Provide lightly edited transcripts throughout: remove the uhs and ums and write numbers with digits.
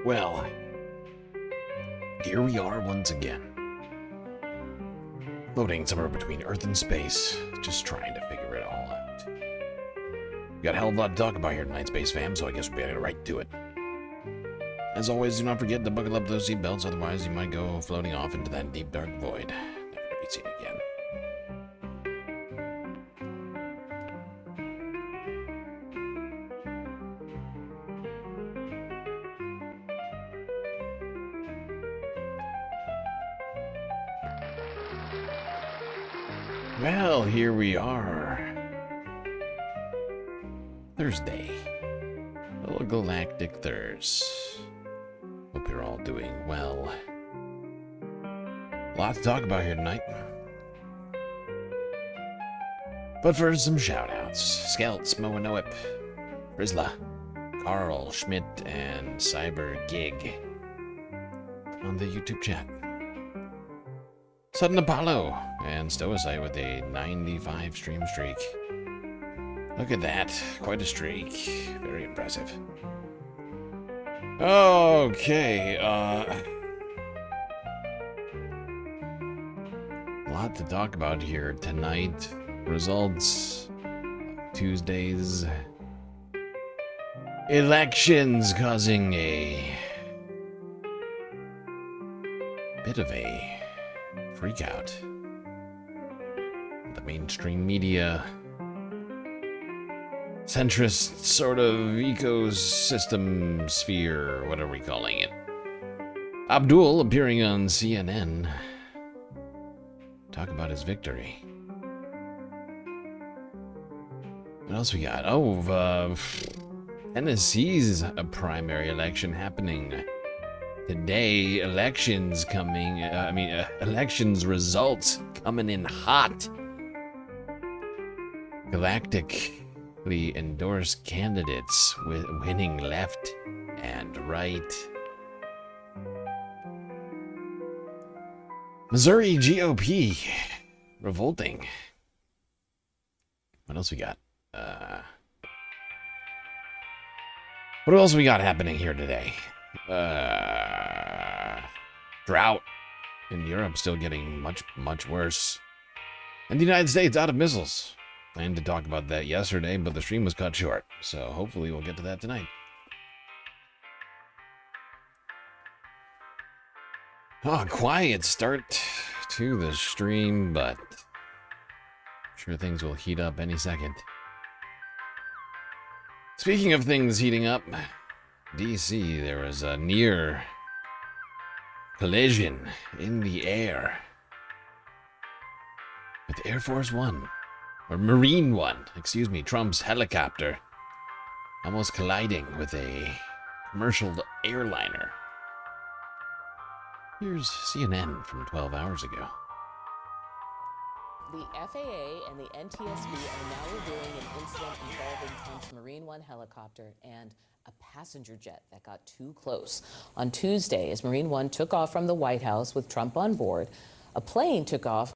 Well, here we are once again. Floating somewhere between Earth and space, just trying to figure it all out. We got a hell of a lot to talk about here tonight, Space Fam, so I guess we'll get right to it. As always, do not forget to buckle up those seatbelts, otherwise you might go floating off into that deep dark void, never to be seen again. Well, here we are. Thursday. A little galactic Thurs. Hope you're all doing well. A lot to talk about here tonight. But first, some shoutouts. Skelts, Moanoip, Rizla, Carl, Schmidt, and Cyber Gig on the YouTube chat. Sudden Apollo and Stoicite with a 95 stream streak. Look at that. Quite a streak. Very impressive. Okay, a lot to talk about here tonight. Results of Tuesday's elections causing a bit of a freak out. The mainstream media, centrist sort of ecosystem sphere, what are we calling it? Abdul appearing on CNN. Talk about his victory. What else we got? Oh, Tennessee's a primary election happening today. Elections coming, elections results coming in hot. Galactically endorsed candidates with winning left and right. Missouri GOP revolting. What else we got? What else we got happening here today? Drought in Europe still getting much worse. And the United States out of missiles. Planned to talk about that yesterday, but the stream was cut short. So hopefully we'll get to that tonight. Oh, quiet start to the stream, but I'm sure things will heat up any second. Speaking of things heating up, DC, there was a near collision in the air with Air Force One, or Marine One, excuse me, Trump's helicopter, almost colliding with a commercial airliner. Here's CNN from 12 hours ago. The FAA and the NTSB are now reviewing an incident involving Trump's Marine One helicopter and a passenger jet that got too close. On Tuesday, as Marine One took off from the White House with Trump on board, a plane took off.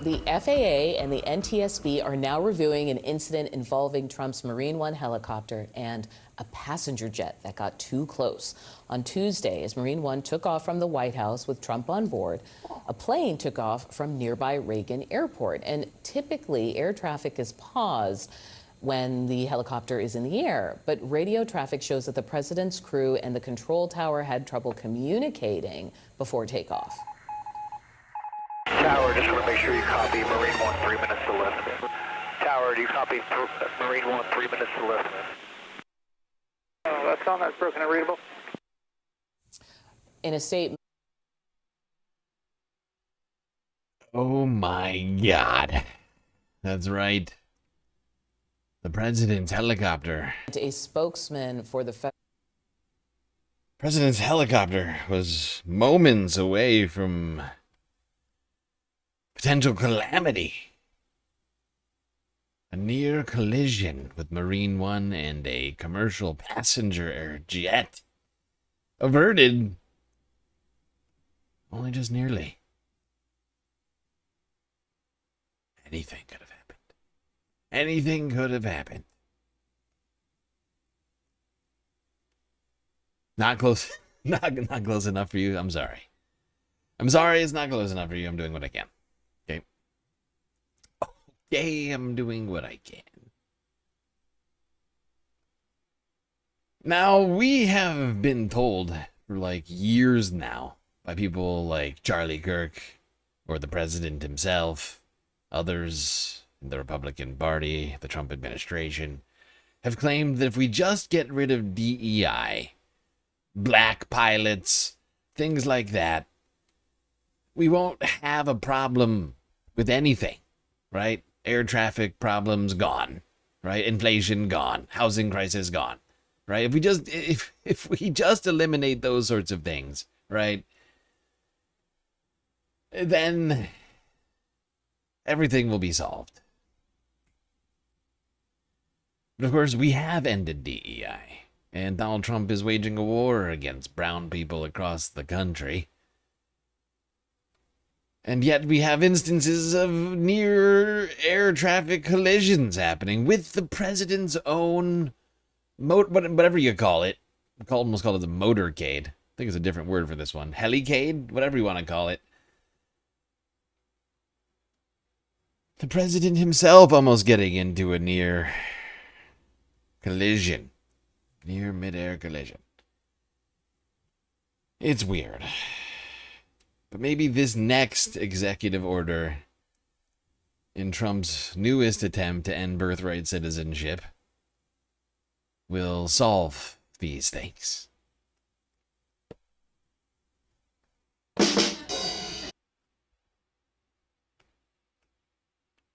The FAA and the NTSB are now reviewing an incident involving Trump's Marine One helicopter and a passenger jet that got too close. On Tuesday, as Marine One took off from the White House with Trump on board, a plane took off from nearby Reagan Airport. And typically, air traffic is paused when the helicopter is in the air. But radio traffic shows that the president's crew and the control tower had trouble communicating before takeoff. Tower, just want to make sure you copy Marine One, 3 minutes to lift. Tower, do you copy Marine One, 3 minutes to lift? Oh, that's on, that's broken and readable. In a statement. Oh my God. That's right. The president's helicopter. A spokesman for the President's helicopter was moments away from potential calamity. A near collision with Marine One and a commercial passenger jet. Averted. Only just nearly. Anything could have happened. Anything could have happened. Not close. Not close enough for you. I'm sorry. I'm sorry it's not close enough for you. I'm doing what I can. Okay? Okay, I'm doing what I can. Now, we have been told for like years now by people like Charlie Kirk or the president himself, others in the Republican Party, the Trump administration, have claimed that if we just get rid of DEI, black pilots, things like that, we won't have a problem with anything, right? Air traffic problems gone, right? Inflation gone, housing crisis gone, right? If we just eliminate those sorts of things, right? Then everything will be solved. But of course, we have ended DEI. And Donald Trump is waging a war against brown people across the country. And yet we have instances of near air traffic collisions happening with the president's own, whatever you call it. Almost call it the motorcade. I think it's a different word for this one. Helicade? Whatever you want to call it. The president himself almost getting into a near collision. Near mid-air collision. It's weird. But maybe this next executive order in Trump's newest attempt to end birthright citizenship will solve these things.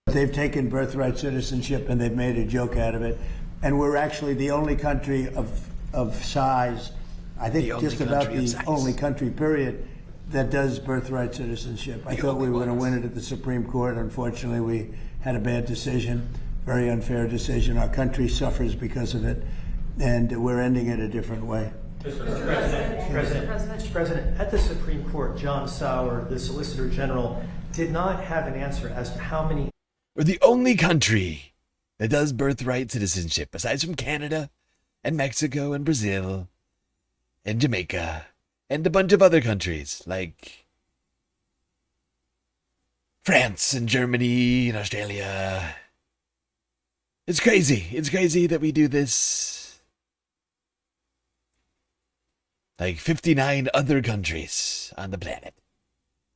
They've taken birthright citizenship and they've made a joke out of it. And we're actually the only country of size, I think just about the only country, period, that does birthright citizenship. I thought we were going to win it at the Supreme Court. Unfortunately, we had a bad decision, very unfair decision. Our country suffers because of it, and we're ending it a different way. Mr. President, at the Supreme Court, John Sauer, the Solicitor General, did not have an answer as to how many... We're the only country that does birthright citizenship, aside from Canada and Mexico and Brazil and Jamaica and a bunch of other countries like France and Germany and Australia. It's crazy. It's crazy that we do this. Like 59 other countries on the planet.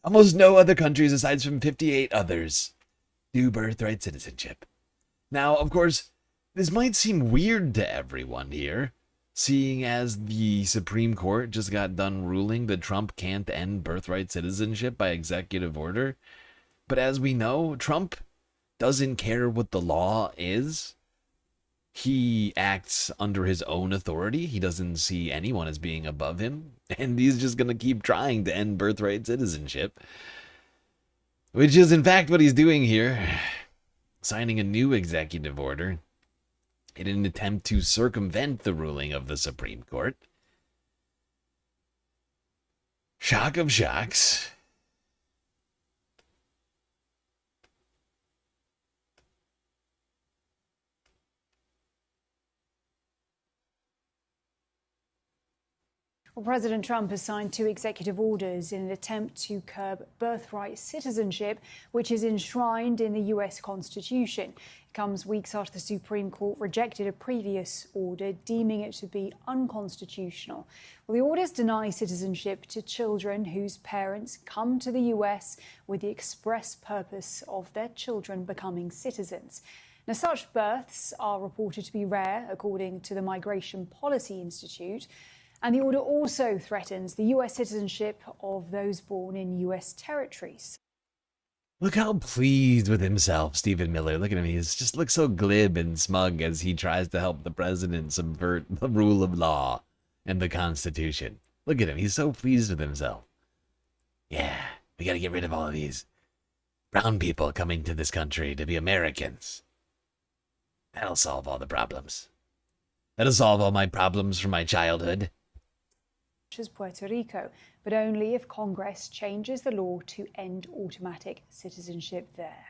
Almost no other countries aside from 58 others do birthright citizenship. Now, of course, this might seem weird to everyone here, seeing as the Supreme Court just got done ruling that Trump can't end birthright citizenship by executive order. But as we know, Trump doesn't care what the law is. He acts under his own authority. He doesn't see anyone as being above him. And he's just going to keep trying to end birthright citizenship. Which is, in fact, what he's doing here. Signing a new executive order in an attempt to circumvent the ruling of the Supreme Court. Shock of shocks. Well, President Trump has signed 2 executive orders in an attempt to curb birthright citizenship, which is enshrined in the U.S. Constitution. It comes weeks after the Supreme Court rejected a previous order, deeming it to be unconstitutional. Well, the orders deny citizenship to children whose parents come to the U.S. with the express purpose of their children becoming citizens. Now, such births are reported to be rare, according to the Migration Policy Institute. And the order also threatens the U.S. citizenship of those born in U.S. territories. Look how pleased with himself, Stephen Miller. Look at him. He just looks so glib and smug as he tries to help the president subvert the rule of law and the Constitution. Look at him. He's so pleased with himself. Yeah, we gotta get rid of all of these brown people coming to this country to be Americans. That'll solve all the problems. That'll solve all my problems from my childhood. As Puerto Rico, but only if Congress changes the law to end automatic citizenship there.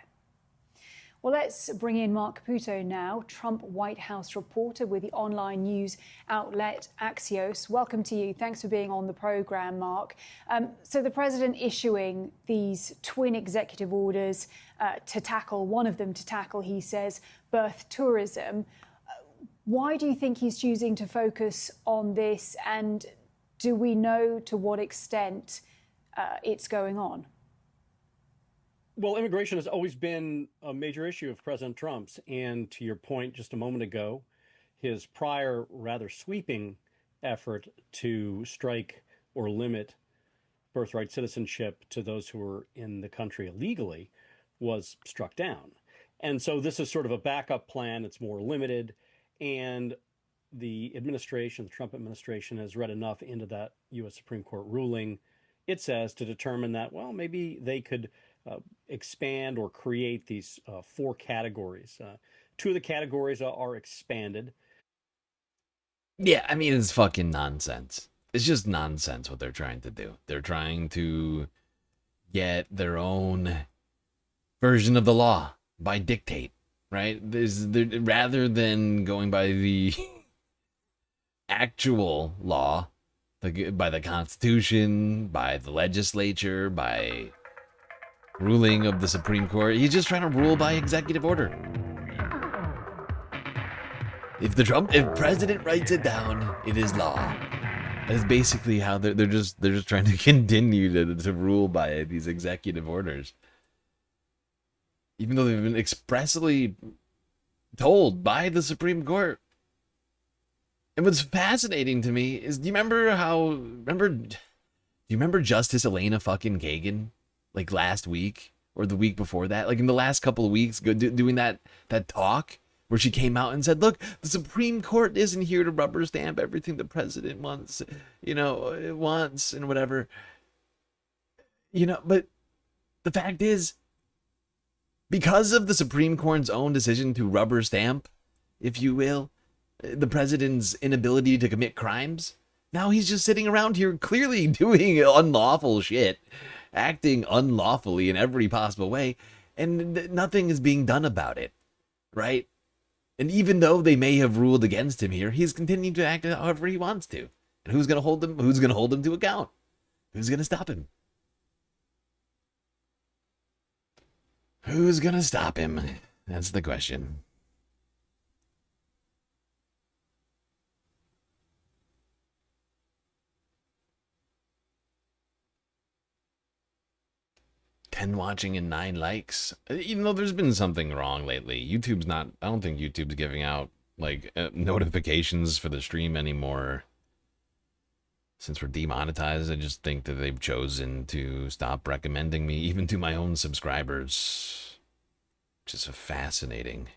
Well, let's bring in Mark Caputo now, Trump White House reporter with the online news outlet Axios. Welcome to you. Thanks for being on the program, Mark. So the president issuing these twin executive orders to tackle, one of them to tackle, he says, birth tourism. Why do you think he's choosing to focus on this, and do we know to what extent it's going on? Well, immigration has always been a major issue of President Trump's. And to your point just a moment ago, his prior rather sweeping effort to strike or limit birthright citizenship to those who were in the country illegally was struck down. And so this is sort of a backup plan. It's more limited. And the administration, the Trump administration, has read enough into that U.S. Supreme Court ruling, it says, to determine that, well, maybe they could expand or create these 4 categories. 2 of the categories are expanded. Yeah, I mean, it's fucking nonsense. It's just nonsense what they're trying to do. They're trying to get their own version of the law by dictate, right? Rather than going by the actual law, by the Constitution, by the legislature, by ruling of the Supreme Court. He's just trying to rule by executive order. If president writes it down, it is law. That's basically how they're just trying to continue to rule by these executive orders, even though they've been expressly told by the Supreme Court. And what's fascinating to me is, do you remember Justice Elena fucking Kagan, like last week or the week before that, like in the last couple of weeks, doing that talk where she came out and said, look, the Supreme Court isn't here to rubber stamp everything the president wants, wants and whatever, but the fact is, because of the Supreme Court's own decision to rubber stamp, if you will, the president's inability to commit crimes, now he's just sitting around here clearly doing unlawful shit, acting unlawfully in every possible way, and nothing is being done about it, right? And even though they may have ruled against him here, he's continuing to act however he wants to. And who's going to hold him? Who's going to hold him to account? Who's going to stop him? Who's going to stop him? That's the question. Ten watching and 9 likes. Even though there's been something wrong lately. I don't think YouTube's giving out notifications for the stream anymore. Since we're demonetized, I just think that they've chosen to stop recommending me even to my own subscribers. Which is a fascinating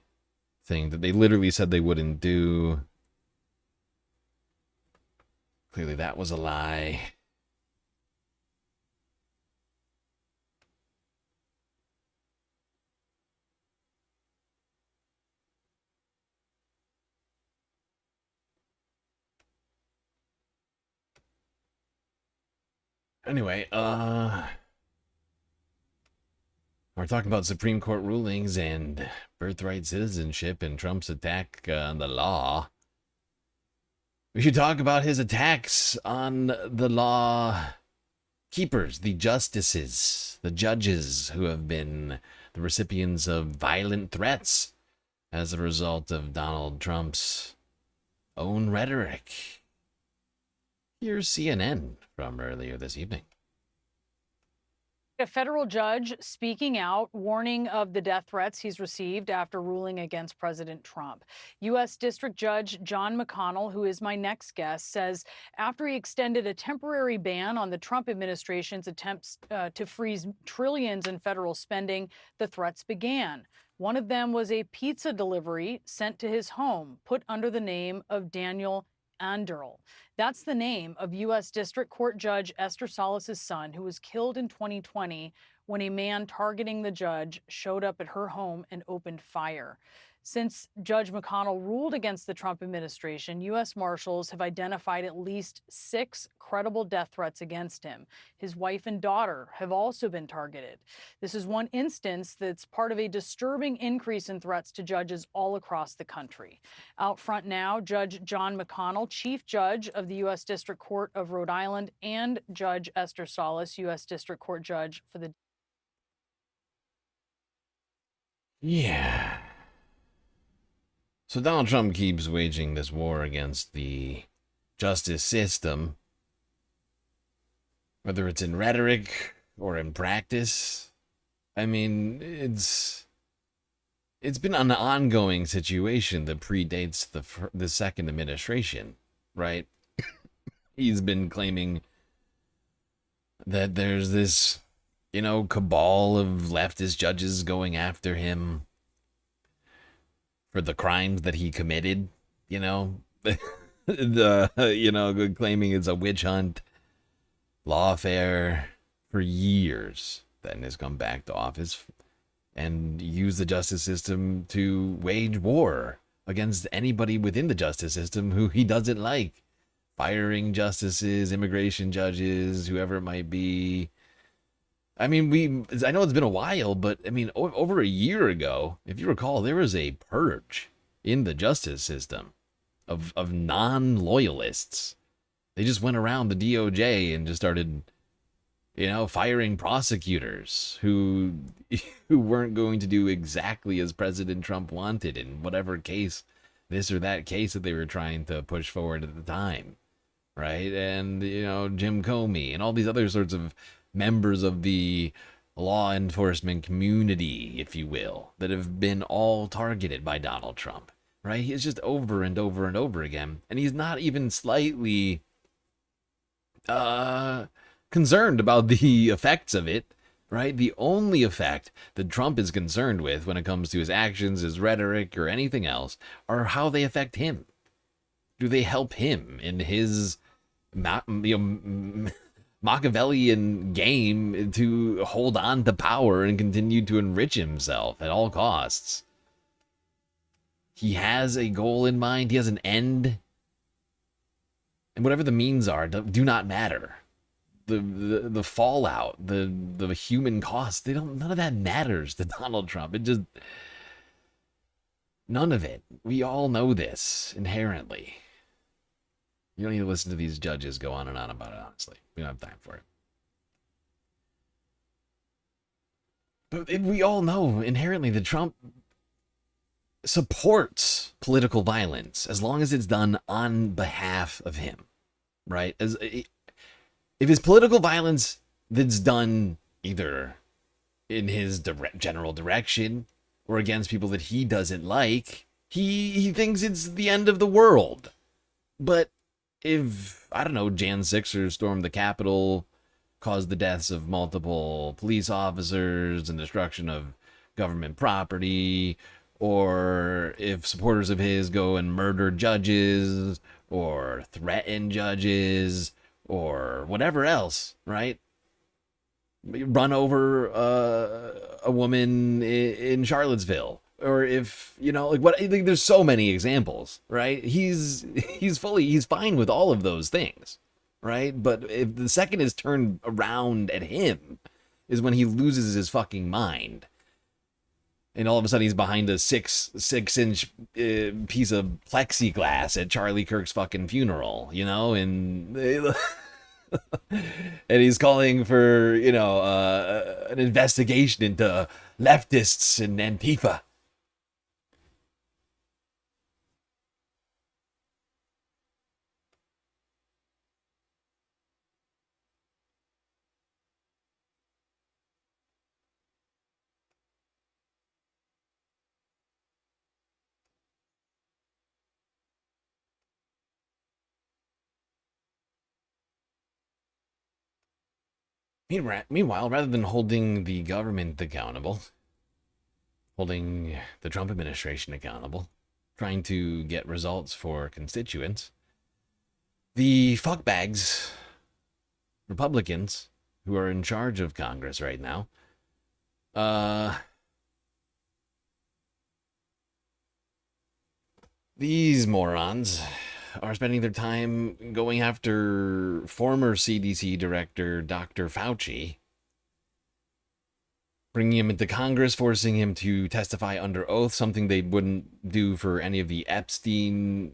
thing that they literally said they wouldn't do. Clearly that was a lie. Anyway, we're talking about Supreme Court rulings and birthright citizenship and Trump's attack on the law. We should talk about his attacks on the law keepers, the justices, the judges who have been the recipients of violent threats as a result of Donald Trump's own rhetoric. Here's CNN from earlier this evening. A federal judge speaking out, warning of the death threats he's received after ruling against President Trump. U.S. District Judge John McConnell, who is my next guest, says after he extended a temporary ban on the Trump administration's attempts to freeze trillions in federal spending, the threats began. One of them was a pizza delivery sent to his home, put under the name of Daniel Abdul. That's the name of U.S. District Court Judge Esther Salas's son, who was killed in 2020 when a man targeting the judge showed up at her home and opened fire. Since Judge McConnell ruled against the Trump administration, U.S. Marshals have identified at least 6 credible death threats against him. His wife and daughter have also been targeted. This is one instance that's part of a disturbing increase in threats to judges all across the country. Out front now, Judge John McConnell, Chief Judge of the U.S. District Court of Rhode Island, and Judge Esther Salas, U.S. District Court Judge for the... Yeah. So Donald Trump keeps waging this war against the justice system, whether it's in rhetoric or in practice. I mean, it's been an ongoing situation that predates the second administration, right? He's been claiming that there's this, cabal of leftist judges going after him for the crimes that he committed, claiming it's a witch hunt, lawfare for years, then has come back to office and used the justice system to wage war against anybody within the justice system who he doesn't like. Firing justices, immigration judges, whoever it might be. I mean, I know it's been a while, but I mean, over a year ago, if you recall, there was a purge in the justice system of non-loyalists. They just went around the DOJ and just started, firing prosecutors who weren't going to do exactly as President Trump wanted in whatever case, this or that case that they were trying to push forward at the time, right? And, Jim Comey and all these other sorts of members of the law enforcement community, if you will, that have been all targeted by Donald Trump, right? He's just over and over and over again. And he's not even slightly concerned about the effects of it, right? The only effect that Trump is concerned with when it comes to his actions, his rhetoric, or anything else are how they affect him. Do they help him in his Machiavellian game to hold on to power and continue to enrich himself at all costs? He has a goal in mind. He has an end. And whatever the means are, do not matter. The fallout, the human cost, none of that matters to Donald Trump. None of it. We all know this inherently. You don't need to listen to these judges go on and on about it, honestly. We don't have time for it. But we all know inherently that Trump supports political violence as long as it's done on behalf of him, right? If it's political violence that's done either in his general direction or against people that he doesn't like, he thinks it's the end of the world. But if, I don't know, Jan 6ers stormed the Capitol, caused the deaths of multiple police officers and destruction of government property, or if supporters of his go and murder judges or threaten judges or whatever else, right? Run over a woman in Charlottesville. Or if, there's so many examples, right? He's fine with all of those things, right? But if the second is turned around at him is when he loses his fucking mind. And all of a sudden he's behind a 6-inch piece of plexiglass at Charlie Kirk's fucking funeral, and and he's calling for, an investigation into leftists and Antifa. Meanwhile, rather than holding the government accountable, holding the Trump administration accountable, trying to get results for constituents, the fuckbags, Republicans, who are in charge of Congress right now, these morons are spending their time going after former CDC director Dr. Fauci, bringing him into Congress, forcing him to testify under oath, something they wouldn't do for any of the Epstein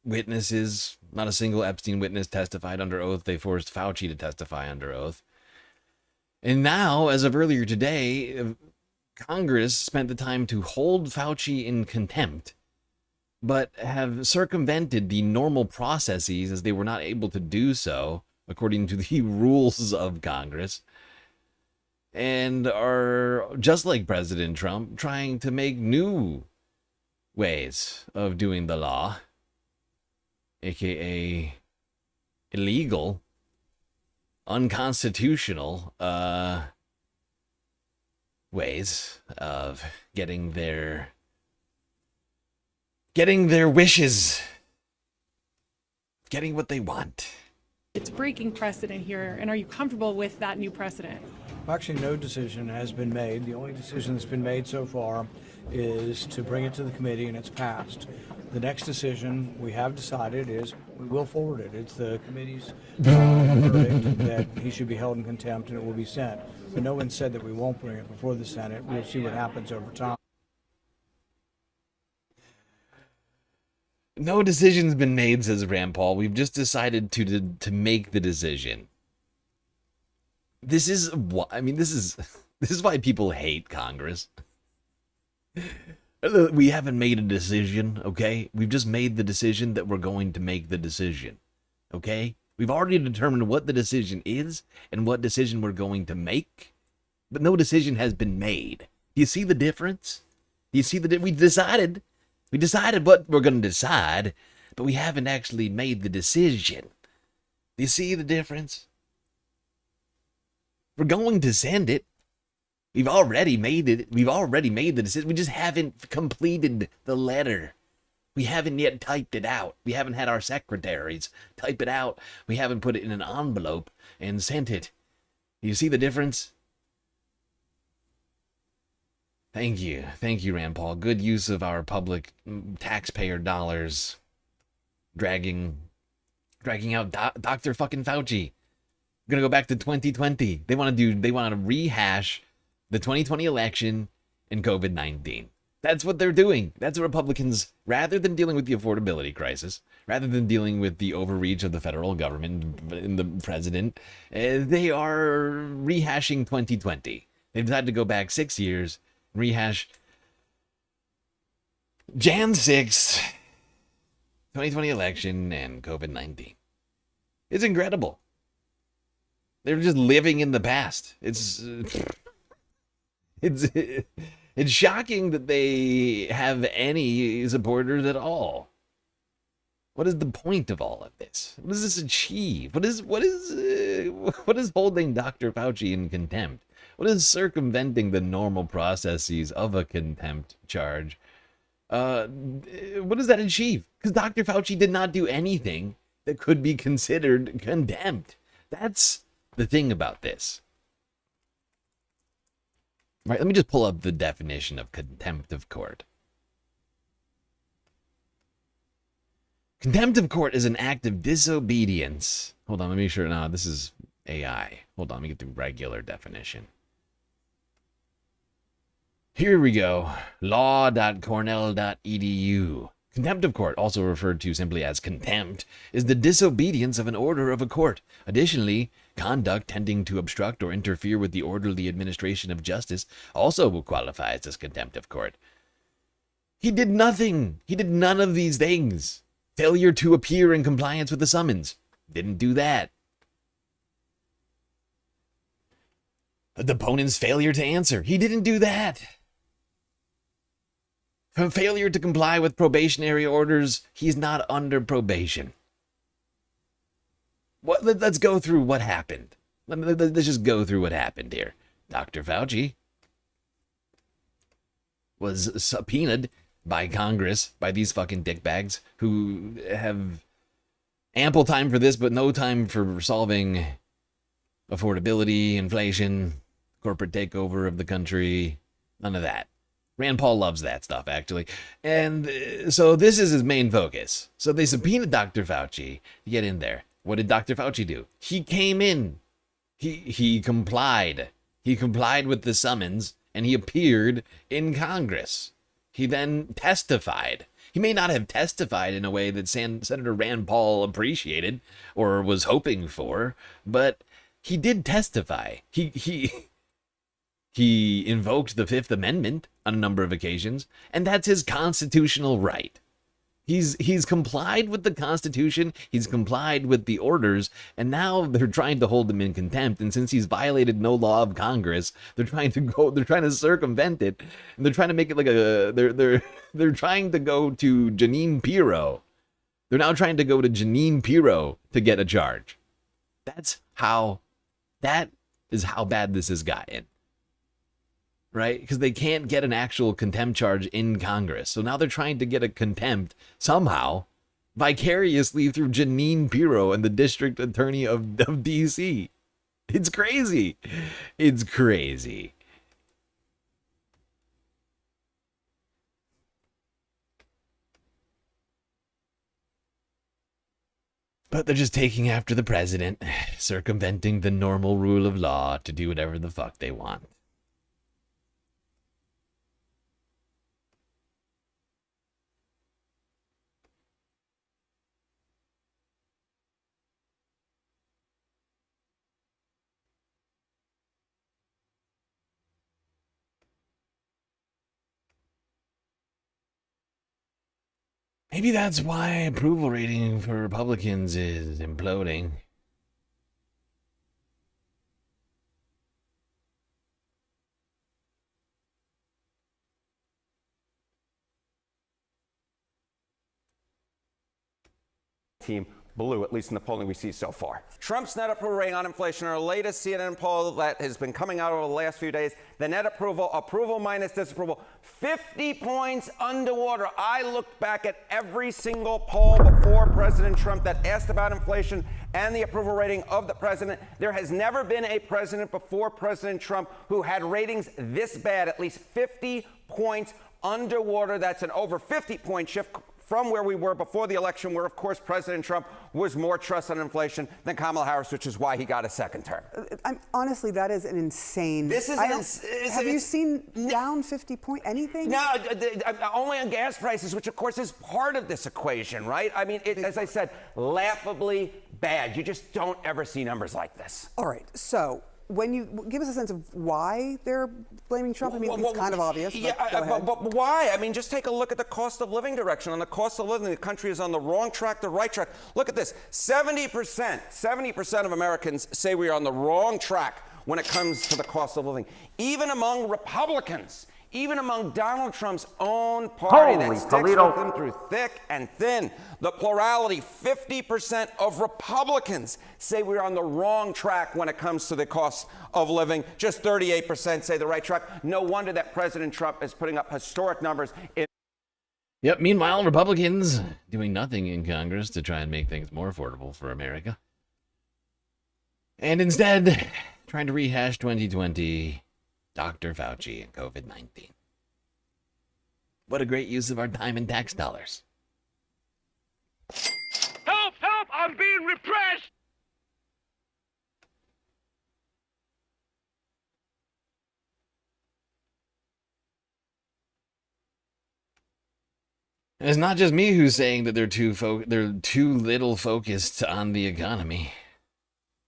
witnesses. Not a single Epstein witness testified under oath. They forced Fauci to testify under oath. And now, as of earlier today, Congress spent the time to hold Fauci in contempt, but have circumvented the normal processes as they were not able to do so according to the rules of Congress, and are, just like President Trump, trying to make new ways of doing the law, aka illegal, unconstitutional ways of getting their wishes, getting what they want. It's breaking precedent here, and are you comfortable with that new precedent? Actually, no decision has been made. The only decision that's been made so far is to bring it to the committee, and it's passed. The next decision we have decided is we will forward it. It's the committee's verdict that he should be held in contempt, and it will be sent. But no one said that we won't bring it before the Senate. We'll see what happens over time. No decision's been made, says Rand Paul. We've just decided to make the decision. This is why, this is why people hate Congress. We haven't made a decision, okay? We've just made the decision that we're going to make the decision, okay? We've already determined what the decision is and what decision we're going to make, but no decision has been made. Do you see the difference? Do you see we decided what we're going to decide, but we haven't actually made the decision. Do you see the difference? We're going to send it. We've already made it. We've already made the decision. We just haven't completed the letter. We haven't yet typed it out. We haven't had our secretaries type it out. We haven't put it in an envelope and sent it. You see the difference? Thank you. Thank you, Rand Paul. Good use of our public taxpayer dollars. Dragging out Dr. fucking Fauci. We're going to go back to 2020. They want to rehash the 2020 election and COVID-19. That's what they're doing. That's what Republicans, rather than dealing with the affordability crisis, rather than dealing with the overreach of the federal government and the president, they are rehashing 2020. They've decided to go back 6 years, rehash Jan 6th, 2020 election and COVID-19. It's incredible. They're just living in the past. It's shocking that they have any supporters at all. What is the point of all of this? What does this achieve? What is holding Dr. Fauci in contempt? What is circumventing the normal processes of a contempt charge? What does that achieve? Because Dr. Fauci did not do anything that could be considered contempt. That's the thing about this. Right, let me just pull up the definition of contempt of court. Contempt of court is an act of disobedience. Hold on, let me make sure. No, this is AI. Hold on, let me get the regular definition. Here we go. law.cornell.edu. Contempt of court, also referred to simply as contempt, is the disobedience of an order of a court. Additionally, conduct tending to obstruct or interfere with the orderly administration of justice also qualifies as contempt of court. He did nothing. He did none of these things. Failure to appear in compliance with the summons. Didn't do that. The opponent's failure to answer. He didn't do that. Failure to comply with probationary orders. He's not under probation. Let's go through what happened. Let's just go through what happened here. Dr. Fauci was subpoenaed by Congress, by these fucking dickbags who have ample time for this, but no time for solving affordability, inflation, corporate takeover of the country, none of that. Rand Paul loves that stuff, actually. And so this is his main focus. So they subpoenaed Dr. Fauci to get in there. What did Dr. Fauci do? He came in. He complied. He complied with the summons, and he appeared in Congress. He then testified. He may not have testified in a way that Senator Rand Paul appreciated or was hoping for, but he did testify. He invoked the Fifth Amendment on a number of occasions, and that's his constitutional right. He's complied with the Constitution, he's complied with the orders, and now they're trying to hold him in contempt. And since he's violated no law of Congress, they're trying to circumvent it, and they're trying to make it like they're trying to go to Jeanine Pirro. They're now trying to go to Jeanine Pirro to get a charge. That is how bad this has gotten. Right? Because they can't get an actual contempt charge in Congress. So now they're trying to get a contempt somehow vicariously through Jeanine Pirro and the district attorney of D.C. It's crazy. It's crazy. But they're just taking after the president, circumventing the normal rule of law to do whatever the fuck they want. Maybe that's why approval rating for Republicans is imploding. Team blue, at least in the polling we see so far. Trump's net approval rating on inflation, our latest CNN poll that has been coming out over the last few days, the net approval minus disapproval, 50 points underwater. I looked back at every single poll before President Trump that asked about inflation and the approval rating of the president. There has never been a president before President Trump who had ratings this bad, at least 50 points underwater. That's an over 50-point shift from where we were before the election, where, of course, President Trump was more trust on inflation than Kamala Harris, which is why he got a second term. Honestly, that is an insane... Have you seen down 50 point anything? No, only on gas prices, which, of course, is part of this equation, right? I mean, as I said, laughably bad. You just don't ever see numbers like this. All right, so... when you give us a sense of why they're blaming Trump, I mean, it's kind of obvious. But why? I mean, just take a look at the cost of living direction. On the cost of living, the country is on the wrong track, the right track. Look at this. 70% of Americans say we are on the wrong track when it comes to the cost of living. Even among Republicans, even among Donald Trump's own party that sticks with him through thick and thin. The plurality, 50% of Republicans say we're on the wrong track when it comes to the cost of living. Just 38% say the right track. No wonder that President Trump is putting up historic numbers. Yep, meanwhile, Republicans doing nothing in Congress to try and make things more affordable for America. And instead, trying to rehash 2020, Dr. Fauci and COVID-19. What a great use of our time and tax dollars. Help! Help! I'm being repressed! And it's not just me who's saying that they're too little focused on the economy.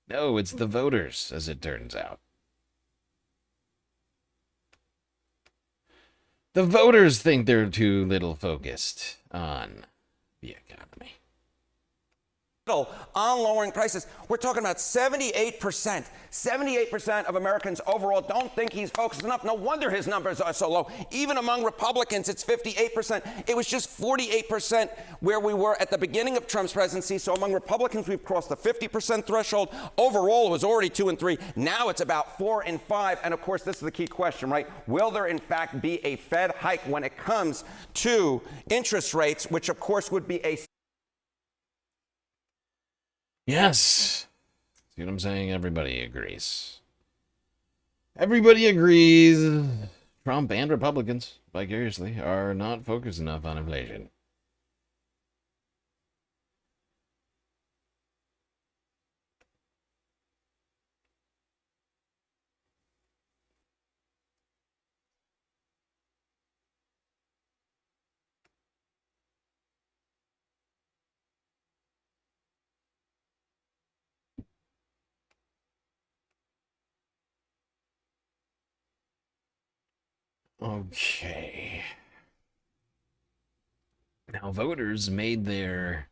No, it's the voters, as it turns out. The voters think they're too little focused on the economy. on lowering prices. We're talking about 78%. 78% of Americans overall don't think he's focused enough. No wonder his numbers are so low. Even among Republicans, it's 58%. It was just 48% where we were at the beginning of Trump's presidency. So among Republicans, we've crossed the 50% threshold. Overall, it was already 2 and 3. Now it's about 4 and 5. And of course, this is the key question, right? Will there in fact be a Fed hike when it comes to interest rates, which of course would be a... Yes. See what I'm saying? Everybody agrees. Everybody agrees. Trump and Republicans, vicariously, are not focused enough on inflation. Okay. Now, voters made their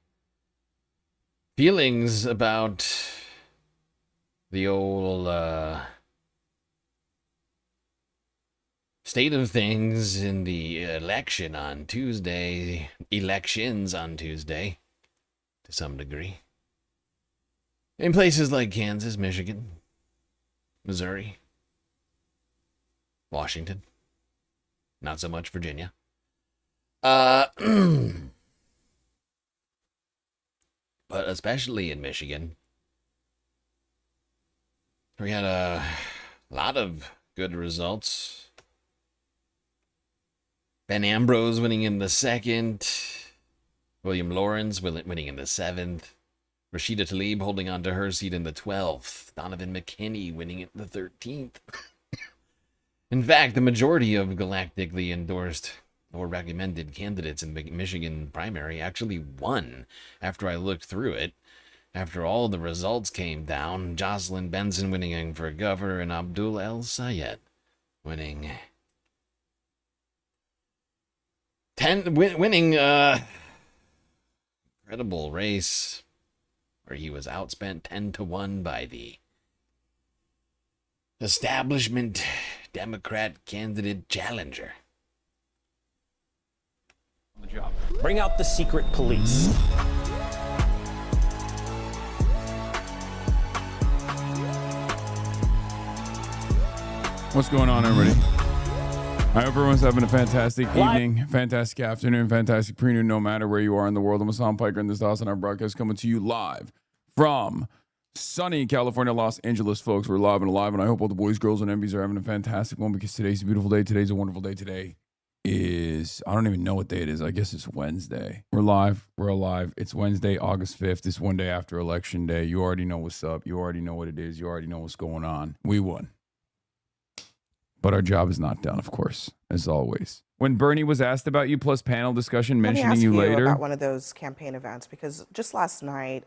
feelings about the old state of things in the elections on Tuesday, to some degree. In places like Kansas, Michigan, Missouri, Washington. Not so much Virginia. But especially in Michigan, we had a lot of good results. Ben Ambrose winning in the 2nd. William Lawrence winning in the 7th. Rashida Tlaib holding on to her seat in the 12th. Donovan McKinney winning in the 13th. In fact, the majority of galactically endorsed or recommended candidates in the Michigan primary actually won after I looked through it. After all the results came down, Jocelyn Benson winning for governor and Abdul El Sayed winning incredible race where he was outspent 10-1 by the establishment Democrat candidate challenger. The job. Bring out the secret police. What's going on, everybody? I hope everyone's having a fantastic evening, fantastic afternoon, fantastic pre-noon, no matter where you are in the world. I'm Hassan Piker, and this is Dawson, our broadcast coming to you live from sunny California, Los Angeles, folks. We're live and alive, and I hope all the boys, girls, and MBs are having a fantastic one because today's a beautiful day. Today's a wonderful day. Today is, I don't even know what day it is. I guess it's Wednesday. We're live. We're alive. It's Wednesday, August 5th. It's one day after Election Day. You already know what's up. You already know what it is. You already know what's going on. We won. But our job is not done, of course, as always. When Bernie was asked about you, plus panel discussion mentioning you later. About one of those campaign events, because just last night,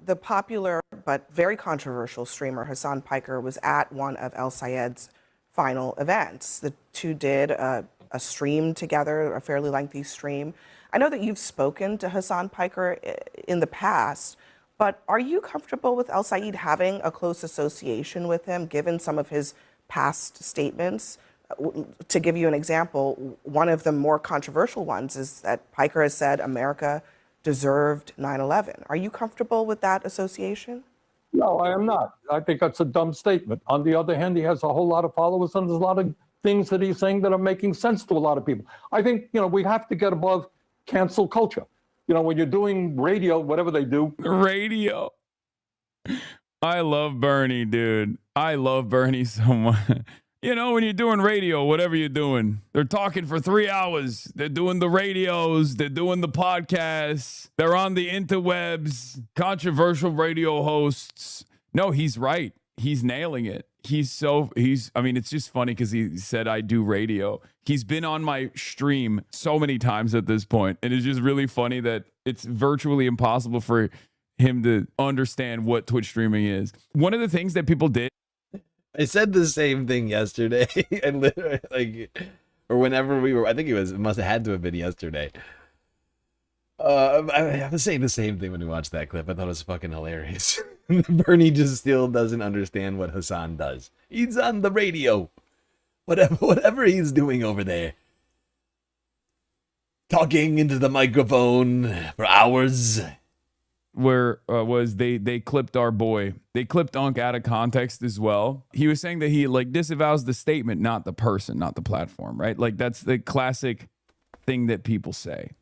the popular but very controversial streamer Hassan Piker was at one of El Sayed's final events. The two did a stream together, a fairly lengthy stream. I know that you've spoken to Hassan Piker in the past, but are you comfortable with El Sayed having a close association with him, given some of his past statements? To give you an example, one of the more controversial ones is that Piker has said America deserved 9/11. Are you comfortable with that association? No, I am not. I think that's a dumb statement. On the other hand, he has a whole lot of followers, and there's a lot of things that he's saying that are making sense to a lot of people. I think, we have to get above cancel culture. When you're doing radio, whatever they do. Radio. I love Bernie, dude. I love Bernie so much. When you're doing radio, whatever you're doing, they're talking for 3 hours. They're doing the radios. They're doing the podcasts. They're on the interwebs. Controversial radio hosts. No, he's right. He's nailing it. It's just funny because he said, I do radio. He's been on my stream so many times at this point. And it's just really funny that it's virtually impossible for him to understand what Twitch streaming is. One of the things that people did. I said the same thing yesterday, and literally, or whenever we were, I think it must have had to have been yesterday. I was saying the same thing when we watched that clip. I thought it was fucking hilarious. Bernie just still doesn't understand what Hassan does. He's on the radio. Whatever he's doing over there. Talking into the microphone for hours. Where was they clipped our boy. They clipped Unc out of context as well. He was saying that he like disavows the statement, not the person, not the platform, right? Like that's the classic thing that people say.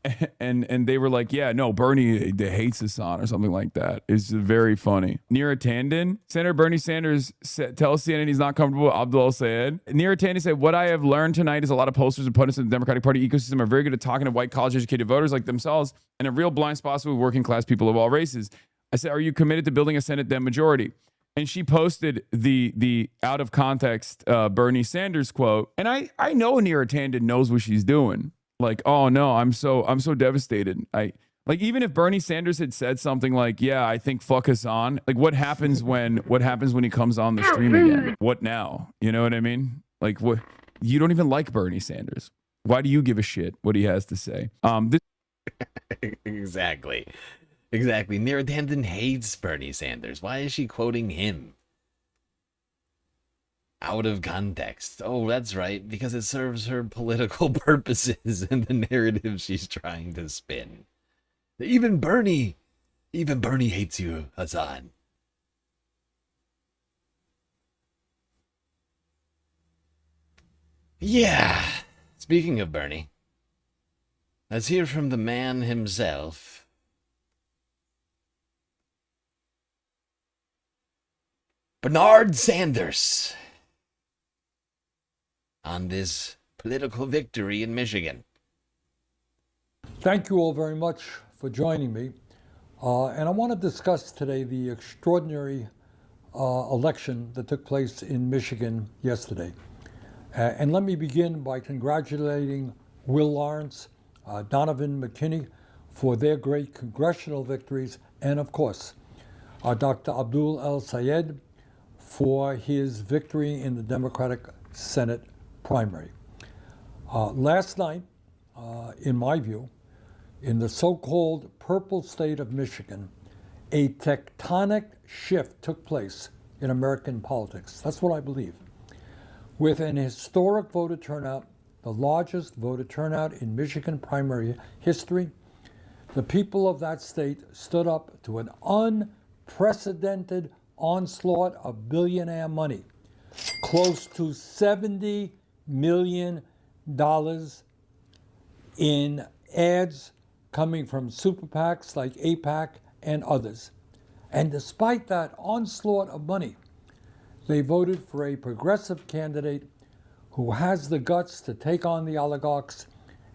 And they were like, yeah, no, Bernie hates Hassan or something like that. It's very funny. Neera Tanden, Senator Bernie Sanders tells CNN he's not comfortable with Abdul Sayed. Neera Tanden said, what I have learned tonight is a lot of posters and pundits in the Democratic Party ecosystem are very good at talking to white college educated voters like themselves and a real blind spot with working class people of all races. I said, are you committed to building a Senate Dem majority? And she posted the out of context Bernie Sanders quote. And I know Neera Tanden knows what she's doing. Like, oh no, I'm so devastated. Even if Bernie Sanders had said something like, yeah, I think fuck Hassan, like what happens when he comes on the stream again? What now? You know what I mean? Like what, you don't even like Bernie Sanders. Why do you give a shit what he has to say? Exactly. Neera Tanden hates Bernie Sanders. Why is she quoting him? Out of context. Oh, that's right, because it serves her political purposes and the narrative she's trying to spin. Even Bernie hates you, Hassan. Yeah, speaking of Bernie, let's hear from the man himself. Bernard Sanders. On this political victory in Michigan. Thank you all very much for joining me. And I want to discuss today the extraordinary election that took place in Michigan yesterday. And let me begin by congratulating Will Lawrence, Donovan McKinney for their great congressional victories, and of course, Dr. Abdul El-Sayed for his victory in the Democratic Senate primary. Last night, in my view, in the so-called purple state of Michigan, a tectonic shift took place in American politics. That's what I believe. With an historic voter turnout, the largest voter turnout in Michigan primary history, the people of that state stood up to an unprecedented onslaught of billionaire money, close to $70 million in ads coming from super PACs like AIPAC and others. And despite that onslaught of money, they voted for a progressive candidate who has the guts to take on the oligarchs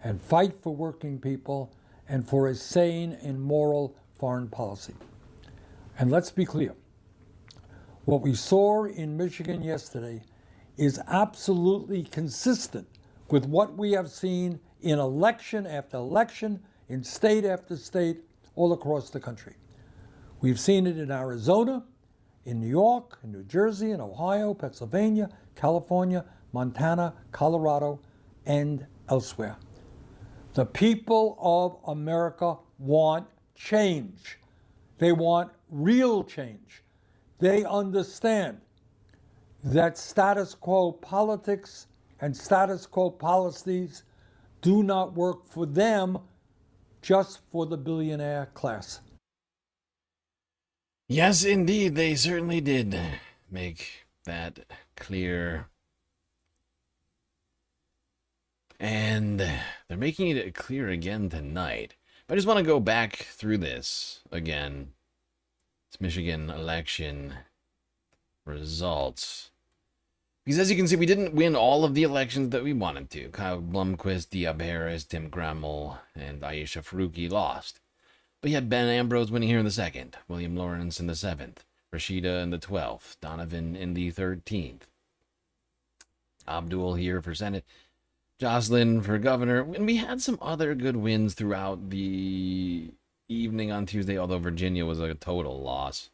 and fight for working people and for a sane and moral foreign policy. And let's be clear, what we saw in Michigan yesterday is absolutely consistent with what we have seen in election after election, in state after state, all across the country. We've seen it in Arizona, in New York, in New Jersey, in Ohio, Pennsylvania, California, Montana, Colorado, and elsewhere. The people of America want change. They want real change. They understand that status quo politics and status quo policies do not work for them, just for the billionaire class. Yes, indeed, they certainly did make that clear. And they're making it clear again tonight. But I just want to go back through this again. It's Michigan election results. Because as you can see, we didn't win all of the elections that we wanted to. Kyle Blumquist, Diab Harris, Tim Grammel, and Aisha Faruqi lost. But you had Ben Ambrose winning here in the 2nd, William Lawrence in the 7th, Rashida in the 12th, Donovan in the 13th, Abdul here for Senate, Jocelyn for governor, and we had some other good wins throughout the evening on Tuesday, although Virginia was a total loss.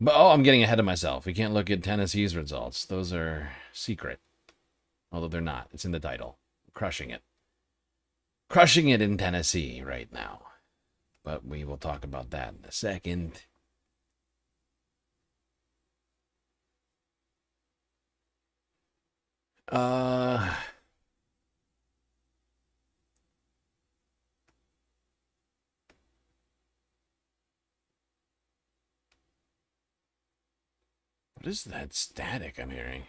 But, I'm getting ahead of myself. We can't look at Tennessee's results. Those are secret. Although they're not. It's in the title. Crushing it. crushing it in Tennessee right now. But we will talk about that in a second. What is that static I'm hearing?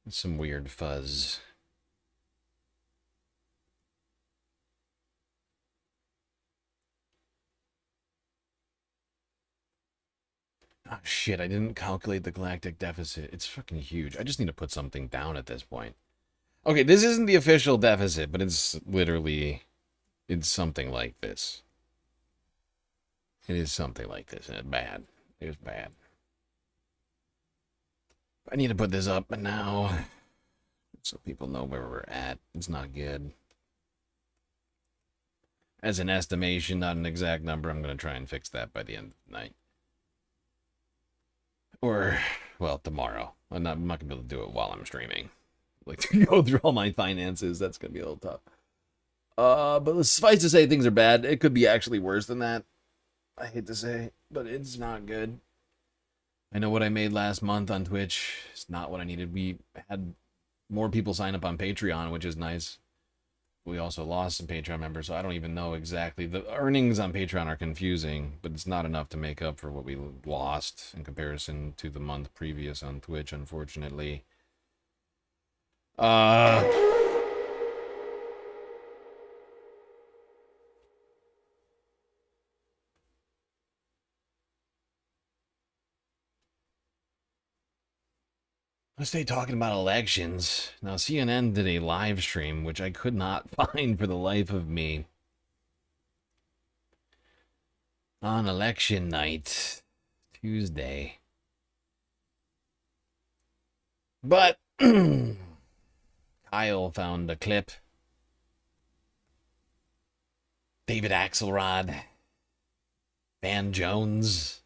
It's some weird fuzz. Oh shit, I didn't calculate the galactic deficit. It's fucking huge. I just need to put something down at this point. Okay, this isn't the official deficit, but it's literally... It's something like this. It is something like this, and it's bad. It's bad. I need to put this up now, so people know where we're at. It's not good. As an estimation, not an exact number, I'm going to try and fix that by the end of the night. Or, well, tomorrow. I'm not going to be able to do it while I'm streaming. Like, to go through all my finances, that's going to be a little tough. But suffice to say, things are bad. It could be actually worse than that. I hate to say, but it's not good. I know what I made last month on Twitch. It's not what I needed. We had more people sign up on Patreon, which is nice. We also lost some Patreon members, so I don't even know exactly. The earnings on Patreon are confusing, but it's not enough to make up for what we lost in comparison to the month previous on Twitch, unfortunately. Let's stay talking about elections. Now, CNN did a live stream, which I could not find for the life of me. On election night, Tuesday. But Kyle found a clip. David Axelrod. Van Jones.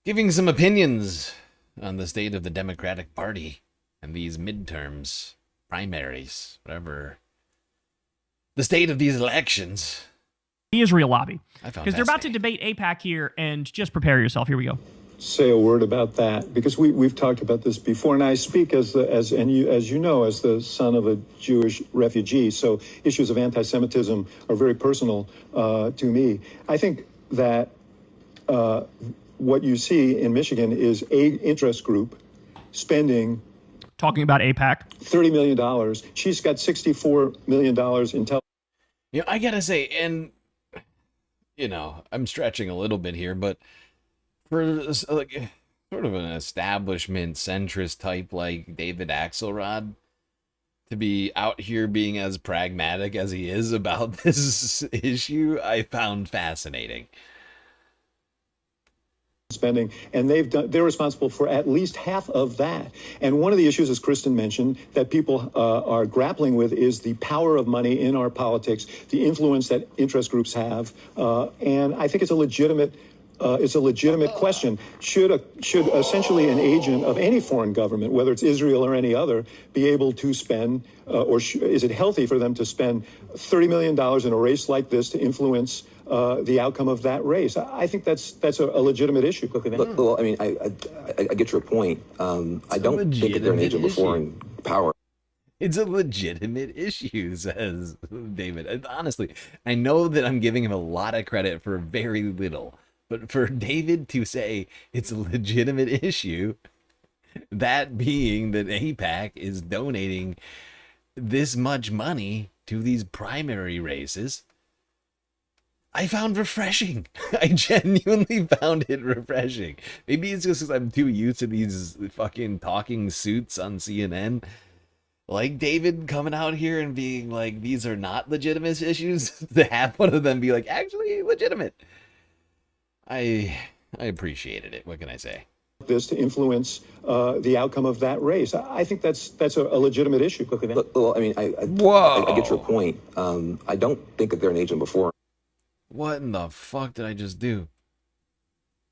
Giving some opinions on the state of the Democratic Party and these midterms, primaries, whatever. The state of these elections. The Israel lobby. Because they're about to debate AIPAC here, and just prepare yourself. Here we go. Say a word about that, because we've talked about this before, and I speak as you know, as the son of a Jewish refugee, so issues of anti-Semitism are very personal to me. I think that what you see in Michigan is a interest group spending... Talking about AIPAC. $30 million. She's got $64 million in... You know, I gotta say, and, you know, I'm stretching a little bit here, but for, like, sort of an establishment centrist type like David Axelrod to be out here being as pragmatic as he is about this issue, I found fascinating. Spending, and they're responsible for at least half of that. And one of the issues, as Kristen mentioned, that people are grappling with is the power of money in our politics, the influence that interest groups have, and I think it's a legitimate question. Should essentially an agent of any foreign government, whether it's Israel or any other, be able to spend, is it healthy for them to spend $30 million in a race like this to influence the outcome of that race? I think that's a legitimate issue. Well, I mean, I get your point. I don't think that they're an agent of foreign power. It's a legitimate issue, says David. And honestly, I know that I'm giving him a lot of credit for very little. But for David to say it's a legitimate issue, that being that AIPAC is donating this much money to these primary races, I found refreshing. I genuinely found it refreshing. Maybe it's just because I'm too used to these fucking talking suits on CNN. Like David coming out here and being like, these are not legitimate issues, to have one of them be like, actually legitimate. I appreciated it. What can I say? This to influence the outcome of that race. I think that's a legitimate issue. Well, I mean, I get your point. I don't think that they're an agent before. What in the fuck did I just do?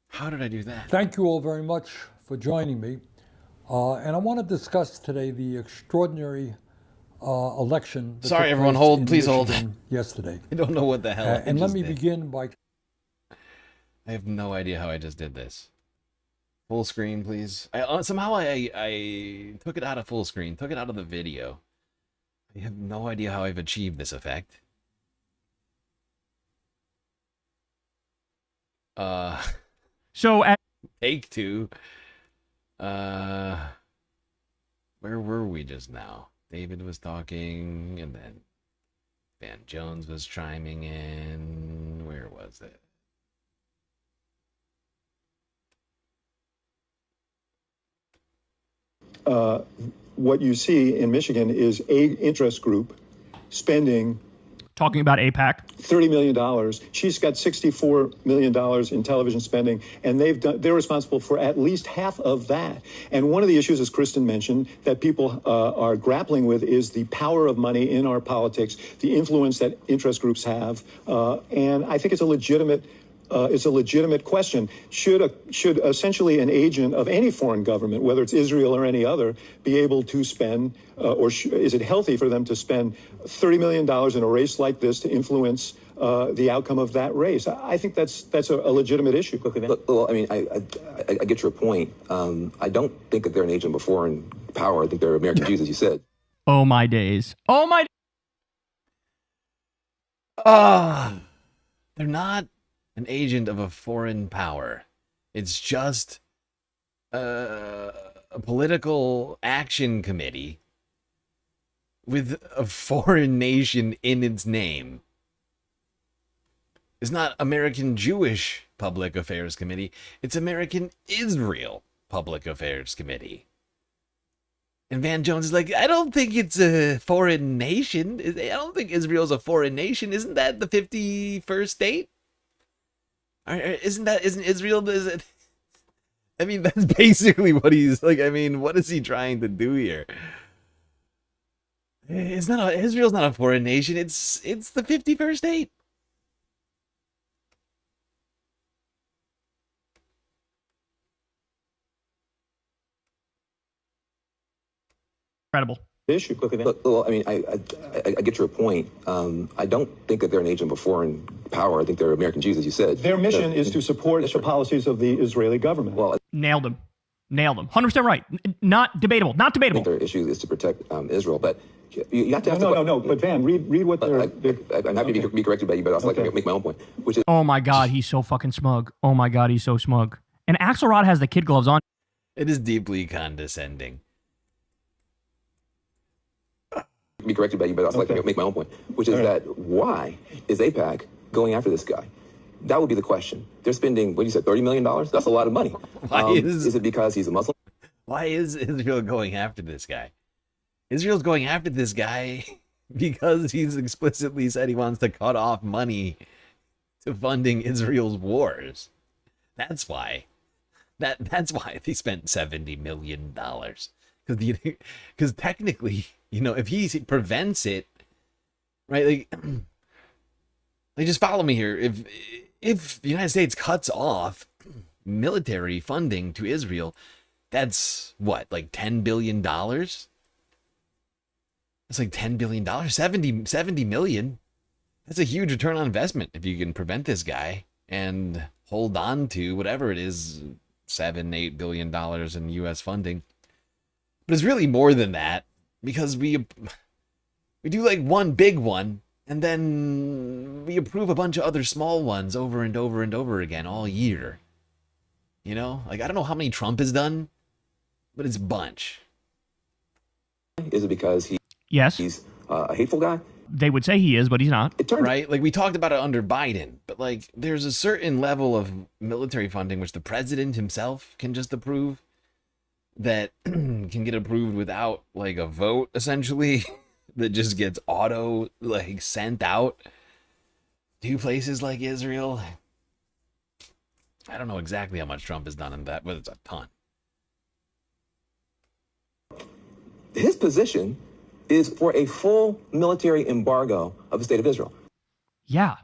How did I do that? Thank you all very much for joining me. And I want to discuss today the extraordinary election. That Sorry, took everyone, place hold. in Please hold. Michigan yesterday. I don't know what the hell. And let me begin by. I have no idea how I just did this. Full screen, please. Somehow I took it out of full screen, took it out of the video. I have no idea how I've achieved this effect. So at take two. Where were we just now? David was talking, and then Van Jones was chiming in. Where was it? What you see in Michigan is a interest group spending talking about AIPAC. $30 million. She's got $64 million in television spending, and they're responsible for at least half of that. And one of the issues, as Kristen mentioned, that people are grappling with is the power of money in our politics, the influence that interest groups have. And I think it's a legitimate question. Should essentially an agent of any foreign government, whether it's Israel or any other, be able to spend, is it healthy for them to spend $30 million in a race like this to influence the outcome of that race? I think that's a legitimate issue. Well, I mean, I get your point. I don't think that they're an agent of a foreign power. I think they're American Jews, as you said. Oh my days. Oh my. They're not an agent of a foreign power. It's just a political action committee with a foreign nation in its name. It's not American Jewish Public Affairs Committee. It's American Israel Public Affairs Committee. And Van Jones is like, I don't think it's a foreign nation. I don't think Israel's a foreign nation. Isn't that the 51st state? Isn't Israel? I mean, that's basically what he's like. I mean, what is he trying to do here? Israel's not a foreign nation. It's the 51st state. Incredible. Issue. Well, I mean, I get your point. I don't think that they're an agent of a foreign power. I think they're American Jews, as you said. Their mission is to support the policies of the Israeli government. Well, nailed him. 100% right. Not debatable. Not I debatable. think their issue is to protect Israel, but you have to have no. But Van, read what they're. I'm happy to be corrected by you, but I also like to make my own point, which is. Oh my God, he's so fucking smug. Oh my God, he's so smug. And Axelrod has the kid gloves on. It is deeply condescending. Be corrected by you, but I also like to make my own point, which is that why is AIPAC going after this guy? That would be the question. They're spending, what you said, $30 million? That's a lot of money. Is it because he's a Muslim? Why is Israel going after this guy? Israel's going after this guy because he's explicitly said he wants to cut off money to funding Israel's wars. That's why. That's why they spent $70 million. Because technically, you know, if he prevents it, right? Like just follow me here. If the United States cuts off military funding to Israel, that's what, like $10 billion? That's like $10 billion, 70 million. That's a huge return on investment if you can prevent this guy and hold on to whatever it is, $7-8 billion in U.S. funding. But it's really more than that, because we do like one big one, and then we approve a bunch of other small ones over and over and over again all year. You know, like I don't know how many Trump has done, but it's a bunch. Is it because he's a hateful guy? They would say he is, but he's not. Right? Like we talked about it under Biden, but like there's a certain level of military funding which the president himself can just approve, that can get approved without like a vote, essentially, that just gets auto like sent out to places like Israel. I don't know exactly how much Trump has done in that, but it's a ton. His position is for a full military embargo of the state of Israel. Yeah.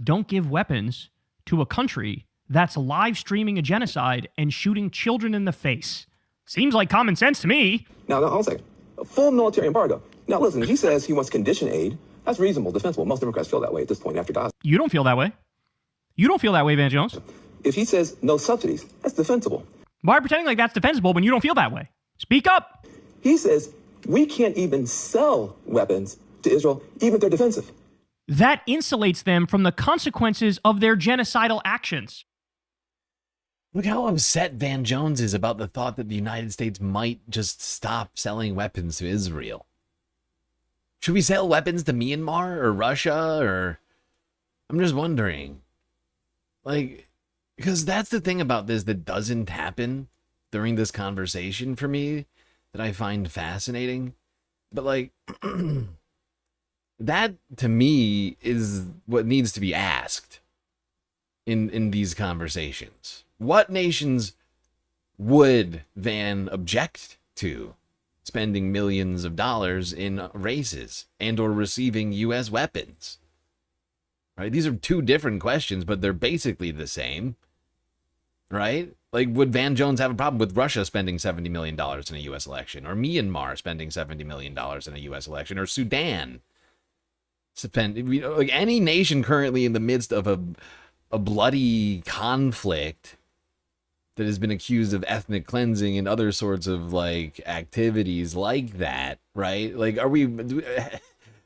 Don't give weapons to a country that's live streaming a genocide and shooting children in the face. Seems like common sense to me. Now, hold on a second. A full military embargo. Now, listen, if he says he wants condition aid, that's reasonable, defensible. Most Democrats feel that way at this point after Gaza. You don't feel that way. You don't feel that way, Van Jones. If he says no subsidies, that's defensible. Why are you pretending like that's defensible when you don't feel that way? Speak up. He says we can't even sell weapons to Israel, even if they're defensive. That insulates them from the consequences of their genocidal actions. Look how upset Van Jones is about the thought that the United States might just stop selling weapons to Israel. Should we sell weapons to Myanmar or Russia or... I'm just wondering. Like, because that's the thing about this that doesn't happen during this conversation for me that I find fascinating. But like, that to me is what needs to be asked in these conversations. What nations would Van object to spending millions of dollars in races and or receiving U.S. weapons? Right? These are two different questions, but they're basically the same. Right? Like, would Van Jones have a problem with Russia spending $70 million in a U.S. election? Or Myanmar spending $70 million in a U.S. election? Or Sudan? Like, any nation currently in the midst of a bloody conflict that has been accused of ethnic cleansing and other sorts of, like, activities like that, right? Like,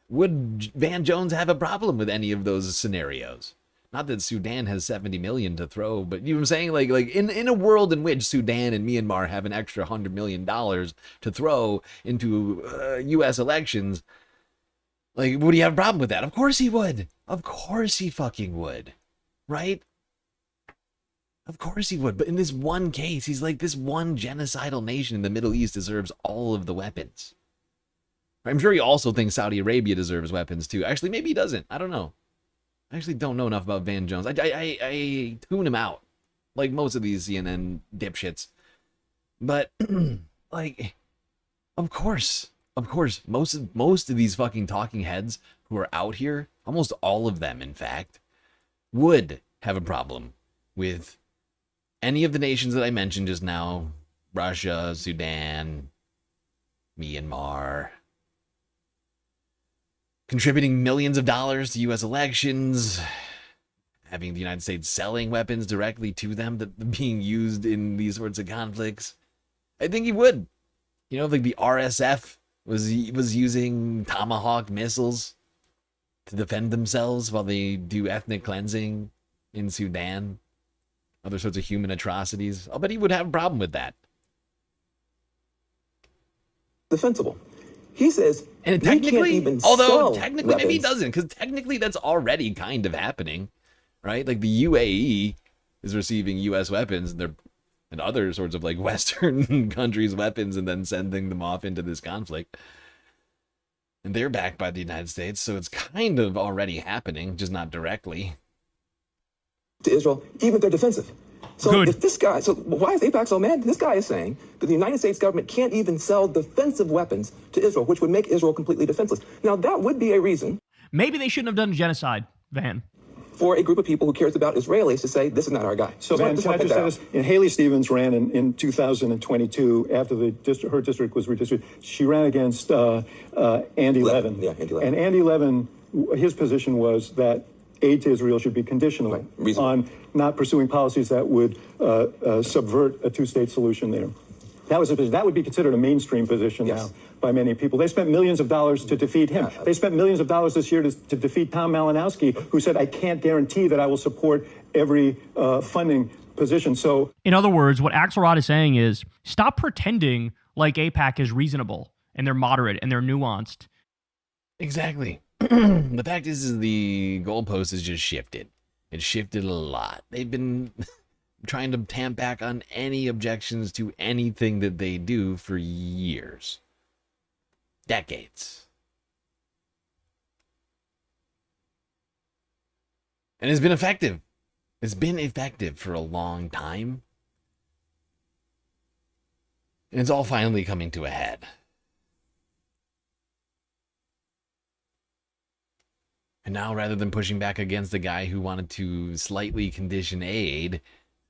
would Van Jones have a problem with any of those scenarios? Not that Sudan has 70 million to throw, but you know what I'm saying? Like in a world in which Sudan and Myanmar have an extra $100 million to throw into U.S. elections, like, would he have a problem with that? Of course he would. Of course he fucking would. Right? Of course he would. But in this one case, he's like, this one genocidal nation in the Middle East deserves all of the weapons. I'm sure he also thinks Saudi Arabia deserves weapons too. Actually, maybe he doesn't. I don't know. I actually don't know enough about Van Jones. I tune him out, like most of these CNN dipshits. But, like, of course, most of these fucking talking heads who are out here, almost all of them, in fact, would have a problem with any of the nations that I mentioned just now: Russia, Sudan, Myanmar, contributing millions of dollars to U.S. elections, having the United States selling weapons directly to them that being used in these sorts of conflicts. I think he would. You know, like the RSF was using Tomahawk missiles to defend themselves while they do ethnic cleansing in Sudan, other sorts of human atrocities. I'll bet he would have a problem with that. Defensible. He says, and technically, technically maybe he doesn't, because technically that's already kind of happening, right? Like the UAE is receiving U.S. weapons and other sorts of like Western countries' weapons and then sending them off into this conflict. And they're backed by the United States, so it's kind of already happening, just not directly. To Israel, even if they're defensive. So if this guy, so why is AIPAC so mad? This guy is saying that the United States government can't even sell defensive weapons to Israel, which would make Israel completely defenseless. Now, that would be a reason. Maybe they shouldn't have done genocide, Van. For a group of people who cares about Israelis to say, this is not our guy. So, Van, can I just say this? And Haley Stevens ran in 2022 after her district was redistricted. She ran against Andy Levin. Yeah, Andy Levin. And Andy Levin, his position was that aid to Israel should be conditional on not pursuing policies that would subvert a two-state solution there. That was a position. That would be considered a mainstream position now by many people. They spent millions of dollars to defeat him. They spent millions of dollars this year to defeat Tom Malinowski, who said, I can't guarantee that I will support every funding position. So, in other words, what Axelrod is saying is, stop pretending like AIPAC is reasonable and they're moderate and they're nuanced. Exactly. The fact is the goalpost has just shifted. It shifted a lot. They've been trying to tamp back on any objections to anything that they do for years. Decades. And it's been effective. It's been effective for a long time. And it's all finally coming to a head. And now, rather than pushing back against the guy who wanted to slightly condition aid,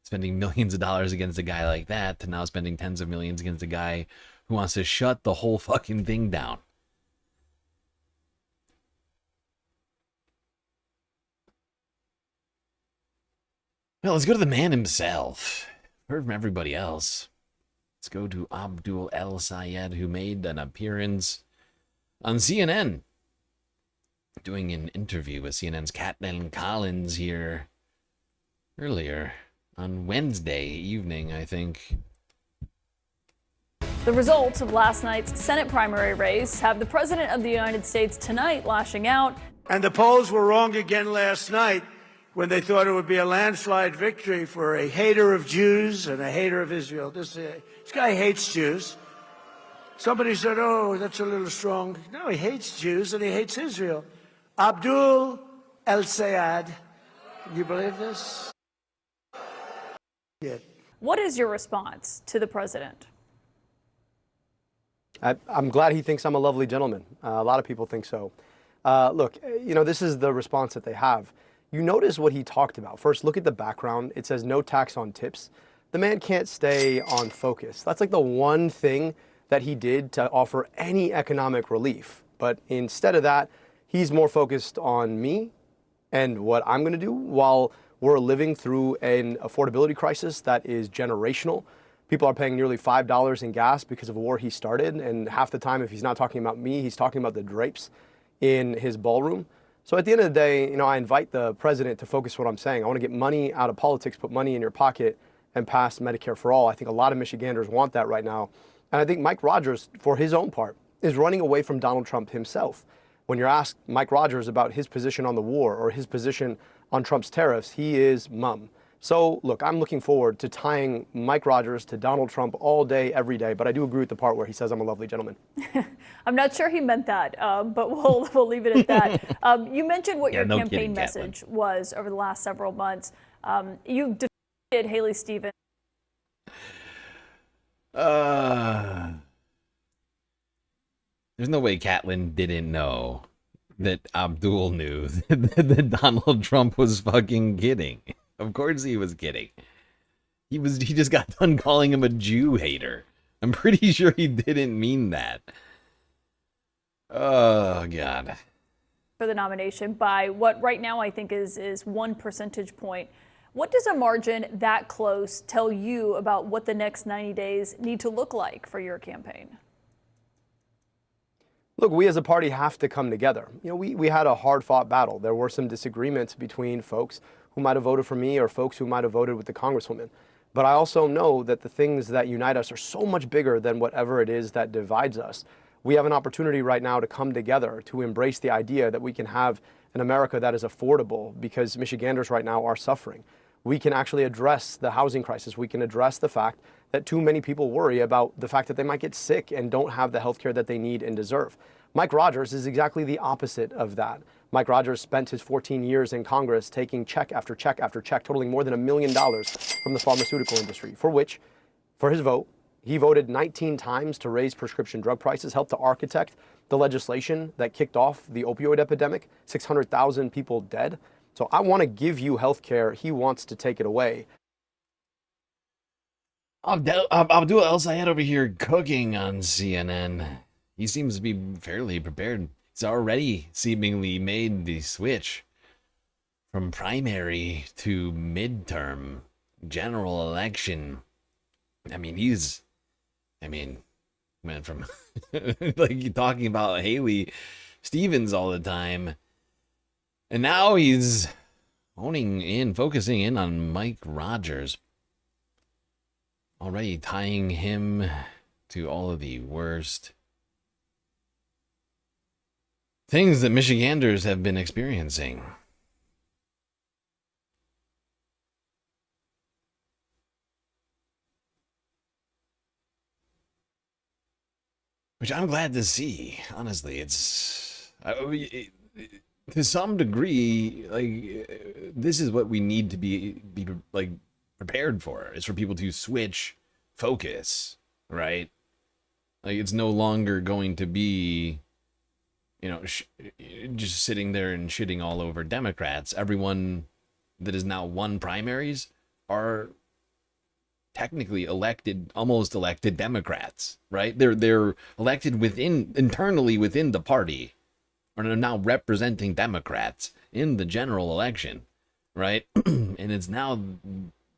spending millions of dollars against a guy like that, to now spending tens of millions against a guy who wants to shut the whole fucking thing down. Well, let's go to the man himself. Heard from everybody else. Let's go to Abdul El-Sayed, who made an appearance on CNN, doing an interview with CNN's Catelyn Collins here earlier on Wednesday evening, I think. The results of last night's Senate primary race have the President of the United States tonight lashing out. And the polls were wrong again last night when they thought it would be a landslide victory for a hater of Jews and a hater of Israel. This guy hates Jews. Somebody said, oh, that's a little strong. No, he hates Jews and he hates Israel. Abdul El-Sayed. Can you believe this? Yeah. What is your response to the president? I'm glad he thinks I'm a lovely gentleman. A lot of people think so. Look, this is the response that they have. You notice what he talked about. First, look at the background. It says no tax on tips. The man can't stay on focus. That's like the one thing that he did to offer any economic relief. But instead of that, he's more focused on me and what I'm going to do while we're living through an affordability crisis that is generational. People are paying nearly $5 in gas because of a war he started. And half the time, if he's not talking about me, he's talking about the drapes in his ballroom. So at the end of the day, I invite the president to focus what I'm saying. I want to get money out of politics, put money in your pocket, and pass Medicare for all. I think a lot of Michiganders want that right now. And I think Mike Rogers, for his own part, is running away from Donald Trump himself. When you're asked Mike Rogers about his position on the war or his position on Trump's tariffs, he is mum. So, look, I'm looking forward to tying Mike Rogers to Donald Trump all day, every day. But I do agree with the part where he says I'm a lovely gentleman. I'm not sure he meant that, but we'll leave it at that. You mentioned what your campaign message was over the last several months. You defeated Haley Stevens. There's no way Catelyn didn't know that Abdul knew that Donald Trump was fucking kidding. Of course he was kidding. He just got done calling him a Jew hater. I'm pretty sure he didn't mean that. Oh, God. For the nomination by what right now I think is 1 percentage point. What does a margin that close tell you about what the next 90 days need to look like for your campaign? Look, we as a party have to come together. We had a hard-fought battle. There were some disagreements between folks who might have voted for me or folks who might have voted with the Congresswoman. But I also know that the things that unite us are so much bigger than whatever it is that divides us. We have an opportunity right now to come together to embrace the idea that we can have an America that is affordable because Michiganders right now are suffering. We can actually address the housing crisis. We can address the fact that too many people worry about the fact that they might get sick and don't have the health care that they need and deserve. Mike Rogers is exactly the opposite of that. Mike Rogers spent his 14 years in Congress taking check after check after check, totaling more than $1 million from the pharmaceutical industry, for which, for his vote, he voted 19 times to raise prescription drug prices, helped to architect the legislation that kicked off the opioid epidemic, 600,000 people dead. So I want to give you health care. He wants to take it away. Abdul El-Sayed over here cooking on CNN. He seems to be fairly prepared. He's already seemingly made the switch from primary to midterm general election. Went from like talking about Haley Stevens all the time. And now he's focusing in on Mike Rogers. Already tying him to all of the worst things that Michiganders have been experiencing. Which I'm glad to see. Honestly, it's to some degree, like, this is what we need to be like prepared for. Is for people to switch focus, right? Like, it's no longer going to be, just sitting there and shitting all over Democrats. Everyone that is now won primaries are technically almost elected Democrats, right? They're elected internally within the party, or are now representing Democrats in the general election. right? And it's now,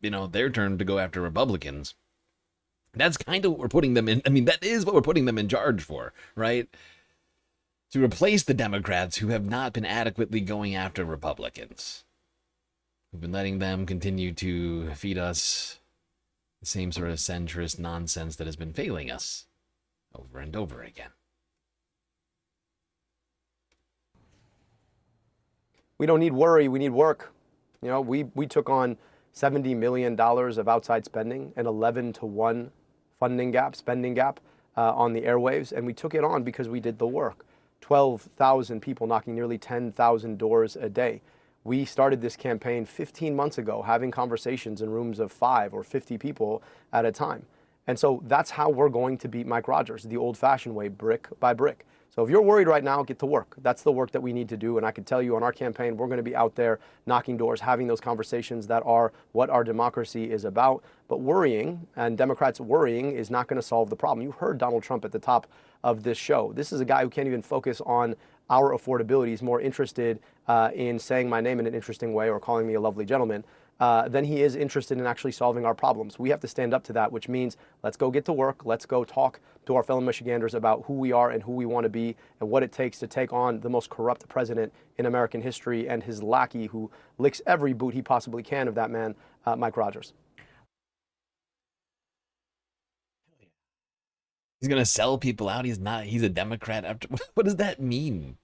their turn to go after Republicans. That's kind of what we're putting them in. I mean, that is what we're putting them in charge for, right? To replace the Democrats who have not been adequately going after Republicans. We've been letting them continue to feed us the same sort of centrist nonsense that has been failing us over and over again. We don't need worry, we need work. We took on $70 million of outside spending, an 11-to-1 spending gap on the airwaves, and we took it on because we did the work. 12,000 people knocking nearly 10,000 doors a day. We started this campaign 15 months ago, having conversations in rooms of 5 or 50 people at a time. And so that's how we're going to beat Mike Rogers, the old-fashioned way, brick by brick. So if you're worried right now, get to work. That's the work that we need to do. And I can tell you on our campaign, we're going to be out there knocking doors, having those conversations that are what our democracy is about. But worrying, and Democrats worrying, is not going to solve the problem. You heard Donald Trump at the top of this show. This is a guy who can't even focus on our affordability. He's more interested in saying my name in an interesting way or calling me a lovely gentleman than he is interested in actually solving our problems. We have to stand up to that, which means let's go get to work. Let's go talk to our fellow Michiganders about who we are and who we want to be and what it takes to take on the most corrupt president in American history and his lackey who licks every boot he possibly can of that man, Mike Rogers. He's going to sell people out. He's not. He's a Democrat after. What does that mean?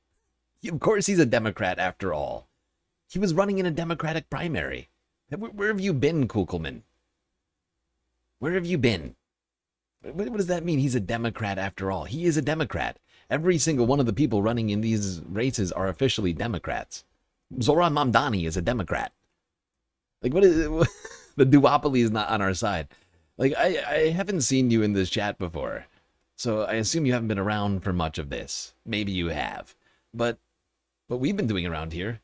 Of course he's a Democrat after all. He was running in a Democratic primary. Where have you been, Kugelman? Where have you been? What does that mean? He's a Democrat after all. He is a Democrat. Every single one of the people running in these races are officially Democrats. Zoran Mamdani is a Democrat. Like, what is it? The duopoly is not on our side. Like, I haven't seen you in this chat before, so I assume you haven't been around for much of this. Maybe you have. But what we've been doing around here,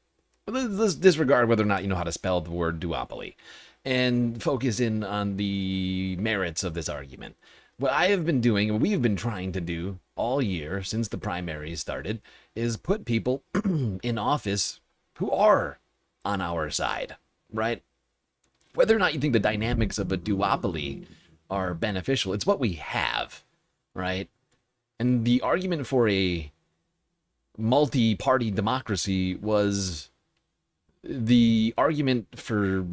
let's disregard whether or not you know how to spell the word duopoly and focus in on the merits of this argument. What I have been doing, and we've been trying to do all year since the primaries started, is put people in office who are on our side, right? Whether or not you think the dynamics of a duopoly are beneficial, it's what we have, right? And the argument for a multi-party democracy was the argument for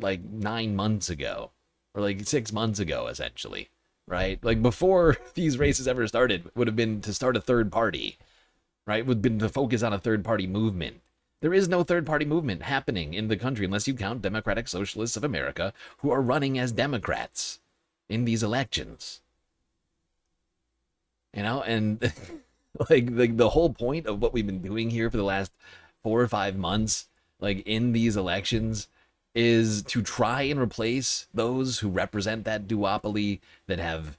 like 9 months ago, or like 6 months ago, essentially, right? Like before these races ever started, would have been to start a third party, right? Would have been to focus on a third party movement. There is no third party movement happening in the country unless you count Democratic Socialists of America who are running as Democrats in these elections. You know, and like the whole point of what we've been doing here for the last 4 or 5 months, like in these elections, is to try and replace those who represent that duopoly that have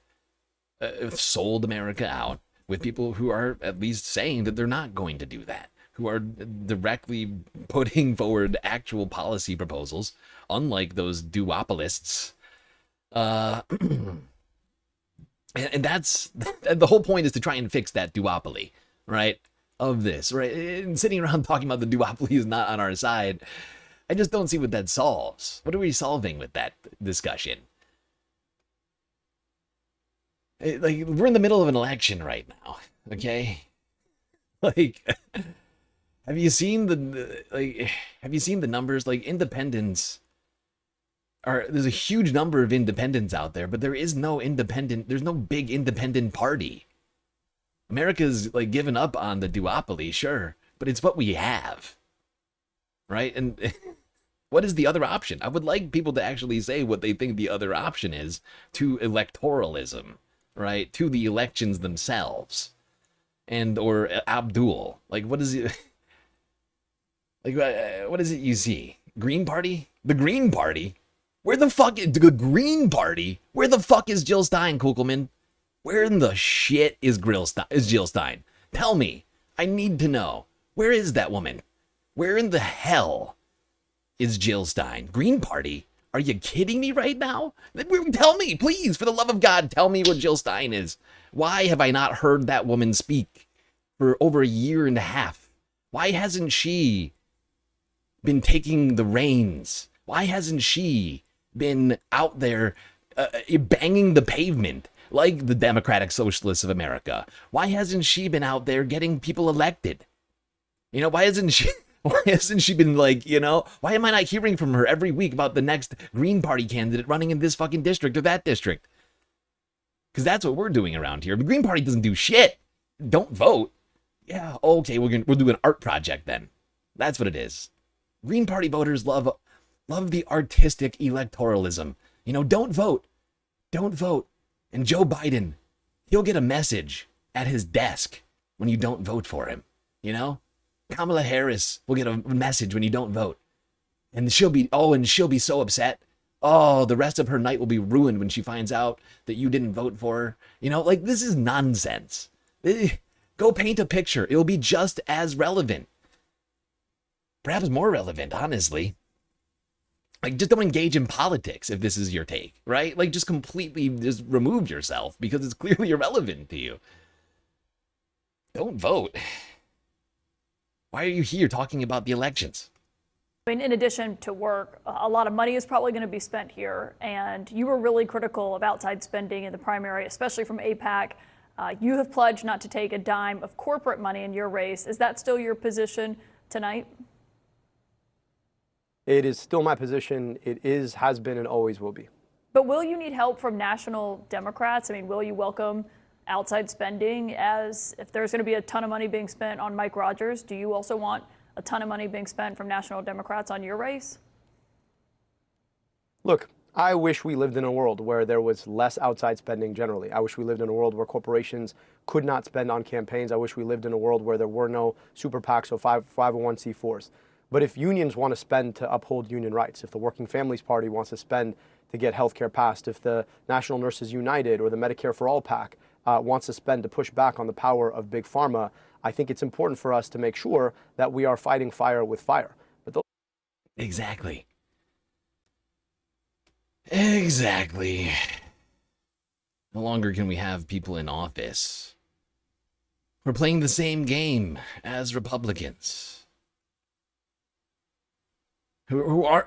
sold America out with people who are at least saying that they're not going to do that, who are directly putting forward actual policy proposals, unlike those duopolists. And that's the whole point, is to try and fix that duopoly, right? Of this, right? And sitting around talking about the duopoly is not on our side, I just don't see what that solves. What are we solving with that discussion? Like, we're in the middle of an election right now, okay? Like, have you seen the numbers? Like, independents there's a huge number of independents out there, but there is no there's no big independent party. America's like given up on the duopoly, sure, but it's what we have, right? And what is the other option? I would like people to actually say what they think the other option is to electoralism, right? To the elections themselves, or Abdul. Like, what is it? Like, what is it you see? Green Party? The Green Party? Where the fuck is the Green Party? Where the fuck is Jill Stein, Kugelman? Where in the shit is Jill Stein? Tell me. I need to know. Where is that woman? Where in the hell is Jill Stein? Green Party? Are you kidding me right now? Tell me, please, for the love of God, tell me what Jill Stein is. Why have I not heard that woman speak for over 1.5 years? Why hasn't she been taking the reins? Why hasn't she been out there banging the pavement like the Democratic Socialists of America? Why hasn't she been out there getting people elected? You know, why hasn't she been like, you know, why am I not hearing from her every week about the next Green Party candidate running in this fucking district or that district? Because that's what we're doing around here. The Green Party doesn't do shit. Don't vote. Yeah, okay, we'll do an art project then. That's what it is. Green Party voters love the artistic electoralism. You know, don't vote. Don't vote. And Joe Biden, he'll get a message at his desk when you don't vote for him. You know? Kamala Harris will get a message when you don't vote. And she'll be so upset. Oh, the rest of her night will be ruined when she finds out that you didn't vote for her. You know, like, this is nonsense. Go paint a picture. It'll be just as relevant. Perhaps more relevant, honestly. Like, just don't engage in politics if this is your take, right? Like, just completely just remove yourself because it's clearly irrelevant to you. Don't vote. Why are you here talking about the elections? I mean, in addition to work, a lot of money is probably going to be spent here, and you were really critical of outside spending in the primary, especially from AIPAC. You have pledged not to take a dime of corporate money in your race. Is that still your position tonight? It is still my position. It is, has been, and always will be. But will you need help from national Democrats? I mean, will you welcome outside spending as if there's going to be a ton of money being spent on Mike Rogers? Do you also want a ton of money being spent from national Democrats on your race? Look, I wish we lived in a world where there was less outside spending generally. I wish we lived in a world where corporations could not spend on campaigns. I wish we lived in a world where there were no super PACs or 501c4s. But if unions want to spend to uphold union rights, if the Working Families Party wants to spend to get health care passed, if the National Nurses United or the Medicare for All PAC wants to spend to push back on the power of big pharma, I think it's important for us to make sure that we are fighting fire with fire. But Exactly. Exactly. No longer can we have people in office who are playing the same game as Republicans. Who are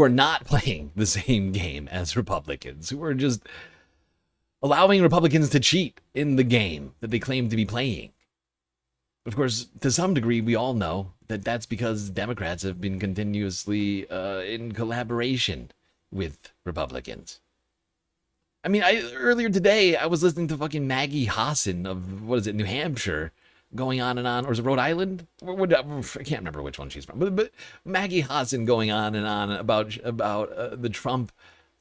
not playing the same game as Republicans, who are just allowing Republicans to cheat in the game that they claim to be playing. Of course, to some degree, we all know that that's because Democrats have been continuously in collaboration with Republicans. I mean, earlier today, I was listening to fucking Maggie Hassan of, New Hampshire, going on and on, or is it Rhode Island? I can't remember which one she's from, but Maggie Hassan going on and on about the Trump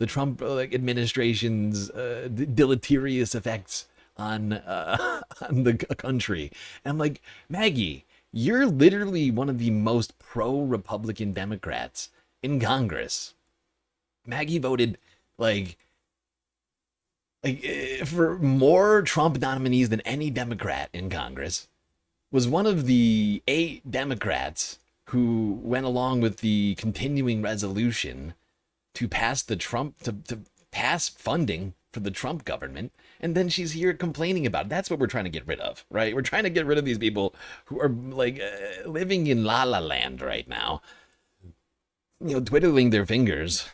administration's deleterious effects on the country. And I'm like, Maggie, you're literally one of the most pro-Republican Democrats in Congress. Maggie voted for more Trump nominees than any Democrat in Congress. Was one of the 8 Democrats who went along with the continuing resolution to pass to pass funding for the Trump government, and then she's here complaining about it. That's what we're trying to get rid of, right? We're trying to get rid of these people who are living in La La Land right now, twiddling their fingers,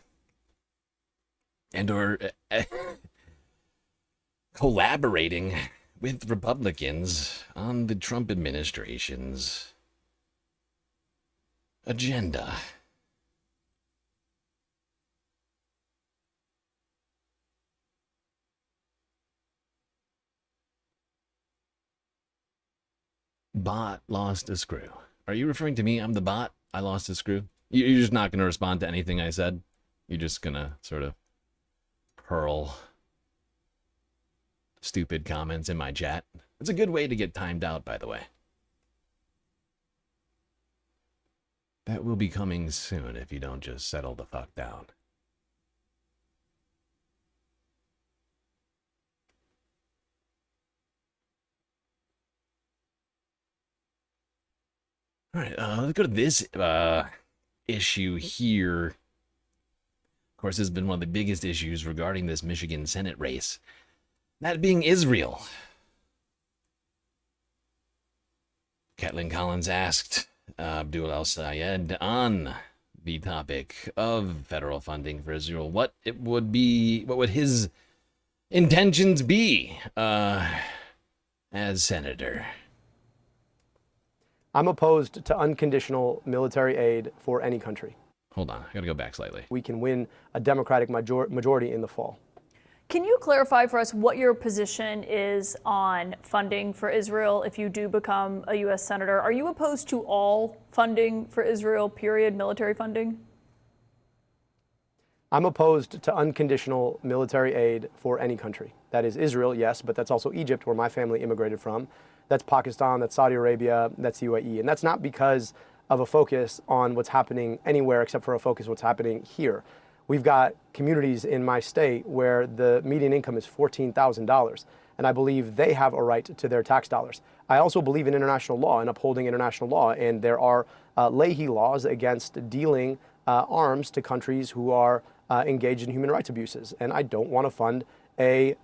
and or collaborating with Republicans on the Trump administration's agenda. Bot lost a screw. Are you referring to me? I'm the bot? I lost a screw? You're just not going to respond to anything I said? You're just going to sort of hurl stupid comments in my chat? It's a good way to get timed out, by the way. That will be coming soon if you don't just settle the fuck down. All right, let's go to this issue here. Of course, this has been one of the biggest issues regarding this Michigan Senate race. That being Israel. Caitlin Collins asked, Abdul al-Sayed on the topic of federal funding for Israel. What would his intentions be as senator? I'm opposed to unconditional military aid for any country. Hold on, I gotta go back slightly. We can win a Democratic majority in the fall. Can you clarify for us what your position is on funding for Israel if you do become a U.S. Senator? Are you opposed to all funding for Israel, period, military funding? I'm opposed to unconditional military aid for any country. That is Israel, yes, but that's also Egypt, where my family immigrated from. That's Pakistan, that's Saudi Arabia, that's UAE. And that's not because of a focus on what's happening anywhere except for a focus on what's happening here. We've got communities in my state where the median income is $14,000, and I believe they have a right to their tax dollars. I also believe in international law and upholding international law, and there are Leahy laws against dealing arms to countries who are engaged in human rights abuses, and I don't want to fund a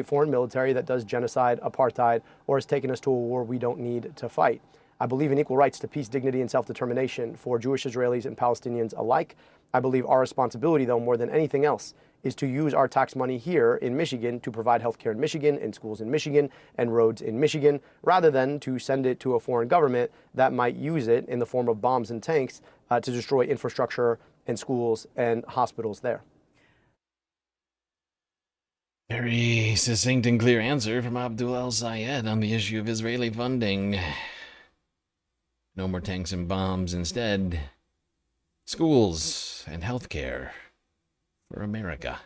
foreign military that does genocide, apartheid, or has taken us to a war we don't need to fight. I believe in equal rights to peace, dignity, and self-determination for Jewish Israelis and Palestinians alike. I believe our responsibility, though, more than anything else, is to use our tax money here in Michigan to provide healthcare in Michigan, and schools in Michigan, and roads in Michigan, rather than to send it to a foreign government that might use it in the form of bombs and tanks to destroy infrastructure and schools and hospitals there. Very succinct and clear answer from Abdul al-Sayed on the issue of Israeli funding. No more tanks and bombs, instead schools and healthcare for America.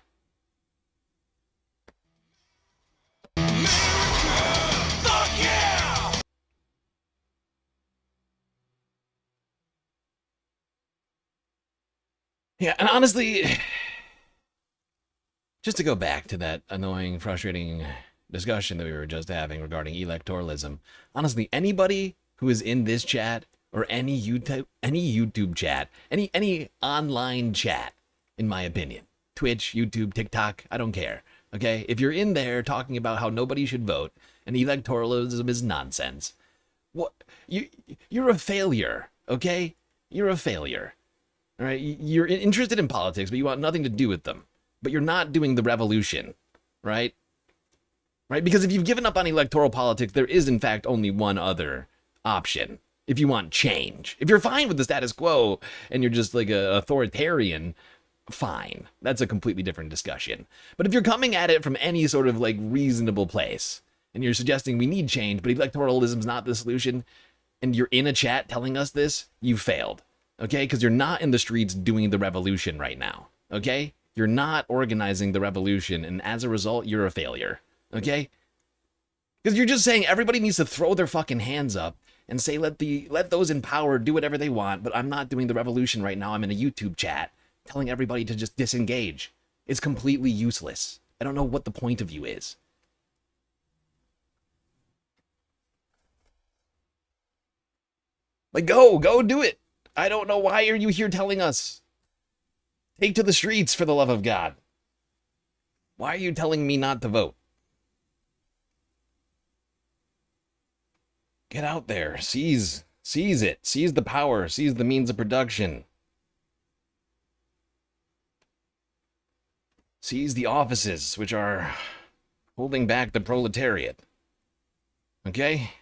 Fuck yeah! Yeah, and honestly, just to go back to that annoying, frustrating discussion that we were just having regarding electoralism, honestly, anybody who is in this chat or any YouTube chat, any online chat, in my opinion, Twitch, YouTube, TikTok, I don't care. Okay, if you're in there talking about how nobody should vote and electoralism is nonsense, what you're a failure. Okay, you're a failure. All right, you're interested in politics, but you want nothing to do with them. But you're not doing the revolution, right? Right? Because if you've given up on electoral politics, there is in fact only one other option. If you want change, if you're fine with the status quo and you're just like an authoritarian, fine. That's a completely different discussion. But if you're coming at it from any sort of like reasonable place and you're suggesting we need change, but electoralism's not the solution, and you're in a chat telling us this, you failed. Okay? Because you're not in the streets doing the revolution right now. Okay? You're not organizing the revolution, and as a result, you're a failure. Okay? Because you're just saying everybody needs to throw their fucking hands up and say, let those in power do whatever they want, but I'm not doing the revolution right now. I'm in a YouTube chat telling everybody to just disengage. It's completely useless. I don't know what the point of you is. Like, go do it. I don't know, why are you here telling us? Take to the streets, for the love of God. Why are you telling me not to vote? Get out there, seize it, seize the power, seize the means of production. Seize the offices which are holding back the proletariat. Okay?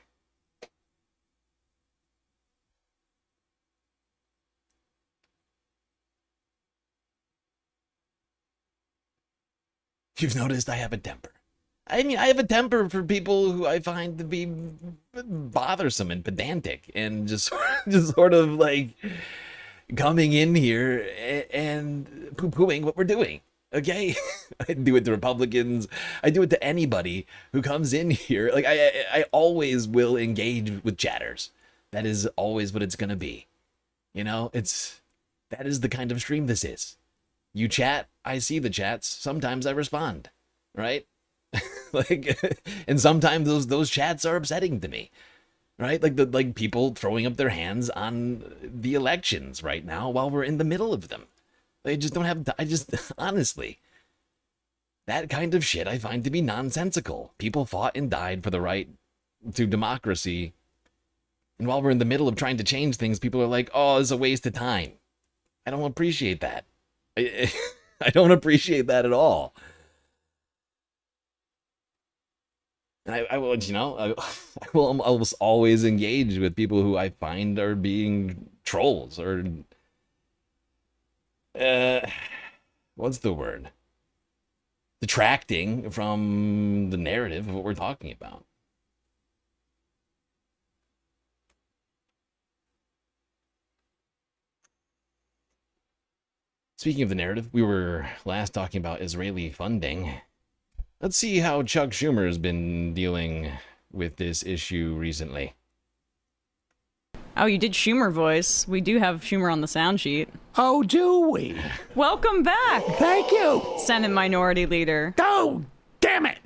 You've noticed I have a temper. I mean, I have a temper for people who I find to be bothersome and pedantic and just sort of like coming in here and poo-pooing what we're doing. Okay? I do it to Republicans. I do it to anybody who comes in here. Like, I always will engage with chatters. That is always what it's going to be. You know, that is the kind of stream this is. You chat, I see the chats. Sometimes I respond, right? Like, and sometimes those chats are upsetting to me, right? Like people throwing up their hands on the elections right now while we're in the middle of them. They just don't have. Honestly, that kind of shit I find to be nonsensical. People fought and died for the right to democracy And while we're in the middle of trying to change things, people are like, oh, it's a waste of time. I don't appreciate that. I don't appreciate that at all. And I will, I will almost always engage with people who I find are being trolls or, what's the word? Detracting from the narrative of what we're talking about. Speaking of the narrative, we were last talking about Israeli funding. Let's see how Chuck Schumer has been dealing with this issue recently. Oh, you did Schumer voice. We do have Schumer on the sound sheet. Oh, do we? Welcome back. Thank you. Senate Minority Leader. Oh, damn it.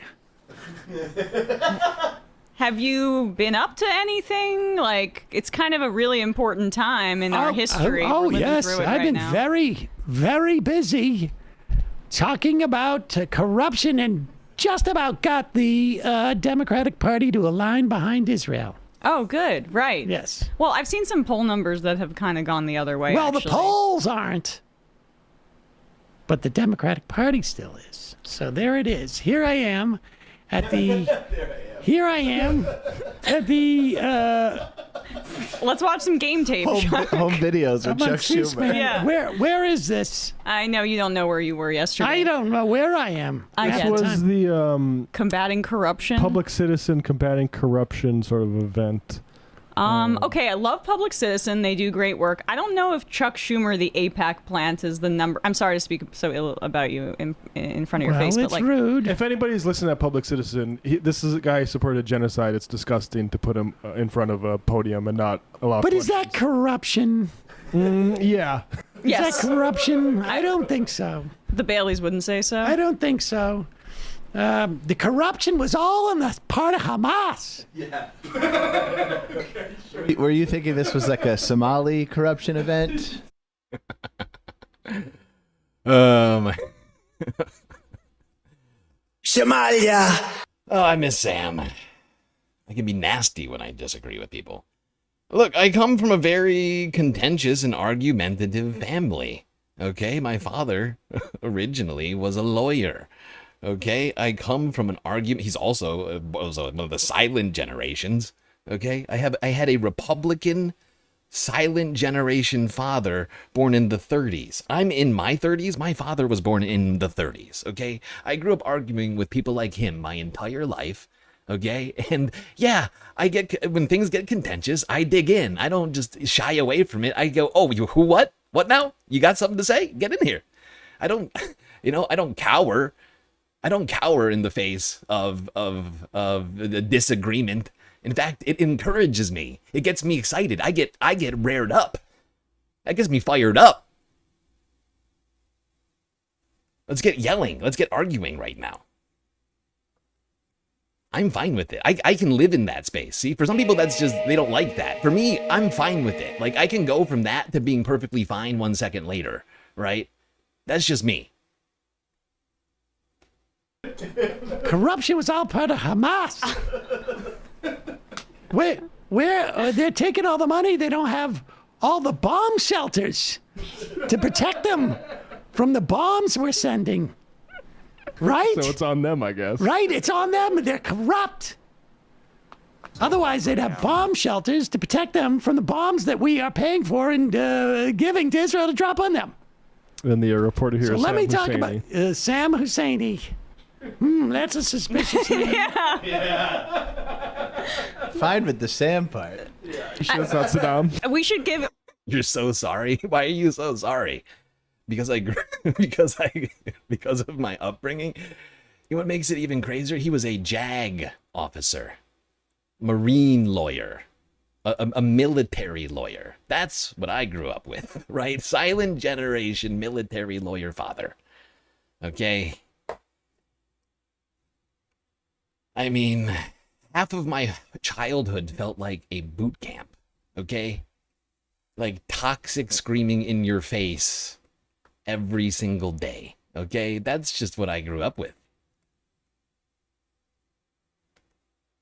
Have you been up to anything? Like, it's kind of a really important time in our history. Oh, We're living yes. through it I've right been now. very, very busy talking about corruption and just about got the Democratic Party to align behind Israel. Oh, good. Right. Yes. Well, I've seen some poll numbers that have kind of gone the other way, Well, actually. the polls aren't. But the Democratic Party still is. So there it is. Here I am at the... Here I am at the... Let's watch some game tape. Home videos with Chuck Schumer. Yeah. Where is this? I know you don't know where you were yesterday. I don't know where I am. I This was the combating corruption. public citizen combating corruption sort of event. Okay, I love Public Citizen. They do great work. I don't know if Chuck Schumer, the AIPAC plant, is the number. I'm sorry to speak so ill about you in front of your face, but like, rude. If anybody's listening to Public Citizen, this is a guy who supported genocide. It's disgusting to put him in front of a podium and not allow. But is that corruption? Yeah. Yes. Is that corruption? I don't think so. The Baileys wouldn't say so. I don't think so. The corruption was all on the part of Hamas. Yeah. Were you thinking this was like a Somali corruption event? Somalia. Oh, I miss Sam. I can be nasty when I disagree with people. Look, I come from a very contentious and argumentative family. Okay, my father originally was a lawyer. Okay, I come from an argument. He's also was one of the silent generations. Okay, I had a Republican silent generation father born in the 30s. I'm in my 30s. My father was born in the 30s. Okay, I grew up arguing with people like him my entire life. Okay, and yeah, when things get contentious, I dig in. I don't just shy away from it. I go, oh, you who? What now? You got something to say? Get in here. I don't, I don't cower. I don't cower in the face of the disagreement. In fact, it encourages me. It gets me excited. I get rared up. That gets me fired up. Let's get yelling. Let's get arguing right now. I'm fine with it. I can live in that space. See, for some people, that's just, they don't like that. For me, I'm fine with it. Like, I can go from that to being perfectly fine 1 second later, right? That's just me. Corruption was all part of Hamas. Where they're taking all the money, they don't have all the bomb shelters to protect them from the bombs we're sending. Right? So it's on them, I guess. Right, it's on them. They're corrupt. Otherwise, they'd have bomb shelters to protect them from the bombs that we are paying for and giving to Israel to drop on them. And the reporter here So is let Sam me talk Husseini. about Sam Husseini. That's a suspicious name. Fine with the Sam part. You sure that's not Saddam? We should give. You're so sorry. Why are you so sorry? Because because of my upbringing. You know what makes it even crazier? He was a JAG officer, Marine lawyer, a military lawyer. That's what I grew up with, right? Silent generation military lawyer father. Okay. I mean, half of my childhood felt like a boot camp. Okay. Like toxic screaming in your face every single day. Okay, that's just what I grew up with.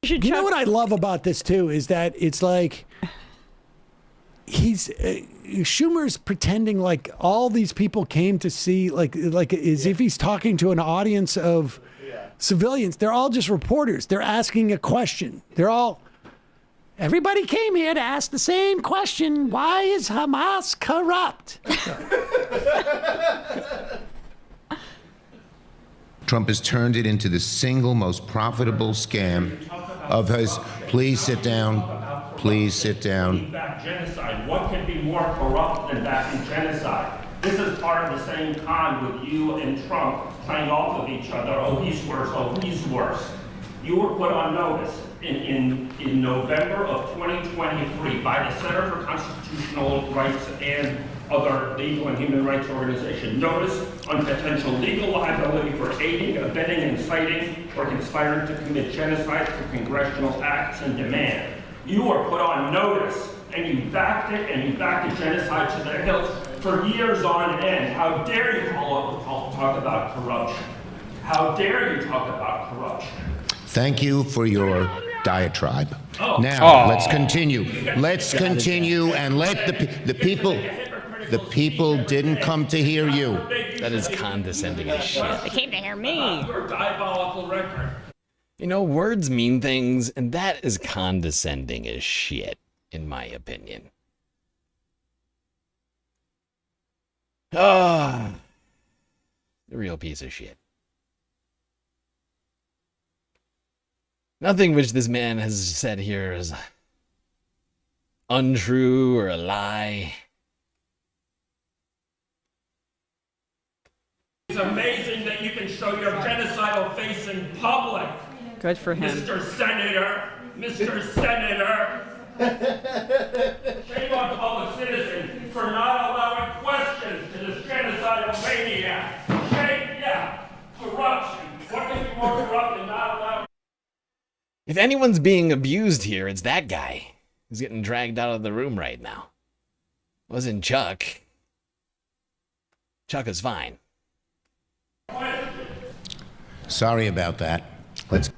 You know what I love about this too is that it's like Schumer's pretending like all these people came to see like as if he's talking to an audience of civilians. They're all just reporters. They're asking a question. Everybody came here to ask the same question. Why is Hamas corrupt? Trump has turned it into the single most profitable scam of his. Please sit down. Please sit down. Back genocide. What can be more corrupt than backing genocide? This is part of the same con with you and Trump playing off of each other. Oh, he's worse. Oh, he's worse. You were put on notice in November of 2023 by the Center for Constitutional Rights and other legal and human rights organizations. Notice on potential legal liability for aiding, abetting, inciting, or conspiring to commit genocide through congressional acts and demand. You were put on notice, and you backed it, and you backed the genocide to the hills for years on end. How dare you talk about corruption? How dare you talk about corruption? Thank you for your diatribe. Oh. Now, let's continue. Let's continue and let the people... The people didn't come to hear you. That is condescending as shit. They came to hear me. Your diabolical record. You know, words mean things, and that is condescending as shit, in my opinion. Ah, the real piece of shit. Nothing which this man has said here is untrue or a lie. It's amazing that you can show your genocidal face in public. Good for him. Mr. Senator. Shame on public citizen for not allowing questions to this genocidal maniac. Shame, yeah. Corruption. What can be more corrupt than not allowing? If anyone's being abused here, it's that guy who's getting dragged out of the room right now. It wasn't Chuck. Chuck is fine. Sorry about that. What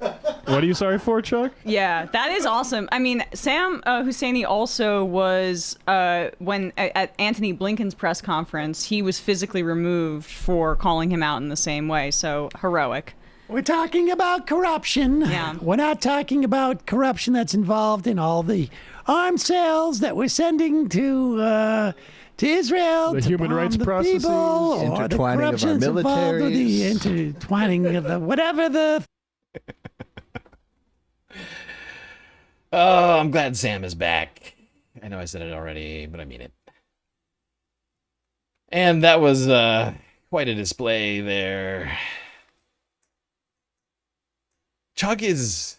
are you sorry for, Chuck? Yeah, that is awesome. I mean, Sam Husseini also was, when at Antony Blinken's press conference, he was physically removed for calling him out in the same way. So heroic. We're talking about corruption. Yeah. We're not talking about corruption that's involved in all the arms sales that we're sending to Israel, the to human bomb rights the processes, people, or the corruption that's involved with the intertwining of the whatever the. Oh, I'm glad Sam is back. I know I said it already, but I mean it. And that was quite a display there. Chuck is...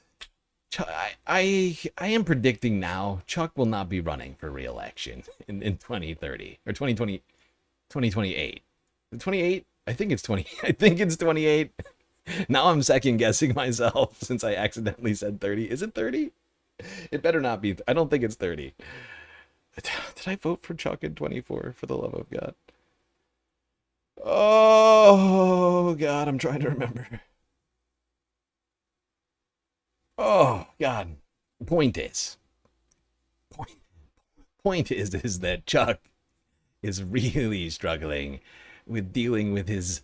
I am predicting now Chuck will not be running for re-election in 2030 or 2020, 2028. 28? I think it's 20. I think it's 28. Now I'm second guessing myself since I accidentally said 30. Is it 30? It better not be. I don't think it's 30. Did I vote for Chuck in 24 for the love of God? Oh God, I'm trying to remember. Oh God. Point is that Chuck is really struggling with dealing with his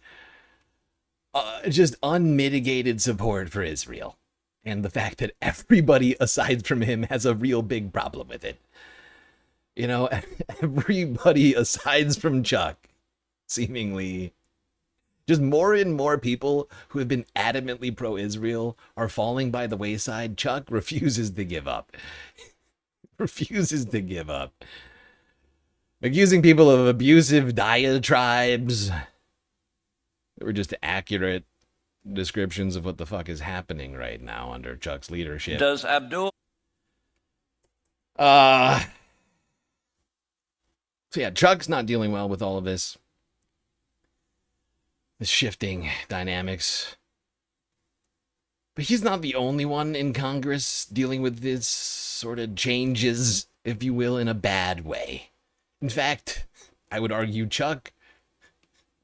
just unmitigated support for Israel and the fact that everybody aside from him has a real big problem with it. You know, everybody aside from Chuck seemingly, just more and more people who have been adamantly pro-Israel are falling by the wayside. Chuck refuses to give up. Refuses to give up. Accusing people of abusive diatribes that were just accurate descriptions of what the fuck is happening right now under Chuck's leadership. Does Abdul... So yeah, Chuck's not dealing well with all of this. The shifting dynamics. But he's not the only one in Congress dealing with this sort of changes, if you will, in a bad way. In fact, I would argue Chuck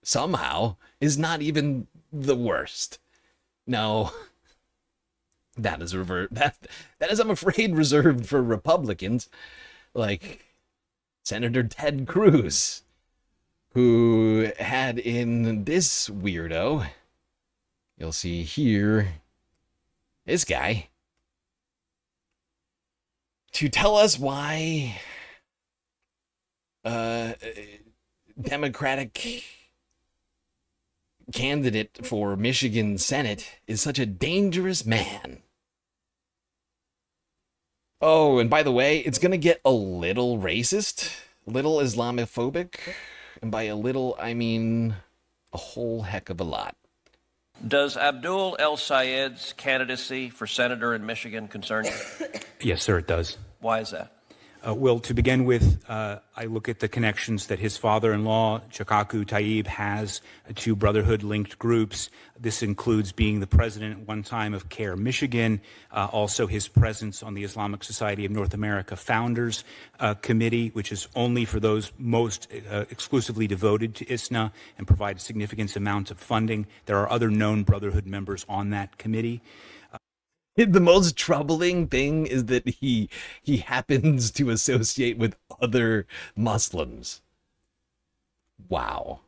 somehow is not even the worst. No. That is that is, I'm afraid, reserved for Republicans like Senator Ted Cruz, who had in this weirdo, you'll see here, this guy, to tell us why Democratic candidate for Michigan Senate is such a dangerous man. Oh, and by the way, it's going to get a little racist, a little Islamophobic, and by a little, I mean a whole heck of a lot. Does Abdul El-Sayed's candidacy for senator in Michigan concern you? Yes, sir, it does. Why is that? Well, to begin with, I look at the connections that his father-in-law, Chakaku Tayyib, has to Brotherhood-linked groups. This includes being the president at one time of CARE Michigan, also his presence on the Islamic Society of North America Founders Committee, which is only for those most exclusively devoted to ISNA and provides significant amounts of funding. There are other known Brotherhood members on that committee. The most troubling thing is that he happens to associate with other Muslims. Wow.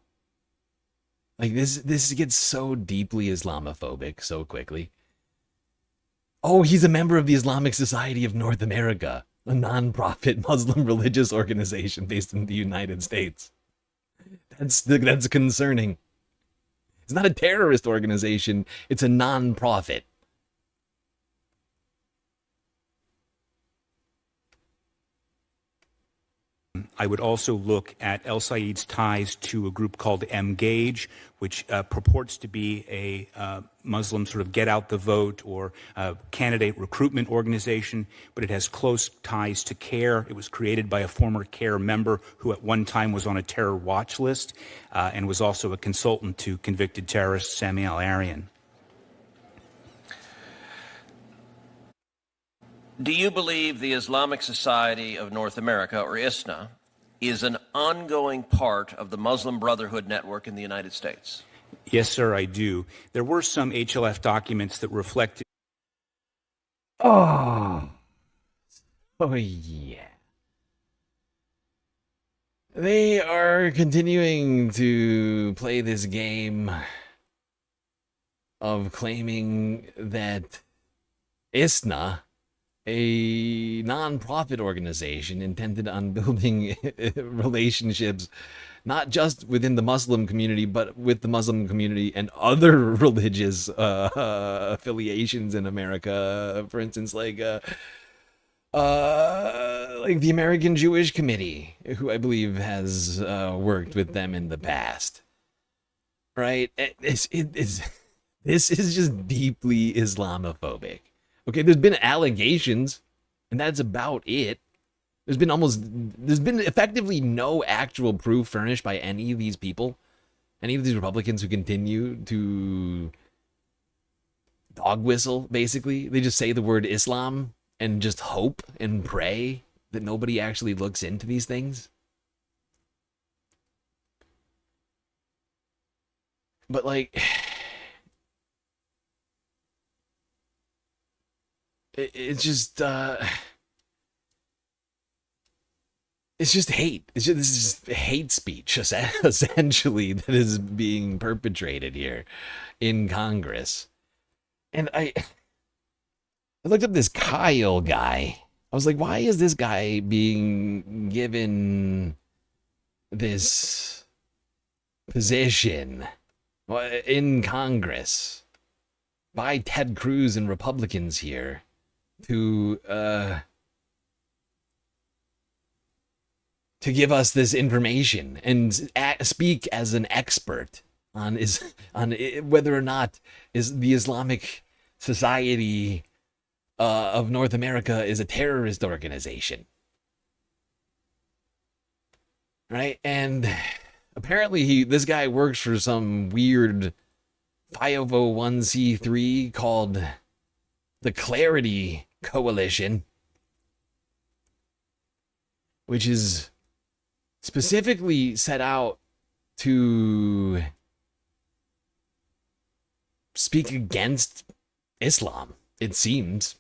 Like this gets so deeply Islamophobic so quickly. Oh, he's a member of the Islamic Society of North America, a non-profit Muslim religious organization based in the United States. That's concerning. It's not a terrorist organization, it's a non-profit. I would also look at El-Sayed's ties to a group called Mgage, which purports to be a Muslim sort of get out the vote or candidate recruitment organization, but it has close ties to CARE. It was created by a former CARE member who at one time was on a terror watch list and was also a consultant to convicted terrorist Sami al-Arian. Do you believe the Islamic Society of North America, or ISNA, is an ongoing part of the Muslim Brotherhood network in the United States? Yes, sir, I do. There were some HLF documents that reflected... Oh yeah. They are continuing to play this game of claiming that ISNA, a non-profit organization intended on building relationships not just within the Muslim community, but with the Muslim community and other religious affiliations in America. For instance, like the American Jewish Committee, who I believe has worked with them in the past. Right? This is just deeply Islamophobic. Okay, there's been allegations, and that's about it. There's been effectively no actual proof furnished by any of these people, any of these Republicans who continue to dog whistle, basically. They just say the word Islam and just hope and pray that nobody actually looks into these things. But like... It's just hate. This is hate speech, essentially, that is being perpetrated here in Congress. And I looked up this Kyle guy. I was like, why is this guy being given this position in Congress by Ted Cruz and Republicans here? To give us this information and speak as an expert on whether or not is the Islamic Society of North America is a terrorist organization, right? And apparently this guy works for some weird 501c3 called the Clarity Coalition, which is specifically set out to speak against Islam it seems,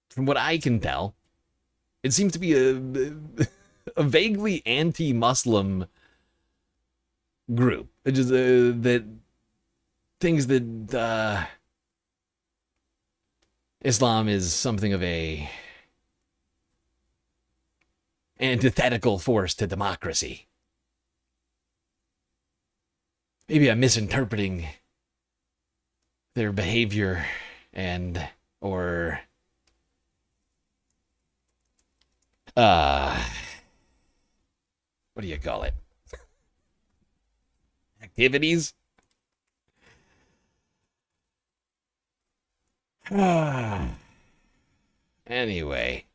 from what I can tell, it seems to be a vaguely anti-Muslim group. It just that thinks that Islam is something of a antithetical force to democracy. Maybe I'm misinterpreting their behavior or what do you call it? Activities? Anyway,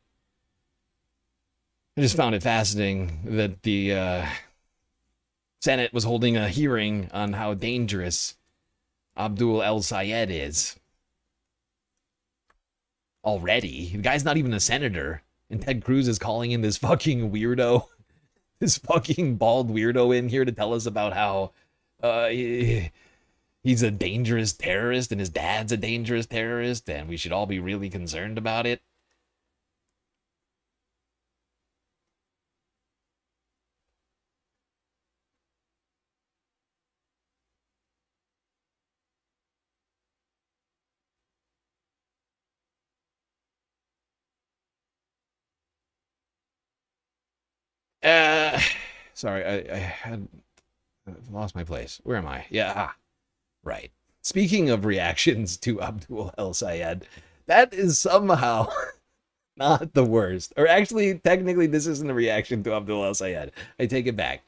I just found it fascinating that the Senate was holding a hearing on how dangerous Abdul El-Sayed is. Already. The guy's not even a senator. And Ted Cruz is calling in this fucking weirdo, this fucking bald weirdo in here to tell us about how he's a dangerous terrorist and his dad's a dangerous terrorist and we should all be really concerned about it. Sorry, I've lost my place. Where am I? Yeah, right. Speaking of reactions to Abdul El-Sayed, that is somehow not the worst. Or actually, technically, this isn't a reaction to Abdul El-Sayed. I take it back.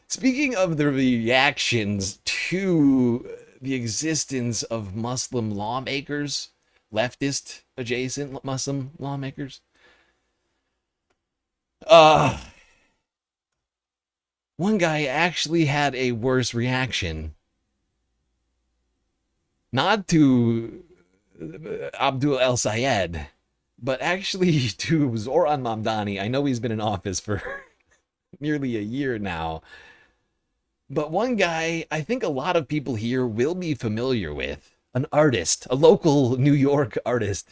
Speaking of the reactions to the existence of Muslim lawmakers, leftist adjacent Muslim lawmakers, one guy actually had a worse reaction. Not to Abdul El-Sayed, but actually to Zoran Mamdani. I know he's been in office for nearly a year now. But one guy I think a lot of people here will be familiar with. An artist, a local New York artist.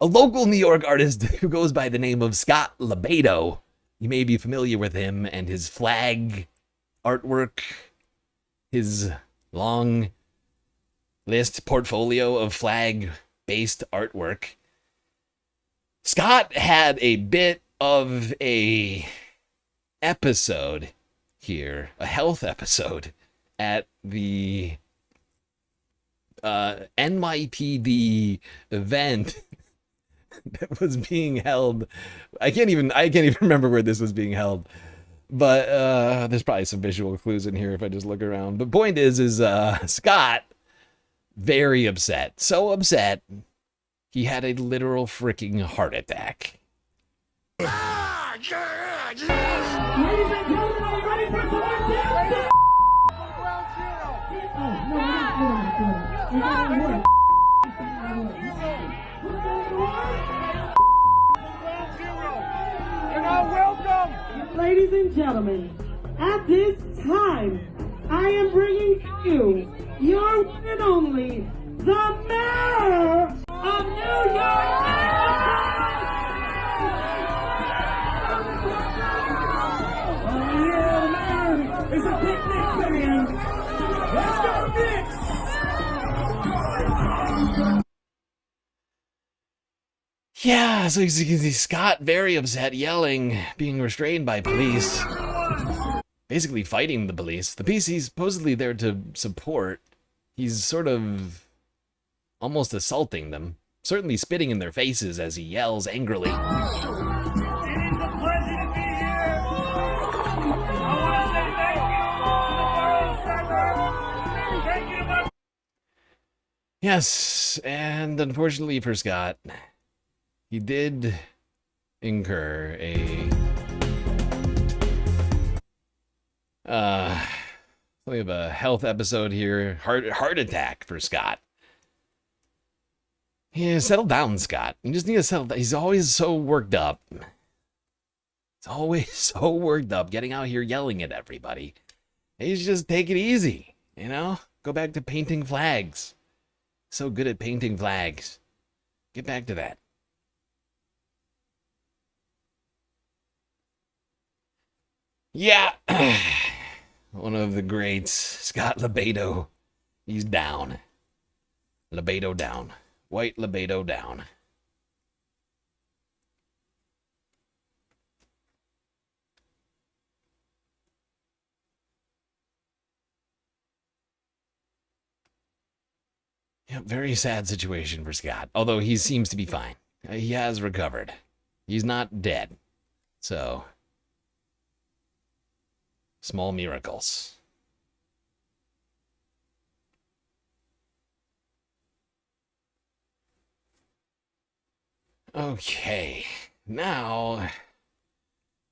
A local New York artist who goes by the name of Scott Lebedo. You may be familiar with him and his flag artwork, his long list portfolio of flag-based artwork. Scott had a bit of a episode here, a health episode at the NYPD event that was being held. I can't even remember where this was being held, but there's probably some visual clues in here if I just look around. But point is Scott very upset, so upset he had a literal freaking heart attack. Ladies and gentlemen, at this time, I am bringing to you your one and only, the Mayor of New York. Oh yeah, man, it's a picnic, man. Let's go, Knicks. Yeah, so you can see Scott very upset, yelling, being restrained by police. Basically fighting the police. The police he's supposedly there to support. He's sort of almost assaulting them. Certainly spitting in their faces as he yells angrily. Yes, and unfortunately for Scott, he did incur we have a health episode here. Heart attack for Scott. Yeah, settle down, Scott. You just need to settle down. He's always so worked up. He's always so worked up, getting out here yelling at everybody. He's just take it easy, Go back to painting flags. So good at painting flags. Get back to that. Yeah. One of the greats, Scott Lebedo. He's down. Lebedo down. White Lebedo down. Yeah, very sad situation for Scott. Although he seems to be fine. He has recovered. He's not dead. So, small miracles. Okay, now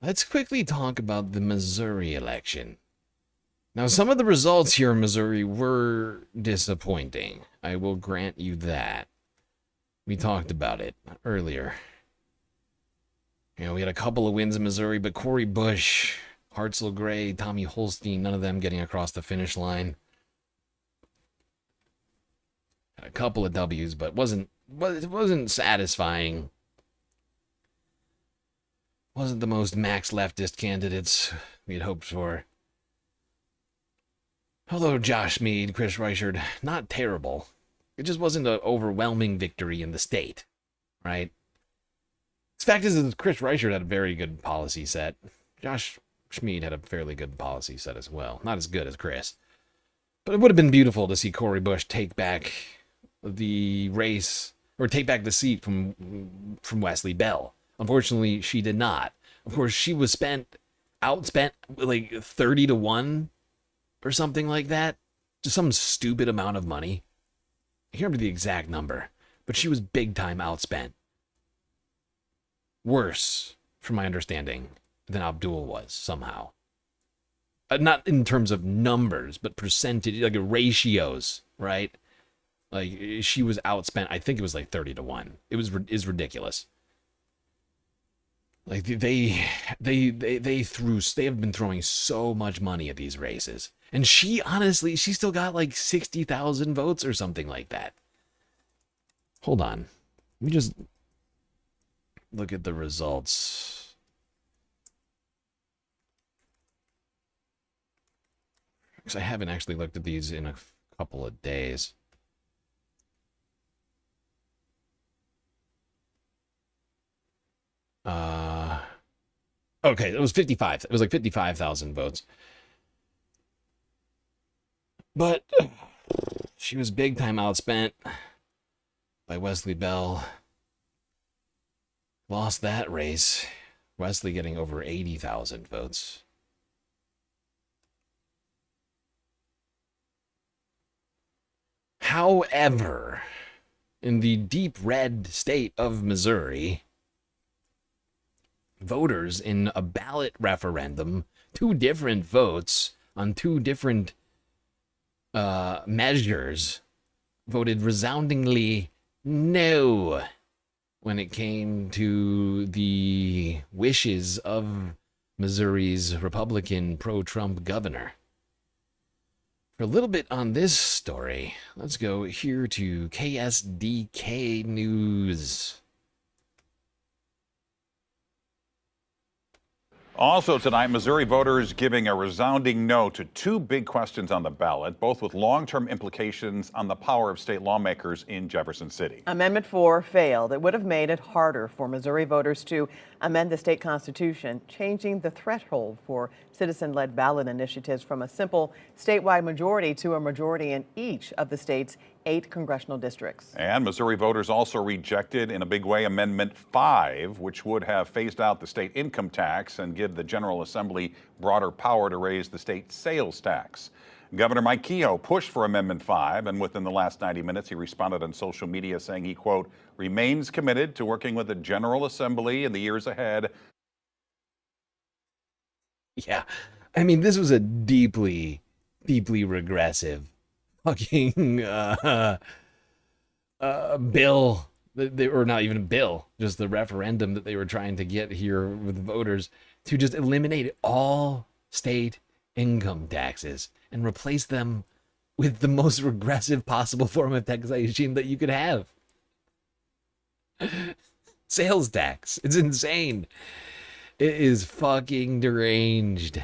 let's quickly talk about the Missouri election. Now, some of the results here in Missouri were disappointing. I will grant you that. We talked about it earlier. We had a couple of wins in Missouri, but Cori Bush, Hartzell Gray, Tommy Holstein, none of them getting across the finish line. Had a couple of W's, but it wasn't satisfying. Wasn't the most max leftist candidates we had hoped for. Although Josh Meade, Chris Reichard, not terrible. It just wasn't an overwhelming victory in the state, right? The fact is that Chris Reichard had a very good policy set. Josh Schmid had a fairly good policy set as well. Not as good as Chris. But it would have been beautiful to see Cori Bush take back the race, or take back the seat from Wesley Bell. Unfortunately, she did not. Of course, she was outspent like 30-1 or something like that. Just some stupid amount of money. I can't remember the exact number, but she was big time outspent. Worse, from my understanding, than Abdul was somehow. Not in terms of numbers, but percentage, like ratios, right? Like she was outspent. I think it was like 30-1. Is ridiculous. Like they have been throwing so much money at these races. And she still got like 60,000 votes or something like that. Hold on. Let me just look at the results. Because I haven't actually looked at these in a couple of days. Okay, it was 55. It was like 55,000 votes. But she was big time outspent by Wesley Bell. Lost that race. Wesley getting over 80,000 votes. However, in the deep red state of Missouri, voters in a ballot referendum, 2 different votes on 2 different measures, voted resoundingly no when it came to the wishes of Missouri's Republican pro-Trump governor. For a little bit on this story, let's go here to KSDK News. Also tonight, Missouri voters giving a resounding no to 2 big questions on the ballot, both with long-term implications on the power of state lawmakers in Jefferson City. Amendment 4 failed. It would have made it harder for Missouri voters to amend the state constitution, changing the threshold for citizen-led ballot initiatives from a simple statewide majority to a majority in each of the state's 8 congressional districts. And Missouri voters also rejected in a big way Amendment 5, which would have phased out the state income tax and give the General Assembly broader power to raise the state sales tax. Governor Mike Kehoe pushed for Amendment 5, and within the last 90 minutes, he responded on social media saying he, quote, remains committed to working with the General Assembly in the years ahead. Yeah, I mean, this was a deeply, deeply regressive fucking bill, or not even a bill, just the referendum that they were trying to get here with voters to just eliminate all state income taxes and replace them with the most regressive possible form of taxation that you could have. Sales tax. It's insane. It is fucking deranged.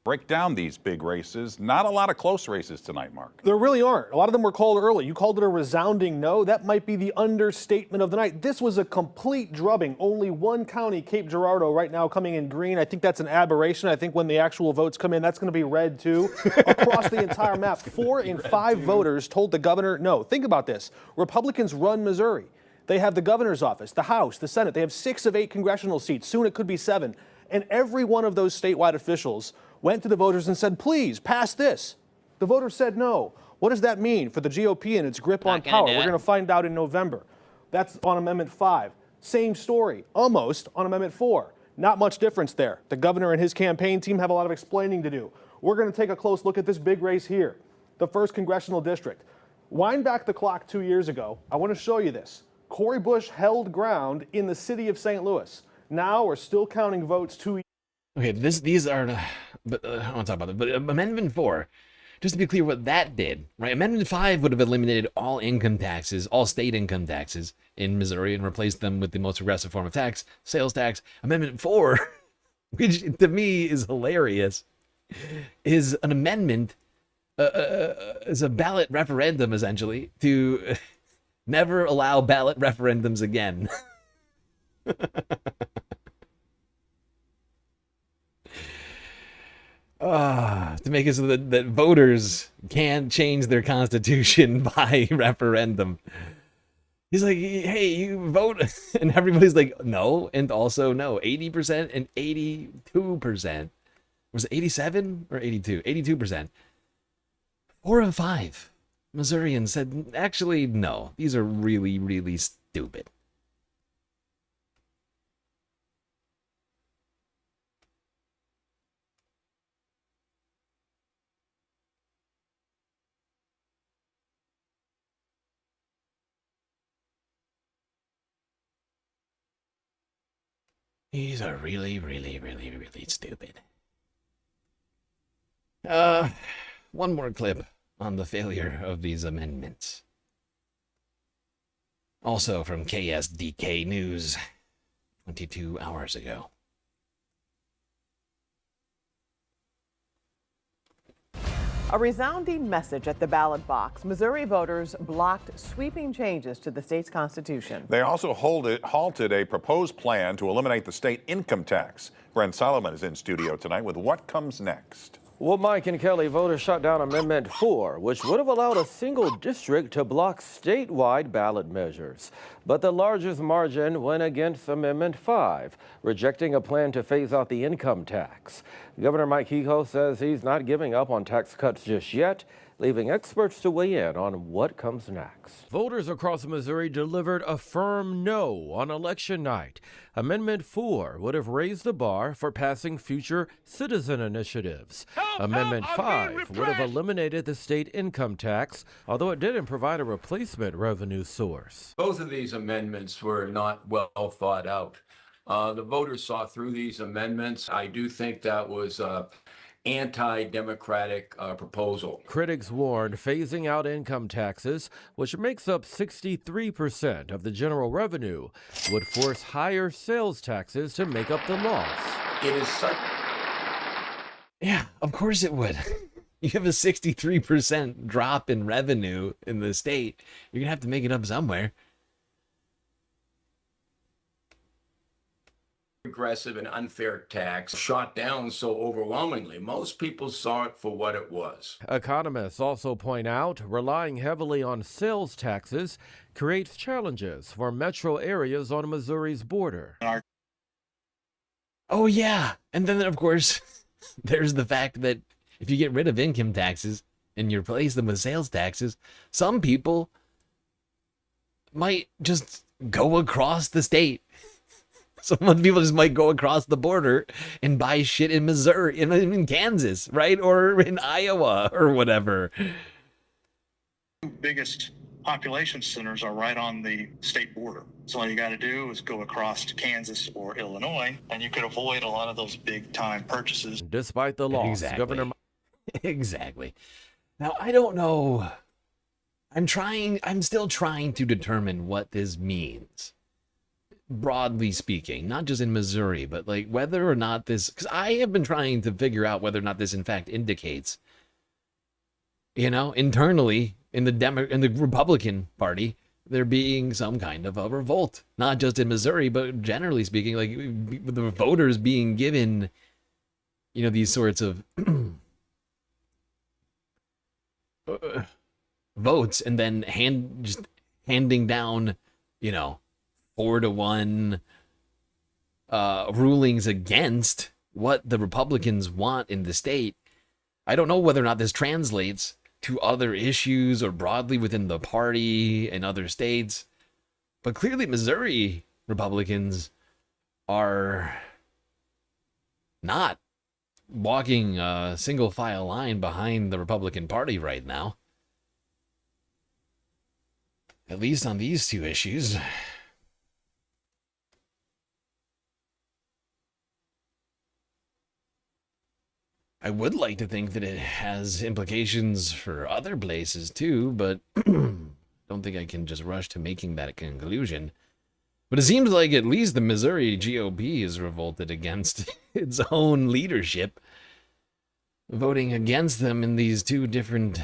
Break down these big races. Not a lot of close races tonight, Mark. There really aren't. A lot of them were called early. You called it a resounding no. That might be the understatement of the night. This was a complete drubbing. Only one county, Cape Girardeau, right now coming in green. I think that's an aberration. I think when the actual votes come in, that's going to be red too. Across the entire map, 4 in 5 voters told the governor no. Think about this. Republicans run Missouri. They have the governor's office, the House, the Senate. They have 6 of 8 congressional seats. Soon it could be 7. And every one of those statewide officials went to the voters and said, please, pass this. The voters said no. What does that mean for the GOP and its grip on power? We're going to find out in November. That's on Amendment 5. Same story, almost, on Amendment 4. Not much difference there. The governor and his campaign team have a lot of explaining to do. We're going to take a close look at this big race here, the 1st congressional district. Wind back the clock 2 years ago. I want to show you this. Cori Bush held ground in the city of St. Louis. Now we're still counting votes 2 years. Okay, these are, but I don't want to talk about it. But Amendment 4, just to be clear, what that did, right? Amendment 5 would have eliminated all income taxes, all state income taxes in Missouri, and replaced them with the most progressive form of tax, sales tax. Amendment 4, which to me is hilarious, is an amendment, is a ballot referendum essentially to never allow ballot referendums again. To make it so that voters can't change their constitution by referendum. He's like, hey, you vote. And everybody's like, no, and also no. 80% and 82%. Was it 87 or 82? 82%. 4 of 5 Missourians said, actually, no. These are really, really stupid. These are really, really, really, really stupid. One more clip on the failure of these amendments. Also from KSDK News, 22 hours ago. A resounding message at the ballot box. Missouri voters blocked sweeping changes to the state's constitution. They also halted a proposed plan to eliminate the state income tax. Brent Solomon is in studio tonight with what comes next. Well, Mike and Kelly, voters shut down Amendment 4, which would have allowed a single district to block statewide ballot measures. But the largest margin went against Amendment 5, rejecting a plan to phase out the income tax. Governor Mike Kehoe says he's not giving up on tax cuts just yet, leaving experts to weigh in on what comes next. Voters across Missouri delivered a firm no on election night. Amendment 4 would have raised the bar for passing future citizen initiatives. Amendment 5 would have eliminated the state income tax, although it didn't provide a replacement revenue source. Both of these amendments were not well thought out. The voters saw through these amendments. I do think that was anti-democratic proposal. Critics warned phasing out income taxes, which makes up 63% of the general revenue, would force higher sales taxes to make up the loss. It is such... Yeah, of course it would. You have a 63% drop in revenue in the state. You're going to have to make it up somewhere. Aggressive and unfair tax shot down so overwhelmingly. Most people saw it for what it was. Economists also point out relying heavily on sales taxes creates challenges for metro areas on Missouri's border. Oh, yeah. And then, of course, there's the fact that if you get rid of income taxes and you replace them with sales taxes, some people might just go across the state. Some people just might go across the border and buy shit in Missouri, in Kansas, right? Or in Iowa or whatever. Biggest population centers are right on the state border. So all you got to do is go across to Kansas or Illinois, and you could avoid a lot of those big-time purchases. Despite the loss, Exactly. Governor Exactly. Now, I don't know. I'm still trying to determine what this means. Broadly speaking, not just in Missouri, but like whether or not this, because I have been trying to figure out whether or not this in fact indicates, internally in the Republican Party, there being some kind of a revolt, not just in Missouri, but generally speaking, like the voters being given, these sorts of votes and then handing down, 4-1 rulings against what the Republicans want in the state. I don't know whether or not this translates to other issues or broadly within the party in other states, but clearly Missouri Republicans are not walking a single file line behind the Republican Party right now. At least on these two issues. I would like to think that it has implications for other places too, but don't think I can just rush to making that a conclusion. But it seems like at least the Missouri GOP is revolted against its own leadership, voting against them in these two different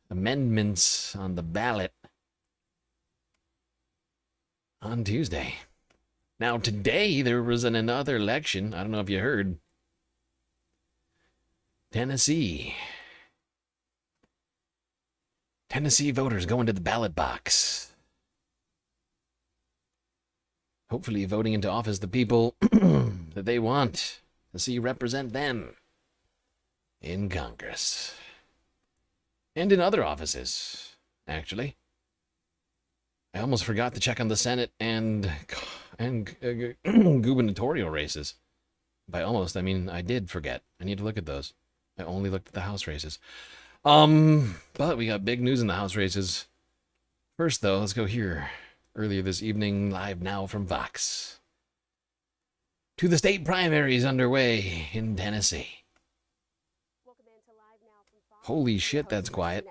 amendments on the ballot on Tuesday. Now, today there was another election. I don't know if you heard. Tennessee voters going to the ballot box. Hopefully voting into office the people that they want to see represent them in Congress. And in other offices, actually. I almost forgot to check on the Senate and gubernatorial races. By almost, I mean I did forget. I need to look at those. I only looked at the House races. But we got big news in the House races. First, though, let's go here. Earlier this evening, live now from Vox. To the state primaries underway in Tennessee. Holy shit, that's quiet.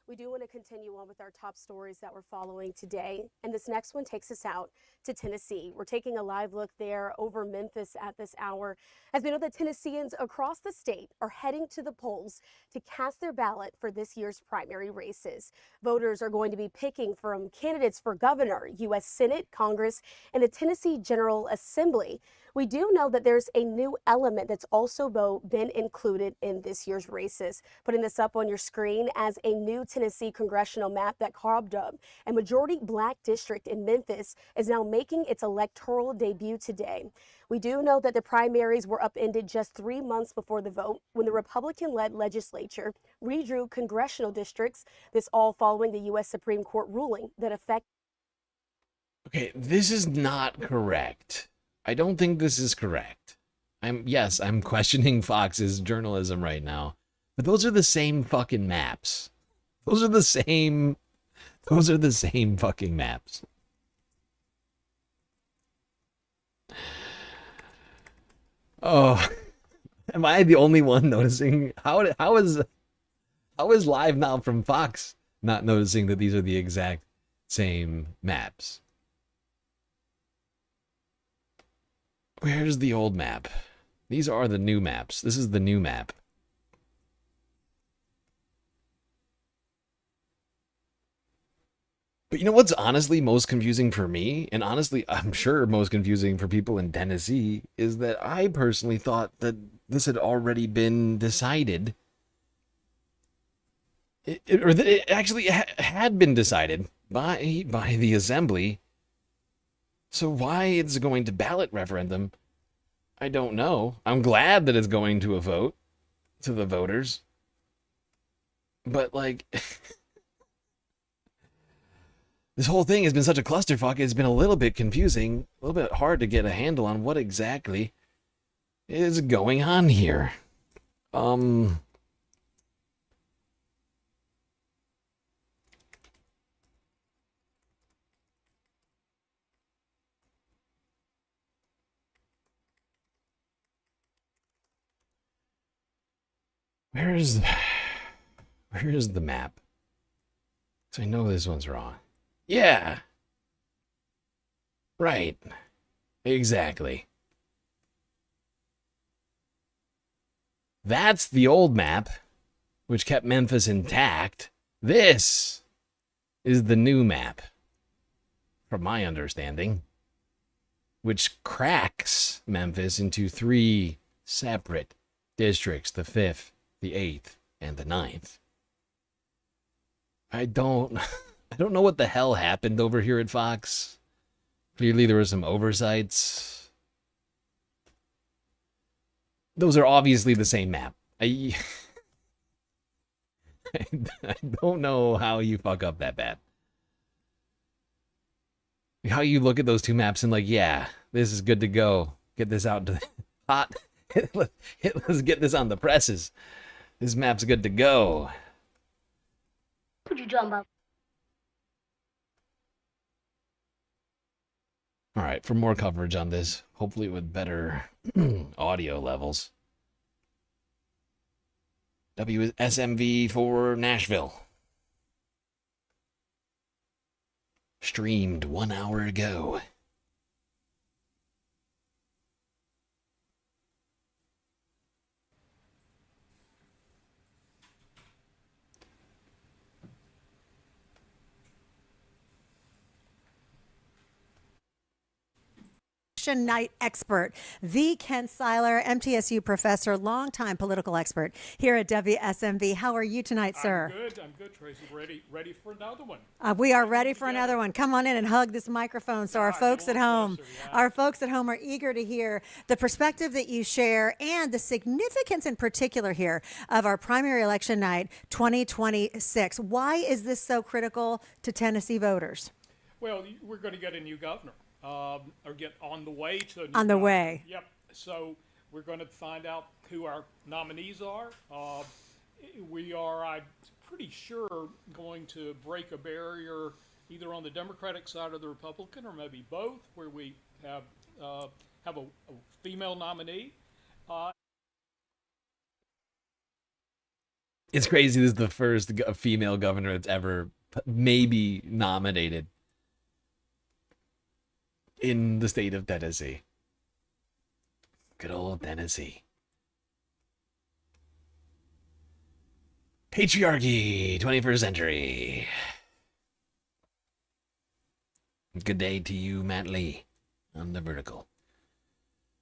We do want to continue on with our top stories that we're following today. And this next one takes us out to Tennessee. We're taking a live look there over Memphis at this hour. As we know that Tennesseans across the state are heading to the polls to cast their ballot for this year's primary races. Voters are going to be picking from candidates for governor, U.S. Senate, Congress, and the Tennessee General Assembly. We do know that there's a new element that's also been included in this year's races. Putting this up on your screen as a new Tennessee congressional map that carved up a majority black district in Memphis is now making its electoral debut today. We do know that the primaries were upended just 3 months before the vote when the Republican-led legislature redrew congressional districts, this all following the U.S. Supreme Court ruling that affected. Okay, this is not correct. I don't think this is correct. I'm questioning Fox's journalism right now, but those are the same fucking maps. Those are the same fucking maps. Oh, am I the only one noticing? How is Live Now from Fox not noticing that these are the exact same maps? Where's the old map? These are the new maps. This is the new map. But you know what's honestly most confusing for me, and honestly I'm sure most confusing for people in Tennessee, is that I personally thought that this had already been decided. Or that it actually had been decided by the Assembly. So why it's going to ballot referendum, I don't know. I'm glad that it's going to a vote, to the voters. But, like, this whole thing has been such a clusterfuck, it's been a little bit confusing, a little bit hard to get a handle on what exactly is going on here. Where's the map? So I know this one's wrong. Yeah. Right. Exactly. That's the old map, which kept Memphis intact. This is the new map, from my understanding, which cracks Memphis into 3 separate districts, the 5th, the 8th, and the 9th. I don't know what the hell happened over here at Fox. Clearly there were some oversights. Those are obviously the same map. I don't know how you fuck up that bad. How you look at those 2 maps and like, yeah, this is good to go. Get this out to the hot. Let's get this on the presses. This map's good to go. Could you jump up? All right, for more coverage on this, hopefully with better audio levels. WSMV for Nashville. Streamed 1 hour ago. Night expert, the Ken Seiler, MTSU professor, longtime political expert here at WSMV. How are you tonight, sir? I'm good, Tracy. Ready for another one. We are ready for another one. Come on in and hug this microphone so our folks at home, are eager to hear the perspective that you share and the significance in particular here of our primary election night 2026. Why is this so critical to Tennessee voters? Well, we're going to get a new governor. Or get on the way to a new On the governor. way. Yep. So we're going to find out who our nominees are. We are, I'm pretty sure, going to break a barrier either on the Democratic side or the Republican, or maybe both, where we have a female nominee. It's crazy. This is the first female governor that's ever maybe nominated in the state of Tennessee. Good old Tennessee. Patriarchy, 21st century. Good day to you, Matt Lee, on the vertical.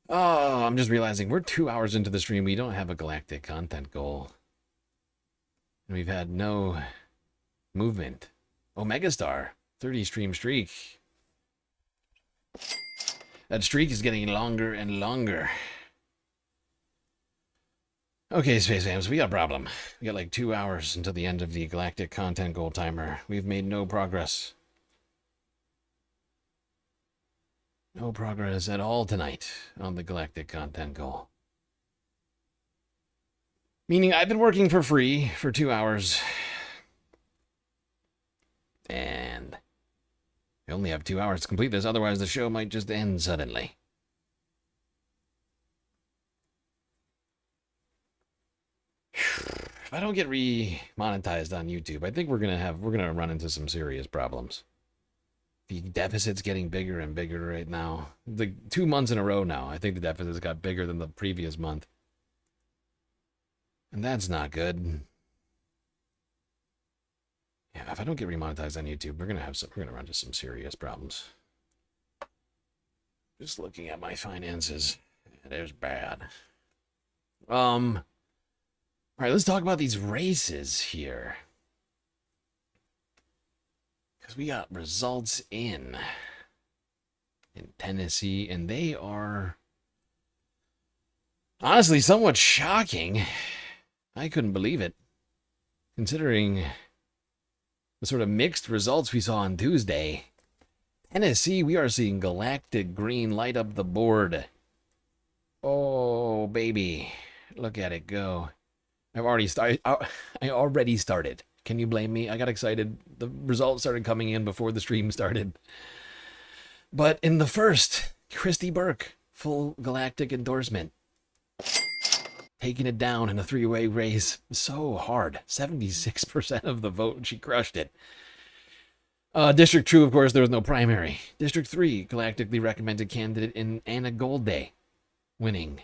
Oh, I'm just realizing we're 2 hours into the stream. We don't have a galactic content goal. And we've had no movement. Oh, Megastar, 30 stream streak. That streak is getting longer and longer. Okay, Space Fams, we got a problem. We got like 2 hours until the end of the galactic content goal timer. We've made no progress. No progress at all tonight on the galactic content goal. Meaning I've been working for free for 2 hours. And I only have 2 hours to complete this, otherwise the show might just end suddenly. If I don't get re-monetized on YouTube, I think we're gonna run into some serious problems. The deficit's getting bigger and bigger right now. Like 2 months in a row now, I think the deficit's got bigger than the previous month. And that's not good. Yeah, if I don't get remonetized on YouTube, we're gonna run into some serious problems. Just looking at my finances, it is bad. All right, let's talk about these races here, because we got results in Tennessee, and they are honestly somewhat shocking. I couldn't believe it, considering the sort of mixed results we saw on Tuesday. Tennessee, we are seeing galactic green light up the board. Oh, baby. Look at it go. I already started. Can you blame me? I got excited. The results started coming in before the stream started. But in the first, Christy Burke, full galactic endorsement. taking it down in a three-way race so hard. 76% of the vote. She crushed it. District 2, of course, there was no primary. District 3, galactically recommended candidate in Anna Golday, winning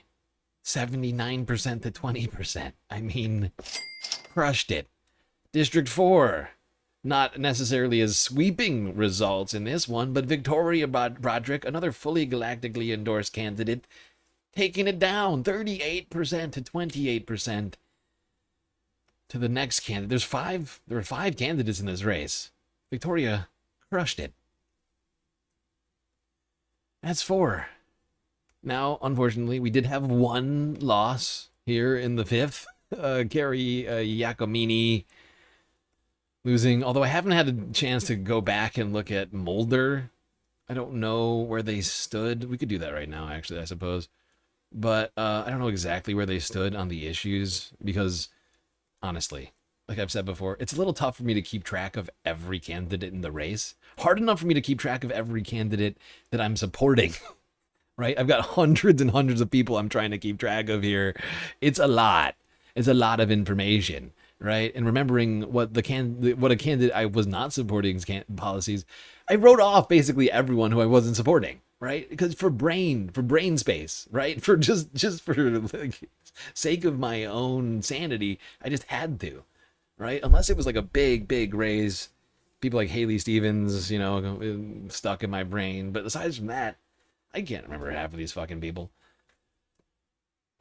79% to 20%. I mean, crushed it. District 4, not necessarily as sweeping results in this one, but Victoria Broderick, another fully galactically endorsed candidate, taking it down 38% to 28% to the next candidate. There were 5 candidates in this race. Victoria crushed it. That's 4. Now, unfortunately, we did have one loss here in the 5th. Carrie Giacomini losing, although I haven't had a chance to go back and look at Mulder. I don't know where they stood. We could do that right now, actually, I suppose. But I don't know exactly where they stood on the issues because, honestly, like I've said before, it's a little tough for me to keep track of every candidate in the race. Hard enough for me to keep track of every candidate that I'm supporting, right? I've got hundreds and hundreds of people I'm trying to keep track of here. It's a lot. It's a lot of information, right? And remembering what a candidate I was not supporting's policies, I wrote off basically everyone who I wasn't supporting, right? Because for brain space, right? For just for like, sake of my own sanity, I just had to. Right? Unless it was like a big raise, people like Haley Stevens, you know, stuck in my brain. But aside from that, I can't remember half of these fucking people.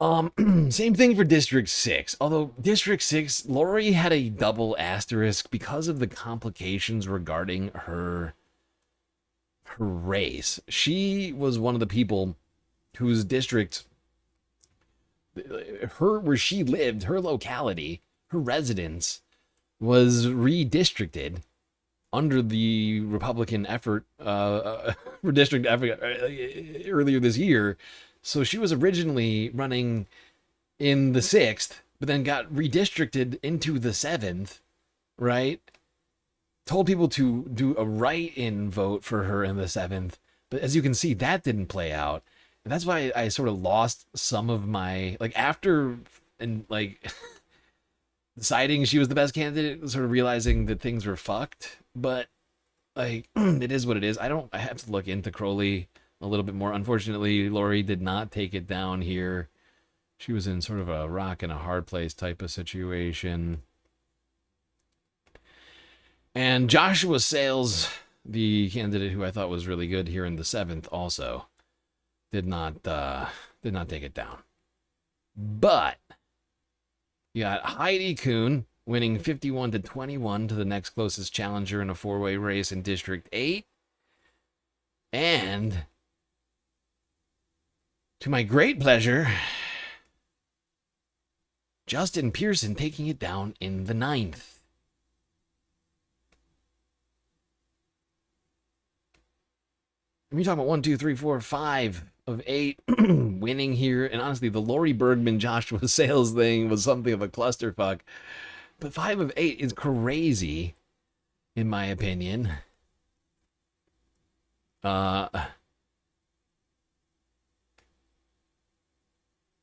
Same thing for District 6. Although District 6, Lori had a double asterisk because of the complications regarding her race. She was one of the people whose district, where she lived, her locality, her residence, was redistricted under the Republican effort, redistrict effort earlier this year. So she was originally running in the 6th, but then got redistricted into the 7th, right? Told people to do a write-in vote for her in the 7th. But as you can see, that didn't play out. And that's why I sort of lost some of my, like, after, and like... deciding she was the best candidate, sort of realizing that things were fucked. But like, it is what it is. I have to look into Crowley a little bit more. Unfortunately, Lori did not take it down here. She was in sort of a rock and a hard place type of situation. And Joshua Sales, the candidate who I thought was really good here in the 7th, also did not take it down. But you got Heidi Kuhn winning 51 to 21 to the next closest challenger in a 4-way race in District 8. And to my great pleasure, Justin Pearson taking it down in the 9th. We're talking about 1, 2, 3, 4, 5 of 8 winning here. And honestly, the Lori Bergman Joshua Sales thing was something of a clusterfuck. But 5 of 8 is crazy, in my opinion. Like,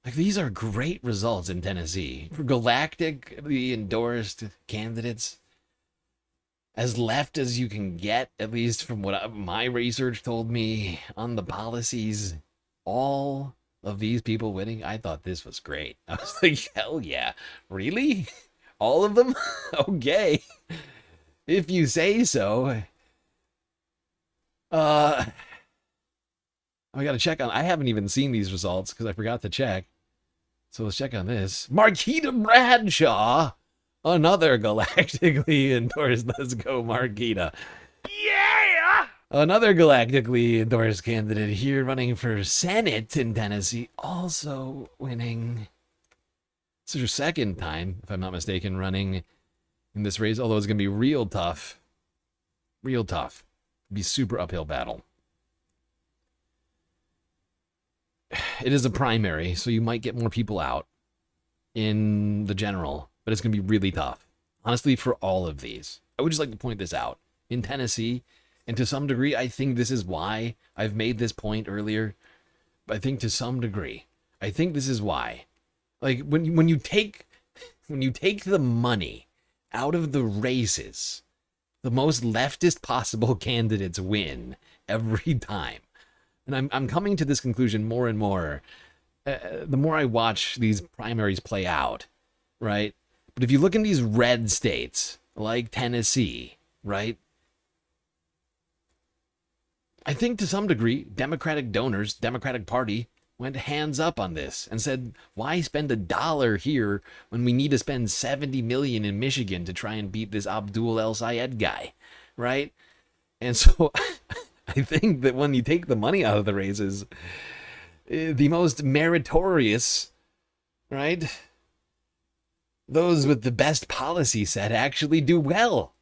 these are great results in Tennessee. For galactically endorsed candidates, as left as you can get, at least from what my research told me on the policies, all of these people winning, I thought this was great. I was like, hell yeah. Really? All of them? Okay. If you say so. I gotta check on, I haven't even seen these results because I forgot to check. So let's check on this. Marquita Bradshaw, another galactically endorsed. Let's go, Marquita. Yeah! Another galactically endorsed candidate here running for Senate in Tennessee, also winning. This is her second time, if I'm not mistaken, running in this race, although it's going to be real tough. Real tough. Be super uphill battle. It is a primary, so you might get more people out in the general, but it's going to be really tough. Honestly, for all of these. I would just like to point this out. In Tennessee, and to some degree, I think this is why I've made this point earlier, but I think to some degree, I think this is why Like when you take the money out of the races, the most leftist possible candidates win every time. And I'm coming to this conclusion more and more the more I watch these primaries play out, right? But if you look in these red states like Tennessee, right? I think to some degree, Democratic donors, Democratic Party, went hands up on this and said, why spend $1 here when we need to spend $70 million in Michigan to try and beat this Abdul El Sayed guy, right? And so I think that when you take the money out of the races, the most meritorious, right? Those with the best policy set actually do well.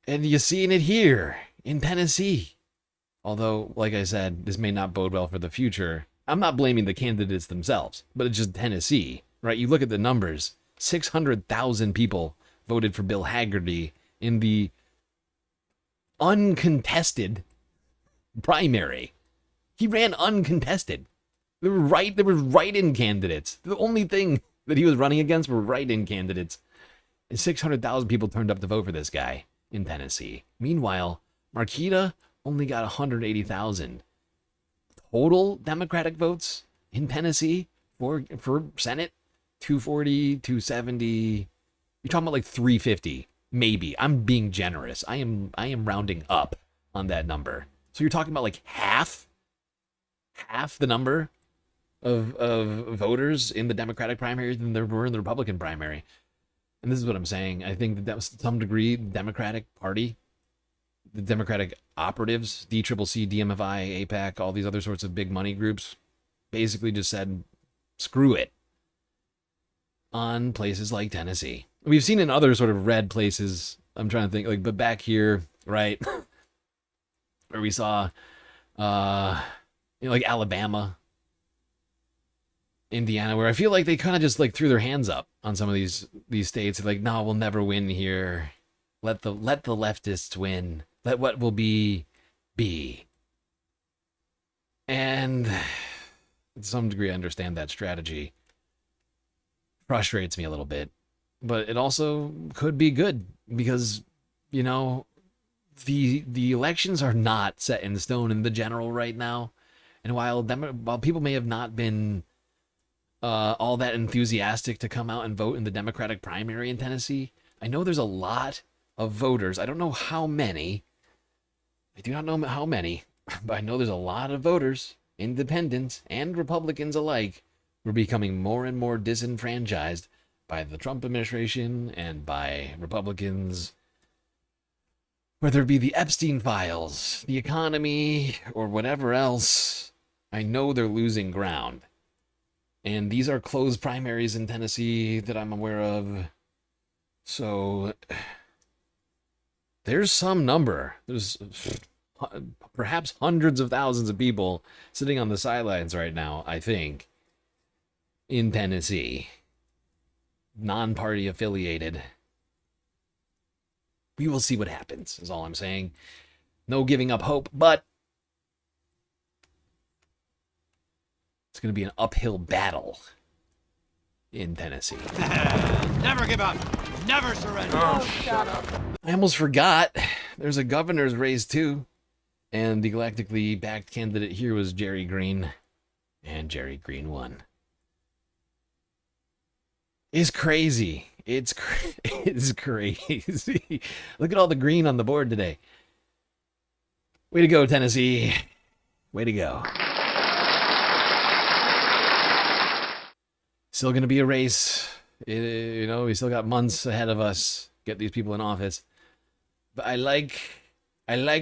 And you're seeing it here in Tennessee. Although, like I said, this may not bode well for the future. I'm not blaming the candidates themselves, but it's just Tennessee, right? You look at the numbers. 600,000 people voted for Bill Hagerty in the uncontested primary. He ran uncontested. There were write-in candidates. The only thing that he was running against were write-in candidates. And 600,000 people turned up to vote for this guy in Tennessee. Meanwhile, Marquita only got 180,000 total Democratic votes in Tennessee for Senate. 240, 270. You're talking about like 350, maybe. I'm being generous. I am rounding up on that number. So you're talking about like half the number of voters in the Democratic primary than there were in the Republican primary. And this is what I'm saying. I think that was to some degree the Democratic Party, the Democratic operatives, DCCC, DMFI, AIPAC, all these other sorts of big money groups, basically just said, screw it, on places like Tennessee. We've seen in other sort of red places, I'm trying to think, like, but back here, right, where we saw, like Alabama, Indiana, where I feel like they kind of just like threw their hands up on some of these states. Like, no, we'll never win here. Let the leftists win. Let what will be. And to some degree, I understand that strategy. Frustrates me a little bit, but it also could be good because, you know, the elections are not set in stone in the general right now. And while people may have not been all that enthusiastic to come out and vote in the Democratic primary in Tennessee, I know there's a lot of voters. I don't know how many. I do not know how many, but I know there's a lot of voters, independents and Republicans alike, who are becoming more and more disenfranchised by the Trump administration and by Republicans, whether it be the Epstein files, the economy, or whatever else. I know they're losing ground. And these are closed primaries in Tennessee that I'm aware of. So there's some number. There's perhaps hundreds of thousands of people sitting on the sidelines right now, I think, in Tennessee. Non-party affiliated. We will see what happens, is all I'm saying. No giving up hope, but it's going to be an uphill battle in Tennessee. Never give up. Never surrender. Oh, shut up. I almost forgot. There's a governor's race, too. And the galactically backed candidate here was Jerry Green. And Jerry Green won. It's crazy. It's crazy. Look at all the green on the board today. Way to go, Tennessee. Way to go. Still going to be a race. You know, we still got months ahead of us. Get these people in office. But I like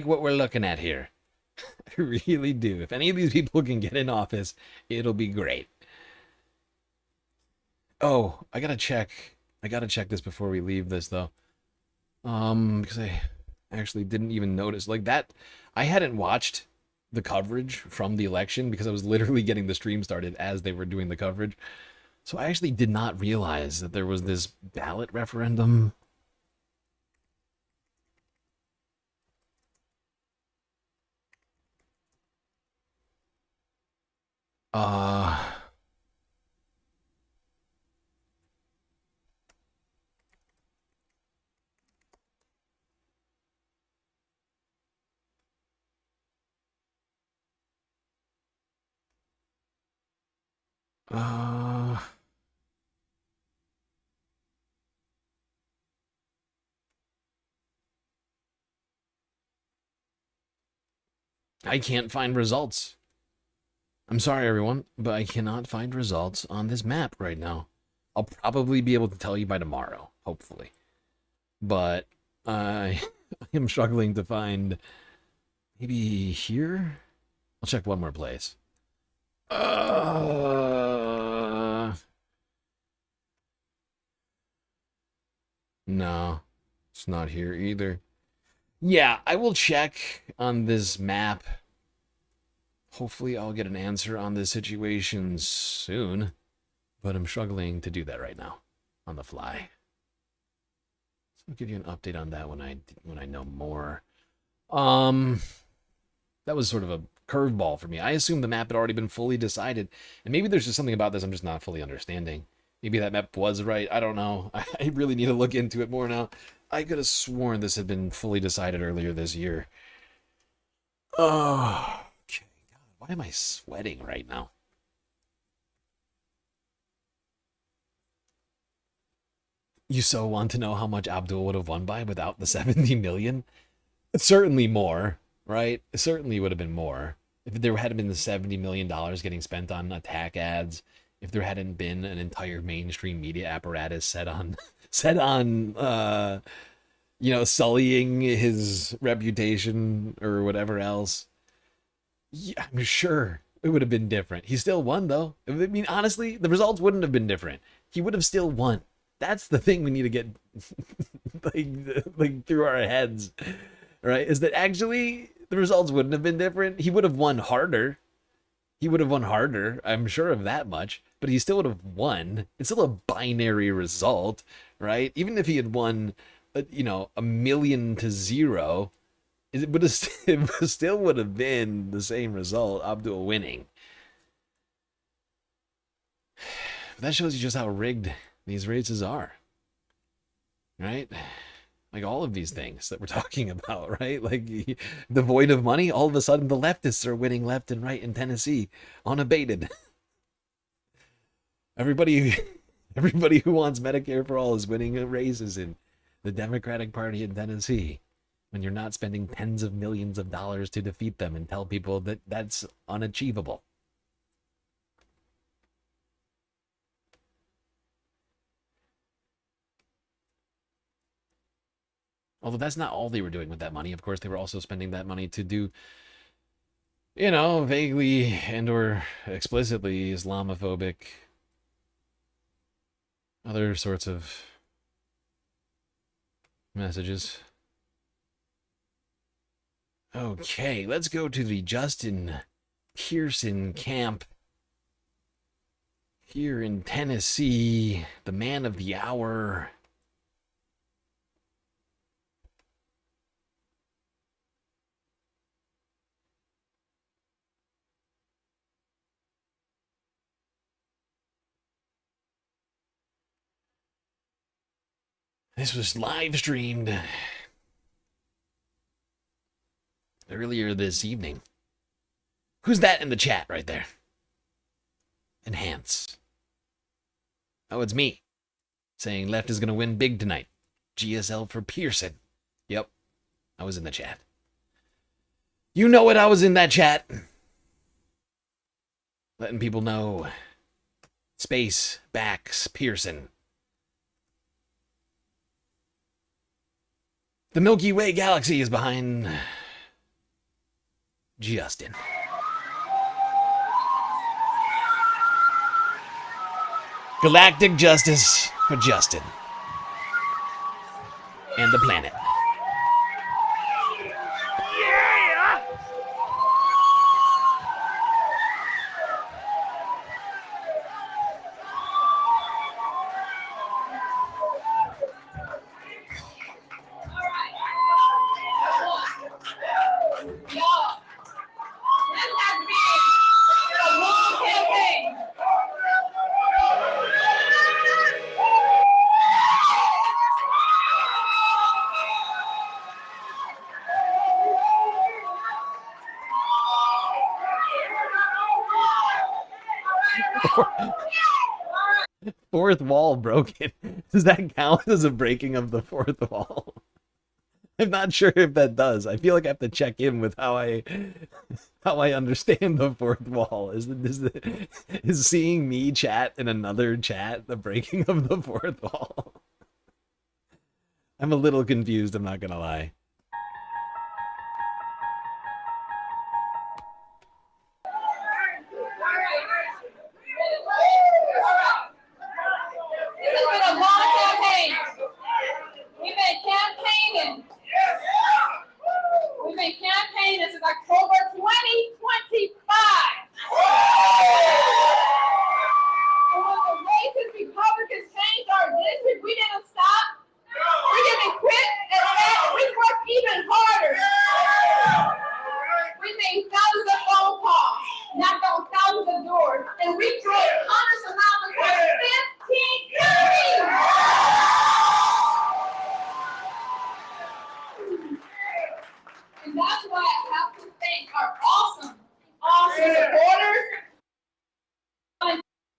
what we're looking at here. I really do. If any of these people can get in office, it'll be great. Oh, I gotta check this before we leave this, though. Because I actually didn't even notice. Like that, I hadn't watched the coverage from the election because I was literally getting the stream started as they were doing the coverage. So I actually did not realize that there was this ballot referendum. I can't find results. I'm sorry, everyone, but I cannot find results on this map right now. I'll probably be able to tell you by tomorrow, hopefully. But I am struggling to find... Maybe here? I'll check one more place. No, it's not here either. Yeah, I will check on this map. Hopefully I'll get an answer on this situation soon, but I'm struggling to do that right now on the fly. So I'll give you an update on that when I know more. That was sort of a curveball for me. I assumed the map had already been fully decided, and maybe there's just something about this I'm just not fully understanding. Maybe that map was right. I don't know. I really need to look into it more now. I could have sworn this had been fully decided earlier this year. Oh, okay. God, why am I sweating right now? You so want to know how much Abdul would have won by without the 70 million? Certainly more, right? It certainly would have been more. If there hadn't been the $70 million getting spent on attack ads, if there hadn't been an entire mainstream media apparatus set on you know, sullying his reputation or whatever else, yeah, I'm sure it would have been different. He still won, though. I mean, honestly, the results wouldn't have been different. He would have still won. That's the thing we need to get like through our heads, right? Is that actually the results wouldn't have been different. He would have won harder. He would have won harder. I'm sure of that much. But he still would have won. It's still a binary result, right? Even if he had won, you know, 1,000,000 to 0, it still would have been the same result. Abdul winning. But that shows you just how rigged these races are, right? Like all of these things that we're talking about, right? Like the void of money, all of a sudden the leftists are winning left and right in Tennessee, unabated. Everybody who wants Medicare for all is winning races in the Democratic Party in Tennessee when you're not spending tens of millions of dollars to defeat them and tell people that that's unachievable. Although that's not all they were doing with that money. Of course, they were also spending that money to do, you know, vaguely and or explicitly Islamophobic, other sorts of messages. Okay, let's go to the Justin Pearson camp here in Tennessee, the man of the hour. This was live streamed earlier this evening. Who's that in the chat right there? Enhance. Oh, it's me. Saying left is going to win big tonight. GSL for Pearson. Yep. I was in the chat. You know it, I was in that chat. Letting people know. Space backs Pearson. The Milky Way galaxy is behind Justin. Galactic justice for Justin. And the planet. Fourth wall broken. Does that count as a breaking of the fourth wall? I'm not sure if that does. I feel like I have to check in with how I understand the fourth wall. Is seeing me chat in another chat the breaking of the fourth wall? I'm a little confused, I'm not gonna lie. This has been a long campaign. We've been campaigning. We've been campaigning since October 2025. And when the racist Republicans changed our district, we didn't stop. We didn't quit, and we worked even harder. We made thousands of phone calls, knocked on thousands of doors, and we drove hundreds of miles across 15 counties. And that's why I have to thank our awesome supporters.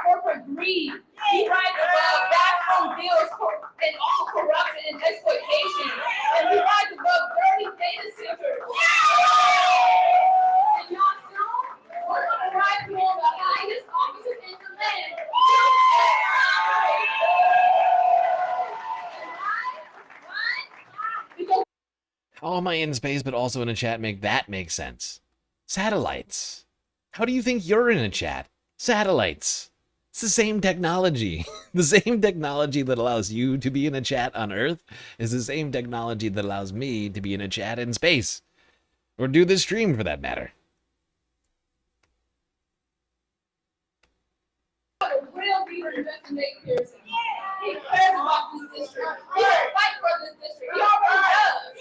Corporate greed, we rise above backroom deals and all corruption and exploitation, and we rise above dirty data centers. And y'all soon, we're gonna rise to one of the highest offices in the land. How am I in space but also in a chat make sense? Satellites. How do you think you're in a chat? Satellites. It's the same technology. The same technology that allows you to be in a chat on Earth is the same technology that allows me to be in a chat in space. Or do this stream for that matter. A real leader in Justin Nate Pearson. He cares about this district. He will fight for this district. He already does.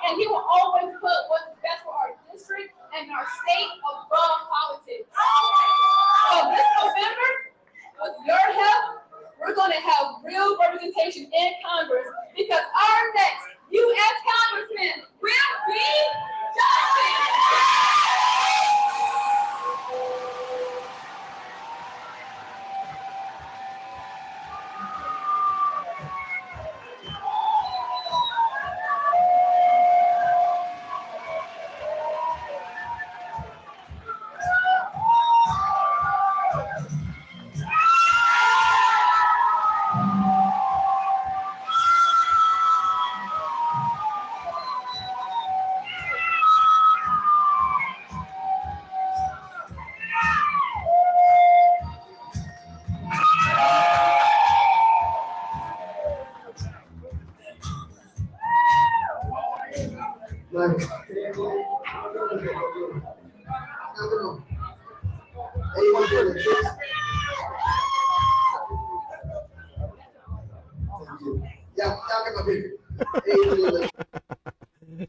And he will always put what's best for our district and our state above politics. So this November, with your help, we're going to have real representation in Congress because our next U.S. Congressman will be Justin.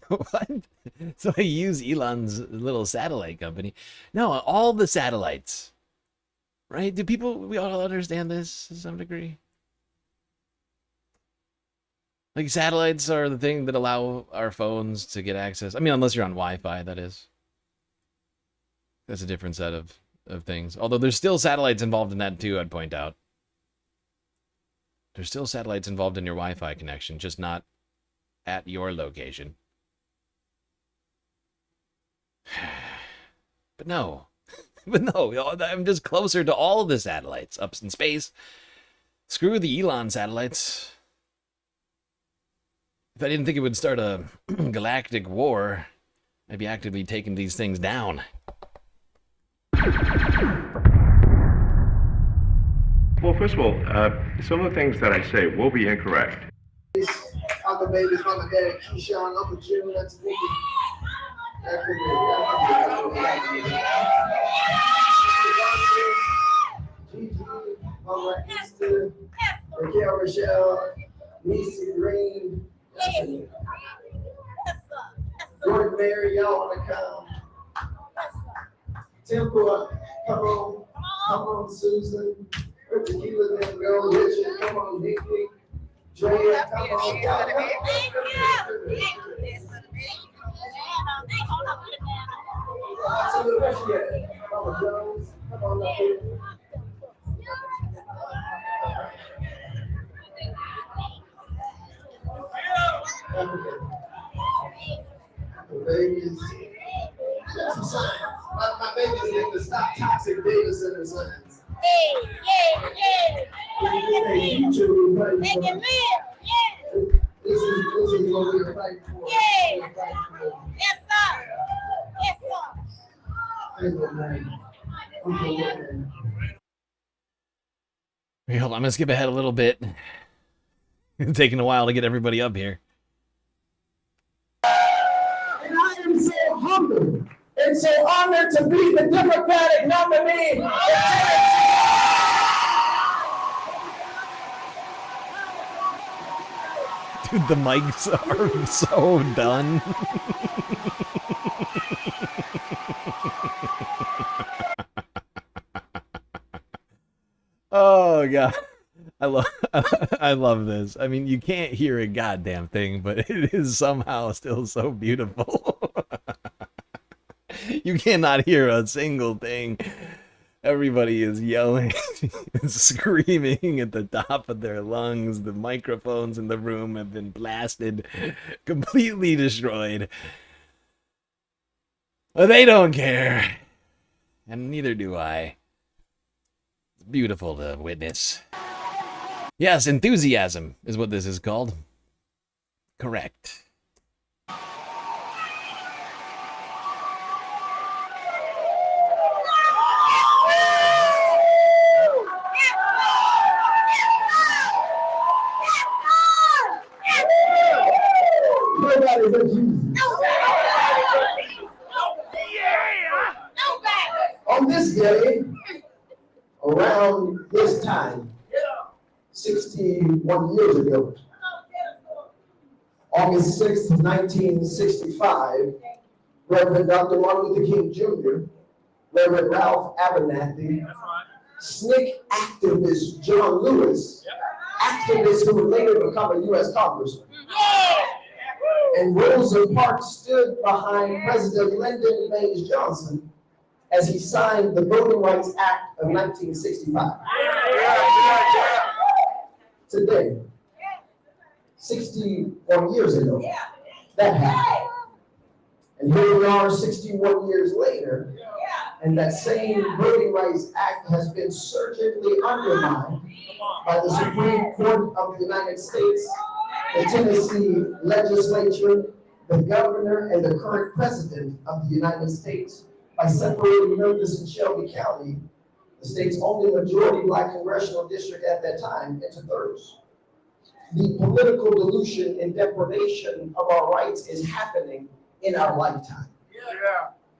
What? So I use Elon's little satellite company. No, all the satellites. Right? We all understand this to some degree? Like, satellites are the thing that allow our phones to get access. I mean, unless you're on Wi-Fi, that is. That's a different set of things. Although there's still satellites involved in that too, I'd point out. There's still satellites involved in your Wi-Fi connection, just not at your location. But no. I'm just closer to all the satellites up in space. Screw the Elon satellites. If I didn't think it would start a galactic war, I'd be actively taking these things down. Well, first of all, some of the things that I say will be incorrect. Uncle Baby's mama, daddy, Keyshawn, Uncle Jim, that's Nicky. Gigi, Mama Easter, Raquel Rochelle, Niecy Green, Jordan Mary, y'all wanna come? Temple, come on, Susan. Put the tequila in, go, Richard, come on, Nicky. Drea, come on, The babies. That's some science. My babies need to stop toxic data center science. Hey, future we fight for. This is what we're fighting for. We're fighting for. Yes, sir. Yes, sir. Thank you, man. Hey, hold on, I'm gonna skip ahead a little bit. It's taking a while to get everybody up here. And I am so humbled and so honored to be the Democratic nominee. Dude, the mics are so done. Oh god. I love this. I mean, you can't hear a goddamn thing, but it is somehow still so beautiful. You cannot hear a single thing. Everybody is yelling and screaming at the top of their lungs. The microphones in the room have been blasted, completely destroyed. But they don't care. And neither do I. It's beautiful to witness. Yes, enthusiasm is what this is called. Correct. Nobody but Jesus. On this day, around this time, 61 years ago, August 6th, 1965, Reverend Dr. Martin Luther King Jr., Reverend Ralph Abernathy, SNCC activist John Lewis, activist who would later become a U.S. Congressman, and Rosa Parks stood behind President Lyndon Baines Johnson as he signed the Voting Rights Act of 1965. Today, 61 years ago, that happened. And here we are 61 years later, and that same Voting Rights Act has been surgically undermined by the Supreme Court of the United States, the Tennessee legislature, the governor, and the current president of the United States by separating Memphis and Shelby County, the state's only majority black congressional district at that time, into thirds. The political dilution and deprivation of our rights is happening in our lifetime.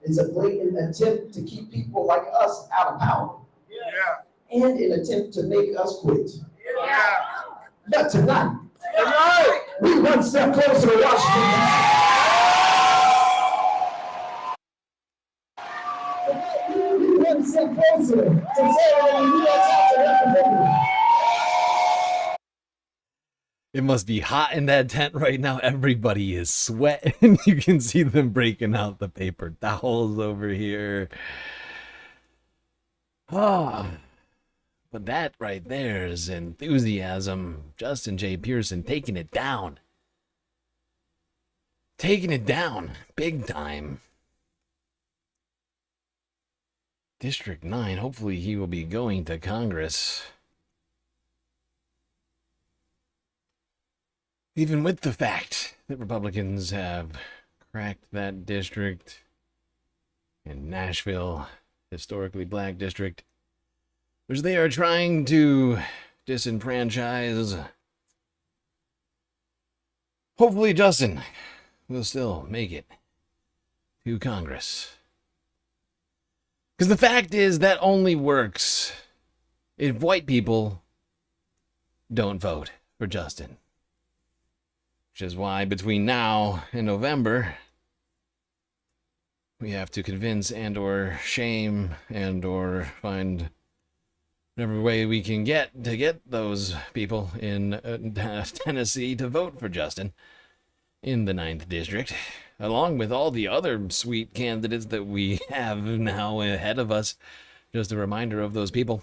It's a blatant attempt to keep people like us out of power. And an attempt to make us quit. But tonight, we one step closer to Washington, D.C. We one step closer to serving in the U.S. House of Representatives. It must be hot in that tent right now. Everybody is sweating. You can see them breaking out the paper towels over here. Ah, but that right there is enthusiasm. Justin J. Pearson taking it down. Taking it down. Big time. District 9. Hopefully he will be going to Congress. Even with the fact that Republicans have cracked that district in Nashville, historically black district, which they are trying to disenfranchise. Hopefully Justin will still make it to Congress. Because the fact is that only works if white people don't vote for Justin. Which is why between now and November, we have to convince and or shame and or find whatever way we can get to get those people in Tennessee to vote for Justin in the 9th District, along with all the other sweet candidates that we have now ahead of us. Just a reminder of those people.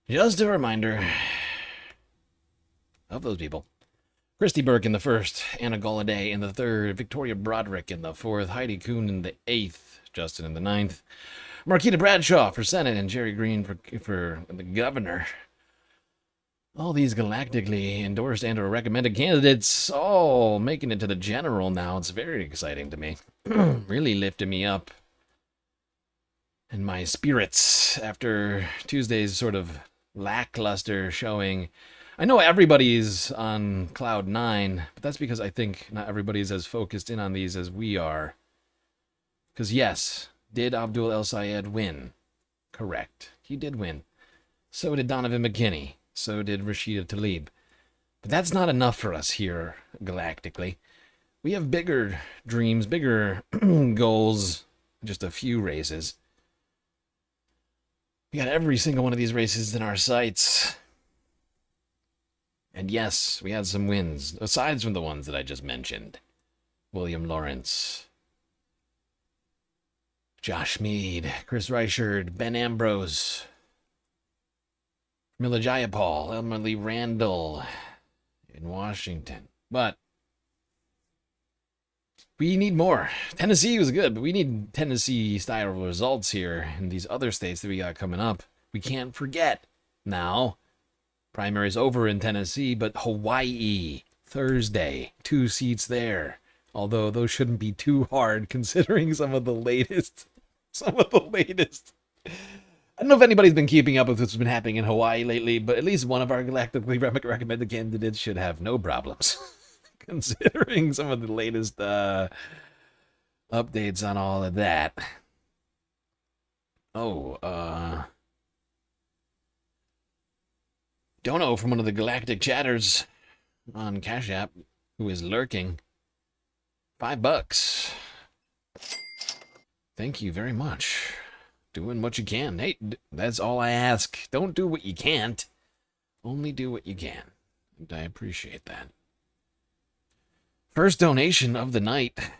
Just a reminder of those people. Christy Burke in the 1st, Anna Golladay in the 3rd, Victoria Broderick in the 4th, Heidi Kuhn in the 8th, Justin in the 9th, Marquita Bradshaw for Senate, and Jerry Green for the governor. All these galactically endorsed and or recommended candidates all making it to the general now. It's very exciting to me. Really lifting me up in my spirits after Tuesday's sort of lackluster showing. I know everybody's on cloud 9, but that's because I think not everybody's as focused in on these as we are. Because yes, did Abdul El-Sayed win? Correct. He did win. So did Donovan McKinney. So did Rashida Tlaib. But that's not enough for us here galactically. We have bigger dreams, bigger goals, just a few races. We got every single one of these races in our sights. And yes, we had some wins, aside from the ones that I just mentioned. William Lawrence, Josh Meade, Chris Reichard, Ben Ambrose, Mila Jayapal, Emily Randall in Washington. But we need more. Tennessee was good, but we need Tennessee-style results here in these other states that we got coming up. We can't forget now. Primaries over in Tennessee, but Hawaii, Thursday, 2 seats there. Although those shouldn't be too hard considering some of the latest. I don't know if anybody's been keeping up with what's been happening in Hawaii lately, but at least one of our galactically recommended candidates should have no problems. Considering some of the latest updates on all of that. Dono from one of the galactic chatters on Cash App, who is lurking. $5. Thank you very much. Doing what you can. Hey, that's all I ask. Don't do what you can't. Only do what you can. And I appreciate that. First donation of the night. I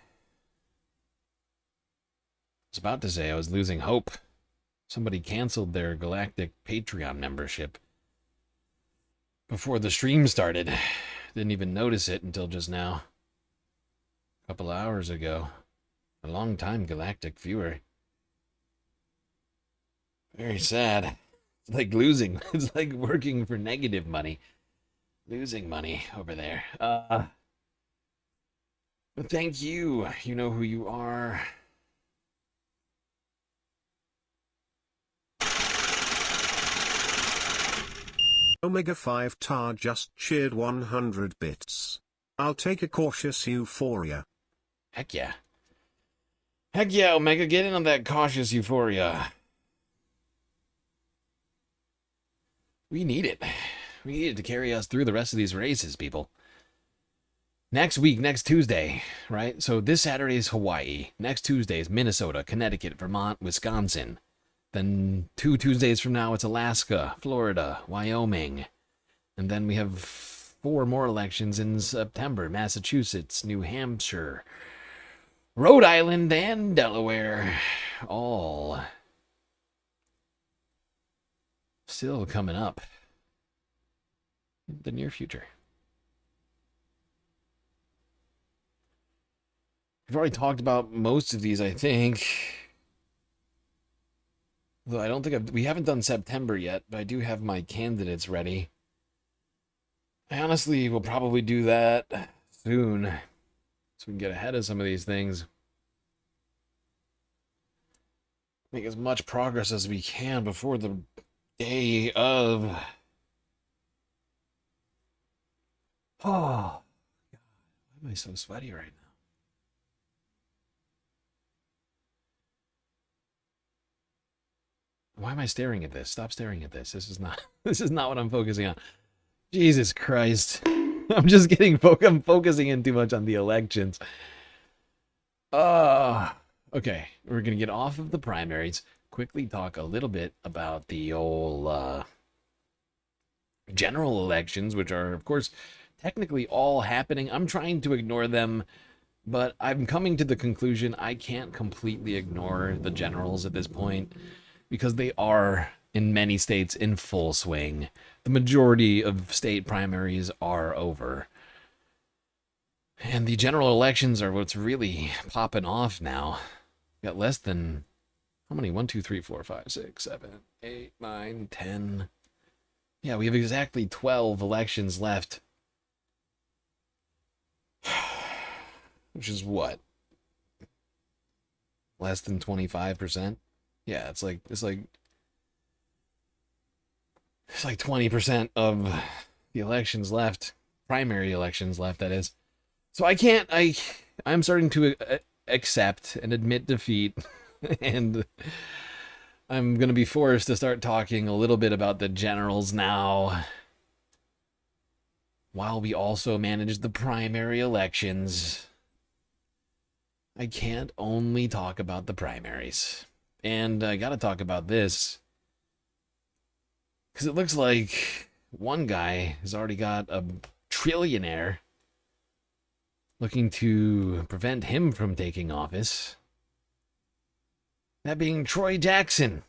was about to say I was losing hope. Somebody canceled their galactic Patreon membership before the stream started. Didn't even notice it until just now. A couple of hours ago. A long-time galactic viewer. Very sad. It's like losing. It's like working for negative money. Losing money over there. But thank you. You know who you are. Omega 5 Tar just cheered 100 bits. I'll take a cautious euphoria. Heck yeah. Heck yeah, Omega, get in on that cautious euphoria. We need it. We need it to carry us through the rest of these races, people. Next week, next Tuesday, right? So this Saturday is Hawaii. Next Tuesday is Minnesota, Connecticut, Vermont, Wisconsin. Then 2 Tuesdays from now, it's Alaska, Florida, Wyoming. And then we have 4 more elections in September. Massachusetts, New Hampshire, Rhode Island, and Delaware. All still coming up in the near future. We've already talked about most of these, I think. Though I don't think we haven't done September yet, but I do have my candidates ready. I honestly will probably do that soon, so we can get ahead of some of these things. Make as much progress as we can before the day of... Oh, God. Why am I so sweaty right now? Why am I staring at this? Stop staring at this. This is not what I'm focusing on. Jesus Christ. I'm just getting I'm focusing in too much on the elections. Okay, we're going to get off of the primaries. Quickly talk a little bit about the old general elections, which are, of course, technically all happening. I'm trying to ignore them, but I'm coming to the conclusion I can't completely ignore the generals at this point, because they are in many states in full swing. The majority of state primaries are over. And the general elections are what's really popping off now. Got less than, how many? 1, 2, 3, 4, 5, 6, 7, 8, 9, 10. Yeah, we have exactly 12 elections left. Which is what? Less than 25%? Yeah, it's like 20% of the elections left. Primary elections left, that is. So I'm starting to accept and admit defeat, and I'm going to be forced to start talking a little bit about the generals now, while we also manage the primary elections. I can't only talk about the primaries. And I got to talk about this, because it looks like one guy has already got a trillionaire looking to prevent him from taking office. That being Troy Jackson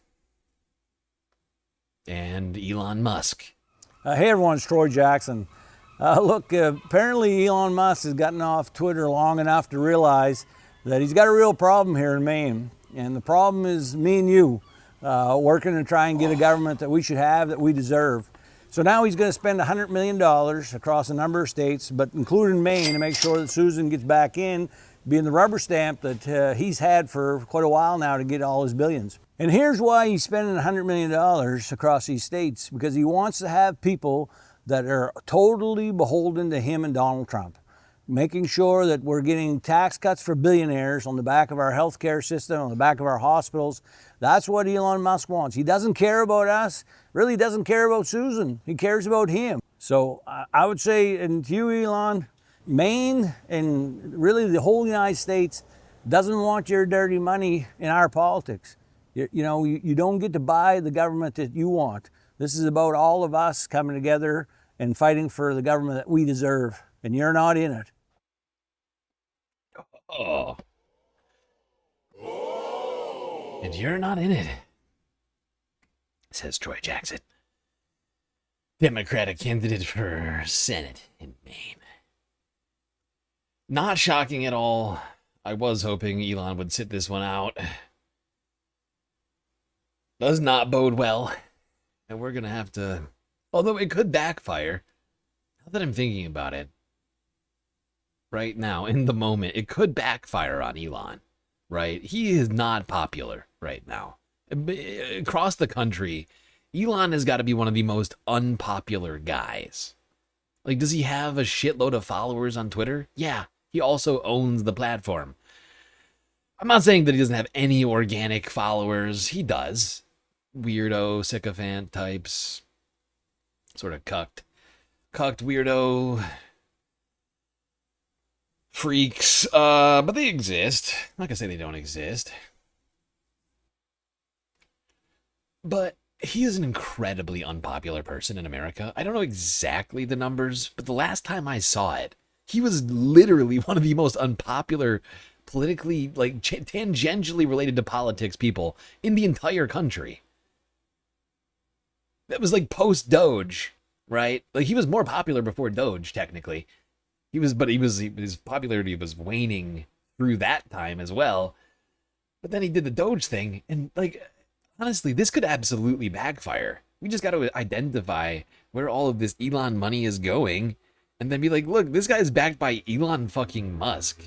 and Elon Musk. Hey everyone, it's Troy Jackson. Look, apparently Elon Musk has gotten off Twitter long enough to realize that he's got a real problem here in Maine. And the problem is me and you working to try and get a government that we should have, that we deserve. So now he's going to spend $100 million across a number of states, but including Maine, to make sure that Susan gets back in, being the rubber stamp that he's had for quite a while now to get all his billions. And here's why he's spending $100 million across these states, because he wants to have people that are totally beholden to him and Donald Trump, making sure that we're getting tax cuts for billionaires on the back of our healthcare system, on the back of our hospitals. That's what Elon Musk wants. He doesn't care about us, really doesn't care about Susan. He cares about him. So I would say, and to you, Elon, Maine and really the whole United States doesn't want your dirty money in our politics. You don't get to buy the government that you want. This is about all of us coming together and fighting for the government that we deserve, and you're not in it. Oh. And you're not in it, says Troy Jackson, Democratic candidate for Senate in Maine. Not shocking at all. I was hoping Elon would sit this one out. Does not bode well. And we're going to have to, although it could backfire, now that I'm thinking about it, right now, in the moment, it could backfire on Elon, right? He is not popular right now. Across the country, Elon has got to be one of the most unpopular guys. Like, does he have a shitload of followers on Twitter? Yeah, he also owns the platform. I'm not saying that he doesn't have any organic followers. He does. Weirdo, sycophant types. Sort of cucked weirdo freaks, but they exist. I'm not gonna say they don't exist. But he is an incredibly unpopular person in America. I don't know exactly the numbers, but the last time I saw it, he was literally one of the most unpopular, politically, like, tangentially related to politics people in the entire country. That was like post-Doge, right? Like, he was more popular before Doge, technically. His popularity was waning through that time as well. But then he did the Doge thing, and, like, honestly, this could absolutely backfire. We just got to identify where all of this Elon money is going, and then be like, look, this guy is backed by Elon fucking Musk.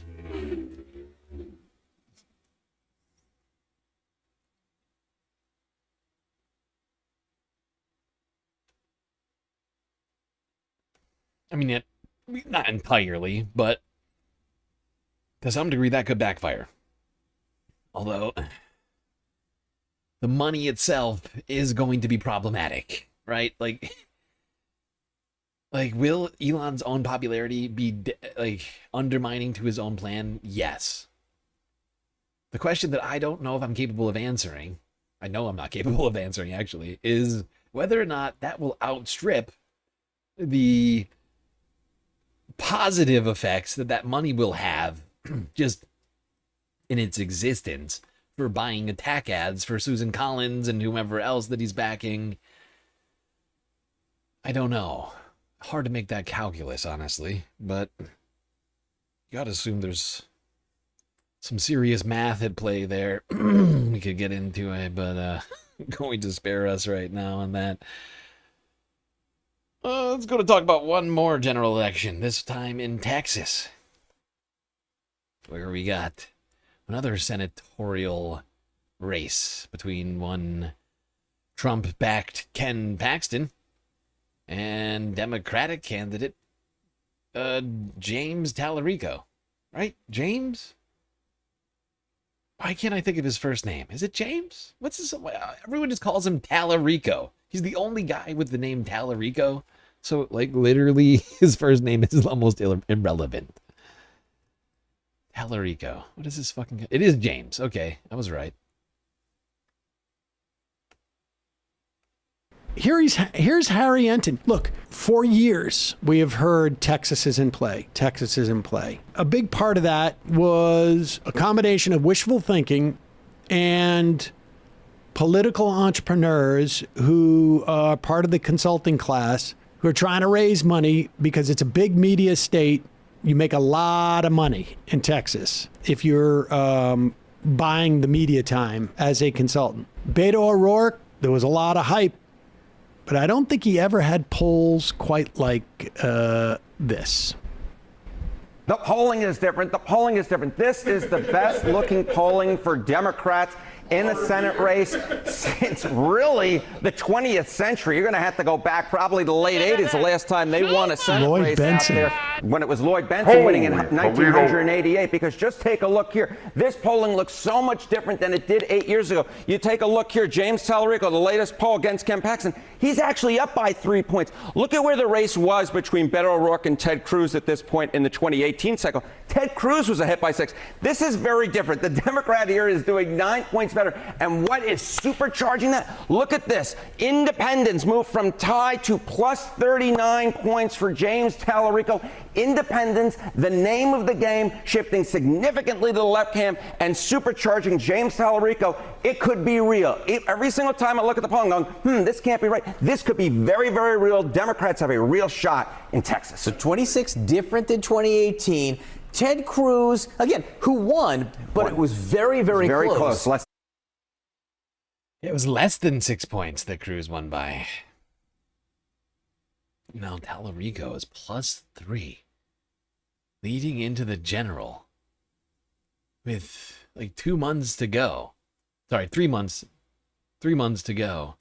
I mean, not entirely, but to some degree that could backfire. Although the money itself is going to be problematic, right? Like will Elon's own popularity be undermining to his own plan? Yes. The question that I don't know if I'm capable of answering, I know I'm not capable of answering actually, is whether or not that will outstrip the positive effects that money will have just in its existence for buying attack ads for Susan Collins and whomever else that he's backing. I don't know. Hard to make that calculus, honestly, but you gotta assume there's some serious math at play there. We could get into it, but going to spare us right now on that. Let's go to talk about one more general election, this time in Texas, where we got another senatorial race between one Trump-backed Ken Paxton and Democratic candidate James Tallarico. Right? James? Why can't I think of his first name? Is it James? What's his... Everyone just calls him Tallarico. He's the only guy with the name Tallarico. So, like, literally, his first name is almost irrelevant. Tallarico. What is this fucking... It is James. Okay, I was right. Here's Harry Enton. Look, for years we have heard Texas is in play. Texas is in play. A big part of that was a combination of wishful thinking and political entrepreneurs who are part of the consulting class who are trying to raise money because it's a big media state. You make a lot of money in Texas if you're buying the media time as a consultant. Beto O'Rourke, there was a lot of hype, but I don't think he ever had polls quite like this. The polling is different. The polling is different. This is the best looking polling for Democrats in the Senate race since really the 20th century. You're going to have to go back probably the late 80s, the last time they won a Senate Lloyd race Benson. out there, when it was Lloyd Benson winning in 1988. Because just take a look here. This polling looks so much different than it did 8 years ago. You take a look here, James Tallarico, the latest poll against Ken Paxton, he's actually up by 3 points. Look at where the race was between Beto O'Rourke and Ted Cruz at this point in the 2018 cycle. Ted Cruz was ahead by 6. This is very different. The Democrat here is doing 9 points better. And what is supercharging that? Look at this. Independents moved from tie to plus 39 points for James Tallarico. Independents, the name of the game, shifting significantly to the left hand and supercharging James Tallarico. It could be real. Every single time I look at the poll, I'm going, this can't be right. This could be very, very real. Democrats have a real shot in Texas. So 26 different than 2018. Ted Cruz, again, who won, but it was very, very close. It was less than 6 points that Cruz won by. Now Tallarico is plus 3. Leading into the general. With like 2 months to go. Sorry, 3 months. 3 months to go.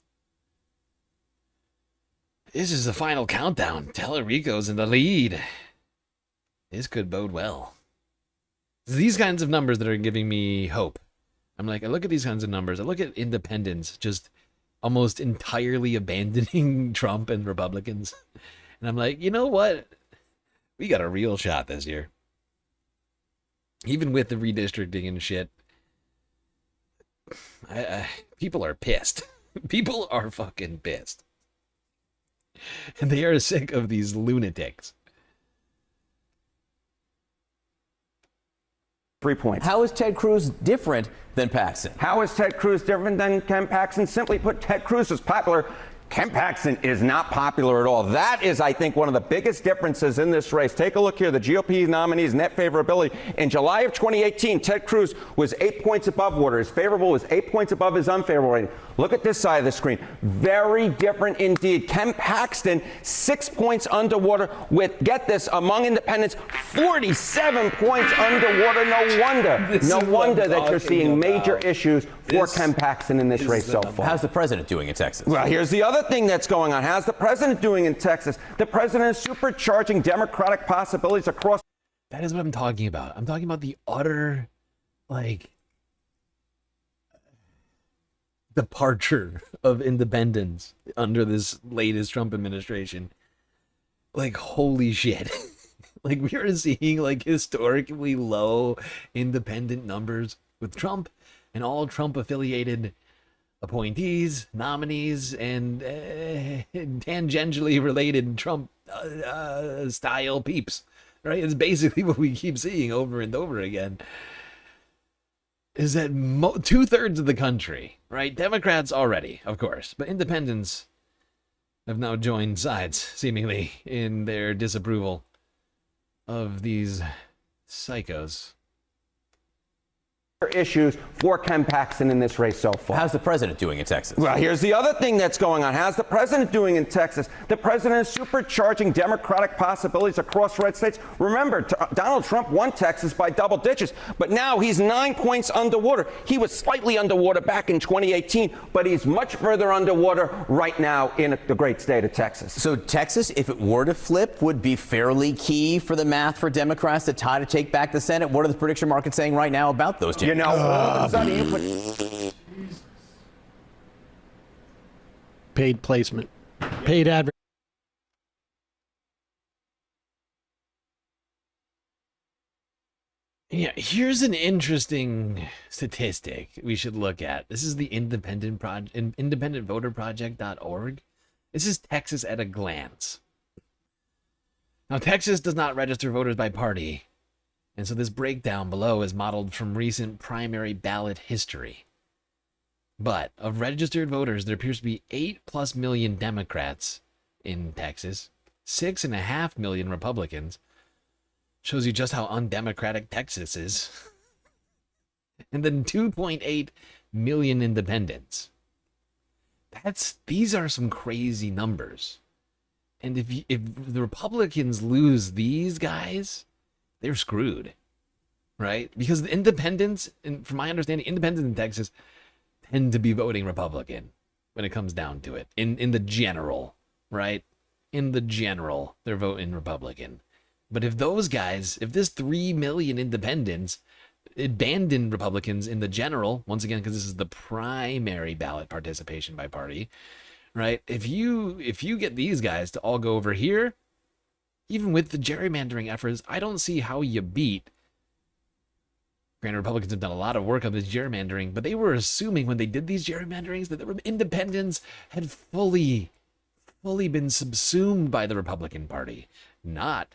This is the final countdown. Tallarico's in the lead. This could bode well. It's these kinds of numbers that are giving me hope. I'm like, I look at these kinds of numbers. I look at independents just almost entirely abandoning Trump and Republicans. And I'm like, you know what? We got a real shot this year. Even with the redistricting and shit. People are pissed. People are fucking pissed. And they are sick of these lunatics. 3 points. How is Ted Cruz different than Paxton? How is Ted Cruz different than Ken Paxton? Simply put, Ted Cruz is popular. Ken Paxton is not popular at all. That is, I think, one of the biggest differences in this race. Take a look here. The GOP nominee's net favorability. In July of 2018, Ted Cruz was 8 points above water. His favorable was 8 points above his unfavorable rating. Look at this side of the screen. Very different indeed. Ken Paxton, 6 points underwater with, get this, among independents, 47 points underwater. No wonder that you're seeing major issues for Ken Paxton in this race so far. How's the president doing in Texas? Well, here's the other thing that's going on. How's the president doing in Texas? The president is supercharging Democratic possibilities across. That is what I'm talking about. I'm talking about the utter, like, departure of independents under this latest Trump administration. Like, holy shit. Like, we are seeing, like, historically low independent numbers with Trump and all Trump-affiliated appointees, nominees, and tangentially related Trump style peeps, right? It's basically what we keep seeing over and over again. is that 2/3 of the country, right? Democrats already, of course, but independents have now joined sides, seemingly, in their disapproval of these psychos. Issues for Ken Paxton in this race so far. How's the president doing in Texas? Well, here's the other thing that's going on. How's the president doing in Texas? The president is supercharging Democratic possibilities across red states. Remember, Donald Trump won Texas by double digits, but now he's 9 points underwater. He was slightly underwater back in 2018, but he's much further underwater right now in the great state of Texas. So Texas, if it were to flip, would be fairly key for the math for Democrats to tie to take back the Senate. What are the prediction markets saying right now about those, Jim? You know, all of a sudden you put... Paid placement. Paid advertising. Yeah, here's an interesting statistic we should look at. This is the independentvoterproject.org. This is Texas at a glance. Now, Texas does not register voters by party, and so this breakdown below is modeled from recent primary ballot history. But of registered voters, there appears to be 8+ million Democrats in Texas, 6.5 million Republicans. Shows you just how undemocratic Texas is. And then 2.8 million independents. These are some crazy numbers. And if the Republicans lose these guys, they're screwed, right? Because the independents, and from my understanding, independents in Texas tend to be voting Republican when it comes down to it. In the general, right? In the general, they're voting Republican. But if those guys, if this 3 million independents abandon Republicans in the general, once again, because this is the primary ballot participation by party, right? If you get these guys to all go over here, even with the gerrymandering efforts, I don't see how you beat. Granted, Republicans have done a lot of work on this gerrymandering, but they were assuming when they did these gerrymanderings that the independents had fully been subsumed by the Republican Party, not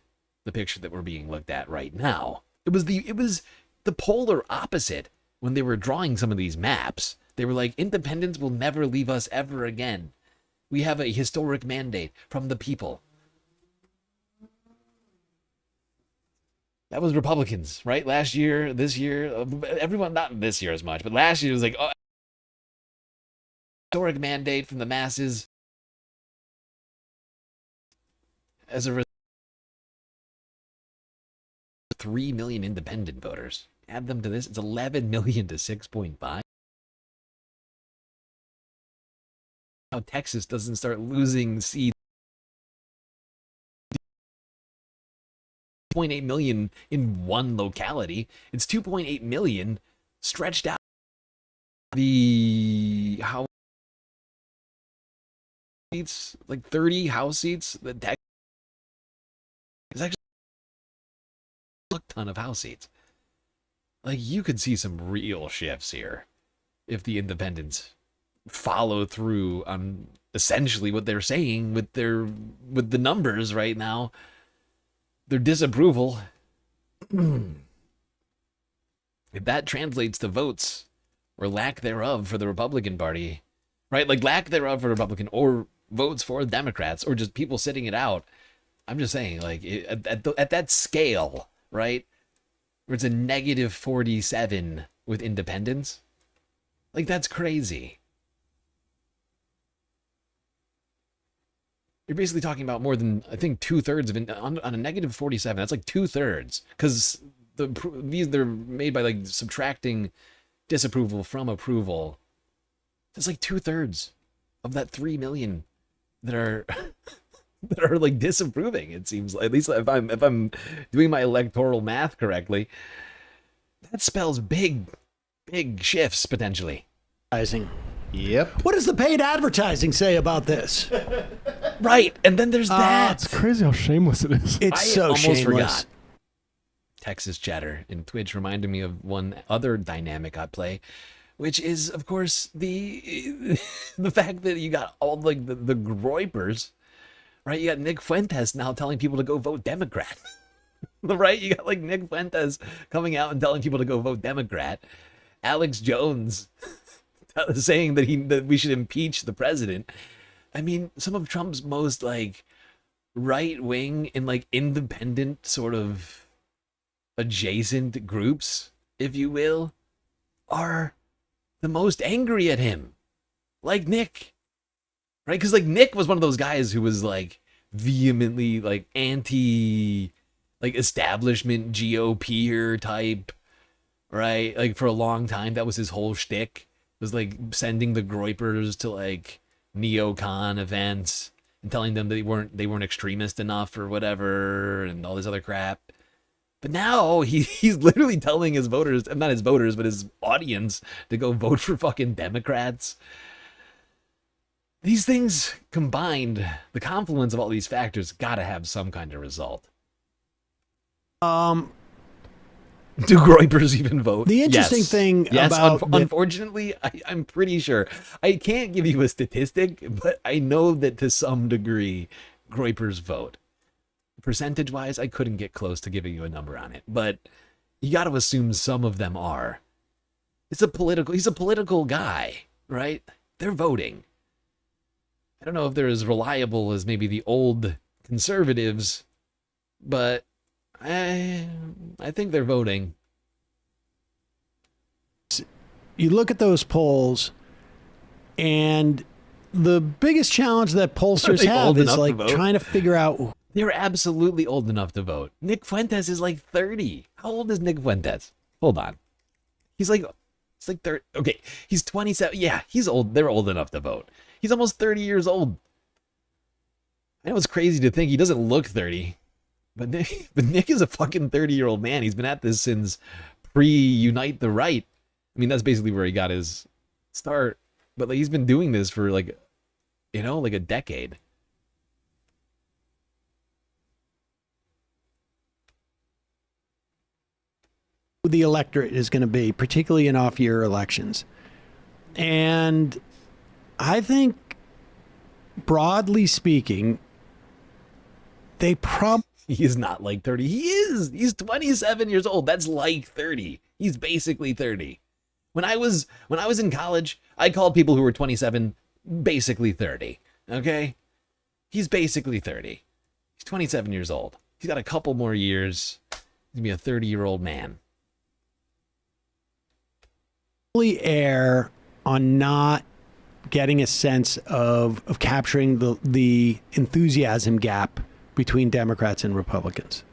the picture that we're being looked at right now. It was the polar opposite when they were drawing some of these maps. They were like, independents will never leave us ever again. We have a historic mandate from the people. That was Republicans, right? Last year, this year, everyone, not this year as much, but last year was like, oh, historic mandate from the masses. As a result, 3 million independent voters. Add them to this, it's 11 million to 6.5. How Texas doesn't start losing seats. 2.8 million in one locality. It's 2.8 million stretched out. The House seats, like 30 House seats, that Texas is actually a ton of House seats. Like, you could see some real shifts here if the independents follow through on essentially what they're saying with the numbers right now. Their disapproval. If that translates to votes or lack thereof for the Republican Party, right? Like lack thereof for Republican or votes for Democrats or just people sitting it out. I'm just saying, like, at that scale, right? Where it's a -47 with independents. Like, that's crazy. You're basically talking about more than, I think, 2/3 of on a -47. That's like 2/3, because they're made by like subtracting disapproval from approval. It's like 2/3 of that 3 million that are that are like disapproving. It seems, at least if I'm doing my electoral math correctly, that spells big shifts potentially. Yep. What does the paid advertising say about this? Right, and then there's that. It's crazy how shameless it is. It's so almost shameless. Forgot. Texas chatter in Twitch reminded me of one other dynamic at play, which is, of course, the fact that you got all like the groypers, right? You got Nick Fuentes now telling people to go vote Democrat, right? You got like Nick Fuentes coming out and telling people to go vote Democrat. Alex Jones saying that we should impeach the president. I mean, some of Trump's most like right wing and like independent sort of adjacent groups, if you will, are the most angry at him. Like Nick. Right? Because like Nick was one of those guys who was like vehemently like anti like establishment GOP type, right? Like for a long time, that was his whole shtick. Was like sending the Groypers to like neocon events and telling them that they weren't extremist enough or whatever and all this other crap. But now he's literally telling his voters, not his voters, but his audience to go vote for fucking Democrats. These things combined, the confluence of all these factors, gotta have some kind of result. Do Groypers even vote? The interesting thing about unfortunately, I'm pretty sure. I can't give you a statistic, but I know that to some degree, Groypers vote. Percentage-wise, I couldn't get close to giving you a number on it, but you got to assume some of them are. He's a political guy, right? They're voting. I don't know if they're as reliable as maybe the old conservatives, but I think they're voting. You look at those polls, and the biggest challenge that pollsters have is like trying to figure out. They're absolutely old enough to vote. Nick Fuentes is like 30. How old is Nick Fuentes? Hold on. It's like 30. Okay, he's 27. Yeah, he's old. They're old enough to vote. He's almost 30 years old. I know it's crazy to think he doesn't look 30. But Nick is a fucking 30-year-old man. He's been at this since pre-Unite the Right. I mean, that's basically where he got his start. But like, he's been doing this for like, like a decade. The electorate is going to be, particularly in off-year elections. And I think, broadly speaking, they probably... He is not like 30. He is. He's 27 years old. That's like 30. He's basically 30. When I was in college, I called people who were 27 basically 30. Okay? He's basically 30. He's 27 years old. He's got a couple more years. He's going to be a 30-year-old man. Err on not getting a sense of capturing the enthusiasm gap between Democrats and Republicans.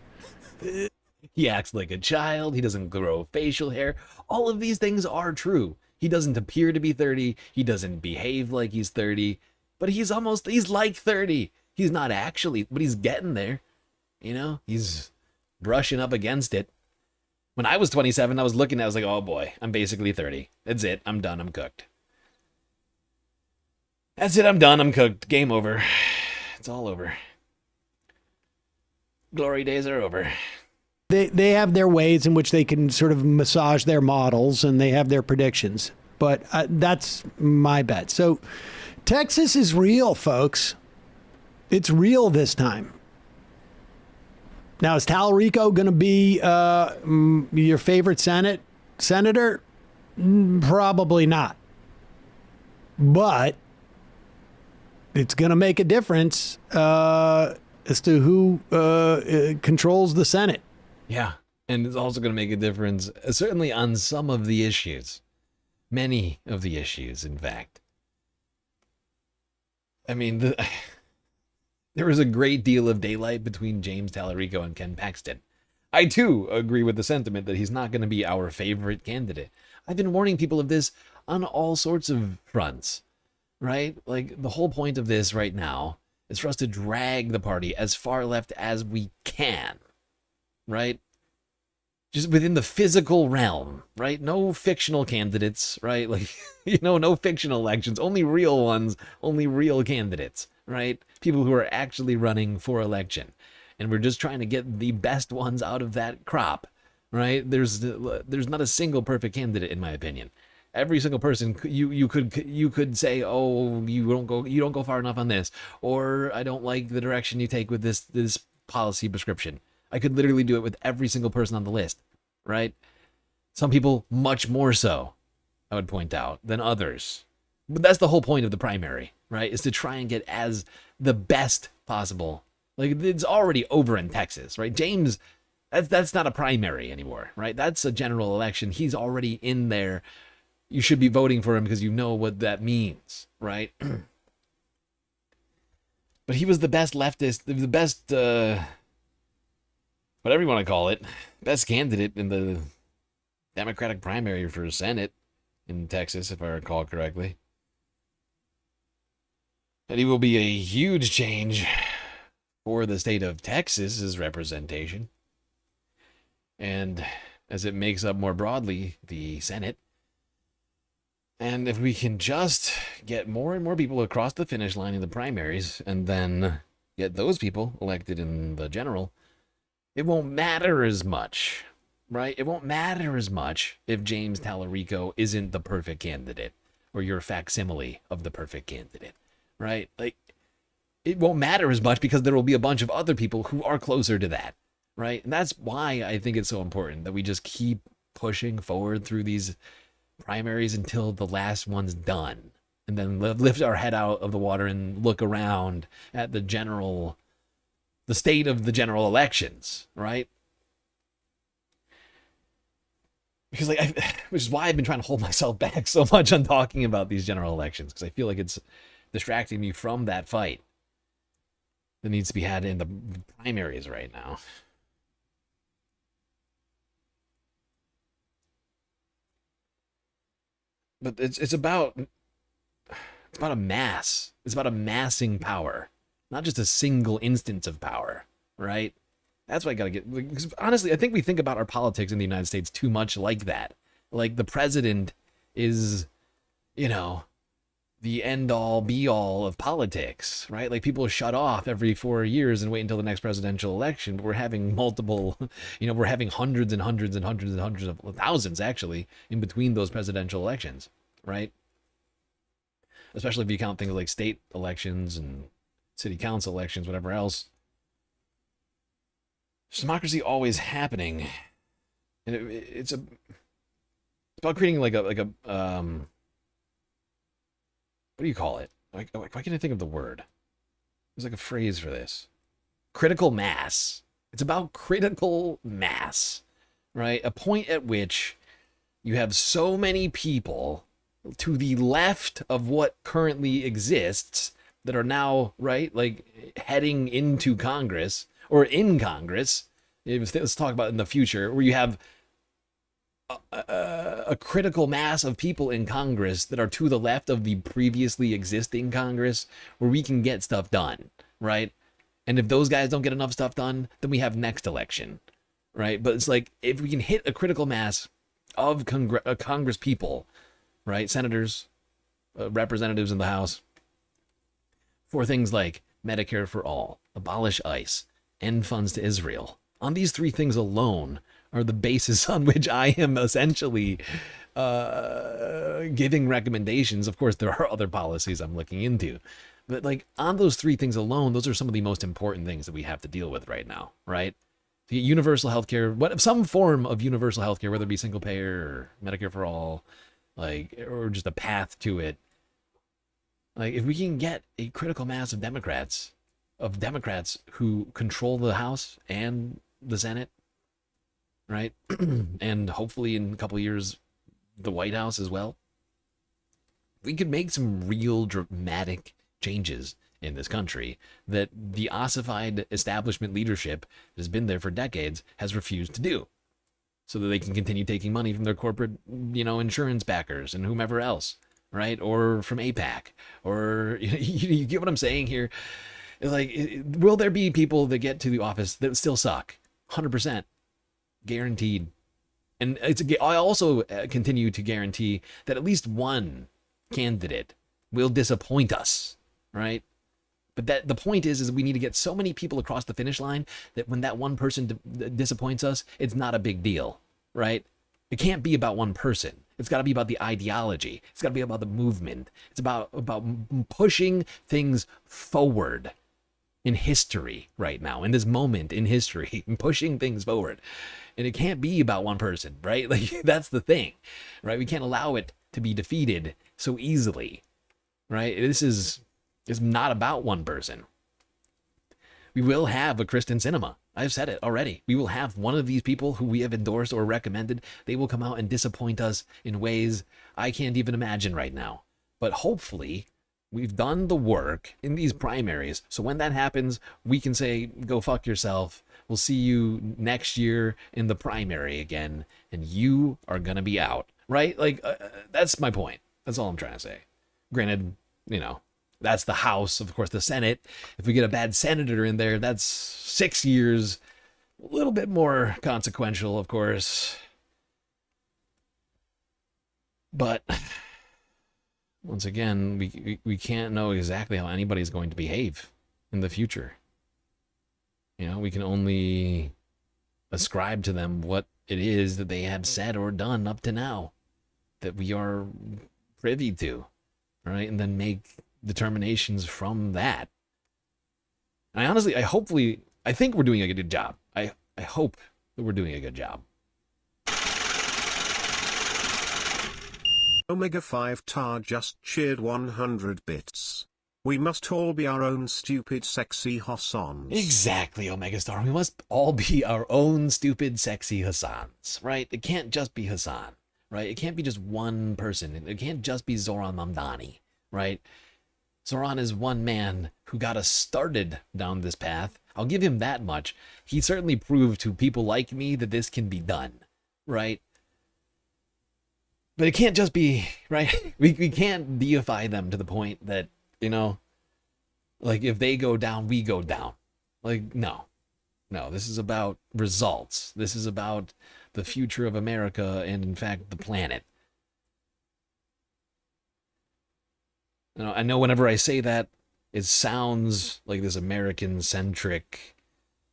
He acts like a child. He doesn't grow facial hair. All of these things are true. He doesn't appear to be 30. He doesn't behave like he's 30. But he's like 30. He's not actually, but he's getting there. He's brushing up against it. When I was 27, I was looking at it, I was like, oh boy, I'm basically 30. That's it. I'm done. I'm cooked. That's it. I'm done. I'm cooked. Game over. It's all over. Glory days are over. They have their ways in which they can sort of massage their models, and they have their predictions. But that's my bet. So Texas is real, folks. It's real this time. Now, is Tallarico going to be your favorite senator? Probably not. But it's going to make a difference as to who controls the Senate. Yeah, and it's also going to make a difference, certainly on some of the issues. Many of the issues, in fact. I mean, there was a great deal of daylight between James Tallarico and Ken Paxton. I, too, agree with the sentiment that he's not going to be our favorite candidate. I've been warning people of this on all sorts of fronts, right? Like, the whole point of this right now is for us to drag the party as far left as we can, right? Just within the physical realm, right? No fictional candidates, right? Like, no fictional elections, only real ones, only real candidates, right? People who are actually running for election. And we're just trying to get the best ones out of that crop, right? There's not a single perfect candidate, in my opinion. Every single person, you could say, oh, you don't go far enough on this, or I don't like the direction you take with this policy prescription. I could literally do it with every single person on the list, right? Some people much more so, I would point out, than others. But that's the whole point of the primary, right? Is to try and get as the best possible. Like, it's already over in Texas, right? James, that's not a primary anymore, right? That's a general election. He's already in there. You should be voting for him because you know what that means, right? But he was the best leftist, the best, whatever you want to call it, best candidate in the Democratic primary for Senate in Texas, if I recall correctly. And he will be a huge change for the state of Texas's representation. And as it makes up more broadly the Senate. And if we can just get more and more people across the finish line in the primaries and then get those people elected in the general, it won't matter as much, right? It won't matter as much if James Tallarico isn't the perfect candidate or your facsimile of the perfect candidate, right? Like, it won't matter as much because there will be a bunch of other people who are closer to that, right? And that's why I think it's so important that we just keep pushing forward through these primaries until the last one's done, and then lift our head out of the water and look around at the state of the general elections, right? Because which is why I've been trying to hold myself back so much on talking about these general elections, because I feel like it's distracting me from that fight that needs to be had in the primaries right now. But it's about a mass. It's about amassing power, not just a single instance of power, right? That's what I gotta get. Because honestly, I think we think about our politics in the United States too much like that. Like, the president is, the end-all, be-all of politics, right? Like, people shut off every 4 years and wait until the next presidential election. But we're having multiple, we're having hundreds and hundreds and hundreds and hundreds of thousands, actually, in between those presidential elections, right? Especially if you count things like state elections and city council elections, whatever else. There's democracy always happening. And it's about creating like a what do you call it? Why can't I think of the word? There's like a phrase for this. Critical mass. It's about critical mass, right? A point at which you have so many people to the left of what currently exists that are now, right, like heading into Congress or in Congress. Let's talk about in the future, where you have a critical mass of people in Congress that are to the left of the previously existing Congress, where we can get stuff done, right? And if those guys don't get enough stuff done, then we have next election, right? But it's like, if we can hit a critical mass of Congress people, right? Senators, representatives in the House, for things like Medicare for all, abolish ICE, end funds to Israel. On these three things alone are the basis on which I am essentially giving recommendations. Of course, there are other policies I'm looking into. But like, on those three things alone, those are some of the most important things that we have to deal with right now, right? To get universal healthcare, some form of universal healthcare, whether it be single payer or Medicare for all, like, or just a path to it. Like, if we can get a critical mass of Democrats who control the House and the Senate, right? And hopefully in a couple of years, the White House as well, we could make some real dramatic changes in this country that the ossified establishment leadership that has been there for decades has refused to do, so that they can continue taking money from their corporate, insurance backers and whomever else, right? Or from APAC, or you get what I'm saying here? Like, will there be people that get to the office that still suck? 100%. Guaranteed. And I also continue to guarantee that at least one candidate will disappoint us, right? But the point is we need to get so many people across the finish line that when that one person disappoints us, it's not a big deal, right? It can't be about one person. It's got to be about the ideology. It's got to be about the movement. It's about pushing things forward in history right now, in this moment in history, and pushing things forward. And it can't be about one person, right? Like, that's the thing, right? We can't allow it to be defeated so easily, right? This is not about one person. We will have a Kristen Sinema. I've said it already. We will have one of these people who we have endorsed or recommended. They will come out and disappoint us in ways I can't even imagine right now. But hopefully, we've done the work in these primaries. So when that happens, we can say, go fuck yourself. We'll see you next year in the primary again. And you are going to be out, right? Like, that's my point. That's all I'm trying to say. Granted, you know, that's the House. Of course, the Senate. If we get a bad senator in there, that's 6 years. A little bit more consequential, of course. But once again, we can't know exactly how anybody's going to behave in the future. You know, we can only ascribe to them what it is that they have said or done up to now that we are privy to, right? And then make determinations from that. And I think we're doing a good job. I hope that we're doing a good job. Omega 5 Tar just cheered 100 bits. We must all be our own stupid sexy Hassans. Exactly, Omega Star. We must all be our own stupid sexy Hassans, right? It can't just be Hassan, right? It can't be just one person. It can't just be Zoran Mamdani, right? Zoran is one man who got us started down this path. I'll give him that much. He certainly proved to people like me that this can be done, right? But it can't just be, right? We can't deify them to the point that, you know, like if they go down, we go down. Like, no, this is about results. This is about the future of America and, in fact, the planet. You know, I know whenever I say that, it sounds like this American-centric,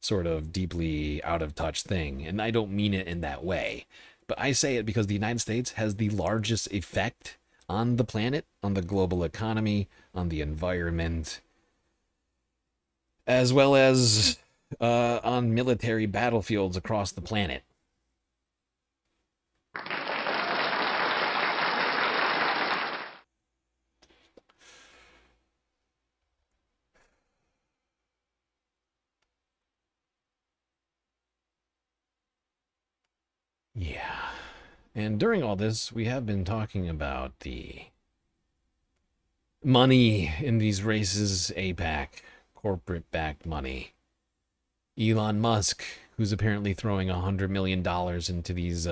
sort of deeply out-of-touch thing, and I don't mean it in that way. But I say it because the United States has the largest effect on the planet, on the global economy, on the environment, as well as on military battlefields across the planet. Yeah. And during all this, we have been talking about the money in these races, APAC, corporate-backed money. Elon Musk, who's apparently throwing $100 million into these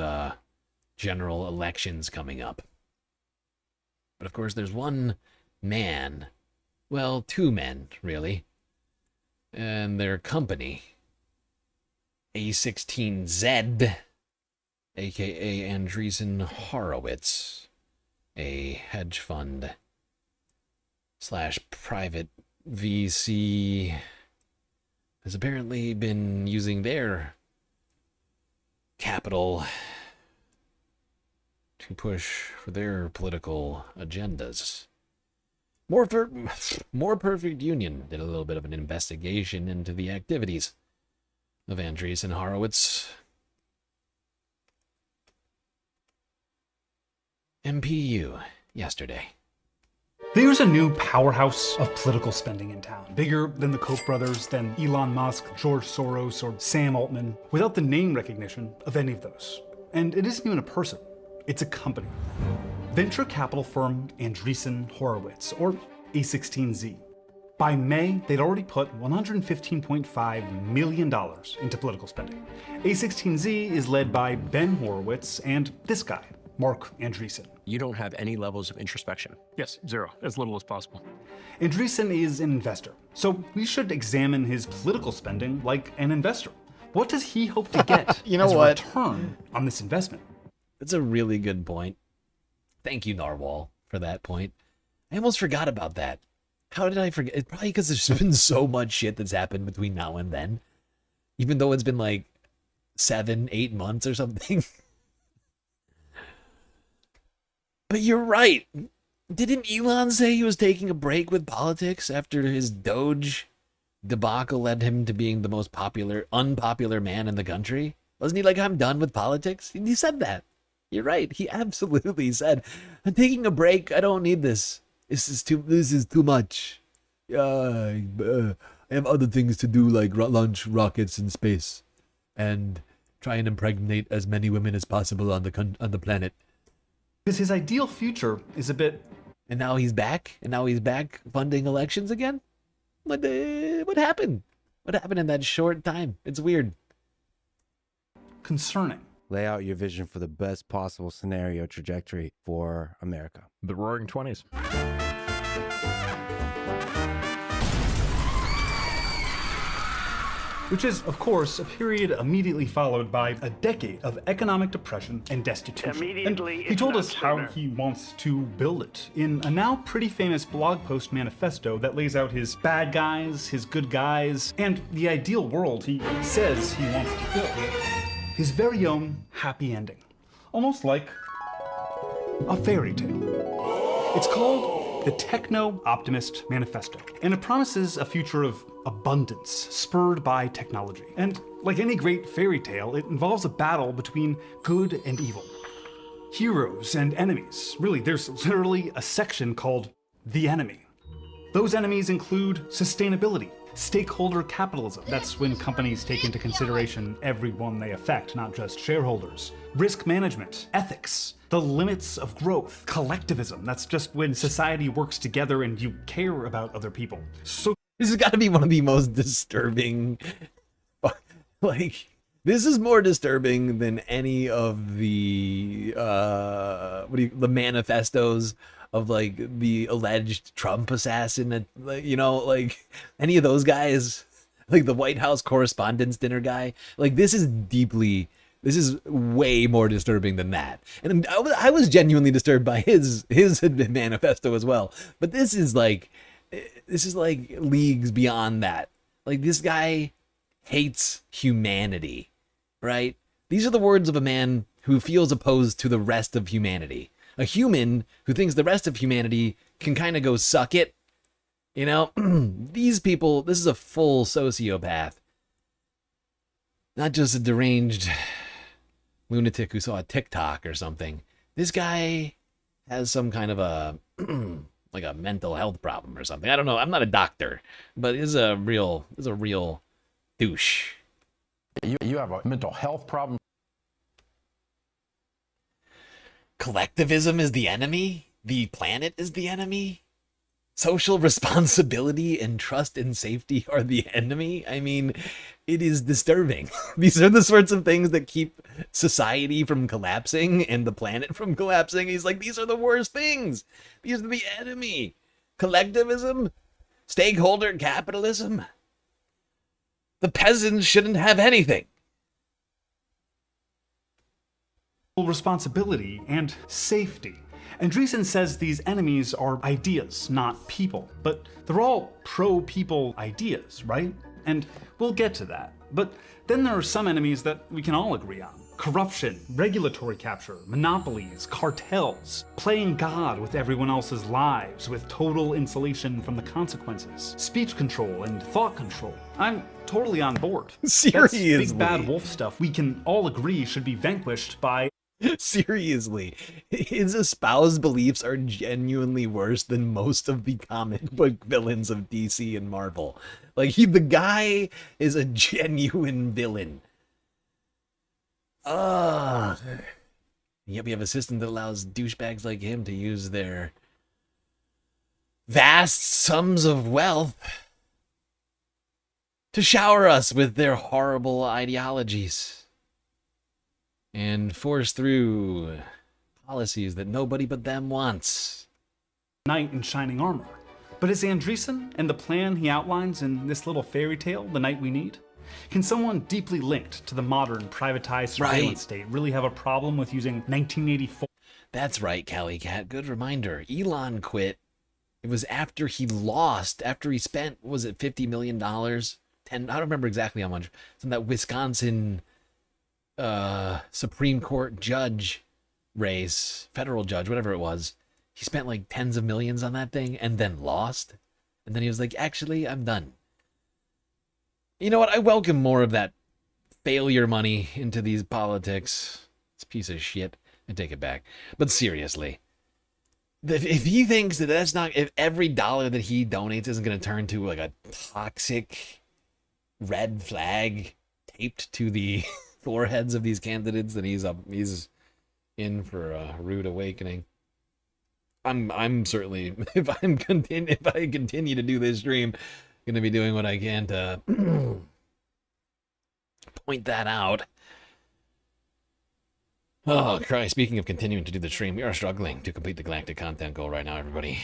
general elections coming up. But of course, there's one man, well, two men, really, and their company, A16Z, aka Andreessen Horowitz, a hedge fund / private VC, has apparently been using their capital to push for their political agendas. More Perfect Union did a little bit of an investigation into the activities of Andreessen Horowitz, MPU, yesterday. There's a new powerhouse of political spending in town. Bigger than the Koch brothers, than Elon Musk, George Soros, or Sam Altman, without the name recognition of any of those. And it isn't even a person, it's a company. Venture capital firm Andreessen Horowitz, or A16Z. By May, they'd already put $115.5 million into political spending. A16Z is led by Ben Horowitz and this guy, Mark Andreessen. You don't have any levels of introspection. Yes, zero, as little as possible. Andreessen is an investor, so we should examine his political spending like an investor. What does he hope to get as a return on this investment? That's a really good point. Thank you, Narwhal, for that point. I almost forgot about that. How did I forget? It's probably because there's been so much shit that's happened between now and then. Even though it's been like 7-8 months or something. But you're right. Didn't Elon say he was taking a break with politics after his Doge debacle led him to being the most unpopular man in the country? Wasn't he like, I'm done with politics? He said that. You're right. He absolutely said, "I'm taking a break. I don't need this. This is too much. I have other things to do, like launch rockets in space, and try and impregnate as many women as possible on the planet." Because his ideal future is a bit. And now he's back. And now he's back funding elections again. What happened? What happened in that short time? It's weird. Concerning. Lay out your vision for the best possible scenario trajectory for America. The Roaring 20s. Which is, of course, a period immediately followed by a decade of economic depression and destitution. Immediately, and he told us how he wants to build it in a now pretty famous blog post manifesto that lays out his bad guys, his good guys, and the ideal world he says he wants to build. His very own happy ending. Almost like a fairy tale. It's called the Techno-Optimist Manifesto, and it promises a future of abundance spurred by technology. And like any great fairy tale, it involves a battle between good and evil. Heroes and enemies. Really, there's literally a section called The Enemy. Those enemies include sustainability, stakeholder capitalism. That's when companies take into consideration everyone they affect, not just shareholders. Risk management, ethics, the limits of growth, collectivism. That's just when society works together and you care about other people. So this has got to be one of the most disturbing, like, this is more disturbing than any of the, the manifestos of, like, the alleged Trump assassin, you know, like, any of those guys, like the White House Correspondents' Dinner guy. Like, this is way more disturbing than that. And I was genuinely disturbed by his manifesto as well. But this is like leagues beyond that. Like, this guy hates humanity, right? These are the words of a man who feels opposed to the rest of humanity. A human who thinks the rest of humanity can kind of go suck it. You know, these people, this is a full sociopath. Not just a deranged lunatic who saw a TikTok or something. This guy has some kind of a, like a mental health problem or something. I don't know. I'm not a doctor, but is a real douche. You have a mental health problem. Collectivism is the enemy. The planet is the enemy. Social responsibility and trust and safety are the enemy. I mean, it is disturbing. These are the sorts of things that keep society from collapsing and the planet from collapsing. He's like, these are the worst things. These are the enemy. Collectivism, stakeholder capitalism. The peasants shouldn't have anything. Responsibility and safety. Andreessen says these enemies are ideas, not people. But they're all pro-people ideas, right? And we'll get to that. But then there are some enemies that we can all agree on. Corruption, regulatory capture, monopolies, cartels, playing God with everyone else's lives with total insulation from the consequences, speech control and thought control. I'm totally on board. Seriously. That's big bad wolf stuff we can all agree should be vanquished by... Seriously, his espoused beliefs are genuinely worse than most of the comic book villains of DC and Marvel. Like, the guy is a genuine villain. Yep, we have a system that allows douchebags like him to use their vast sums of wealth to shower us with their horrible ideologies and force through policies that nobody but them wants. Knight in shining armor. But is Andreessen and the plan he outlines in this little fairy tale the knight we need? Can someone deeply linked to the modern privatized surveillance state really have a problem with using 1984? That's right, Callie Cat. Good reminder. Elon quit. It was after he spent, was it $50 million? I don't remember exactly how much. It's in that Wisconsin Supreme Court judge race, federal judge, whatever it was. He spent like tens of millions on that thing and then lost. And then he was like, actually, I'm done. You know what? I welcome more of that failure money into these politics. It's a piece of shit. I take it back. But seriously, if he thinks that if every dollar that he donates isn't going to turn to like a toxic red flag taped to the foreheads of these candidates, then he's in for a rude awakening. I'm certainly, if I continue to do this stream, going to be doing what I can to point that out. Oh, Christ. Speaking of continuing to do the stream, we are struggling to complete the galactic content goal right now, everybody.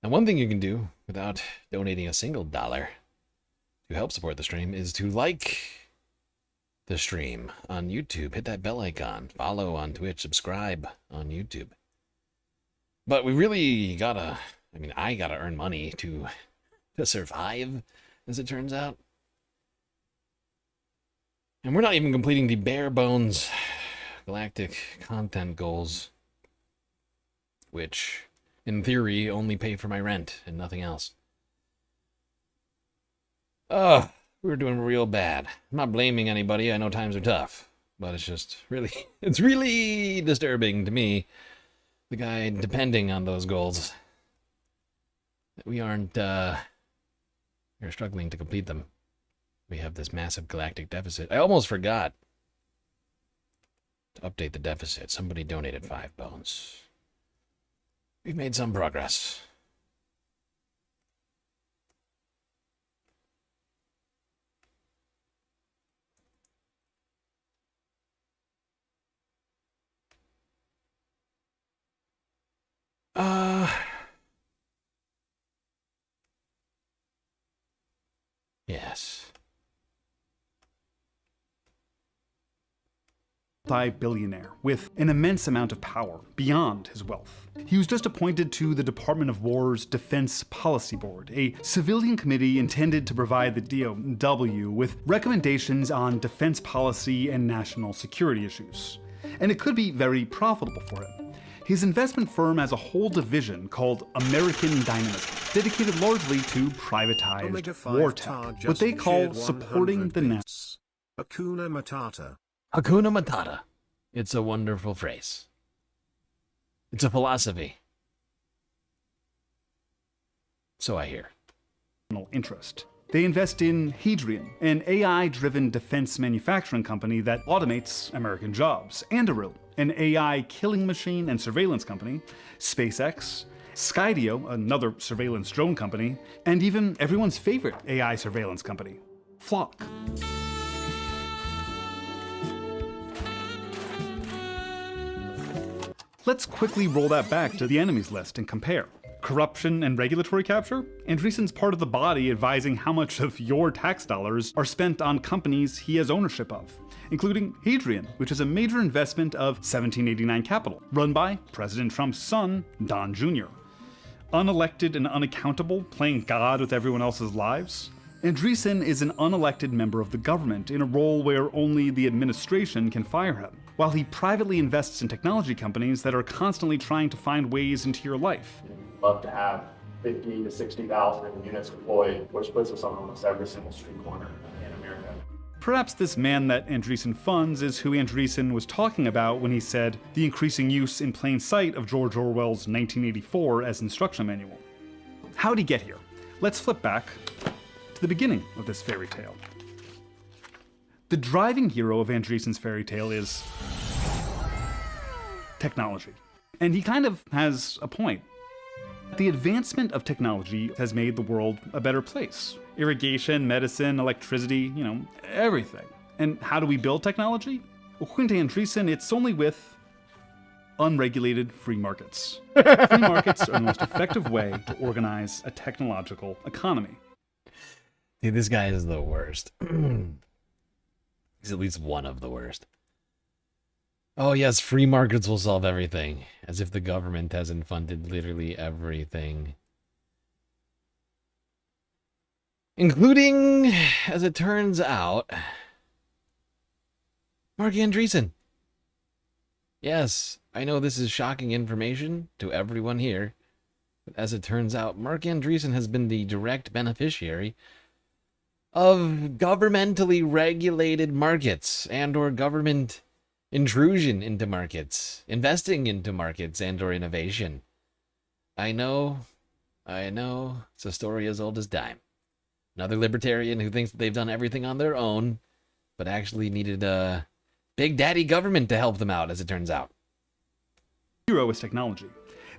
And one thing you can do without donating a single dollar to help support the stream is to like the stream on YouTube. Hit that bell icon. Follow on Twitch. Subscribe on YouTube. But we really gotta, I gotta earn money to survive, as it turns out. And we're not even completing the bare bones galactic content goals, which, in theory, only pay for my rent and nothing else. Oh, we were doing real bad. I'm not blaming anybody. I know times are tough, but it's just really, it's really disturbing to me, the guy depending on those goals, that we aren't, we're struggling to complete them. We have this massive galactic deficit. I almost forgot to update the deficit. Somebody donated 5 bones. We've made some progress. Yes. Multi-billionaire with an immense amount of power beyond his wealth. He was just appointed to the Department of War's Defense Policy Board, a civilian committee intended to provide the DOW with recommendations on defense policy and national security issues. And it could be very profitable for him. His investment firm has a whole division called American Dynamism, dedicated largely to privatized war tech, what they call supporting the national. Hakuna Matata. Hakuna Matata. It's a wonderful phrase. It's a philosophy. So I hear. Interest. They invest in Hadrian, an AI-driven defense manufacturing company that automates American jobs, Anduril, an AI killing machine and surveillance company, SpaceX, Skydio, another surveillance drone company, and even everyone's favorite AI surveillance company, Flock. Let's quickly roll that back to the enemies list and compare. Corruption and regulatory capture? Andreessen's part of the body advising how much of your tax dollars are spent on companies he has ownership of, including Hadrian, which is a major investment of 1789 Capital, run by President Trump's son, Don Jr. Unelected and unaccountable, playing God with everyone else's lives? Andreessen is an unelected member of the government in a role where only the administration can fire him, while he privately invests in technology companies that are constantly trying to find ways into your life. Love to have 50 to 60,000 units deployed, which puts us on almost every single street corner in America. Perhaps this man that Andreessen funds is who Andreessen was talking about when he said the increasing use in plain sight of George Orwell's 1984 as instruction manual. How'd he get here? Let's flip back to the beginning of this fairy tale. The driving hero of Andreessen's fairy tale is technology. And he kind of has a point. The advancement of technology has made the world a better place. Irrigation, medicine, electricity, everything. And how do we build technology? According to Andreessen, it's only with unregulated free markets. Free markets are the most effective way to organize a technological economy. Dude, this guy is the worst. He's at least one of the worst. Oh yes, free markets will solve everything. As if the government hasn't funded literally everything. Including, as it turns out, Mark Andreessen. Yes, I know this is shocking information to everyone here, but as it turns out, Mark Andreessen has been the direct beneficiary of governmentally regulated markets and or government intrusion into markets, investing into markets and or innovation. I know, it's a story as old as time. Another libertarian who thinks that they've done everything on their own, but actually needed a big daddy government to help them out, as it turns out. Hero is technology.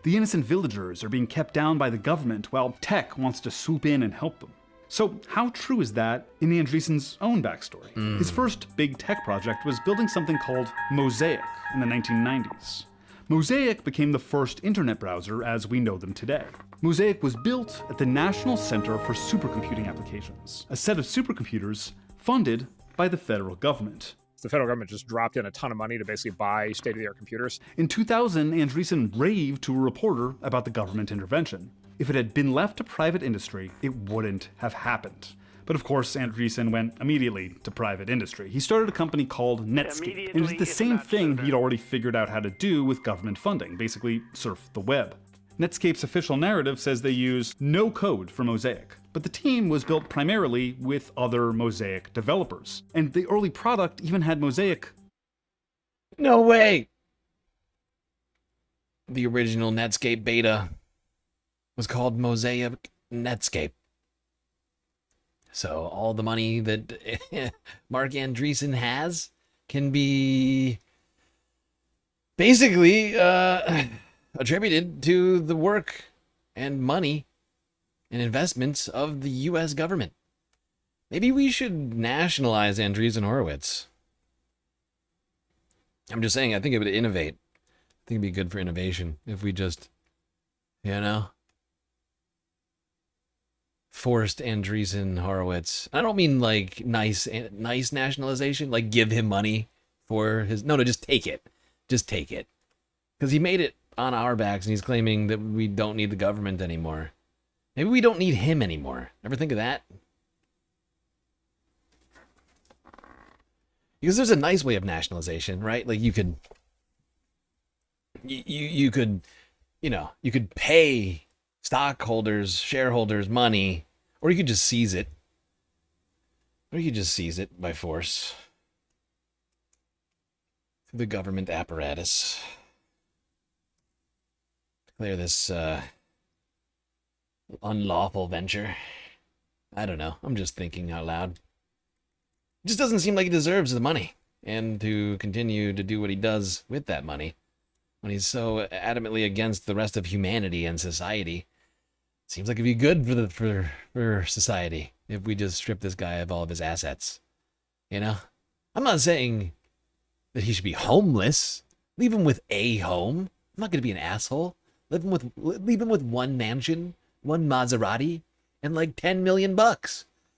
The innocent villagers are being kept down by the government while tech wants to swoop in and help them. So how true is that in Andreessen's own backstory? His first big tech project was building something called Mosaic in the 1990s. Mosaic became the first internet browser as we know them today. Mosaic was built at the National Center for Supercomputing Applications, a set of supercomputers funded by the federal government. The federal government just dropped in a ton of money to basically buy state-of-the-art computers. In 2000, Andreessen raved to a reporter about the government intervention. If it had been left to private industry, it wouldn't have happened. But of course, Andreessen went immediately to private industry. He started a company called Netscape. And it did the same thing he'd already figured out how to do with government funding, basically surf the web. Netscape's official narrative says they use no code for Mosaic, but the team was built primarily with other Mosaic developers. And the early product even had Mosaic. No way! The original Netscape beta was called Mosaic Netscape. So all the money that Mark Andreessen has can be basically attributed to the work and money and investments of the U.S. government. Maybe we should nationalize Andreessen Horowitz. I'm just saying, I think it would innovate. I think it'd be good for innovation if we just, forced Andreessen Horowitz. I don't mean like nice nationalization, like give him money for his. No, just take it. Just take it. Because he made it on our backs and he's claiming that we don't need the government anymore. Maybe we don't need him anymore. Ever think of that? Because there's a nice way of nationalization, right? Like you could pay stockholders, shareholders money, or you could just seize it. Or you could just seize it by force. Through the government apparatus. Declare this unlawful venture. I don't know. I'm just thinking out loud. It just doesn't seem like he deserves the money. And to continue to do what he does with that money, when he's so adamantly against the rest of humanity and society, seems like it'd be good for society if we just strip this guy of all of his assets. I'm not saying that he should be homeless. Leave him with a home. I'm not going to be an asshole. Leave him with one mansion, one Maserati, and like $10 million.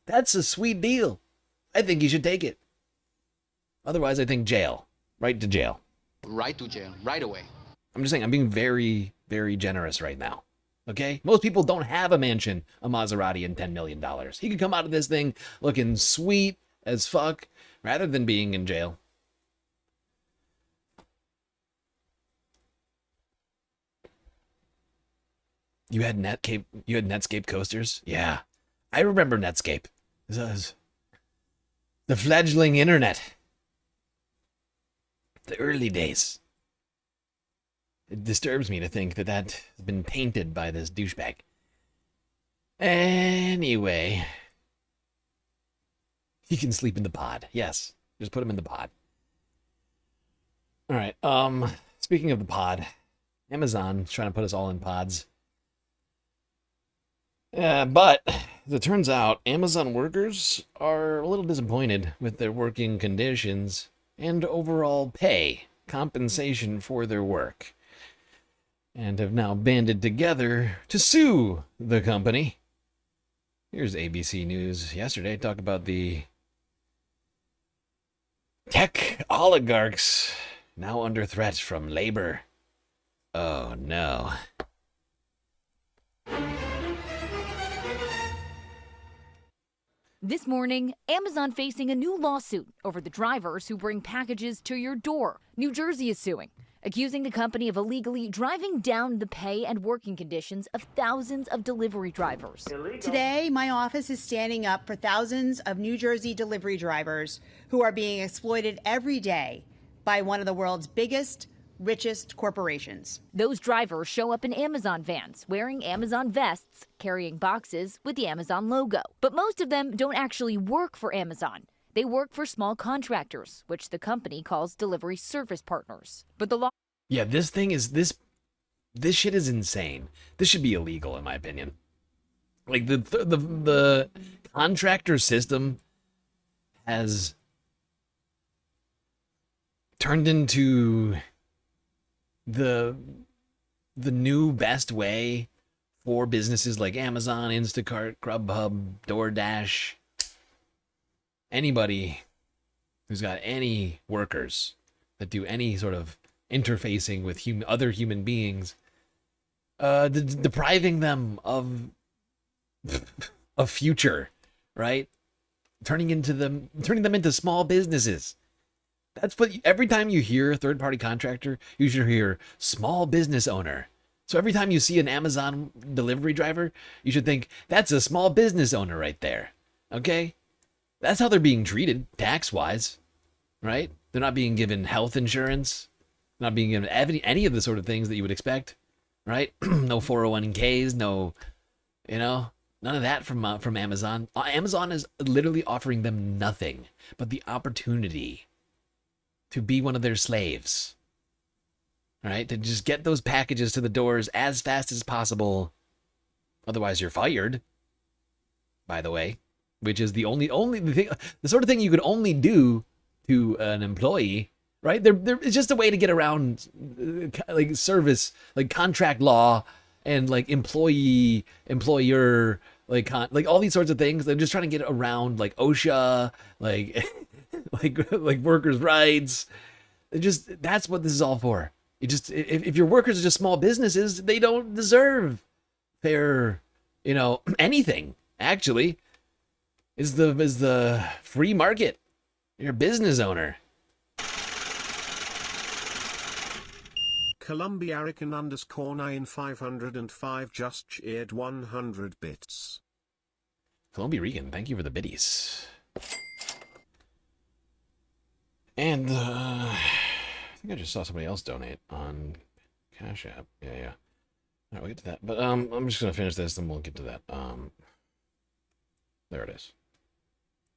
That's a sweet deal. I think he should take it. Otherwise, I think jail. Right to jail. Right to jail. Right away. I'm just saying, I'm being very, very generous right now. Okay? Most people don't have a mansion, a Maserati, and $10 million. He could come out of this thing looking sweet as fuck rather than being in jail. You had Netscape coasters? Yeah. I remember Netscape. This was the fledgling internet. The early days. It disturbs me to think that has been tainted by this douchebag. Anyway. He can sleep in the pod. Yes. Just put him in the pod. Alright, speaking of the pod, Amazon's trying to put us all in pods. But, as it turns out, Amazon workers are a little disappointed with their working conditions and overall pay, compensation for their work, and have now banded together to sue the company. Here's ABC News yesterday, talk about the tech oligarchs now under threat from labor. Oh no. This morning, Amazon facing a new lawsuit over the drivers who bring packages to your door. New Jersey is suing, accusing the company of illegally driving down the pay and working conditions of thousands of delivery drivers. Today, my office is standing up for thousands of New Jersey delivery drivers who are being exploited every day by one of the world's biggest, richest corporations. Those drivers show up in Amazon vans, wearing Amazon vests, carrying boxes with the Amazon logo. But most of them don't actually work for Amazon. They work for small contractors, which the company calls delivery service partners. But the law... Yeah, this shit is insane. This should be illegal, in my opinion. Like, the contractor system has turned into the new best way for businesses like Amazon, Instacart, Grubhub, DoorDash, anybody who's got any workers that do any sort of interfacing with other human beings, depriving them of a future, right? Turning them into small businesses. That's what, every time you hear third-party contractor, you should hear small business owner. So every time you see an Amazon delivery driver, you should think, that's a small business owner right there. Okay? That's how they're being treated, tax-wise, right? They're not being given health insurance, not being given any of the sort of things that you would expect, right? No 401ks, no, none of that from Amazon. Amazon is literally offering them nothing but the opportunity to be one of their slaves, right? To just get those packages to the doors as fast as possible. Otherwise, you're fired, by the way, which is the only thing, the sort of thing you could only do to an employee, right? It's just a way to get around like service, like contract law and like employer, like all these sorts of things. They're just trying to get around like OSHA, like like workers' rights. That's what this is all for. If your workers are just small businesses, they don't deserve fair, anything. Actually, is the free market. You're a business owner. Colombiarican_9505 just cheered 100 bits. Columbia Rican, thank you for the biddies. And I think I just saw somebody else donate on Cash App. Yeah. All right, we'll get to that. But I'm just gonna finish this, and we'll get to that. There it is.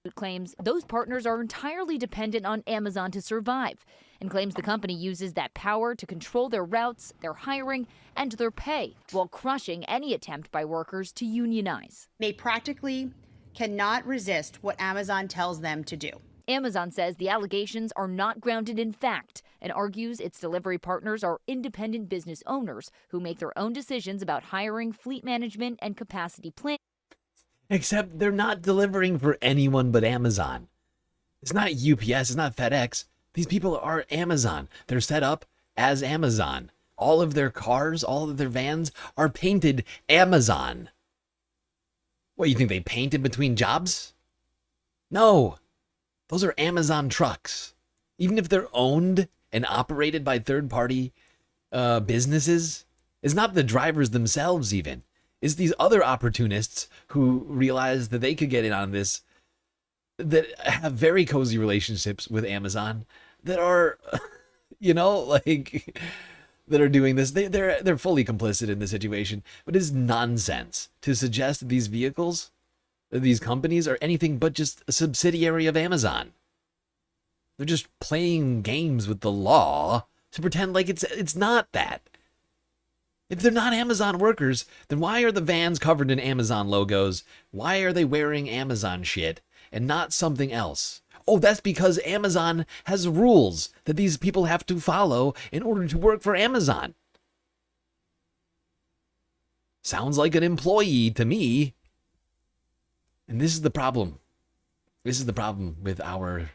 It claims those partners are entirely dependent on Amazon to survive, and claims the company uses that power to control their routes, their hiring, and their pay, while crushing any attempt by workers to unionize. They practically cannot resist what Amazon tells them to do. Amazon says the allegations are not grounded in fact and argues its delivery partners are independent business owners who make their own decisions about hiring, fleet management, and capacity planning. Except they're not delivering for anyone but Amazon. It's not UPS, it's not FedEx. These people are Amazon. They're set up as Amazon. All of their cars, all of their vans are painted Amazon. What, you think they painted between jobs? No. Those are Amazon trucks. Even if they're owned and operated by third-party businesses, it's not the drivers themselves even. It's these other opportunists who realize that they could get in on this, that have very cozy relationships with Amazon, that are, that are doing this. They're fully complicit in the situation. But it's nonsense to suggest that these vehicles, these companies, are anything but just a subsidiary of Amazon. They're just playing games with the law to pretend like it's not that. If they're not Amazon workers, then why are the vans covered in Amazon logos? Why are they wearing Amazon shit and not something else? Oh, that's because Amazon has rules that these people have to follow in order to work for Amazon. Sounds like an employee to me. And this is the problem. This is the problem with our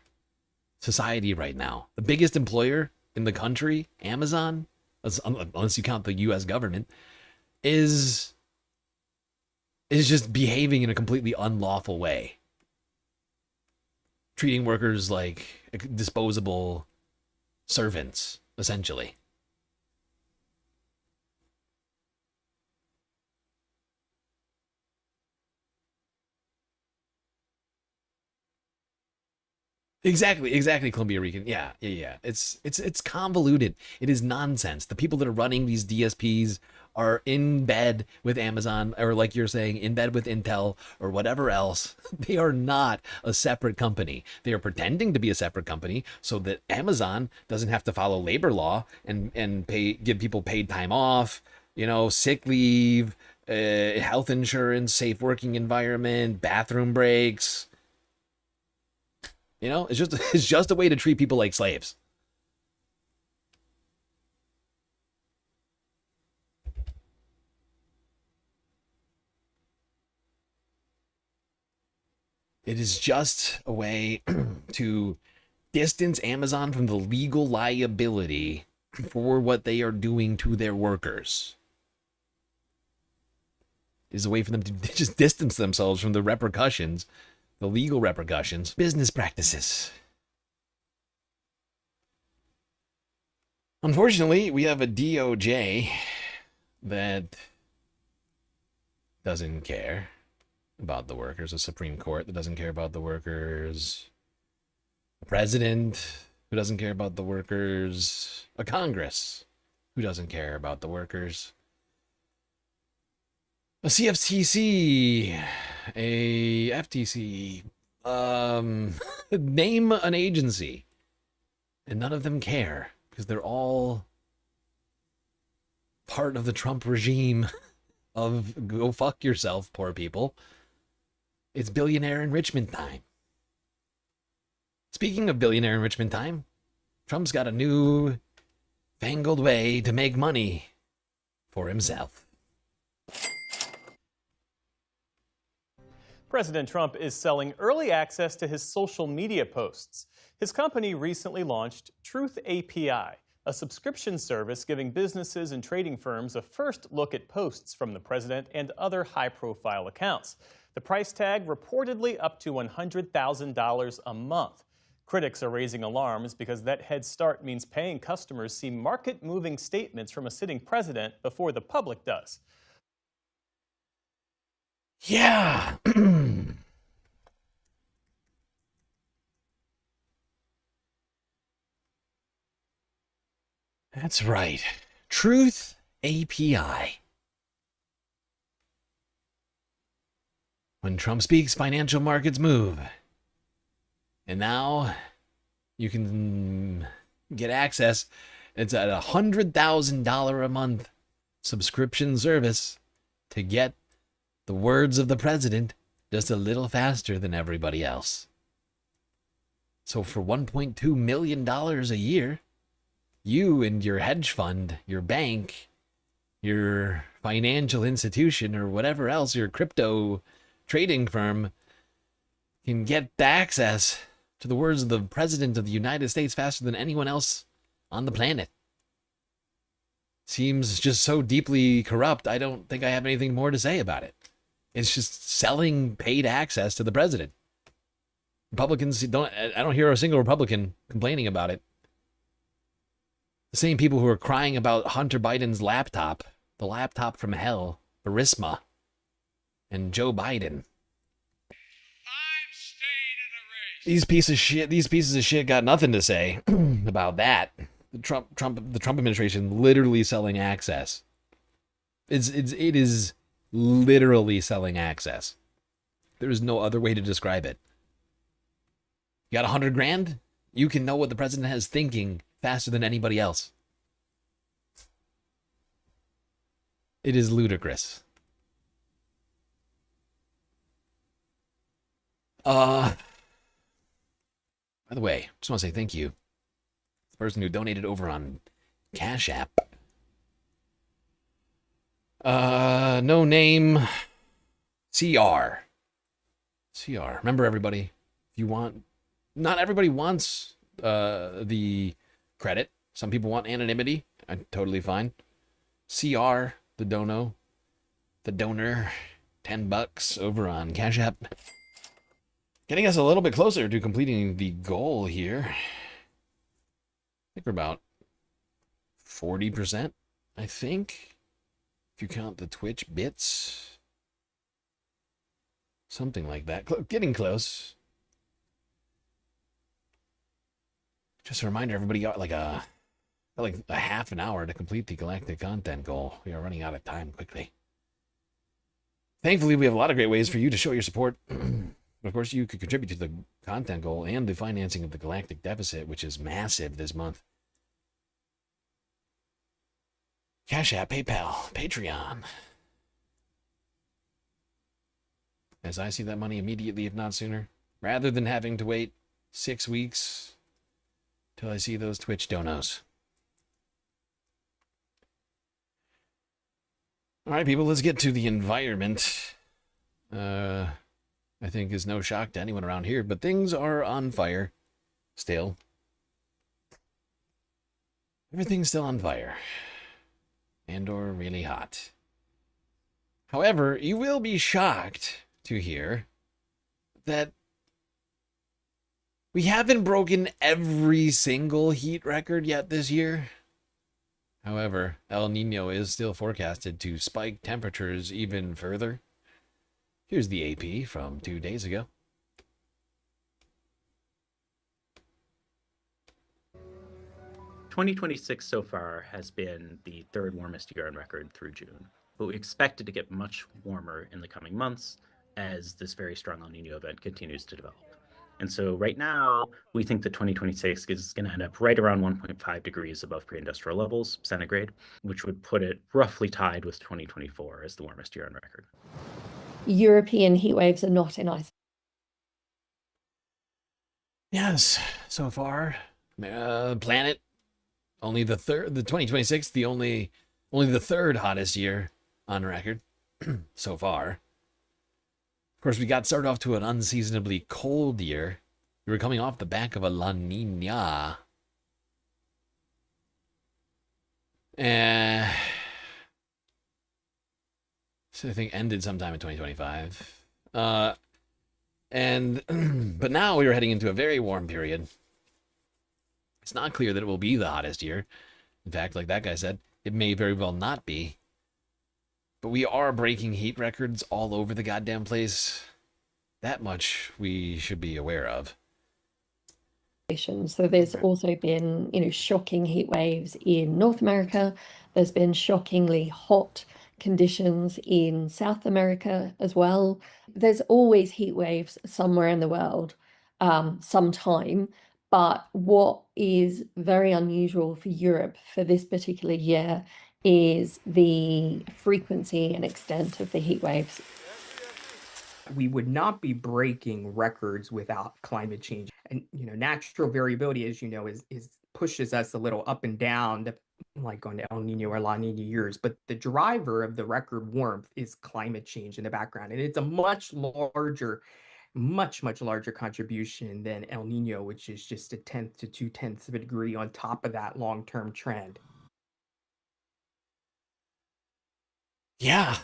society right now. The biggest employer in the country, Amazon, unless you count the U.S. government, is just behaving in a completely unlawful way. Treating workers like disposable servants, essentially. Exactly, Columbia Rican. Yeah. It's convoluted. It is nonsense. The people that are running these DSPs are in bed with Amazon, or like you're saying, in bed with Intel or whatever else. They are not a separate company. They are pretending to be a separate company so that Amazon doesn't have to follow labor law and give people paid time off, sick leave, health insurance, safe working environment, bathroom breaks. It's just a way to treat people like slaves. It is just a way to distance Amazon from the legal liability for what they are doing to their workers. It is a way for them to just distance themselves from the repercussions, the legal repercussions, business practices. Unfortunately, we have a DOJ that doesn't care about the workers, a Supreme Court that doesn't care about the workers, a president who doesn't care about the workers, a Congress who doesn't care about the workers, a CFTC, a FTC, name an agency, and none of them care because they're all part of the Trump regime of go fuck yourself, poor people. It's billionaire enrichment time. Speaking of billionaire enrichment time, Trump's got a new fangled way to make money for himself. President Trump is selling early access to his social media posts. His company recently launched Truth API, a subscription service giving businesses and trading firms a first look at posts from the president and other high-profile accounts. The price tag reportedly up to $100,000 a month. Critics are raising alarms because that head start means paying customers see market-moving statements from a sitting president before the public does. Yeah. That's right. Truth API. When Trump speaks, financial markets move. And now you can get access. It's at $100,000 a month subscription service to get the words of the president just a little faster than everybody else. So for $1.2 million a year, you and your hedge fund, your bank, your financial institution, or whatever else, your crypto trading firm, can get access to the words of the President of the United States faster than anyone else on the planet. Seems just so deeply corrupt, I don't think I have anything more to say about it. It's just selling paid access to the president. Republicans I don't hear a single Republican complaining about it. The same people who are crying about Hunter Biden's laptop, the laptop from hell, Burisma, and Joe Biden. These pieces of shit got nothing to say about that. The Trump administration literally selling access. It is literally selling access. There is no other way to describe it. You got $100,000? You can know what the president is thinking faster than anybody else. It is ludicrous. By the way, just want to say thank you to the person who donated over on Cash App. No name. CR. Remember, everybody, if you want, not everybody wants the credit. Some people want anonymity. I'm totally fine. CR, the donor, $10 over on Cash App. Getting us a little bit closer to completing the goal here. I think we're about 40%, I think. If you count the Twitch bits. Something like that. Getting close. Just a reminder, everybody got like a half an hour to complete the galactic content goal. We are running out of time quickly. Thankfully, we have a lot of great ways for you to show your support. Of course, you could contribute to the content goal and the financing of the galactic deficit, which is massive this month. Cash App, PayPal, Patreon. As I see that money immediately, if not sooner, rather than having to wait 6 weeks till I see those Twitch donos. All right, people, let's get to the environment. I think is no shock to anyone around here, but things are on fire still. Everything's still on fire. And or really hot. However, you will be shocked to hear that we haven't broken every single heat record yet this year. However, El Nino is still forecasted to spike temperatures even further. Here's the AP from 2 days ago. "2026 so far has been the third warmest year on record through June, but we expect it to get much warmer in the coming months as this very strong El Nino event continues to develop. And so right now, we think that 2026 is going to end up right around 1.5 degrees above pre-industrial levels, centigrade, which would put it roughly tied with 2024 as the warmest year on record. European heat waves are not in isolation. Yes, so far, planet only the 2026, only the third hottest year on record so far. Of course, we got started off to an unseasonably cold year. We were coming off the back of a La Nina. So I think ended sometime in 2025. But now we are heading into a very warm period. It's not clear that it will be the hottest year. In fact, like that guy said, it may very well not be. But we are breaking heat records all over the goddamn place. That much we should be aware of. So there's also been, shocking heat waves in North America. There's been shockingly hot conditions in South America as well. There's always heat waves somewhere in the world, sometime. But what is very unusual for Europe for this particular year is the frequency and extent of the heat waves. We would not be breaking records without climate change. And, natural variability, as you know, is pushes us a little up and down, like on El Nino or La Nina years. But the driver of the record warmth is climate change in the background. And it's a much larger contribution than El Nino, which is just 1/10 to 2/10 of a degree on top of that long-term trend. Yeah.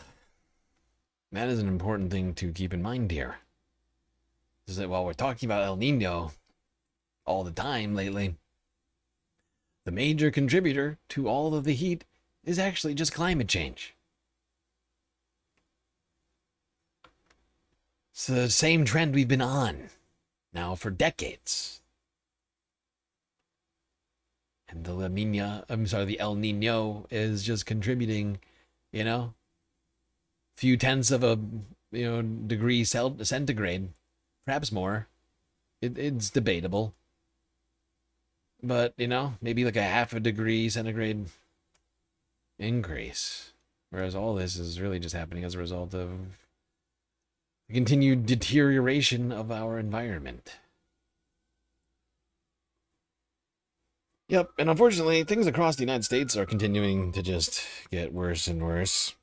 That is an important thing to keep in mind here. Is that while we're talking about El Nino all the time lately, the major contributor to all of the heat is actually just climate change. It's the same trend we've been on now for decades. And the El Nino is just contributing, few tenths of a degree centigrade, perhaps more. It's debatable, but maybe like a half a degree centigrade increase, whereas all this is really just happening as a result of the continued deterioration of our environment. Yep, and unfortunately things across the United States are continuing to just get worse and worse.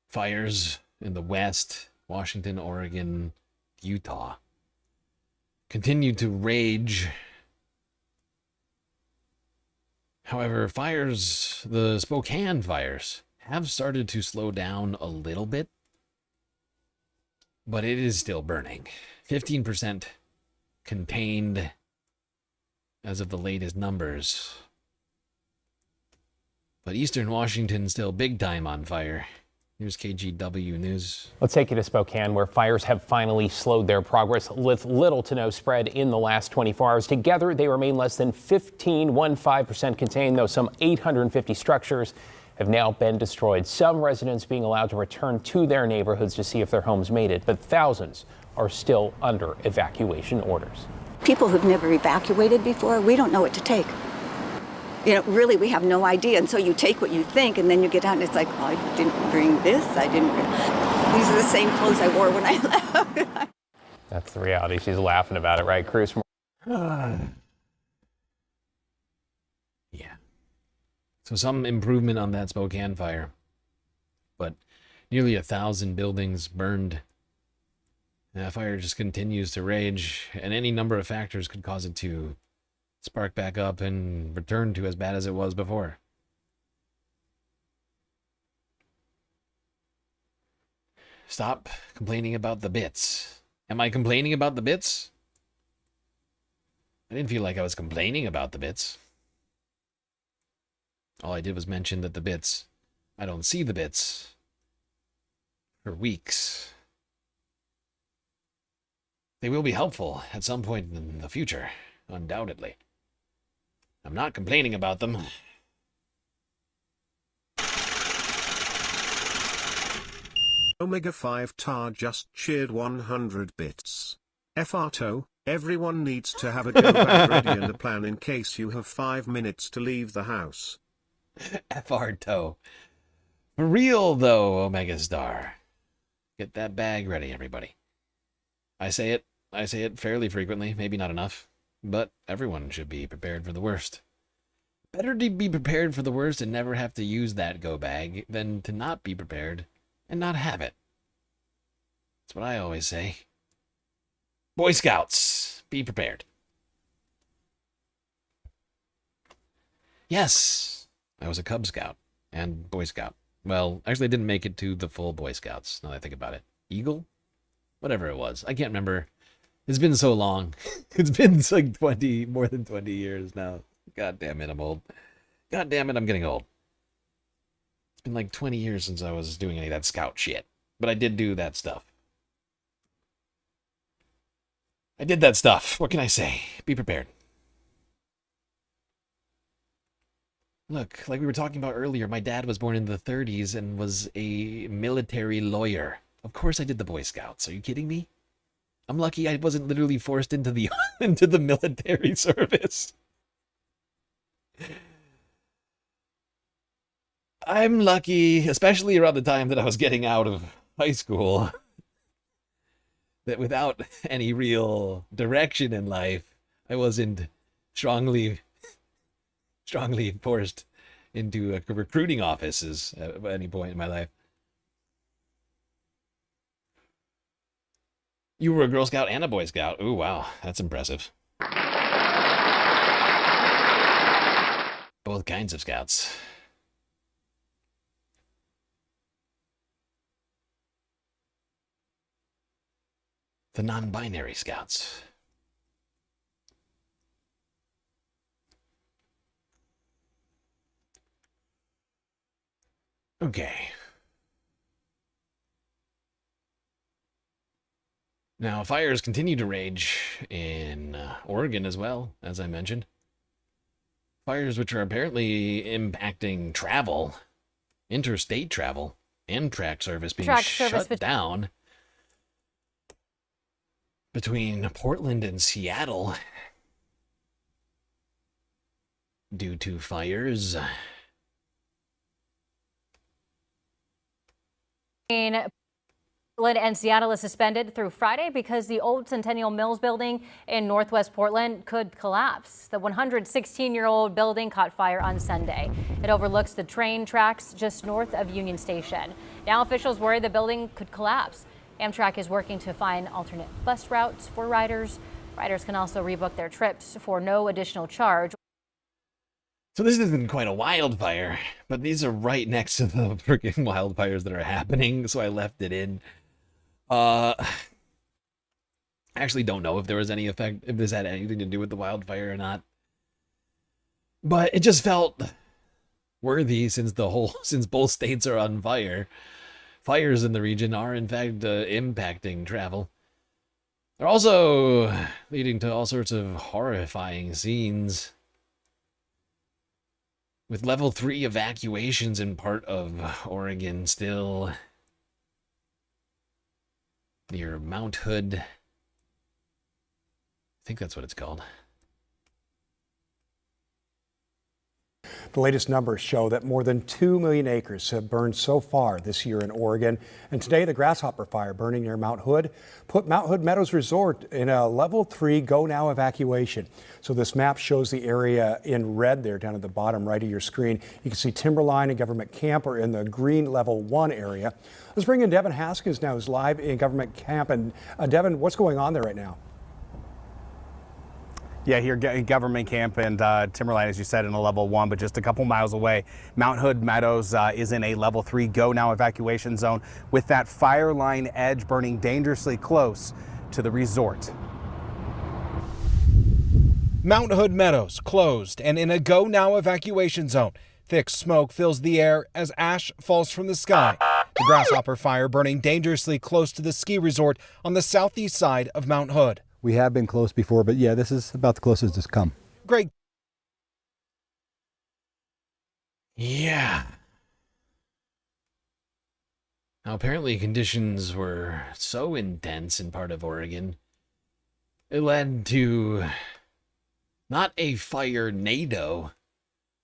Fires in the West, Washington, Oregon, Utah, continue to rage. However, the Spokane fires, have started to slow down a little bit, but it is still burning. 15% contained as of the latest numbers. But Eastern Washington still big time on fire. Here's KGW News. Let's take you to Spokane, where fires have finally slowed their progress with little to no spread in the last 24 hours. Together, they remain less than 15% contained, though some 850 structures have now been destroyed. Some residents being allowed to return to their neighborhoods to see if their homes made it, but thousands are still under evacuation orders. People who've never evacuated before, we don't know what to take. You know, really, we have no idea. And so you take what you think, and then you get out, and it's like, oh, I didn't bring this. These are the same clothes I wore when I left. That's the reality. She's laughing about it, right, Cruz? Yeah. So some improvement on that Spokane fire, but nearly 1,000 buildings burned. That fire just continues to rage, and any number of factors could cause it to spark back up and return to as bad as it was before. Stop complaining about the bits. Am I complaining about the bits? I didn't feel like I was complaining about the bits. All I did was mention that the bits, I don't see the bits for weeks. They will be helpful at some point in the future, undoubtedly. I'm not complaining about them. Omega 5 Tar just cheered 100 bits. FRTO, everyone needs to have a go bag ready and a plan in case you have 5 minutes to leave the house. FRTO. For real, though, Omega Star. Get that bag ready, everybody. I say it fairly frequently, maybe not enough, but everyone should be prepared for the worst. Better to be prepared for the worst and never have to use that go bag than to not be prepared and not have it. That's what I always say. Boy Scouts, be prepared. Yes, I was a Cub Scout and Boy Scout. Well, actually, I didn't make it to the full Boy Scouts, now that I think about it. Eagle? Whatever it was. I can't remember. It's been so long. It's been like more than 20 years now. God damn it, I'm old. God damn it, I'm getting old. It's been like 20 years since I was doing any of that scout shit. But I did do that stuff. I did that stuff. What can I say? Be prepared. Look, like we were talking about earlier, my dad was born in the 30s and was a military lawyer. Of course I did the Boy Scouts. Are you kidding me? I'm lucky I wasn't literally forced into the into the military service. I'm lucky, especially around the time that I was getting out of high school, that without any real direction in life, I wasn't strongly forced into recruiting offices at any point in my life. You were a Girl Scout and a Boy Scout. Ooh, wow, that's impressive. Both kinds of scouts. The non-binary scouts. Okay. Now, fires continue to rage in Oregon as well, as I mentioned. Fires which are apparently impacting travel, interstate travel, Amtrak service being shut down between Portland and Seattle due to fires. Portland and Seattle is suspended through Friday because the old Centennial Mills building in Northwest Portland could collapse. The 116-year-old building caught fire on Sunday. It overlooks the train tracks just north of Union Station. Now officials worry the building could collapse. Amtrak is working to find alternate bus routes for riders. Riders can also rebook their trips for no additional charge. So this isn't quite a wildfire, but these are right next to the freaking wildfires that are happening, so I left it in. I actually don't know if there was any effect, if this had anything to do with the wildfire or not. But it just felt worthy since both states are on fire fires in the region are in fact impacting travel. They're also leading to all sorts of horrifying scenes, with level 3 evacuations in part of Oregon still near Mount Hood. I think that's what it's called. The latest numbers show that more than 2 million acres have burned so far this year in Oregon. And today, the grasshopper fire burning near Mount Hood put Mount Hood Meadows Resort in a level 3 go now evacuation. So this map shows the area in red there down at the bottom right of your screen. You can see Timberline and Government Camp are in the green level 1 area. Let's bring in Devin Haskins now, who's live in Government Camp. And Devin, what's going on there right now? Yeah, here Government Camp and Timberline, as you said, in a level 1, but just a couple miles away. Mount Hood Meadows is in a level 3 go now evacuation zone, with that fire line edge burning dangerously close to the resort. Mount Hood Meadows closed and in a go now evacuation zone. Thick smoke fills the air as ash falls from the sky. The grasshopper fire burning dangerously close to the ski resort on the southeast side of Mount Hood. We have been close before, but yeah, this is about the closest it's come. Great. Yeah. Now, apparently conditions were so intense in part of Oregon, it led to not a fire NATO,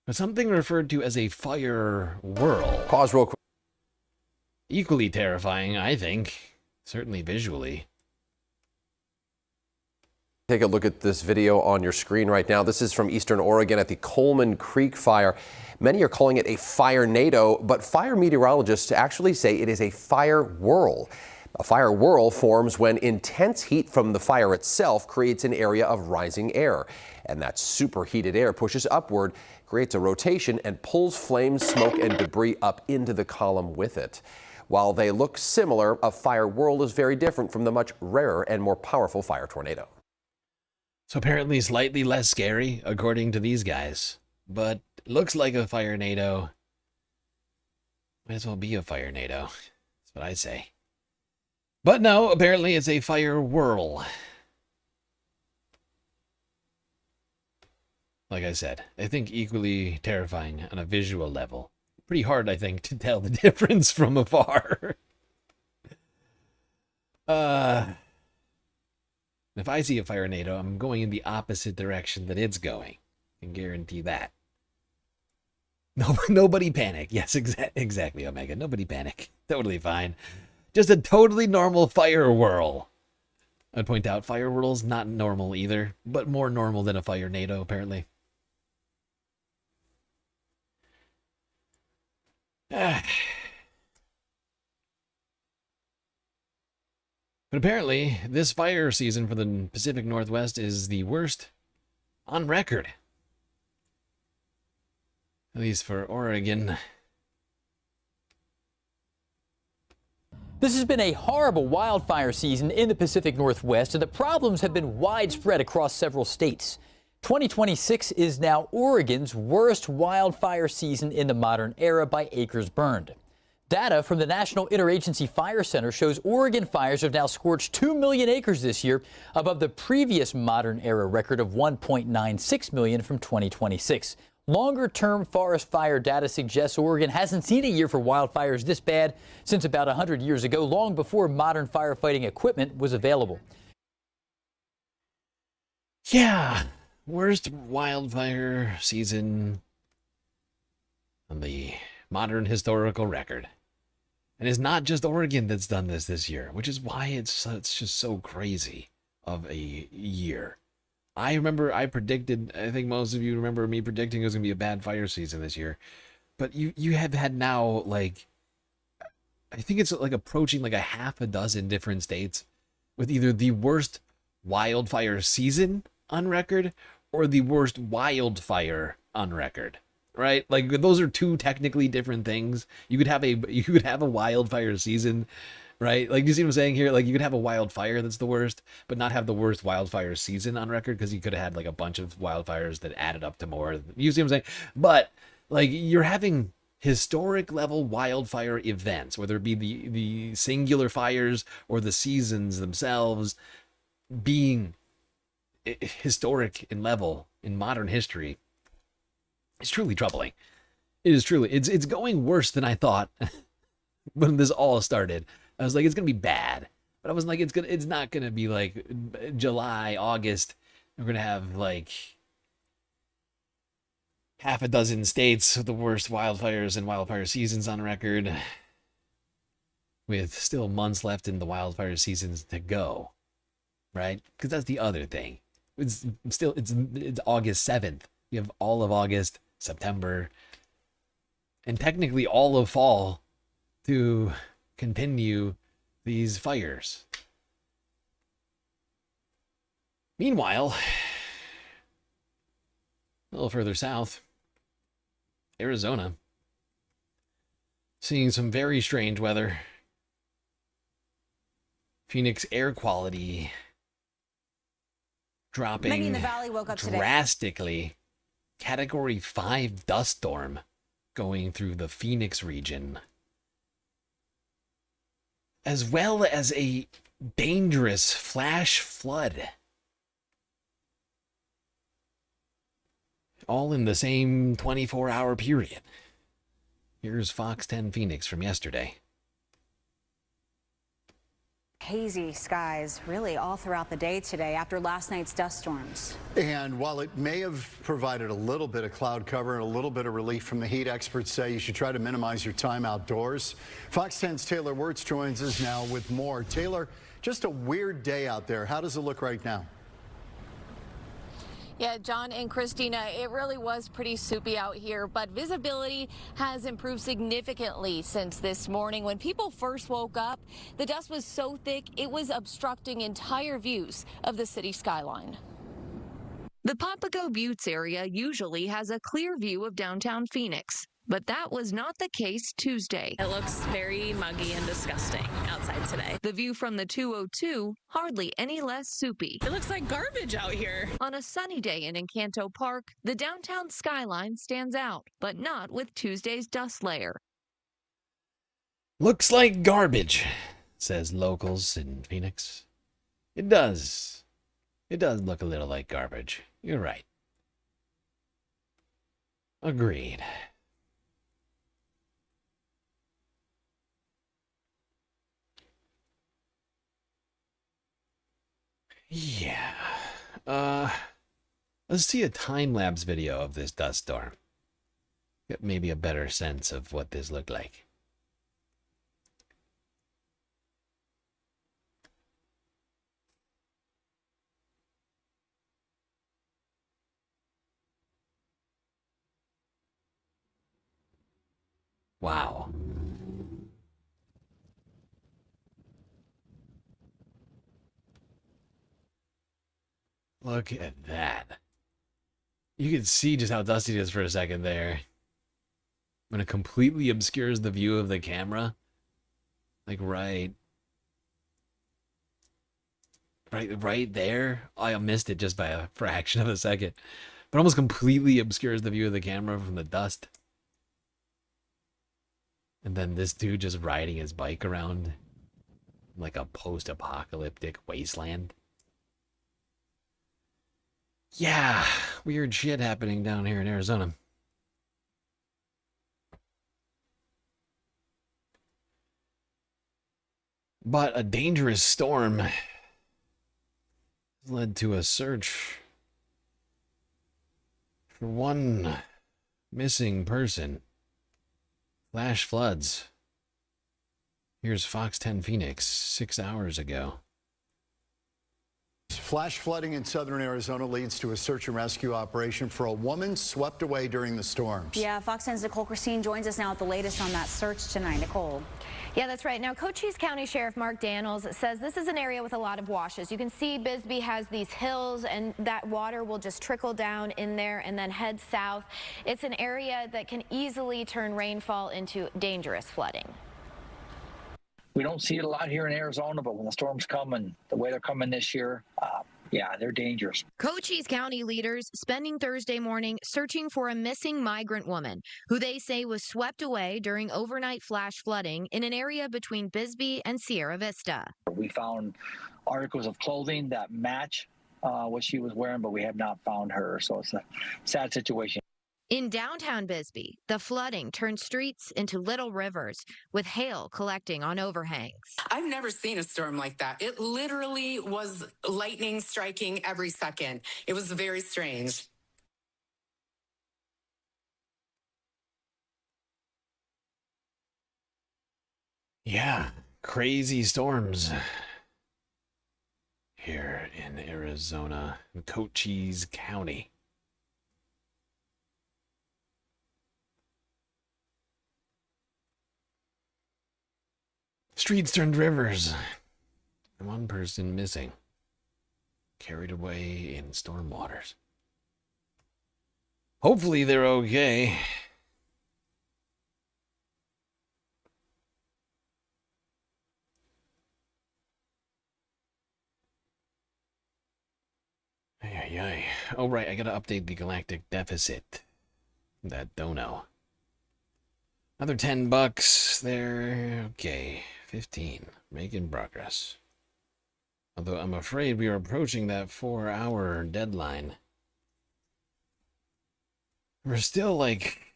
but something referred to as a fire whirl. Pause real quick. Equally terrifying, I think, certainly visually. Take a look at this video on your screen right now. This is from Eastern Oregon at the Coleman Creek fire. Many are calling it a fire NATO, but fire meteorologists actually say it is a fire whirl. A fire whirl forms when intense heat from the fire itself creates an area of rising air. And that superheated air pushes upward, creates a rotation, and pulls flames, smoke, and debris up into the column with it. While they look similar, a fire whirl is very different from the much rarer and more powerful fire tornado. So apparently slightly less scary, according to these guys. But looks like a fire NATO. Might as well be a fire NATO. That's what I say. But no, apparently it's a fire whirl. Like I said, I think equally terrifying on a visual level. Pretty hard, I think, to tell the difference from afar. If I see a fire NATO, I'm going in the opposite direction that it's going. I can guarantee that. No, nobody panic. Yes, exactly, Omega. Nobody panic. Totally fine. Just a totally normal fire whirl. I'd point out fire whirl's not normal either, but more normal than a fire NATO, apparently. But apparently, this fire season for the Pacific Northwest is the worst on record. At least for Oregon. This has been a horrible wildfire season in the Pacific Northwest, and the problems have been widespread across several states. 2026 is now Oregon's worst wildfire season in the modern era by acres burned. Data from the National Interagency Fire Center shows Oregon fires have now scorched 2 million acres this year, above the previous modern era record of 1.96 million from 2026. Longer-term forest fire data suggests Oregon hasn't seen a year for wildfires this bad since about 100 years ago, long before modern firefighting equipment was available. Yeah, worst wildfire season on the modern historical record. And it's not just Oregon that's done this year, which is why it's just so crazy of a year. I remember I predicted, I think most of you remember me predicting it was going to be a bad fire season this year. But you have had now, like, I think it's like approaching like a half a dozen different states with either the worst wildfire season on record or the worst wildfire on record. Right? Like, those are two technically different things. You could have a wildfire season, right? Like, you see what I'm saying here? Like, you could have a wildfire that's the worst, but not have the worst wildfire season on record, because you could have had like a bunch of wildfires that added up to more. You see what I'm saying? But like, you're having historic level wildfire events, whether it be the singular fires or the seasons themselves being historic in level in modern history, it's truly troubling. It is truly, it's going worse than I thought when this all started. I was like, it's gonna be bad, but I was like, it's not gonna be like July, August. We're gonna have like half a dozen states with the worst wildfires and wildfire seasons on record, with still months left in the wildfire seasons to go, right? Because that's the other thing. It's August 7th. You have all of August, September, and technically all of fall to continue these fires. Meanwhile, a little further south, Arizona, seeing some very strange weather. Phoenix air quality dropping Many in the valley woke up today. drastically. Category 5 dust storm going through the Phoenix region, as well as a dangerous flash flood. All in the same 24-hour period. Here's Fox 10 Phoenix from yesterday. Hazy skies really all throughout the day today after last night's dust storms. And while it may have provided a little bit of cloud cover and a little bit of relief from the heat, experts say you should try to minimize your time outdoors. Fox 10's Taylor Wirtz joins us now with more. Taylor, just a weird day out there. How does it look right now? Yeah, John and Christina, it really was pretty soupy out here, but visibility has improved significantly since this morning. When people first woke up, the dust was so thick it was obstructing entire views of the city skyline. The Papago Buttes area usually has a clear view of downtown Phoenix, but that was not the case Tuesday. It looks very muggy and disgusting outside today. The view from the 202, hardly any less soupy. It looks like garbage out here. On a sunny day in Encanto Park, the downtown skyline stands out, but not with Tuesday's dust layer. Looks like garbage, says locals in Phoenix. It does. It does look a little like garbage. You're right. Agreed. Yeah. Let's see a time-lapse video of this dust storm. Get maybe a better sense of what this looked like. Wow. Look at that. You can see just how dusty it is for a second there. When it completely obscures the view of the camera. Like right there. I missed it just by a fraction of a second. But almost completely obscures the view of the camera from the dust. And then this dude just riding his bike around like a post-apocalyptic wasteland. Yeah, weird shit happening down here in Arizona. But a dangerous storm led to a search for one missing person. Flash floods. Here's Fox 10 Phoenix 6 hours ago. Flash flooding in southern Arizona leads to a search and rescue operation for a woman swept away during the storms. Yeah, Fox 10's Nicole Christine joins us now with the latest on that search tonight. Nicole. Yeah, that's right. Now, Cochise County Sheriff Mark Daniels says this is an area with a lot of washes. You can see Bisbee has these hills, and that water will just trickle down in there and then head south. It's an area that can easily turn rainfall into dangerous flooding. We don't see it a lot here in Arizona, but when the storms come and the way they're coming this year, Yeah, they're dangerous. Cochise County leaders spending Thursday morning searching for a missing migrant woman who they say was swept away during overnight flash flooding in an area between Bisbee and Sierra Vista. We found articles of clothing that match what she was wearing, but we have not found her. So it's a sad situation. In downtown Bisbee, the flooding turned streets into little rivers with hail collecting on overhangs. I've never seen a storm like that. It literally was lightning striking every second. It was very strange. Yeah, crazy storms here in Arizona, in Cochise County. Streets turned rivers. And one person missing. Carried away in storm waters. Hopefully they're okay. Ay. Oh, right, I gotta update the galactic deficit. That dono. Another $10 there. Okay, 15. Making progress. Although I'm afraid we are approaching that 4-hour deadline. We're still like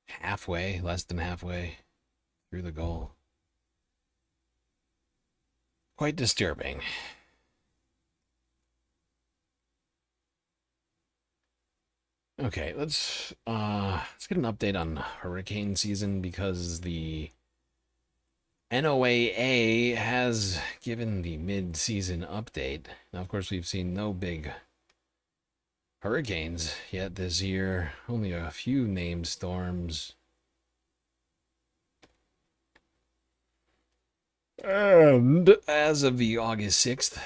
halfway, less than halfway through the goal. Quite disturbing. Okay, let's get an update on hurricane season because the NOAA has given the mid-season update. Now, of course, we've seen no big hurricanes yet this year. Only a few named storms. And as of the August 6th,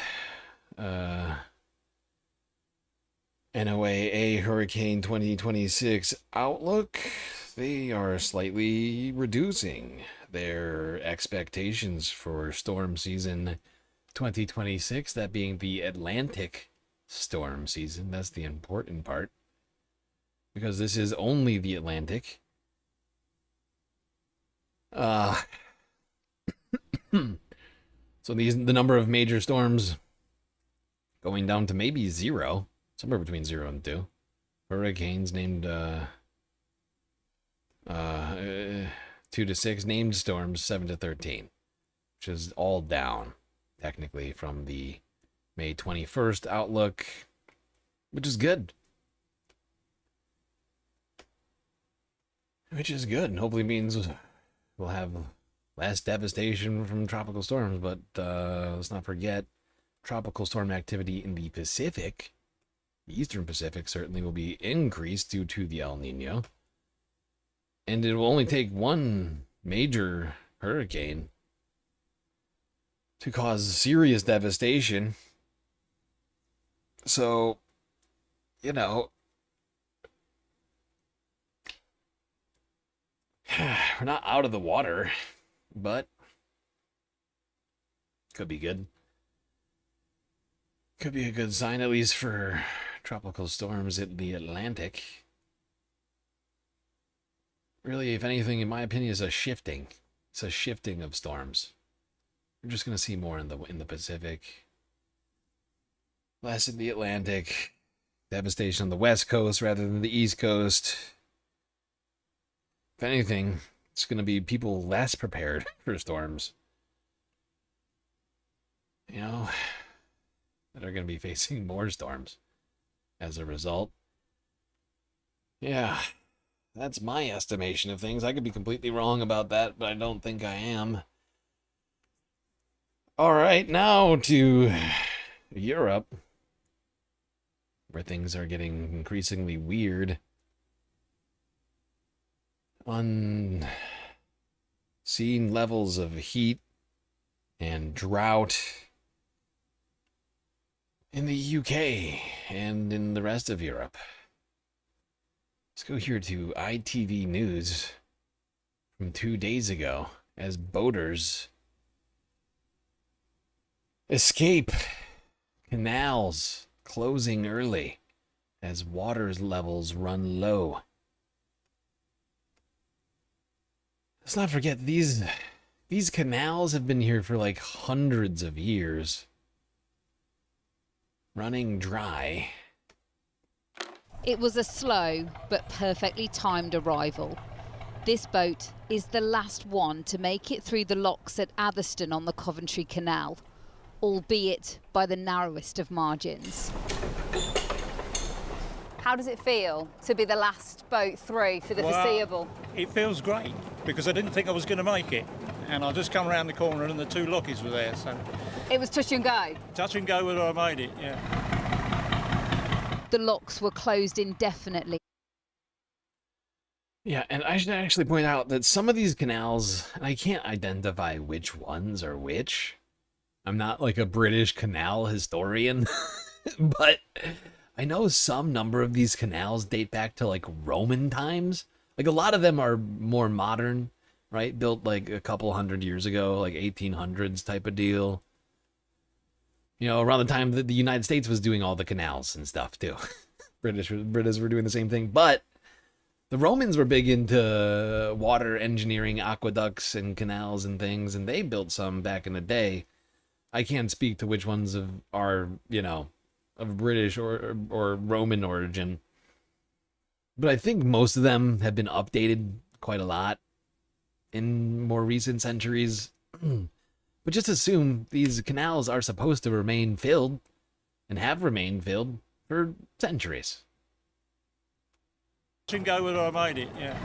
NOAA Hurricane 2026 outlook, they are slightly reducing their expectations for storm season 2026, that being the Atlantic storm season. That's the important part, because this is only the Atlantic. So the number of major storms going down to maybe 0, somewhere between 0 and 2. Hurricanes named 2 to 6, named storms 7 to 13, which is all down technically from the May 21st outlook, which is good. Which is good, and hopefully means we'll have less devastation from tropical storms, but let's not forget tropical storm activity in the Pacific, the Eastern Pacific, certainly will be increased due to the El Nino. And it will only take one major hurricane to cause serious devastation. So, you know, we're not out of the water, but could be good. Could be a good sign, at least for tropical storms in the Atlantic. Really, if anything, in my opinion, is a shifting. It's a shifting of storms. We're just going to see more in the Pacific, less in the Atlantic. Devastation on the West Coast rather than the East Coast. If anything, it's going to be people less prepared for storms. You know, that are going to be facing more storms as a result. Yeah, that's my estimation of things. I could be completely wrong about that, but I don't think I am. All right, now to Europe, where things are getting increasingly weird. Unseen levels of heat and drought in the UK and in the rest of Europe. Let's go here to ITV News from 2 days ago, as boaters Escape. Canals closing early as water levels run low. Let's not forget these canals have been here for like hundreds of years. Running dry. It was a slow but perfectly timed arrival. This boat is the last one to make it through the locks at Atherstone on the Coventry Canal, albeit by the narrowest of margins. How does it feel to be the last boat through for the foreseeable? It feels great because I didn't think I was going to make it, and I just come around the corner and the two lockies were there, so It was touch and go. touch and go whether I made it. Yeah. The locks were closed indefinitely. Yeah, and I should actually point out that some of these canals, and I can't identify which ones are which. I'm not like a British canal historian, but I know some number of these canals date back to like Roman times. Like a lot of them are more modern, right? Built like a couple hundred years ago, like 1800s type of deal. You know, around the time that the United States was doing all the canals and stuff too. British were doing the same thing, but the Romans were big into water engineering, aqueducts and canals and things, and they built some back in the day. I can't speak to which ones are, you know, of British or Roman origin. But I think most of them have been updated quite a lot in more recent centuries. But just assume these canals are supposed to remain filled and have remained filled for centuries. Touch and go whether I made it. Yeah.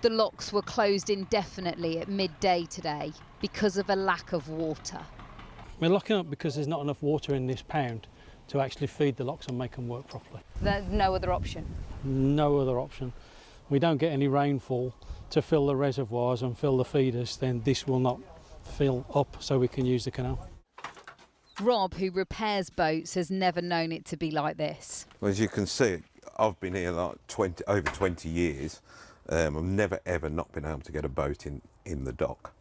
The locks were closed indefinitely at midday today because of a lack of water. We're locking up because there's not enough water in this pound to actually feed the locks and make them work properly. There's no other option. No other option. We don't get any rainfall to fill the reservoirs and fill the feeders, then this will not fill up so we can use the canal. Rob, who repairs boats, has never known it to be like this. Well, as you can see, I've been here like over 20 years. I've never ever not been able to get a boat in the dock.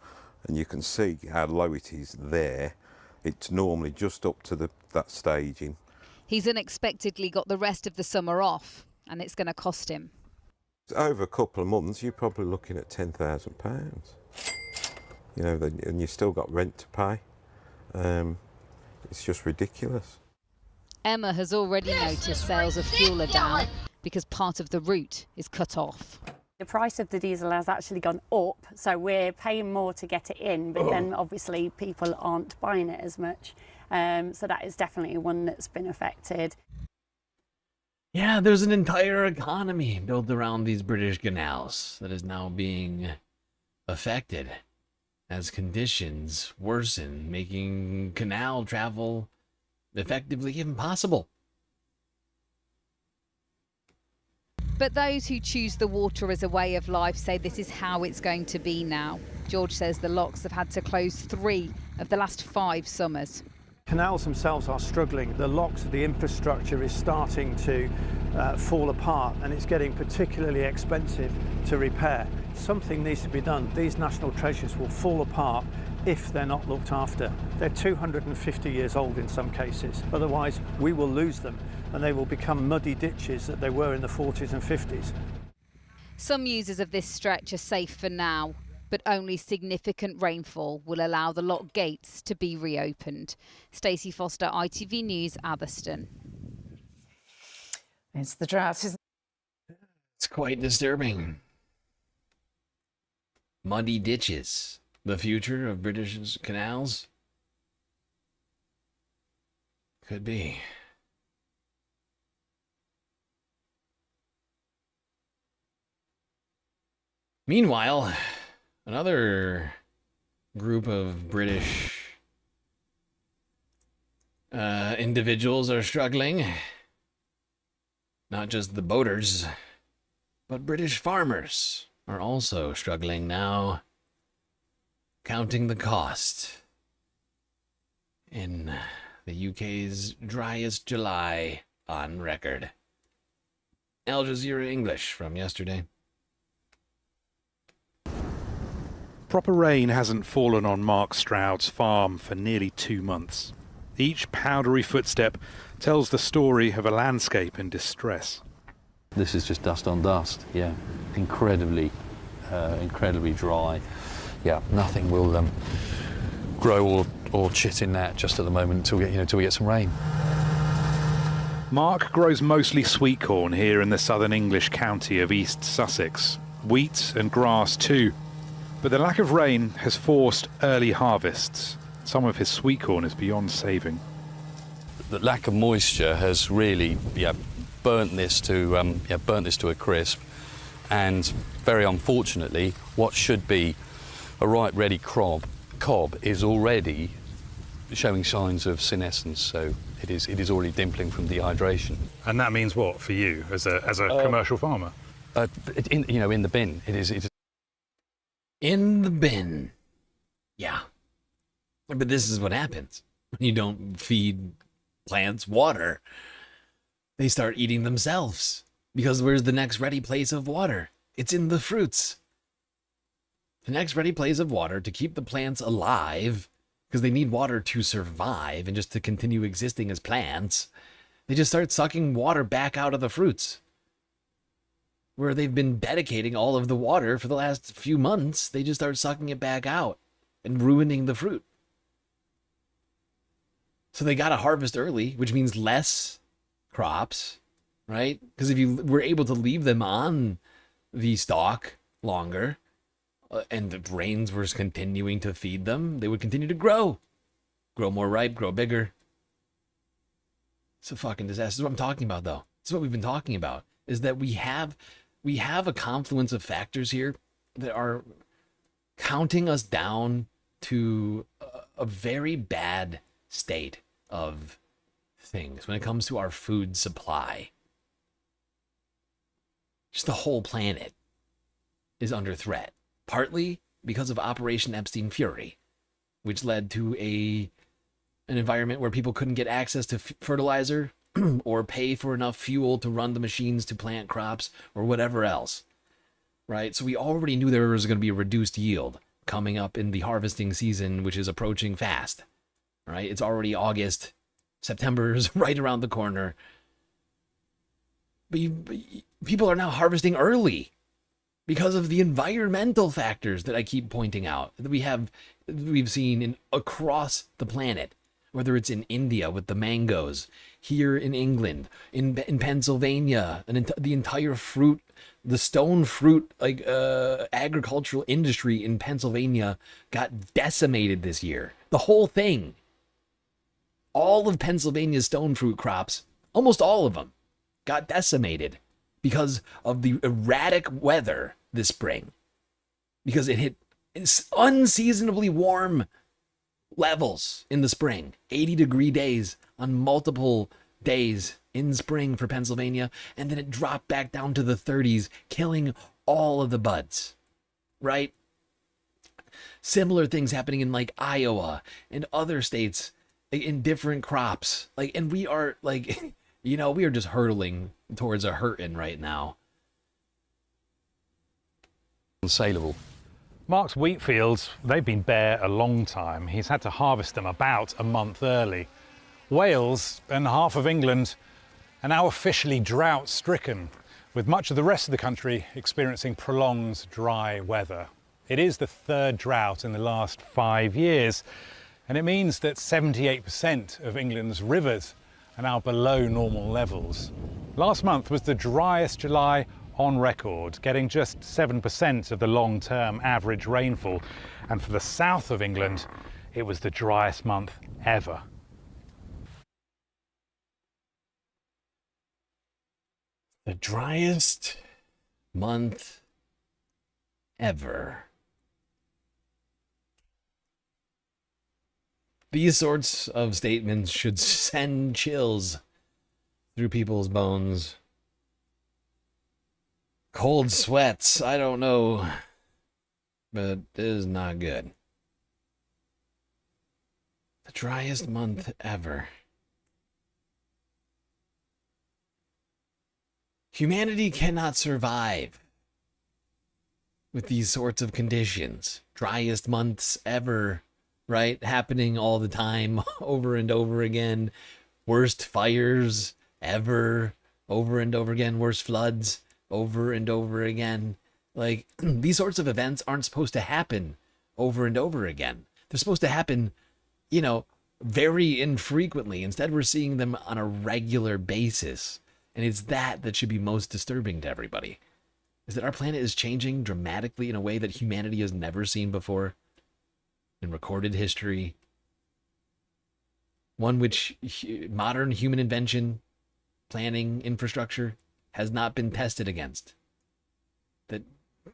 And you can see how low it is there. It's normally just up to that staging. He's unexpectedly got the rest of the summer off, and it's going to cost him. Over a couple of months, you're probably looking at £10,000. You know, and you've still got rent to pay. It's just ridiculous. Emma has already noticed sales of fuel are down because part of the route is cut off. The price of the diesel has actually gone up, so we're paying more to get it in, but then obviously people aren't buying it as much. So that is definitely one that's been affected. Yeah, there's an entire economy built around these British canals that is now being affected as conditions worsen, making canal travel effectively impossible. But those who choose the water as a way of life say this is how it's going to be now. George says the locks have had to close 3 of the last 5 summers. Canals themselves are struggling. The locks, the infrastructure is starting to fall apart, and it's getting particularly expensive to repair. Something needs to be done. These national treasures will fall apart if they're not looked after. They're 250 years old in some cases. Otherwise, we will lose them, and they will become muddy ditches that they were in the 40s and 50s. Some users of this stretch are safe for now, but only significant rainfall will allow the lock gates to be reopened. Stacey Foster, ITV News, Atherstone. It's the drought. It's quite disturbing. Muddy ditches. The future of British canals? Could be. Meanwhile, another group of British individuals are struggling. Not just the boaters, but British farmers are also struggling now, counting the cost in the UK's driest July on record. Al Jazeera English from yesterday. Proper rain hasn't fallen on Mark Stroud's farm for nearly 2 months. Each powdery footstep tells the story of a landscape in distress. This is just dust on dust, yeah. Incredibly dry. Yeah, nothing will grow or chit in that just at the moment until we get some rain. Mark grows mostly sweet corn here in the southern English county of East Sussex. Wheat and grass too. But the lack of rain has forced early harvests. Some of his sweet corn is beyond saving. The lack of moisture has really burnt this to a crisp, and very unfortunately, what should be a right ready cob is already showing signs of senescence. So it is already dimpling from dehydration. And that means what for you as a commercial farmer? In the bin. It is. In the bin. Yeah. But this is what happens when you don't feed plants water. They start eating themselves. Because where's the next ready place of water? It's in the fruits. The next ready place of water to keep the plants alive, because they need water to survive and just to continue existing as plants, they just start sucking water back out of the fruits. Where they've been dedicating all of the water for the last few months, they just start sucking it back out and ruining the fruit. So they got to harvest early, which means less crops, right? Because if you were able to leave them on the stalk longer, and the rains were continuing to feed them, they would continue to grow more ripe, grow bigger. It's a fucking disaster. This is what I'm talking about, though. This is what we've been talking about, is that we have a confluence of factors here that are counting us down to a very bad state of things when it comes to our food supply. Just the whole planet is under threat, partly because of Operation Epstein Fury, which led to an environment where people couldn't get access to fertilizer or pay for enough fuel to run the machines to plant crops or whatever else, right? So we already knew there was going to be a reduced yield coming up in the harvesting season, which is approaching fast, right? It's already August. September is right around the corner. But people are now harvesting early because of the environmental factors that I keep pointing out that we've seen across the planet. Whether it's in India with the mangoes, here in England, in Pennsylvania, and the entire fruit, the stone fruit, agricultural industry in Pennsylvania got decimated this year. The whole thing. All of Pennsylvania's stone fruit crops, almost all of them, got decimated because of the erratic weather this spring. Because it hit unseasonably warm levels in the spring, 80-degree days on multiple days in spring for Pennsylvania, and then it dropped back down to the 30s, killing all of the buds, right? Similar things happening in Iowa and other states in different crops. And we are we are just hurtling towards a hurting right now. Unsaleable. Mark's wheat fields, they've been bare a long time. He's had to harvest them about a month early. Wales and half of England are now officially drought-stricken, with much of the rest of the country experiencing prolonged dry weather. It is the third drought in the last 5 years, and it means that 78% of England's rivers are now below normal levels. Last month was the driest July on record, getting just 7% of the long-term average rainfall. And for the south of England, it was the driest month ever. The driest month ever. These sorts of statements should send chills through people's bones. Cold sweats, I don't know, but it is not good. The driest month ever. Humanity cannot survive with these sorts of conditions. Driest months ever, right? Happening all the time, over and over again. Worst fires ever, over and over again. Worst floods, over and over again. Like, these sorts of events aren't supposed to happen over and over again. They're supposed to happen, you know, very infrequently. Instead, we're seeing them on a regular basis. And it's that should be most disturbing to everybody. Is that our planet is changing dramatically in a way that humanity has never seen before in recorded history. One which modern human invention, planning, infrastructure has not been tested against.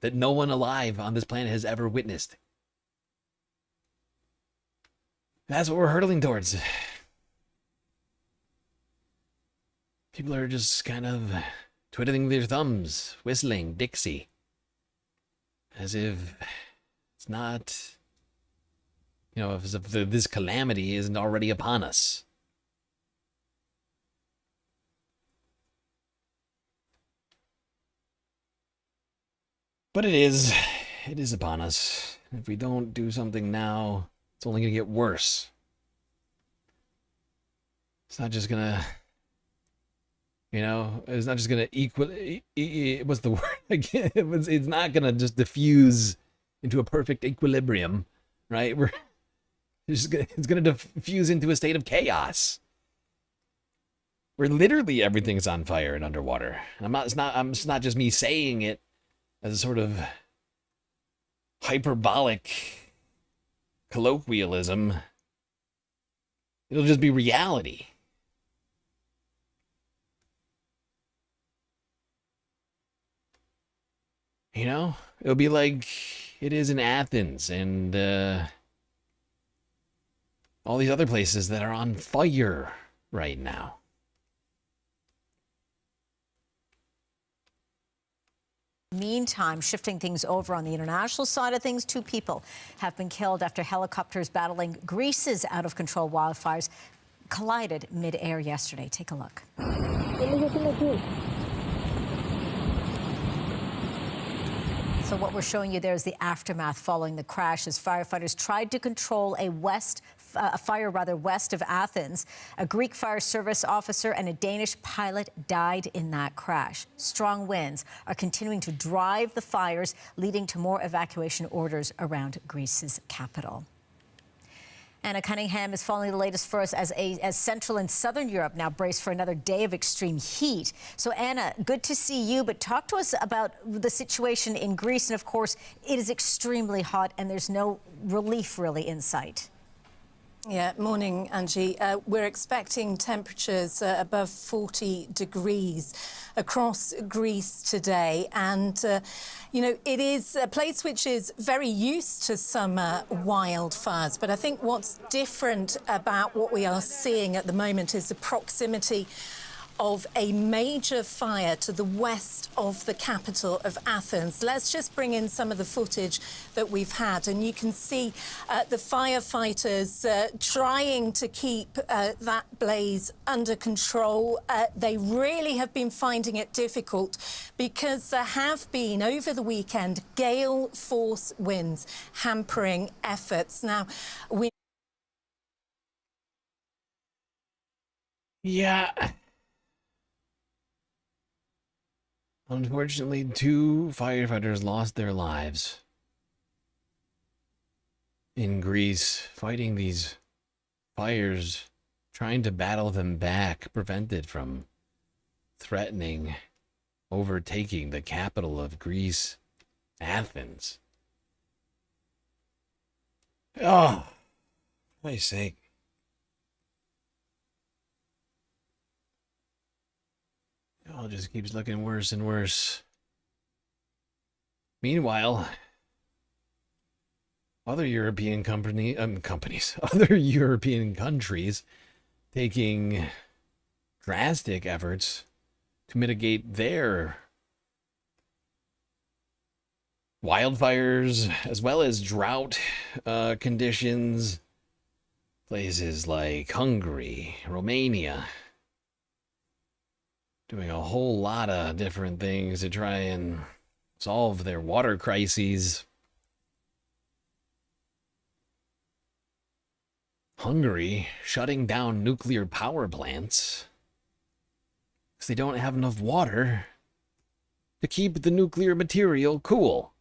That no one alive on this planet has ever witnessed. That's what we're hurtling towards. People are just kind of twiddling their thumbs, whistling Dixie, as if it's not, you know, as if this calamity isn't already upon us. But it is upon us. If we don't do something now, it's only going to get worse. It's not just going to, you know, it's not just going to what's the word again? It's not going to just diffuse into a perfect equilibrium, right? It's going to diffuse into a state of chaos where literally everything's on fire and underwater. It's not just me saying it as a sort of hyperbolic colloquialism. It'll just be reality. You know, it'll be like it is in Athens and all these other places that are on fire right now. Meantime, shifting things over on the international side of things, 2 people have been killed after helicopters battling Greece's out-of-control wildfires collided mid-air yesterday. Take a look. So what we're showing you there is the aftermath following the crash as firefighters tried to control a fire west of Athens. A Greek fire service officer and a Danish pilot died in that crash. Strong winds are continuing to drive the fires, leading to more evacuation orders around Greece's capital. Anna Cunningham is following the latest for us as Central and Southern Europe now brace for another day of extreme heat. So, Anna, good to see you, but talk to us about the situation in Greece. And, of course, it is extremely hot and there's no relief really in sight. Yeah, morning, Angie. We're expecting temperatures above 40 degrees across Greece today. And, you know, it is a place which is very used to summer wildfires. But I think what's different about what we are seeing at the moment is the proximity of a major fire to the west of the capital of Athens. Let's just bring in some of the footage that we've had, and you can see the firefighters trying to keep that blaze under control. They really have been finding it difficult because there have been, over the weekend, gale force winds hampering efforts. Now, Yeah. Unfortunately, 2 firefighters lost their lives in Greece, fighting these fires, trying to battle them back, prevented from threatening overtaking the capital of Greece, Athens. Oh, for Christ's sake. It all just keeps looking worse and worse. Meanwhile, other European other European countries taking drastic efforts to mitigate their wildfires as well as drought conditions. Places like Hungary, Romania, doing a whole lot of different things to try and solve their water crises. Hungary shutting down nuclear power plants because they don't have enough water to keep the nuclear material cool.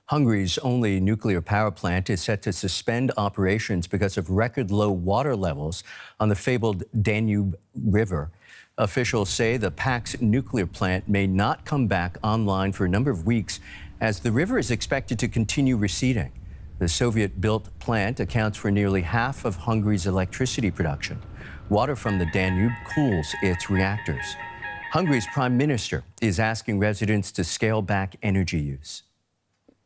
Hungary's only nuclear power plant is set to suspend operations because of record low water levels on the fabled Danube River. Officials say the Pax nuclear plant may not come back online for a number of weeks as the river is expected to continue receding. The Soviet-built plant accounts for nearly half of Hungary's electricity production. Water from the Danube cools its reactors. Hungary's prime minister is asking residents to scale back energy use.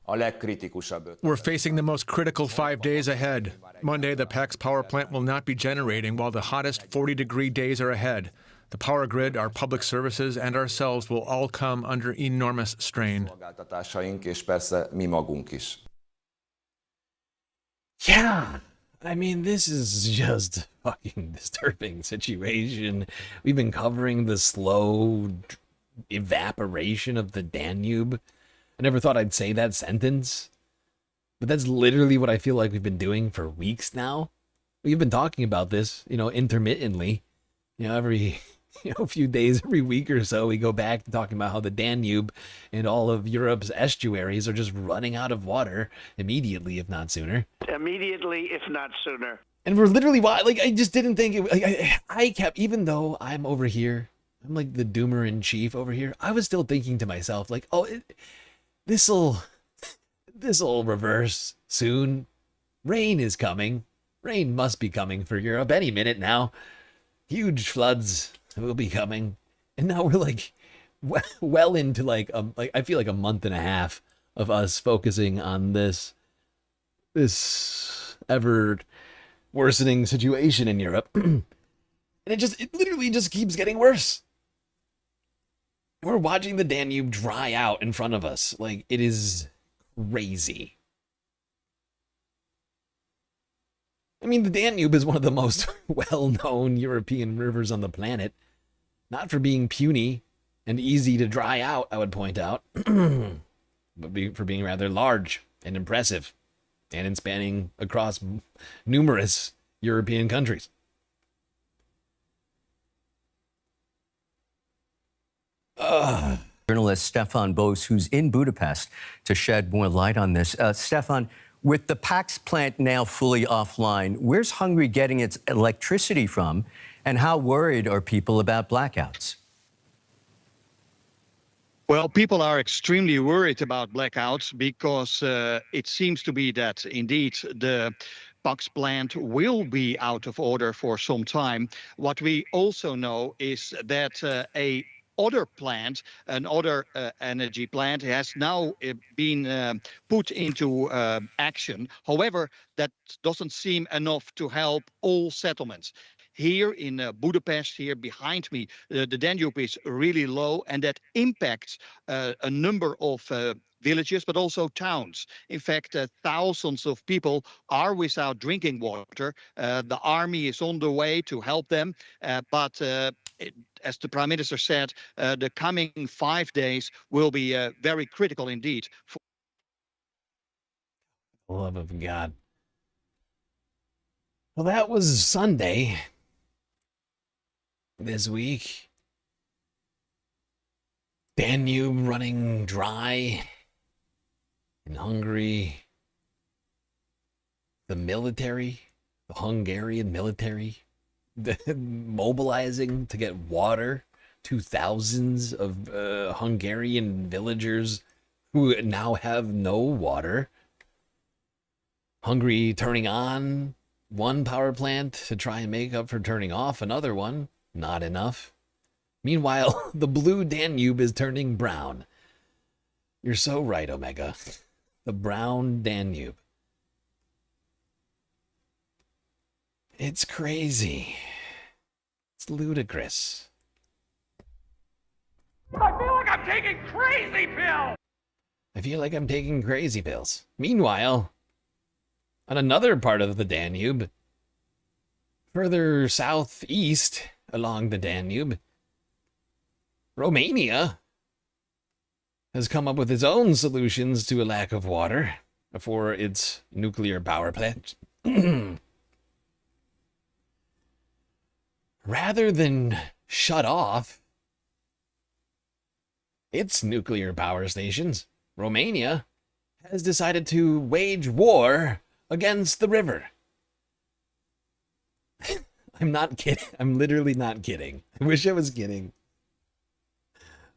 We're facing the most critical 5 days ahead. Monday, the Pax power plant will not be generating while the hottest 40-degree days are ahead. The power grid, our public services, and ourselves will all come under enormous strain. Yeah, I mean, this is just a fucking disturbing situation. We've been covering the slow evaporation of the Danube. I never thought I'd say that sentence, but that's literally what I feel like we've been doing for weeks now. We've been talking about this, intermittently. Every few days, every week or so, we go back to talking about how the Danube and all of Europe's estuaries are just running out of water immediately, if not sooner. Immediately, if not sooner. And we're literally, I just didn't think it, I kept, even though I'm over here, I'm like the doomer in chief over here, I was still thinking to myself, like, oh, this'll reverse soon. Rain is coming. Rain must be coming for Europe any minute now. Huge floods will be coming. And now we're like well into like I feel like a month and a half of us focusing on this ever worsening situation in Europe. And it literally just keeps getting worse. We're watching the Danube dry out in front of us. Like, it is crazy. I mean, the Danube is one of the most well-known European rivers on the planet. Not for being puny and easy to dry out, I would point out, but for being rather large and impressive, and in spanning across numerous European countries. Journalist Stefan Bose, who's in Budapest, to shed more light on this. Stefan, with the Pax plant now fully offline, where's Hungary getting its electricity from, and how worried are people about blackouts? Well, people are extremely worried about blackouts because it seems to be that indeed the Pax plant will be out of order for some time. What we also know is that another energy plant has now been put into action. However, that doesn't seem enough to help all settlements. Here in Budapest, here behind me, the Danube is really low, and that impacts a number of villages, but also towns. In fact, thousands of people are without drinking water. The army is on the way to help them, but as the Prime Minister said, the coming 5 days will be very critical indeed. For the love of God. Well, that was Sunday this week. Danube running dry in Hungary. The military, the Hungarian military, mobilizing to get water to thousands of Hungarian villagers who now have no water. Hungary turning on one power plant to try and make up for turning off another one. Not enough. Meanwhile, the blue Danube is turning brown. You're so right, Omega. The brown Danube. It's crazy. It's ludicrous. I feel like I'm taking crazy pills! I feel like I'm taking crazy pills. Meanwhile, on another part of the Danube, further southeast along the Danube, Romania has come up with its own solutions to a lack of water for its nuclear power plant. Rather than shut off its nuclear power stations, Romania has decided to wage war against the river. I'm not kidding. I'm literally not kidding. I wish I was kidding.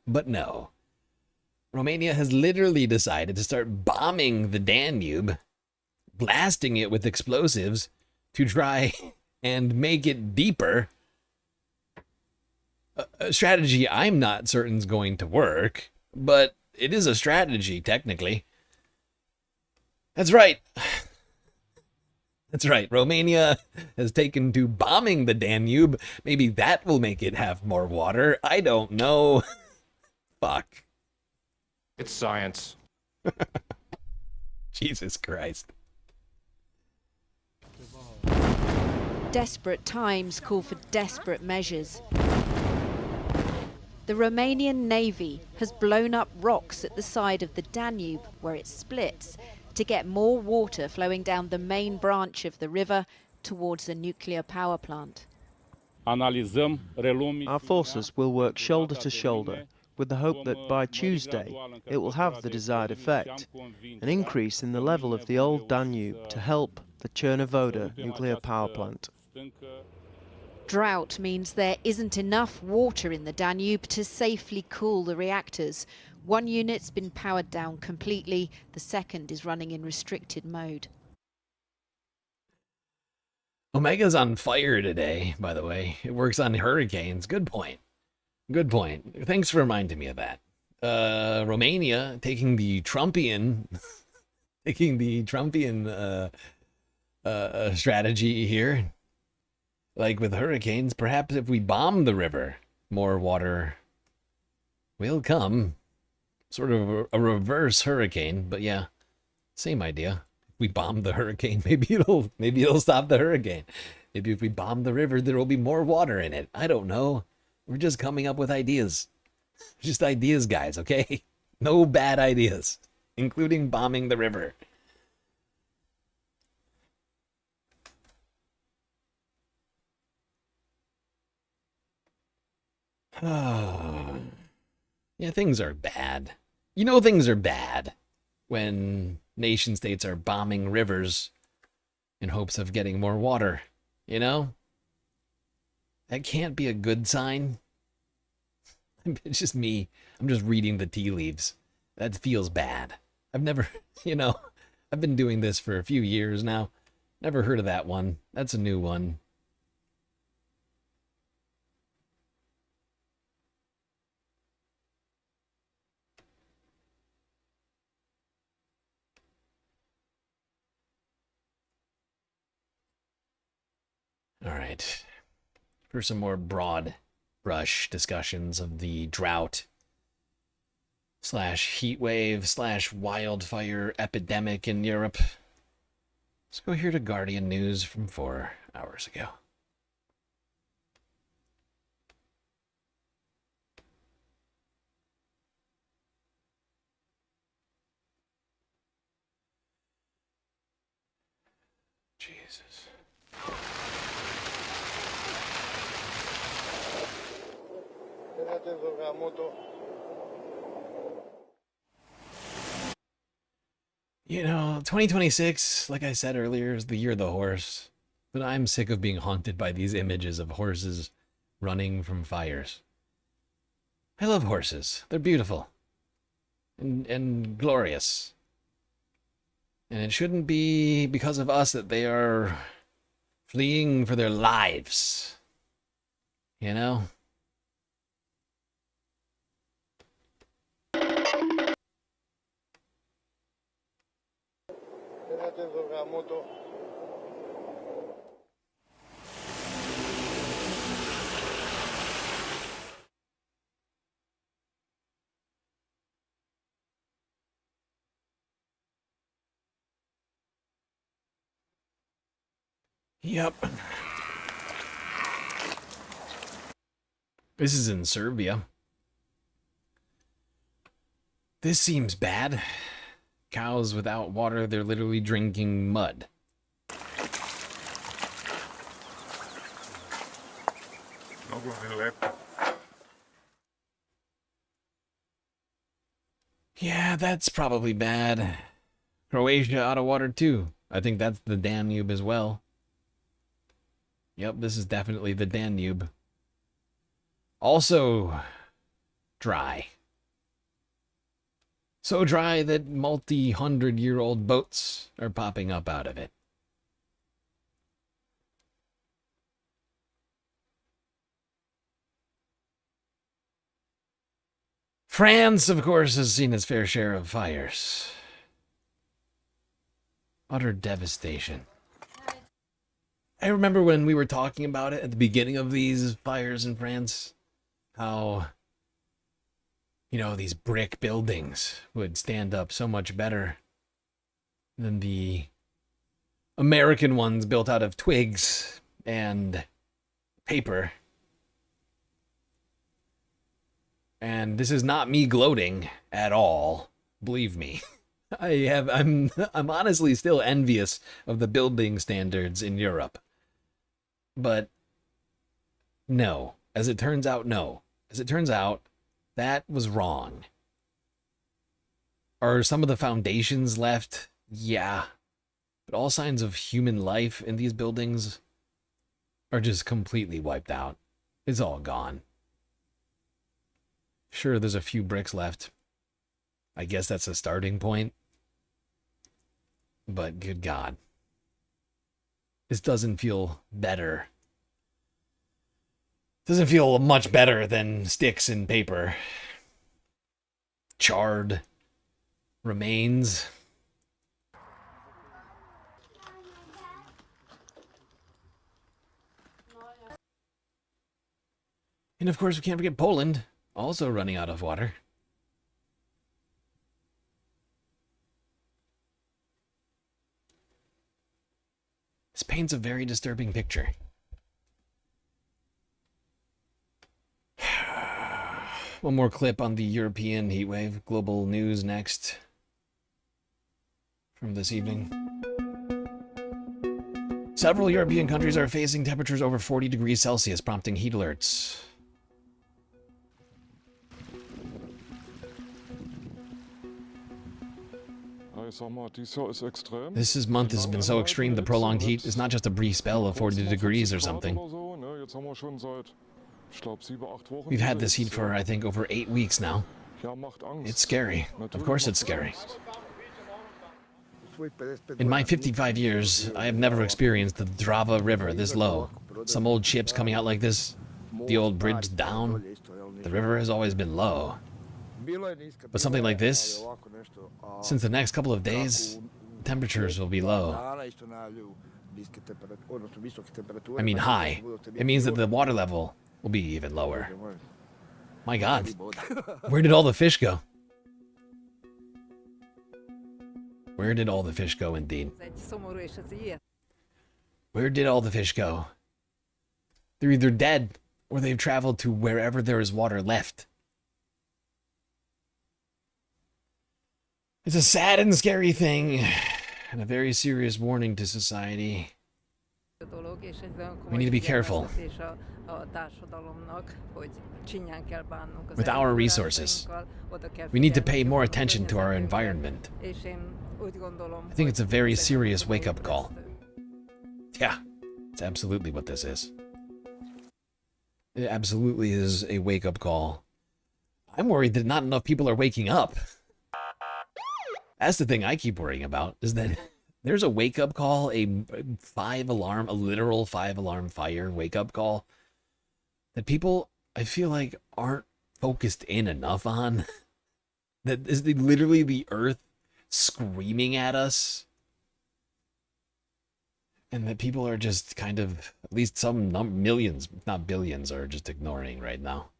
But no. Romania has literally decided to start bombing the Danube, blasting it with explosives to try and make it deeper. A strategy I'm not certain is going to work, but it is a strategy, technically. That's right. That's right. Romania has taken to bombing the Danube. Maybe that will make it have more water. I don't know. Fuck. It's science. Jesus Christ. Desperate times call for desperate measures. The Romanian Navy has blown up rocks at the side of the Danube where it splits to get more water flowing down the main branch of the river towards the nuclear power plant. Our forces will work shoulder to shoulder with the hope that by Tuesday it will have the desired effect, an increase in the level of the old Danube to help the Chernovoda nuclear power plant. Drought means there isn't enough water in the Danube to safely cool the reactors. One unit's been powered down completely, the second is running in restricted mode. Omega's on fire today, by the way. It works on hurricanes. Good point. Good point. Thanks for reminding me of that. Romania taking the Trumpian strategy here. Like with hurricanes, perhaps if we bomb the river, more water will come. Sort of a reverse hurricane, but yeah, same idea. If we bomb the hurricane, maybe it'll stop the hurricane. Maybe if we bomb the river, there will be more water in it. I don't know. We're just coming up with ideas. Just ideas, guys, okay? No bad ideas, including bombing the river. Yeah, things are bad. You know things are bad when nation states are bombing rivers in hopes of getting more water, you know? That can't be a good sign. It's just me. I'm just reading the tea leaves. That feels bad. I've never, I've been doing this for a few years now. Never heard of that one. That's a new one. All right, for some more broad brush discussions of the drought / heat wave / wildfire epidemic in Europe, let's go here to Guardian News from 4 hours ago. Jesus. You know, 2026, like I said earlier, is the year of the horse. But I'm sick of being haunted by these images of horses running from fires. I love horses. They're beautiful. And glorious. And it shouldn't be because of us that they are fleeing for their lives. You know? Yep. This is in Serbia. This seems bad. Cows without water, they're literally drinking mud. Yeah, that's probably bad. Croatia out of water too. I think that's the Danube as well. Yep, this is definitely the Danube. Also dry. So dry that multi-hundred-year-old boats are popping up out of it. France, of course, has seen its fair share of fires. Utter devastation. I remember when we were talking about it at the beginning of these fires in France, how, you know, these brick buildings would stand up so much better than the American ones built out of twigs and paper. And this is not me gloating at all, believe me. I'm honestly still envious of the building standards in Europe. But no, as it turns out, no. As it turns out, that was wrong. Are some of the foundations left? Yeah. But all signs of human life in these buildings are just completely wiped out. It's all gone. Sure, there's a few bricks left. I guess that's a starting point. But good God. This doesn't feel better. Doesn't feel much better than sticks and paper. Charred remains. And of course, we can't forget Poland, also running out of water. This paints a very disturbing picture. One more clip on the European heatwave. Global news next from this evening. Several European countries are facing temperatures over 40 degrees Celsius, prompting heat alerts. This month has been so extreme, the prolonged heat is not just a brief spell of 40 degrees or something. We've had this heat for, I think, over 8 weeks now. It's scary. Of course it's scary. In my 55 years, I have never experienced the Drava River this low. Some old ships coming out like this, the old bridge down. The river has always been low. But something like this, since the next couple of days, temperatures will be low. I mean high. It means that the water level will be even lower. My God, where did all the fish go? Where did all the fish go, indeed? Where did all the fish go? They're either dead, or they've traveled to wherever there is water left. It's a sad and scary thing, and a very serious warning to society. We need to be careful with our resources. We need to pay more attention to our environment. I think it's a very serious wake-up call. Yeah, it's absolutely what this is. It absolutely is a wake-up call. I'm worried that not enough people are waking up. That's the thing I keep worrying about, is that there's a wake-up call, a literal 5-alarm fire wake-up call that people, I feel like, aren't focused in enough on. That is literally the earth screaming at us. And that people are just kind of, at least some millions, if not billions, are just ignoring right now.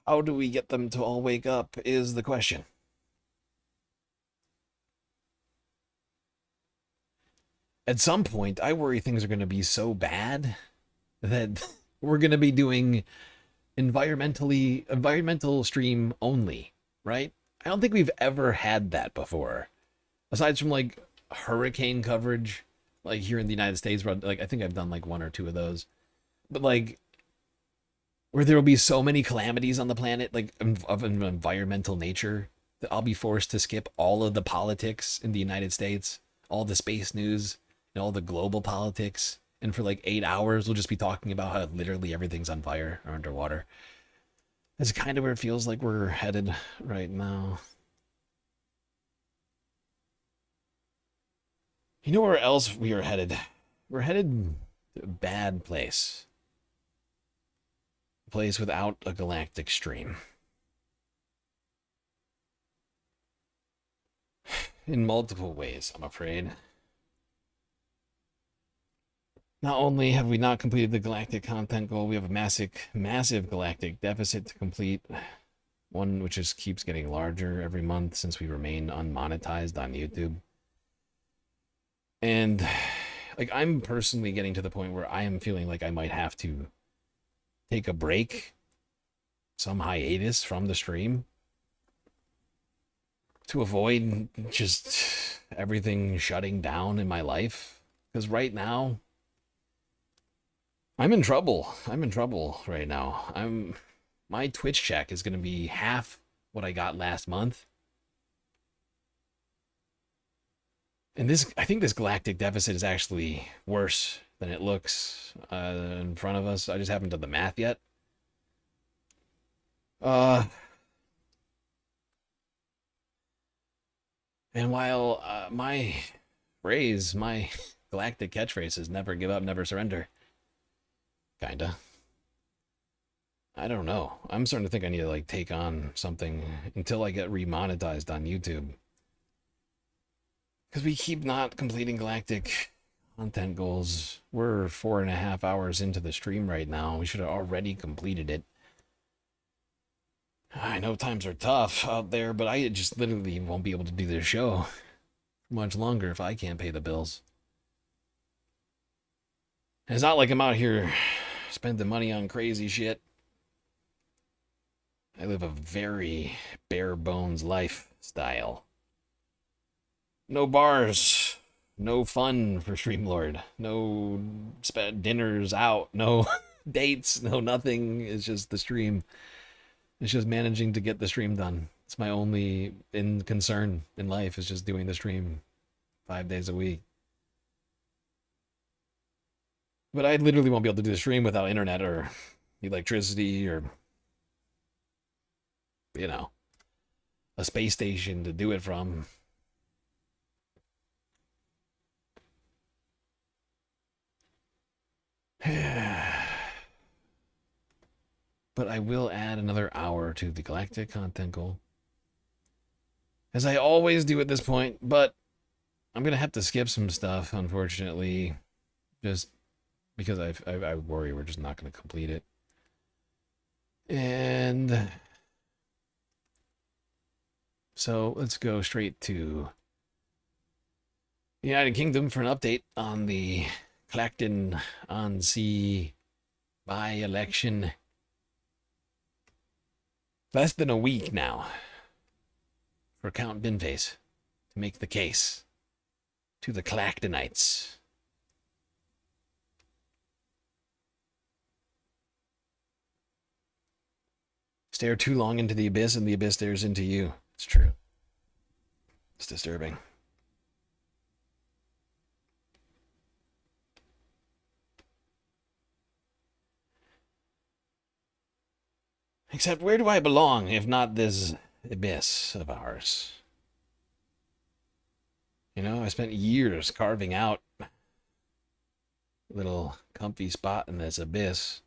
How do we get them to all wake up is the question. At some point, I worry things are going to be so bad that we're going to be doing environmental stream only, right? I don't think we've ever had that before. Aside from like hurricane coverage, like here in the United States, where like I think I've done like 1 or 2 of those. But like where there will be so many calamities on the planet, like of an environmental nature, that I'll be forced to skip all of the politics in the United States, all the space news, and all the global politics. And for like 8 hours, we'll just be talking about how literally everything's on fire or underwater. That's kind of where it feels like we're headed right now. You know where else we are headed? We're headed to a bad place. A place without a galactic stream. In multiple ways, I'm afraid. Not only have we not completed the galactic content goal, we have a massive galactic deficit to complete. One which just keeps getting larger every month since we remain unmonetized on YouTube. And like I'm personally getting to the point where I am feeling like I might have to take a break, some hiatus from the stream, to avoid just everything shutting down in my life. Because right now, I'm in trouble. I'm in trouble right now. My Twitch check is going to be half what I got last month. And I think this galactic deficit is actually worse than it looks in front of us. I just haven't done the math yet. And while my galactic catchphrase is never give up, never surrender. Kinda. I don't know. I'm starting to think I need to like take on something until I get remonetized on YouTube. Because we keep not completing galactic content goals. We're 4.5 hours into the stream right now. We should have already completed it. I know times are tough out there, but I just literally won't be able to do this show much longer if I can't pay the bills. And it's not like I'm out here spending money on crazy shit. I live a very bare bones lifestyle. No bars, no fun for StreamLord, no dinners out, no dates, no nothing. It's just the stream. It's just managing to get the stream done. It's my only concern in life is just doing the stream 5 days a week. But I literally won't be able to do the stream without internet or electricity or, you know, a space station to do it from. But I will add another hour to the galactic content goal, as I always do at this point, but I'm going to have to skip some stuff, unfortunately, just because I worry we're just not going to complete it. And so let's go straight to the United Kingdom for an update on the Clacton-on-Sea by-election. Less than a week now for Count Binface to make the case to the Clactonites. Stare too long into the abyss and the abyss stares into you. It's true. It's disturbing. Except where do I belong if not this abyss of ours? You know, I spent years carving out a little comfy spot in this abyss.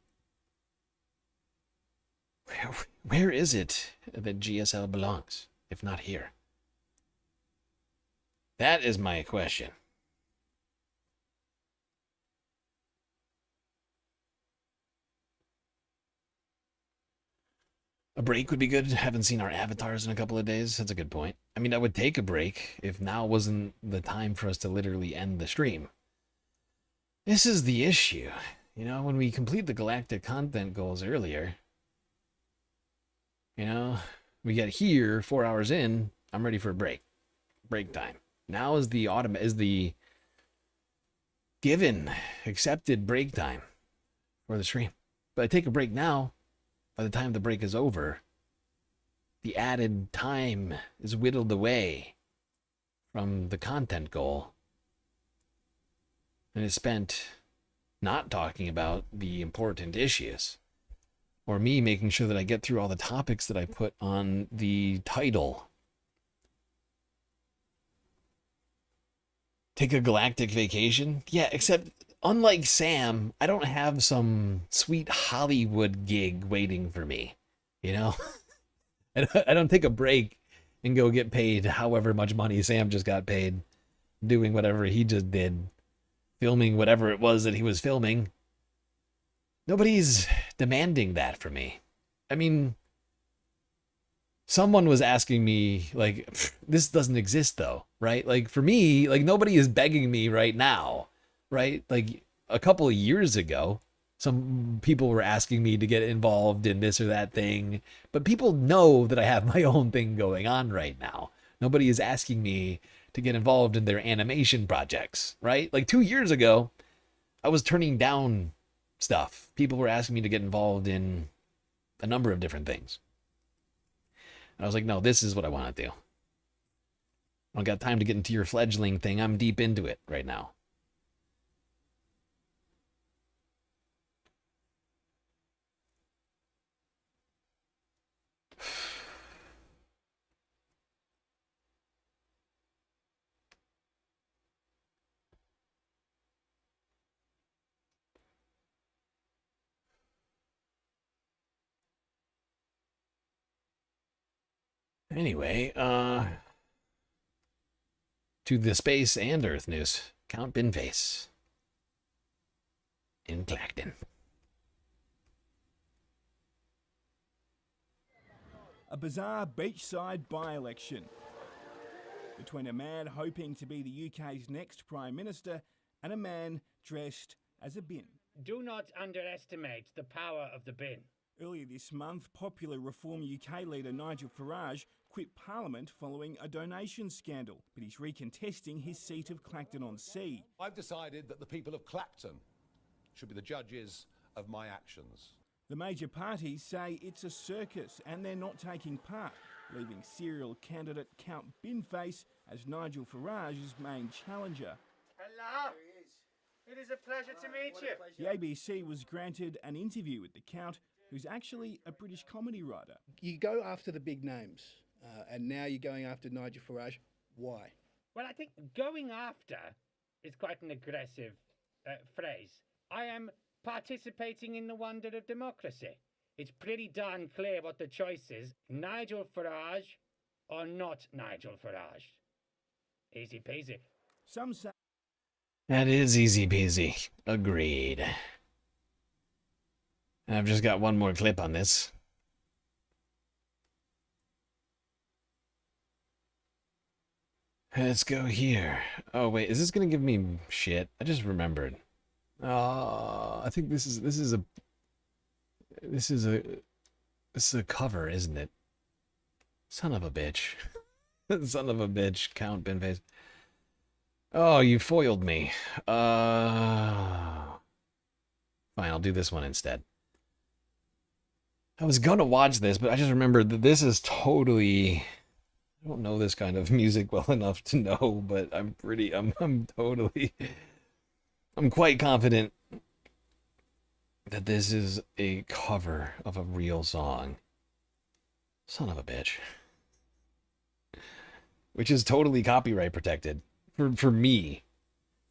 Where is it that GSL belongs, if not here? That is my question. A break would be good. Haven't seen our avatars in a couple of days. That's a good point. I mean, I would take a break if now wasn't the time for us to literally end the stream. This is the issue. You know, when we complete the galactic content goals earlier, You know, we get here 4 hours in, I'm ready for a break. Break time. Now is the given, accepted break time for the stream. But I take a break now, by the time the break is over, the added time is whittled away from the content goal and is spent not talking about the important issues, or me making sure that I get through all the topics that I put on the title. Take a galactic vacation? Yeah, except unlike Sam, I don't have some sweet Hollywood gig waiting for me, you know? I don't take a break and go get paid however much money Sam just got paid doing whatever he just did, filming whatever it was that he was filming. Nobody's demanding that from me. I mean, someone was asking me, like, this doesn't exist though, right? Like, for me, like, nobody is begging me right now, right? Like, a couple of years ago, some people were asking me to get involved in this or that thing, but people know that I have my own thing going on right now. Nobody is asking me to get involved in their animation projects, right? Like 2 years ago, I was turning down stuff. People were asking me to get involved in a number of different things. And I was like, no, this is what I want to do. I don't got time to get into your fledgling thing. I'm deep into it right now. Anyway, to the space and Earth news. Count Binface in Clacton. A bizarre beachside by-election between a man hoping to be the UK's next Prime Minister and a man dressed as a bin. Do not underestimate the power of the bin. Earlier this month, popular Reform UK leader Nigel Farage quit Parliament following a donation scandal, but he's recontesting his seat of Clacton-on-Sea. I've decided that the people of Clacton should be the judges of my actions. The major parties say it's a circus and they're not taking part, leaving serial candidate Count Binface as Nigel Farage's main challenger. Hello. It is a pleasure to meet you. The ABC was granted an interview with the Count, who's actually a British comedy writer. You go after the big names, and now you're going after Nigel Farage. Why? Well, I think going after is quite an aggressive phrase. I am participating in the wonder of democracy. It's pretty darn clear what the choice is. Nigel Farage or not Nigel Farage. Easy peasy. Some say that is easy peasy. Agreed. And I've just got one more clip on this. Let's go here. Oh wait, is this gonna give me shit? I just remembered. I think this is a cover, isn't it? Son of a bitch. Son of a bitch, Count Binface. Oh, you foiled me. Fine, I'll do this one instead. I was gonna watch this, but I just remembered that this is totally... I don't know this kind of music well enough to know, but I'm quite confident that this is a cover of a real song. Son of a bitch. Which is totally copyright protected. For me.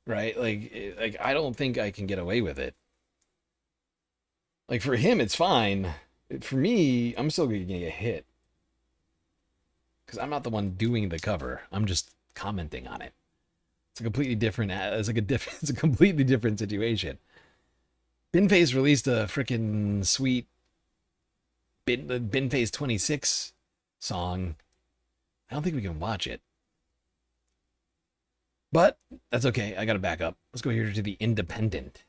Right? Like I don't think I can get away with it. Like for him it's fine. For me, I'm still gonna get a hit. Because I'm not the one doing the cover. I'm just commenting on it. It's a completely different. It's a completely different situation. Binface released a freaking sweet Binface 26 song. I don't think we can watch it. But that's okay. I got to back up. Let's go here to the Independent.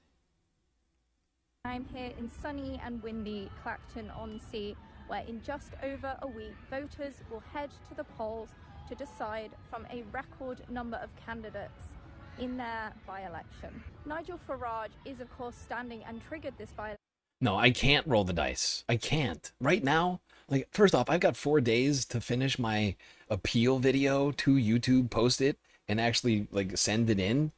I'm here in sunny and windy Clacton-on-Sea, where in just over a week, voters will head to the polls to decide from a record number of candidates in their by-election. Nigel Farage is, of course, standing and triggered this by-election. No, I can't roll the dice. I can't. Right now, like, first off, I've got 4 days to finish my appeal video to YouTube, post it, and actually, like, send it in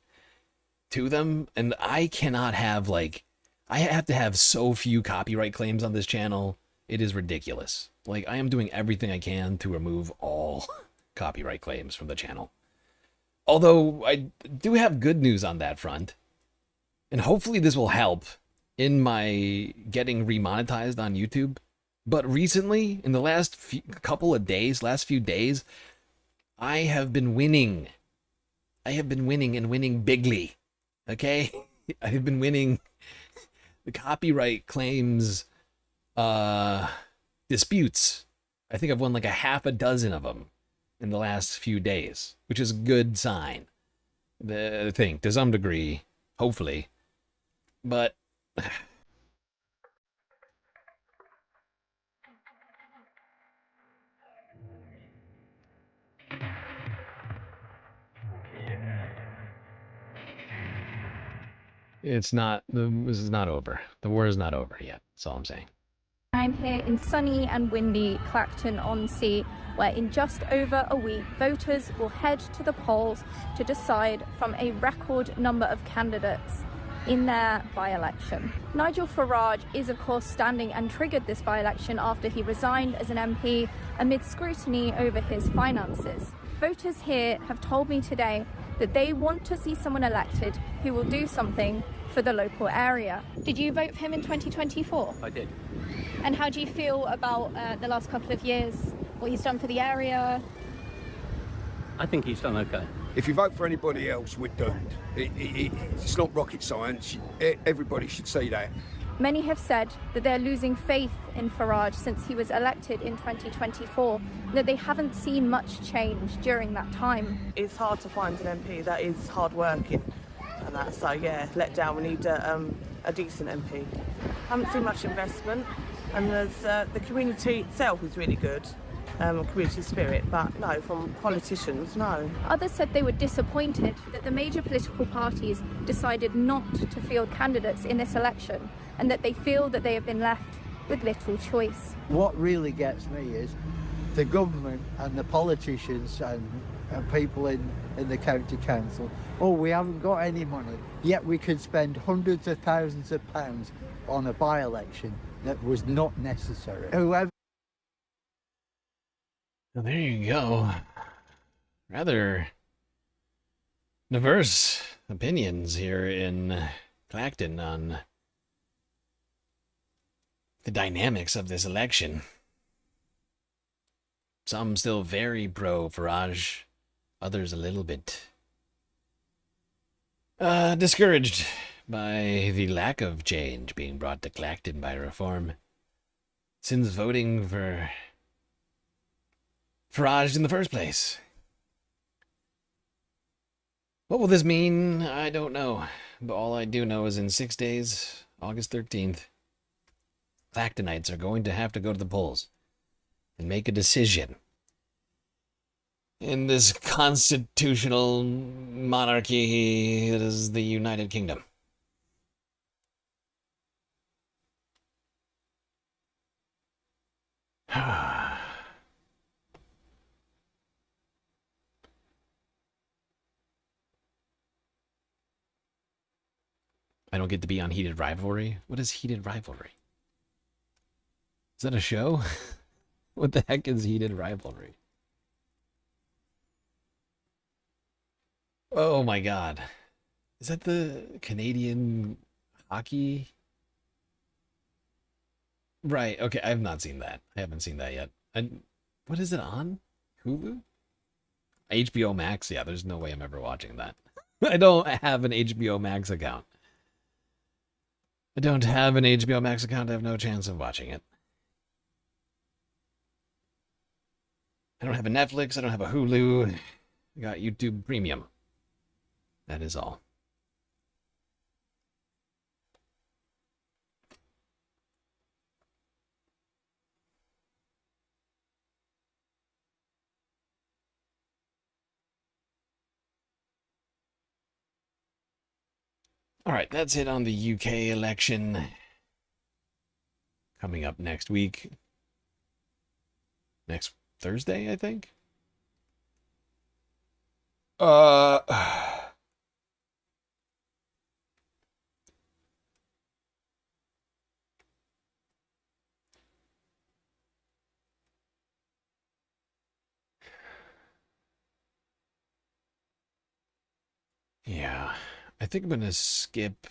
to them. And I cannot have, like, I have to have so few copyright claims on this channel. It is ridiculous. Like, I am doing everything I can to remove all copyright claims from the channel. Although, I do have good news on that front. And hopefully this will help in my getting remonetized on YouTube. But recently, in the last last few days, I have been winning. I have been winning and winning bigly. Okay? I have been winning the copyright claims disputes. I think I've won like a half a dozen of them in the last few days, which is a good sign. I think, to some degree, hopefully. But this is not over. The war is not over yet. That's all I'm saying. I'm here in sunny and windy Clacton-on-Sea, where in just over a week, voters will head to the polls to decide from a record number of candidates in their by-election. Nigel Farage is, of course, standing and triggered this by-election after he resigned as an MP amid scrutiny over his finances. Voters here have told me today that they want to see someone elected who will do something for the local area. Did you vote for him in 2024? I did. And how do you feel about the last couple of years, what he's done for the area? I think he's done okay. If you vote for anybody else, we're doomed. It's not rocket science. Everybody should see that. Many have said that they're losing faith in Farage since he was elected in 2024, that they haven't seen much change during that time. It's hard to find an MP that is hard working, and that, so yeah, let down. We need a decent MP. Haven't seen much investment, and there's the community itself is really good. Community spirit, but no, from politicians, no. Others said they were disappointed that the major political parties decided not to field candidates in this election, and that they feel that they have been left with little choice. What really gets me is the government and the politicians and people in the county council, oh, we haven't got any money, yet we could spend hundreds of thousands of pounds on a by-election that was not necessary. Whoever. Well, there you go. Rather diverse opinions here in Clacton on the dynamics of this election. Some still very pro Farage, others a little bit discouraged by the lack of change being brought to Clacton by reform since voting for Farage in the first place. What will this mean? I don't know. But all I do know is in 6 days, August 13th, Clactonites are going to have to go to the polls and make a decision in this constitutional monarchy that is the United Kingdom. I don't get to be on Heated Rivalry? What is Heated Rivalry? Is that a show? What the heck is Heated Rivalry? Oh my god. Is that the Canadian hockey? Right, okay, I have not seen that. I haven't seen that yet. And what is it on? Hulu? HBO Max? Yeah, there's no way I'm ever watching that. I don't have an HBO Max account. I don't have an HBO Max account. I have no chance of watching it. I don't have a Netflix. I don't have a Hulu. I got YouTube Premium. That is all. All right, that's it on the UK election. Coming up next week. Next Thursday, I think. Yeah, I think I'm gonna skip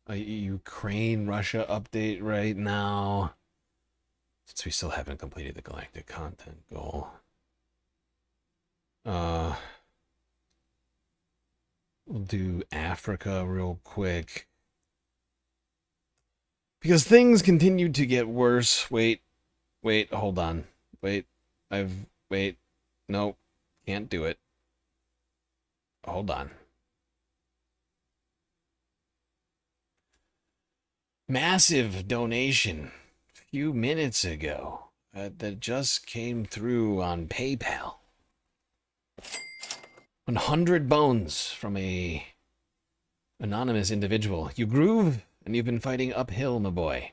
a Ukraine-Russia update right now, since we still haven't completed the galactic content goal. We'll do Africa real quick. Because things continue to get worse. Wait, hold on. Wait, nope, can't do it. Hold on. Massive donation a few minutes ago that just came through on PayPal. 100 bones from a anonymous individual. You groove, and you've been fighting uphill, my boy.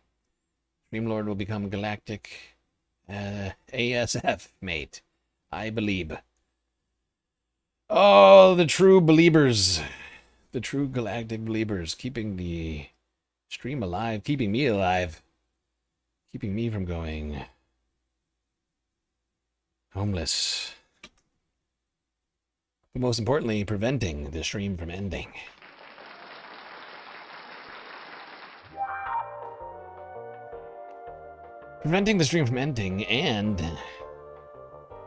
StreamLord will become galactic ASF, mate. I believe. Oh, the true believers. The true galactic believers, keeping the stream alive, keeping me alive, keeping me from going homeless. But most importantly, preventing the stream from ending. Preventing the stream from ending and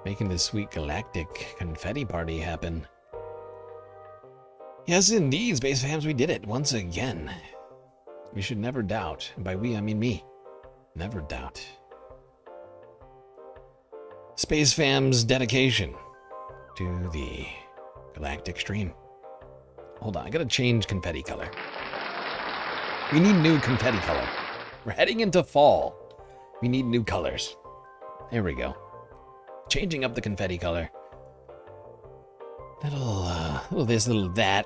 making this sweet galactic confetti party happen. Yes, indeed, Space Fams, we did it once again. We should never doubt, and by we I mean me, never doubt. Space Fam's dedication to the galactic stream. Hold on, I gotta change confetti color. We need new confetti color. We're heading into fall. We need new colors. There we go. Changing up the confetti color. Little this, little that.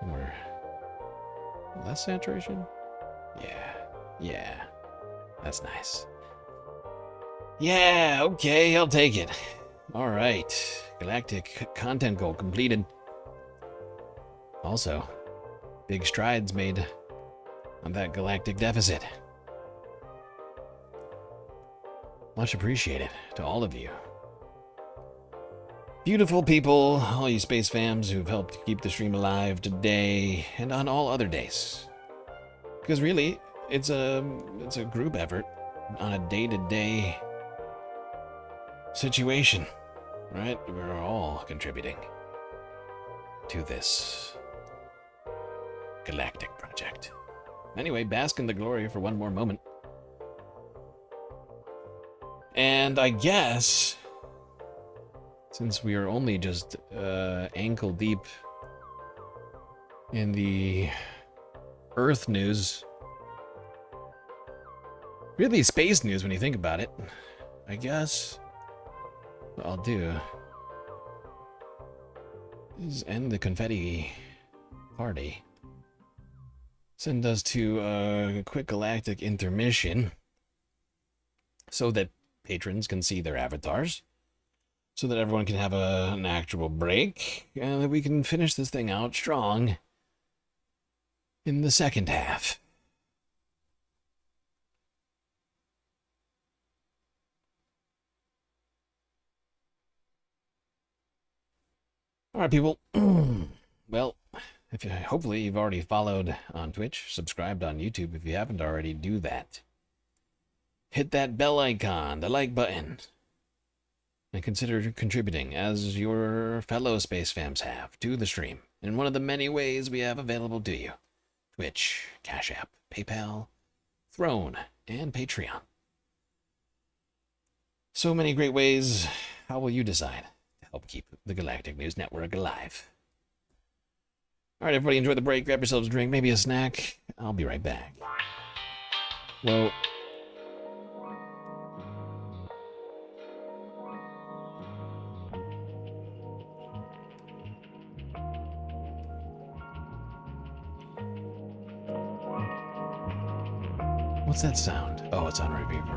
More less saturation? Yeah. That's nice. Yeah, okay, I'll take it. Alright. Galactic content goal completed. Also, big strides made on that galactic deficit. Much appreciated to all of you. Beautiful people, all you space fams who've helped keep the stream alive today and on all other days. Because really, it's a group effort on a day-to-day situation, right? We're all contributing to this galactic project. Anyway, bask in the glory for one more moment. And I guess, since we are only just ankle deep in the Earth news, really space news when you think about it, I guess what I'll do is end the confetti party. Send us to a quick galactic intermission so that patrons can see their avatars, so that everyone can have an actual break, and that we can finish this thing out strong in the second half. All right, people. Well, hopefully you've already followed on Twitch, subscribed on YouTube. If you haven't already, do that. Hit that bell icon, the like button, and consider contributing, as your fellow space fams have, to the stream in one of the many ways we have available to you. Twitch, Cash App, PayPal, Throne, and Patreon. So many great ways. How will you decide to help keep the Galactic News Network alive? All right, everybody, enjoy the break. Grab yourselves a drink, maybe a snack. I'll be right back. Whoa. What's that sound? Oh, it's on reverb.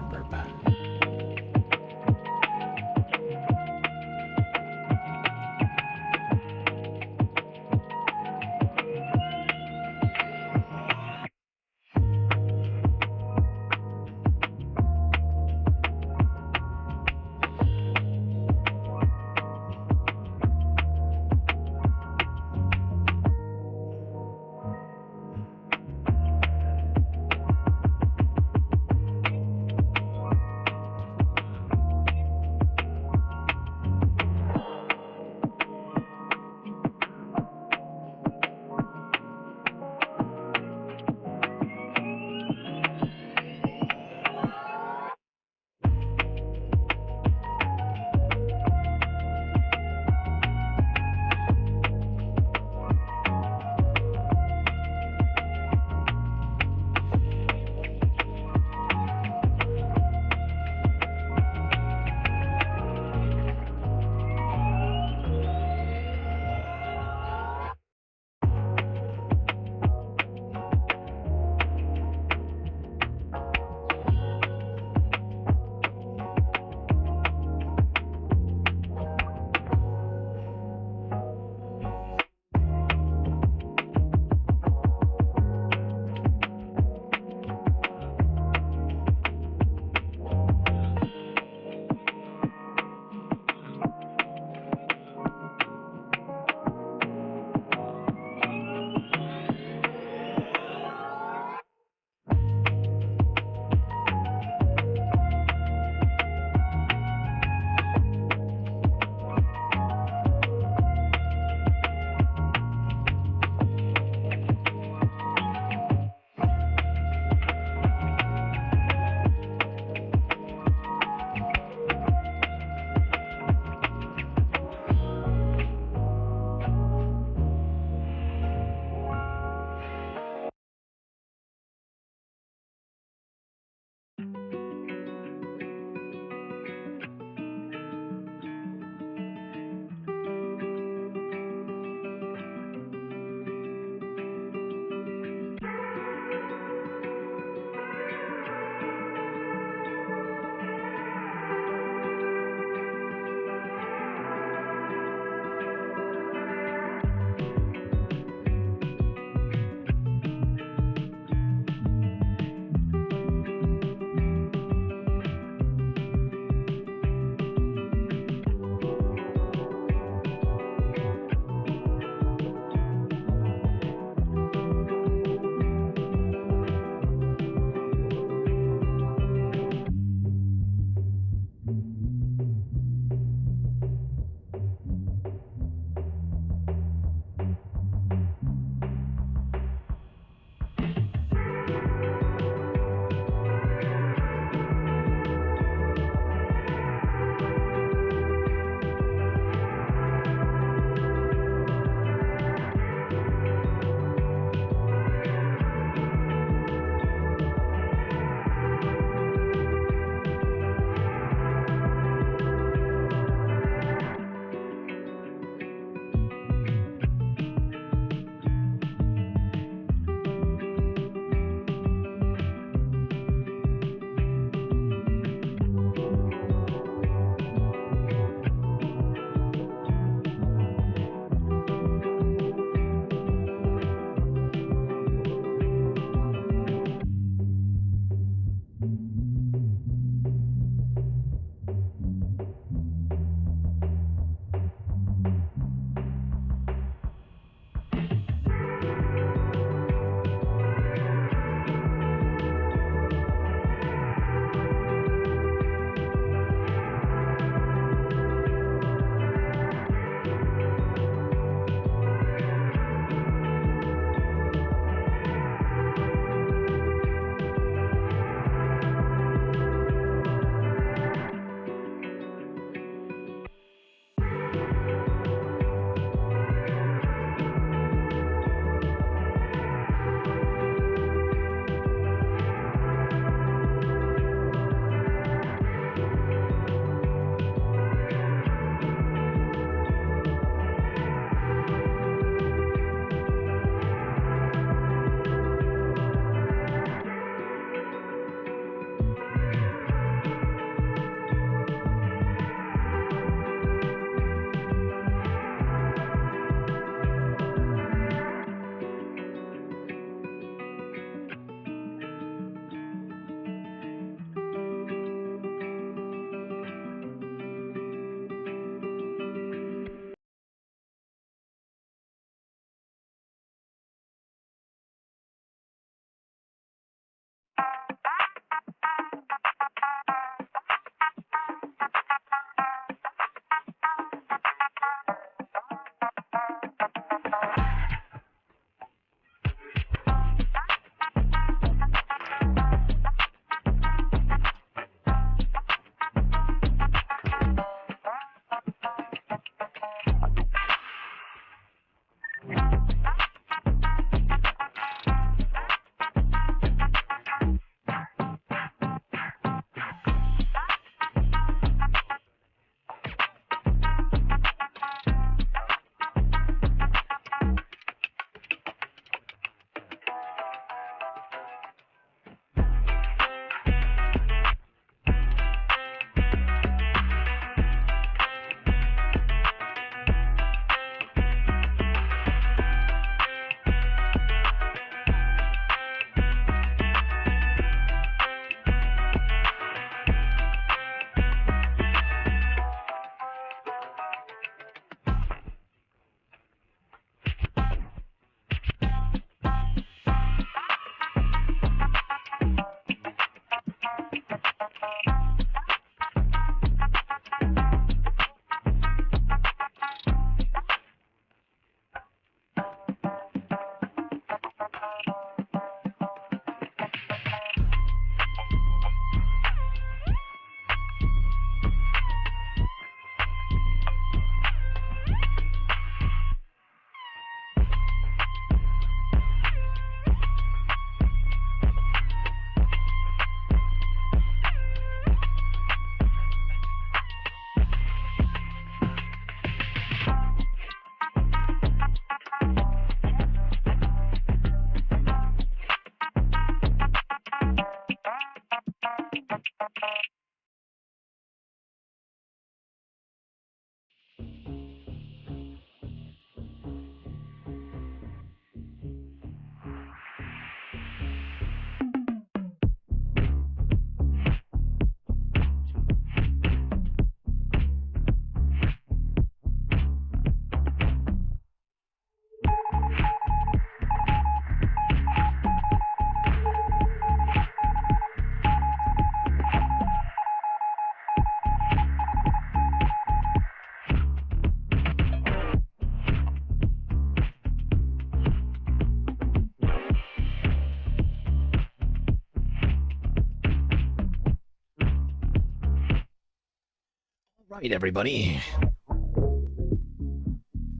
Right, everybody.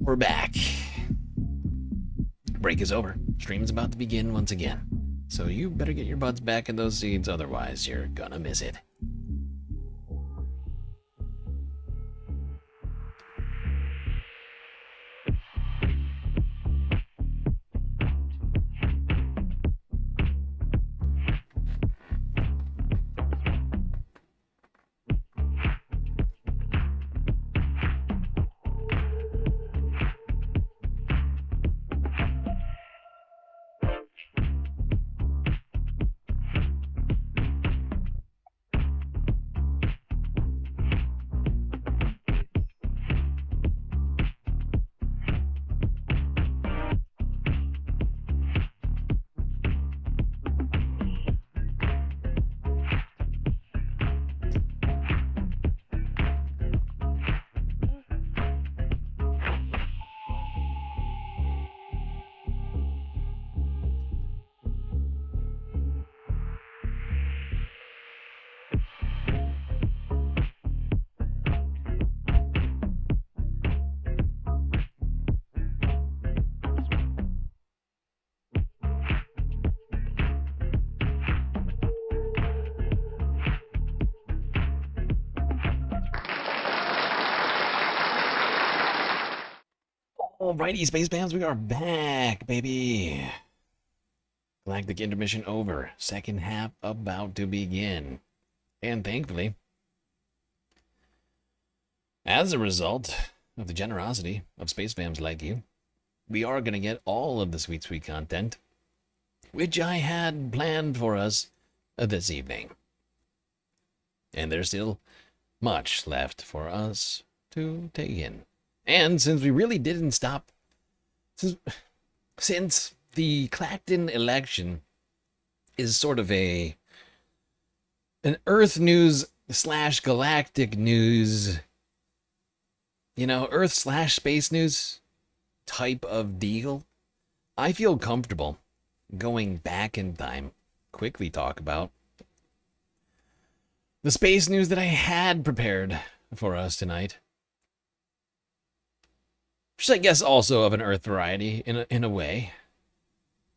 We're back. Break is over. Stream's about to begin once again. So you better get your butts back in those seats, otherwise you're gonna miss it. Alrighty, Space Fans, we are back, baby. Galactic intermission over. Second half about to begin. And thankfully, as a result of the generosity of Space Fams like you, we are going to get all of the sweet, sweet content, which I had planned for us this evening. And there's still much left for us to take in. And since we really didn't stop, since the Clacton election is sort of an Earth news / galactic news, you know, Earth / space news type of deal, I feel comfortable going back in time, quickly talk about the space news that I had prepared for us tonight. Which I guess also of an Earth variety in a way,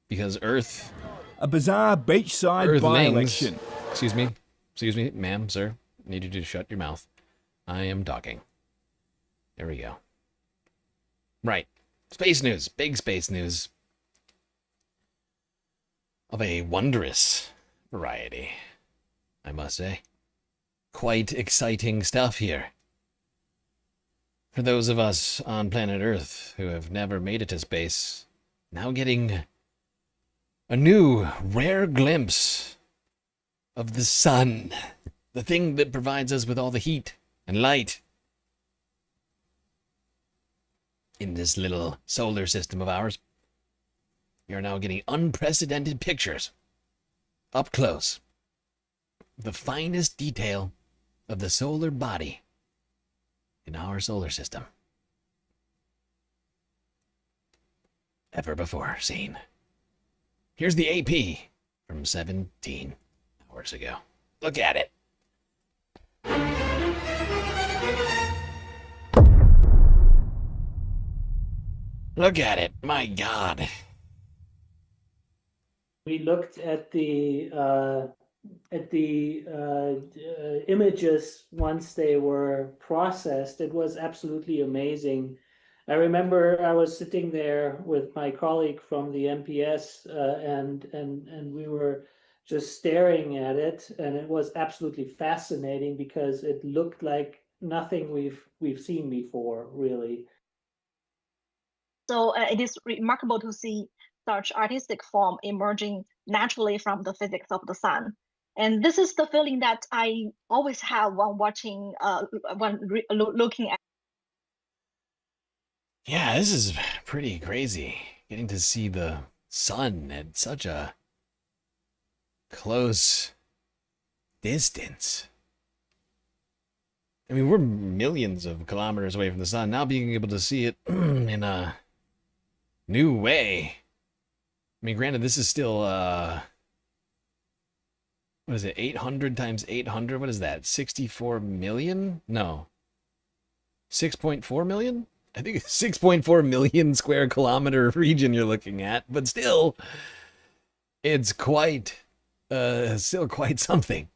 because Earth, a bizarre beachside by-election. Excuse me, ma'am, sir. I need you to shut your mouth. I am talking. There we go. Right, space news, big space news of a wondrous variety, I must say. Quite exciting stuff here. For those of us on planet Earth who have never made it to space, now getting a new, rare glimpse of the sun, the thing that provides us with all the heat and light in this little solar system of ours. We are now getting unprecedented pictures, up close, the finest detail of the solar body in our solar system ever before seen. Here's the AP from 17 hours ago. Look at it. Look at it. My God. We looked at the images once they were processed. It was absolutely amazing. I remember I was sitting there with my colleague from the MPS, and we were just staring at it, and it was absolutely fascinating because it looked like nothing we've seen before, really. So it is remarkable to see such artistic form emerging naturally from the physics of the sun. And this is the feeling that I always have when watching, looking at. Yeah, this is pretty crazy. Getting to see the sun at such a close distance. I mean, we're millions of kilometers away from the sun. Now being able to see it in a new way. I mean, granted, this is still, what is it, 800 times 800? What is that, 64 million? No. 6.4 million? I think it's 6.4 million square kilometer region you're looking at, but still, it's quite, still quite something.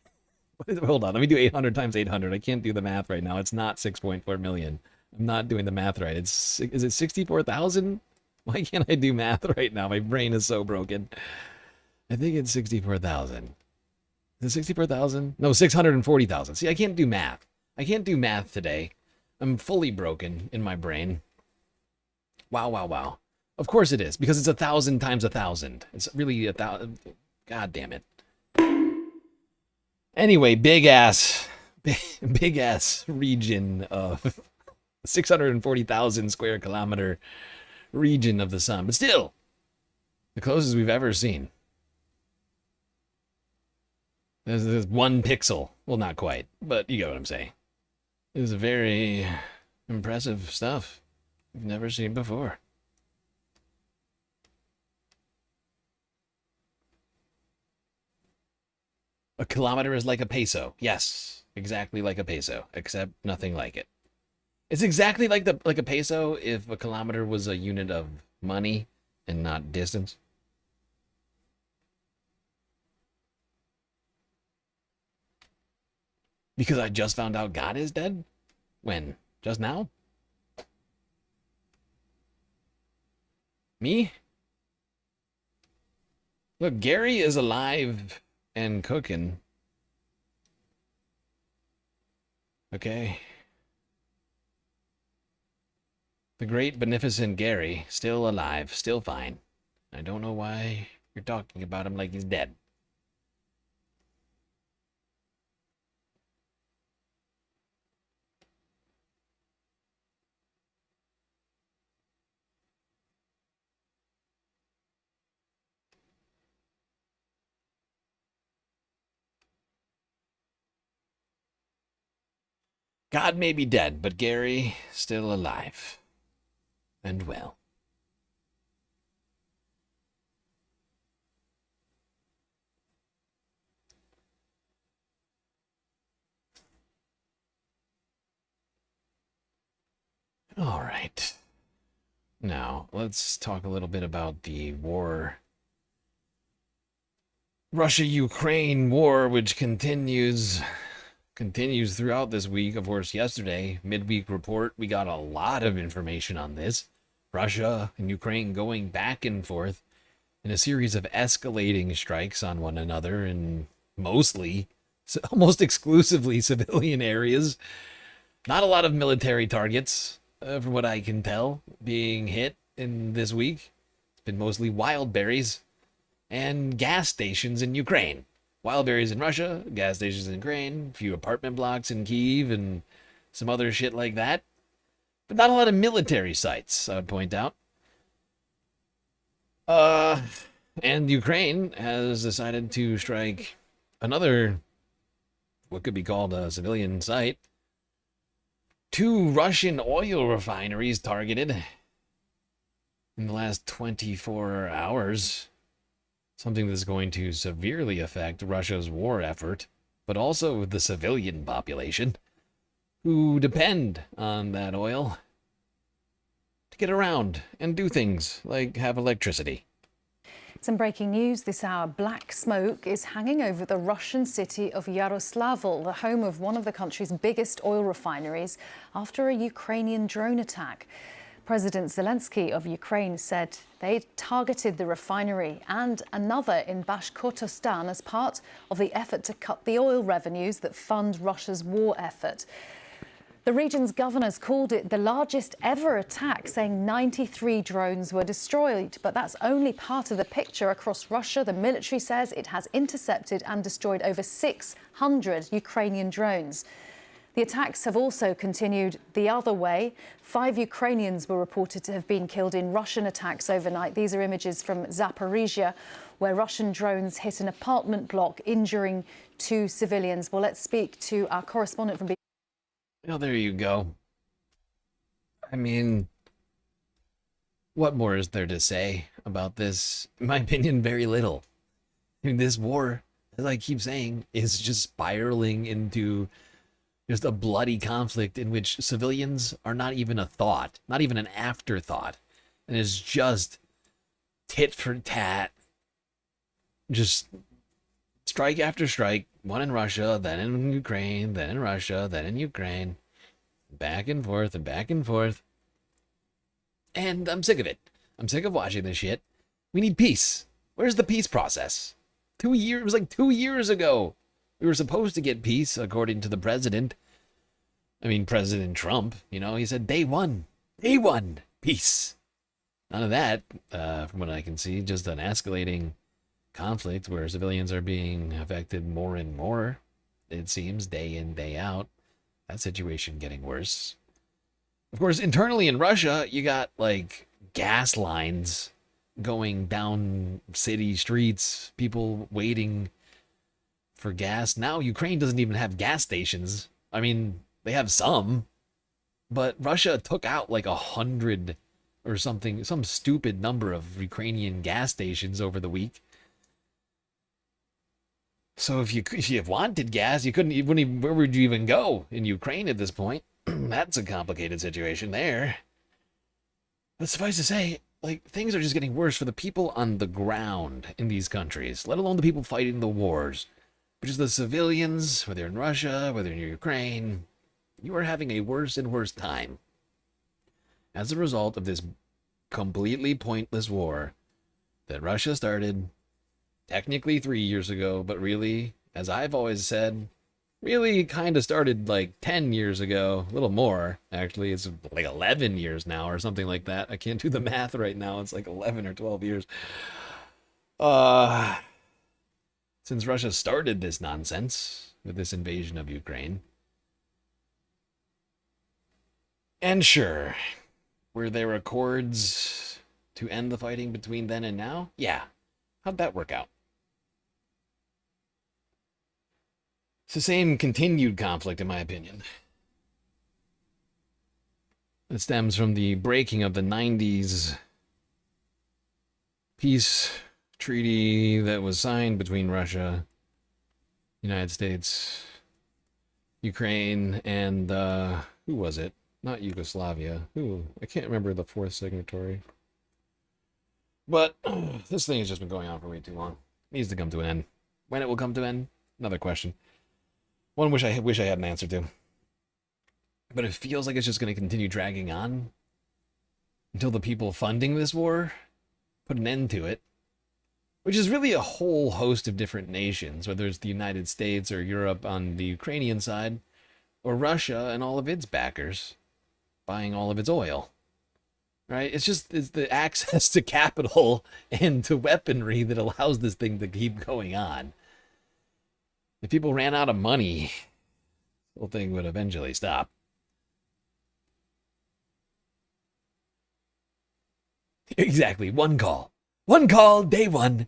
Hold on, let me do 800 times 800. I can't do the math right now. It's not 6.4 million. I'm not doing the math right. Is it 64,000? Why can't I do math right now? My brain is so broken. I think it's 64,000. Is it 64,000? No, 640,000. See, I can't do math. I can't do math today. I'm fully broken in my brain. Wow, wow, wow. Of course it is, because it's 1,000 times 1,000. It's really 1,000. God damn it. Anyway, big ass region of 640,000 square kilometer region of the sun. But still, the closest we've ever seen. There's 1 pixel. Well, not quite, but you get what I'm saying. It was very impressive stuff we've never seen before. A kilometer is like a peso. Yes, exactly like a peso, except nothing like it. It's exactly like a peso if a kilometer was a unit of money and not distance. Because I just found out God is dead? When? Just now? Me? Look, Gary is alive and cooking. Okay. The great beneficent Gary, still alive, still fine. I don't know why you're talking about him like he's dead. God may be dead, but Gary still alive. And well. All right. Now, let's talk a little bit about the war. Russia-Ukraine war, which continues throughout this week. Of course, yesterday, midweek report, we got a lot of information on this. Russia and Ukraine going back and forth in a series of escalating strikes on one another in mostly, almost exclusively civilian areas. Not a lot of military targets, from what I can tell, being hit in this week. It's been mostly wild berries and gas stations in Ukraine. Wild berries in Russia, gas stations in Ukraine, a few apartment blocks in Kyiv, and some other shit like that. But not a lot of military sites, I would point out. And Ukraine has decided to strike another, what could be called a civilian site. 2 Russian oil refineries targeted in the last 24 hours. Something that's going to severely affect Russia's war effort, but also the civilian population who depend on that oil to get around and do things like have electricity. Some breaking news this hour. Black smoke is hanging over the Russian city of Yaroslavl, the home of one of the country's biggest oil refineries, after a Ukrainian drone attack. President Zelensky of Ukraine said they targeted the refinery and another in Bashkortostan as part of the effort to cut the oil revenues that fund Russia's war effort. The region's governors called it the largest ever attack, saying 93 drones were destroyed. But that's only part of the picture. Across Russia, the military says it has intercepted and destroyed over 600 Ukrainian drones. The attacks have also continued the other way. 5 Ukrainians were reported to have been killed in Russian attacks overnight. These are images from Zaporizhia, where Russian drones hit an apartment block, injuring 2 civilians. Well, let's speak to our correspondent from... Well, there you go. I mean, what more is there to say about this? In my opinion, very little. I mean, this war, as I keep saying, is just spiraling into Just a bloody conflict in which civilians are not even a thought, not even an afterthought, and is just tit for tat, just strike after strike, one in Russia, then in Ukraine, then in Russia, then in Ukraine, back and forth and back and forth. And I'm sick of it. I'm sick of watching this shit. We need peace. Where's the peace process? 2 years, it was like 2 years ago. We were supposed to get peace, according to the president. I mean, President Trump, you know, he said day one, peace. None of that, from what I can see, just an escalating conflict where civilians are being affected more and more, it seems, day in, day out. That situation getting worse. Of course, internally in Russia, you got, like, gas lines going down city streets, people waiting for gas. Now Ukraine doesn't even have gas stations. I mean, they have some, but Russia took out like 100 or something, some stupid number of Ukrainian gas stations over the week. So if you wanted gas, where would you even go in Ukraine at this point? That's a complicated situation there. But suffice to say, like, things are just getting worse for the people on the ground in these countries, let alone the people fighting the wars. Which is the civilians, whether in Russia, whether in Ukraine, you are having a worse and worse time as a result of this completely pointless war that Russia started technically 3 years ago, but really, as I've always said, really kind of started like 10 years ago, a little more, actually. It's like 11 years now or something like that. I can't do the math right now. It's like 11 or 12 years. Since Russia started this nonsense with this invasion of Ukraine. And sure, were there accords to end the fighting between then and now? Yeah. How'd that work out? It's the same continued conflict, in my opinion. It stems from the breaking of the 90s peace treaty that was signed between Russia, United States, Ukraine, and who was it? Not Yugoslavia. Who? I can't remember the fourth signatory. But this thing has just been going on for way too long. It needs to come to an end. When it will come to an end? Another question. One wish I had an answer to. But it feels like it's just going to continue dragging on until the people funding this war put an end to it. Which is really a whole host of different nations, whether it's the United States or Europe on the Ukrainian side, or Russia and all of its backers buying all of its oil. Right? It's the access to capital and to weaponry that allows this thing to keep going on. If people ran out of money, the whole thing would eventually stop. Exactly. One call. One call, day one.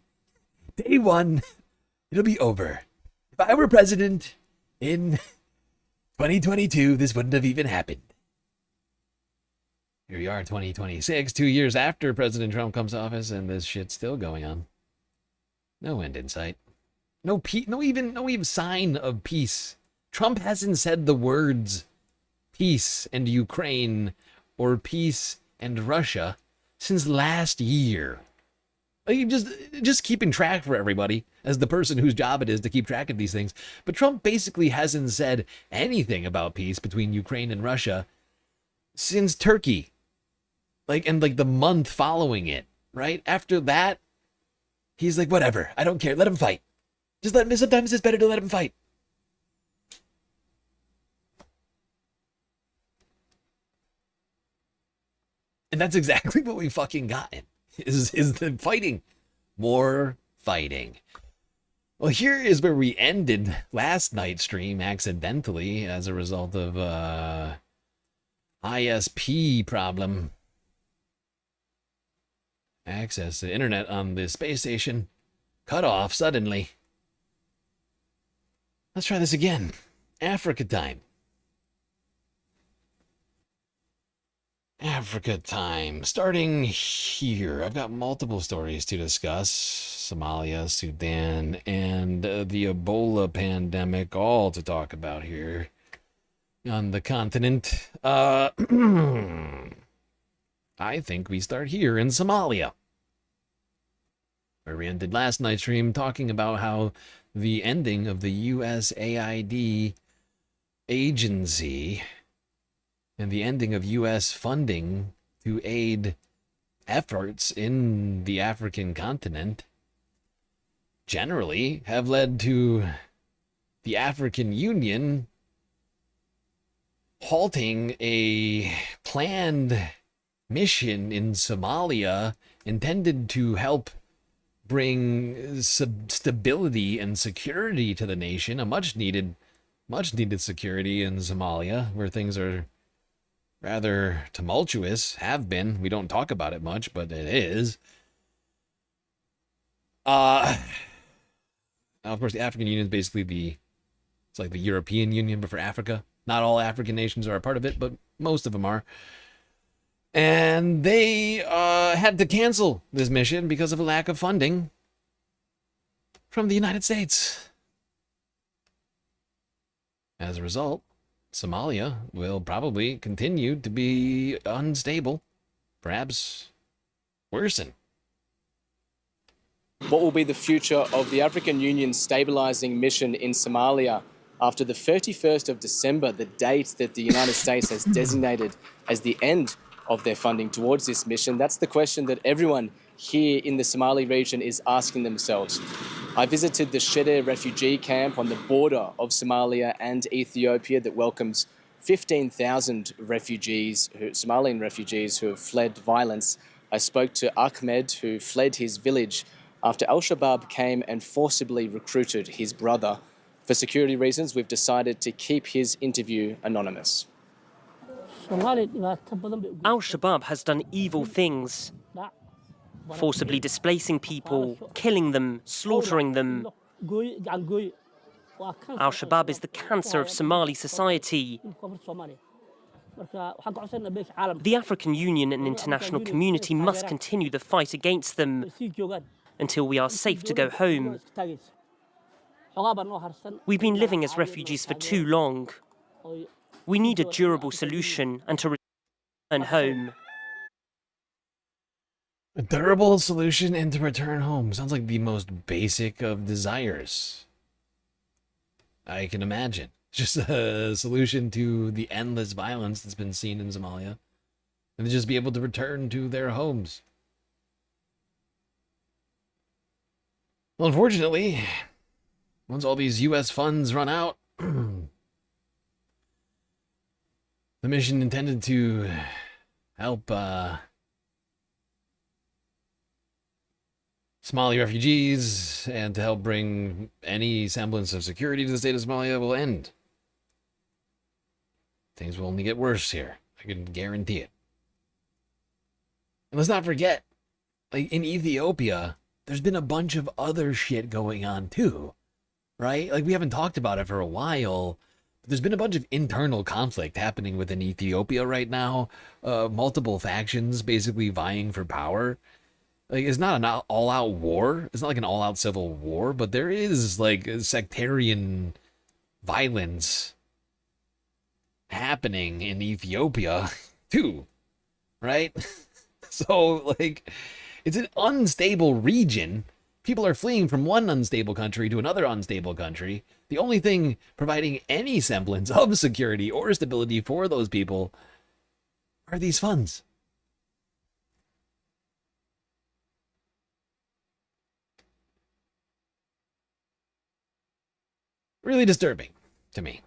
Day one. It'll be over. If I were president in 2022, this wouldn't have even happened. Here we are, 2026, 2 years after President Trump comes to office, and this shit's still going on. No end in sight. No peace, no even sign of peace. Trump hasn't said the words peace and Ukraine or peace and Russia since last year. Like, just keeping track for everybody as the person whose job it is to keep track of these things. But Trump basically hasn't said anything about peace between Ukraine and Russia since Turkey. Like the month following it, right? After that, he's like, whatever, I don't care, let him fight. Just let him, sometimes it's better to let him fight. And that's exactly what we fucking gotten. Is the fighting. More fighting. Well, here is where we ended last night's stream accidentally as a result of ISP problem. Access to internet on the space station cut off suddenly. Let's try this again. Africa time. Africa time. Starting here. I've got multiple stories to discuss. Somalia, Sudan, and the Ebola pandemic, all to talk about here. on the continent. I think we start here in Somalia, where we ended last night's stream talking about how the ending of the USAID agency and the ending of U.S. funding to aid efforts in the African continent generally have led to the African Union halting a planned mission in Somalia intended to help bring stability and security to the nation, a much needed security in Somalia, where things are rather tumultuous, have been. We don't talk about it much, but it is. Now, of course, the African Union is basically it's like the European Union, but for Africa. Not all African nations are a part of it, but most of them are. And they had to cancel this mission because of a lack of funding from the United States. As a result, Somalia will probably continue to be unstable, perhaps worsen. What will be the future of the African Union's stabilising mission in Somalia after the 31st of December, the date that the United States has designated as the end of their funding towards this mission? That's the question that everyone here in the Somali region is asking themselves. I visited the Shede refugee camp on the border of Somalia and Ethiopia that welcomes 15,000 refugees, Somalian refugees who have fled violence. I spoke to Ahmed, who fled his village after Al-Shabaab came and forcibly recruited his brother. For security reasons, we've decided to keep his interview anonymous. Al-Shabaab has done evil things, forcibly displacing people, killing them, slaughtering them. Al-Shabaab is the cancer of Somali society. The African Union and international community must continue the fight against them until we are safe to go home. We've been living as refugees for too long. We need a durable solution and to return home. A durable solution and to return home. Sounds like the most basic of desires I can imagine. Just a solution to the endless violence that's been seen in Somalia. And to just be able to return to their homes. Well, unfortunately, once all these U.S. funds run out, the mission intended to help Somali refugees and to help bring any semblance of security to the state of Somalia will end. Things will only get worse here. I can guarantee it. And let's not forget, like in Ethiopia, there's been a bunch of other shit going on too, right? Like we haven't talked about it for a while. But there's been a bunch of internal conflict happening within Ethiopia right now. Multiple factions basically vying for power. Like it's not an all-out war. It's not like an all-out civil war, but there is like sectarian violence happening in Ethiopia too, right? So like it's an unstable region. People are fleeing from one unstable country to another unstable country. The only thing providing any semblance of security or stability for those people are these funds. Really disturbing to me.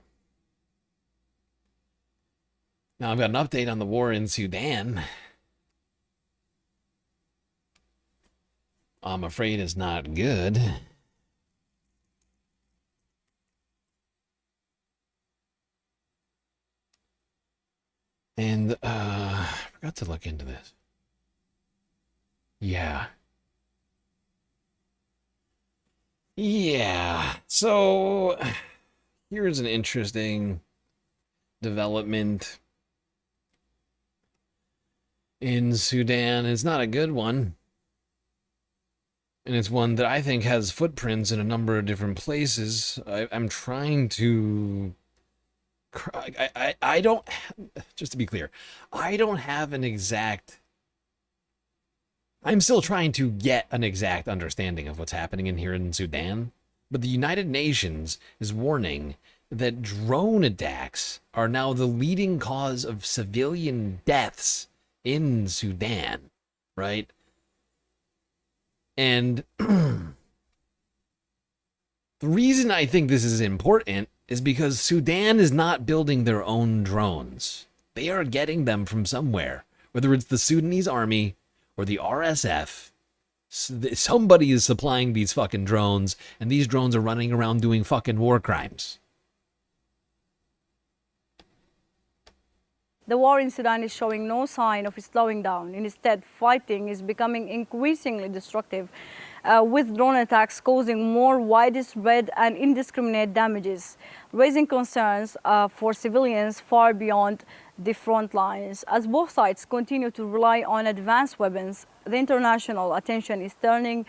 Now I've got an update on the war in Sudan. I'm afraid it's not good. And I forgot to look into this. Yeah. So here's an interesting development in Sudan. It's not a good one. And it's one that I think has footprints in a number of different places. I'm trying to I don't, just to be clear, I don't have an exact, I'm still trying to get an exact understanding of what's happening in here in Sudan, but the United Nations is warning that drone attacks are now the leading cause of civilian deaths in Sudan, right? And the reason I think this is important is because Sudan is not building their own drones. They are getting them from somewhere, whether it's the Sudanese army or the RSF. Somebody is supplying these fucking drones, and these drones are running around doing fucking war crimes. The war in Sudan is showing no sign of slowing down. Instead, fighting is becoming increasingly destructive, with drone attacks causing more widespread and indiscriminate damages, raising concerns for civilians far beyond the front lines. As both sides continue to rely on advanced weapons, the international attention is turning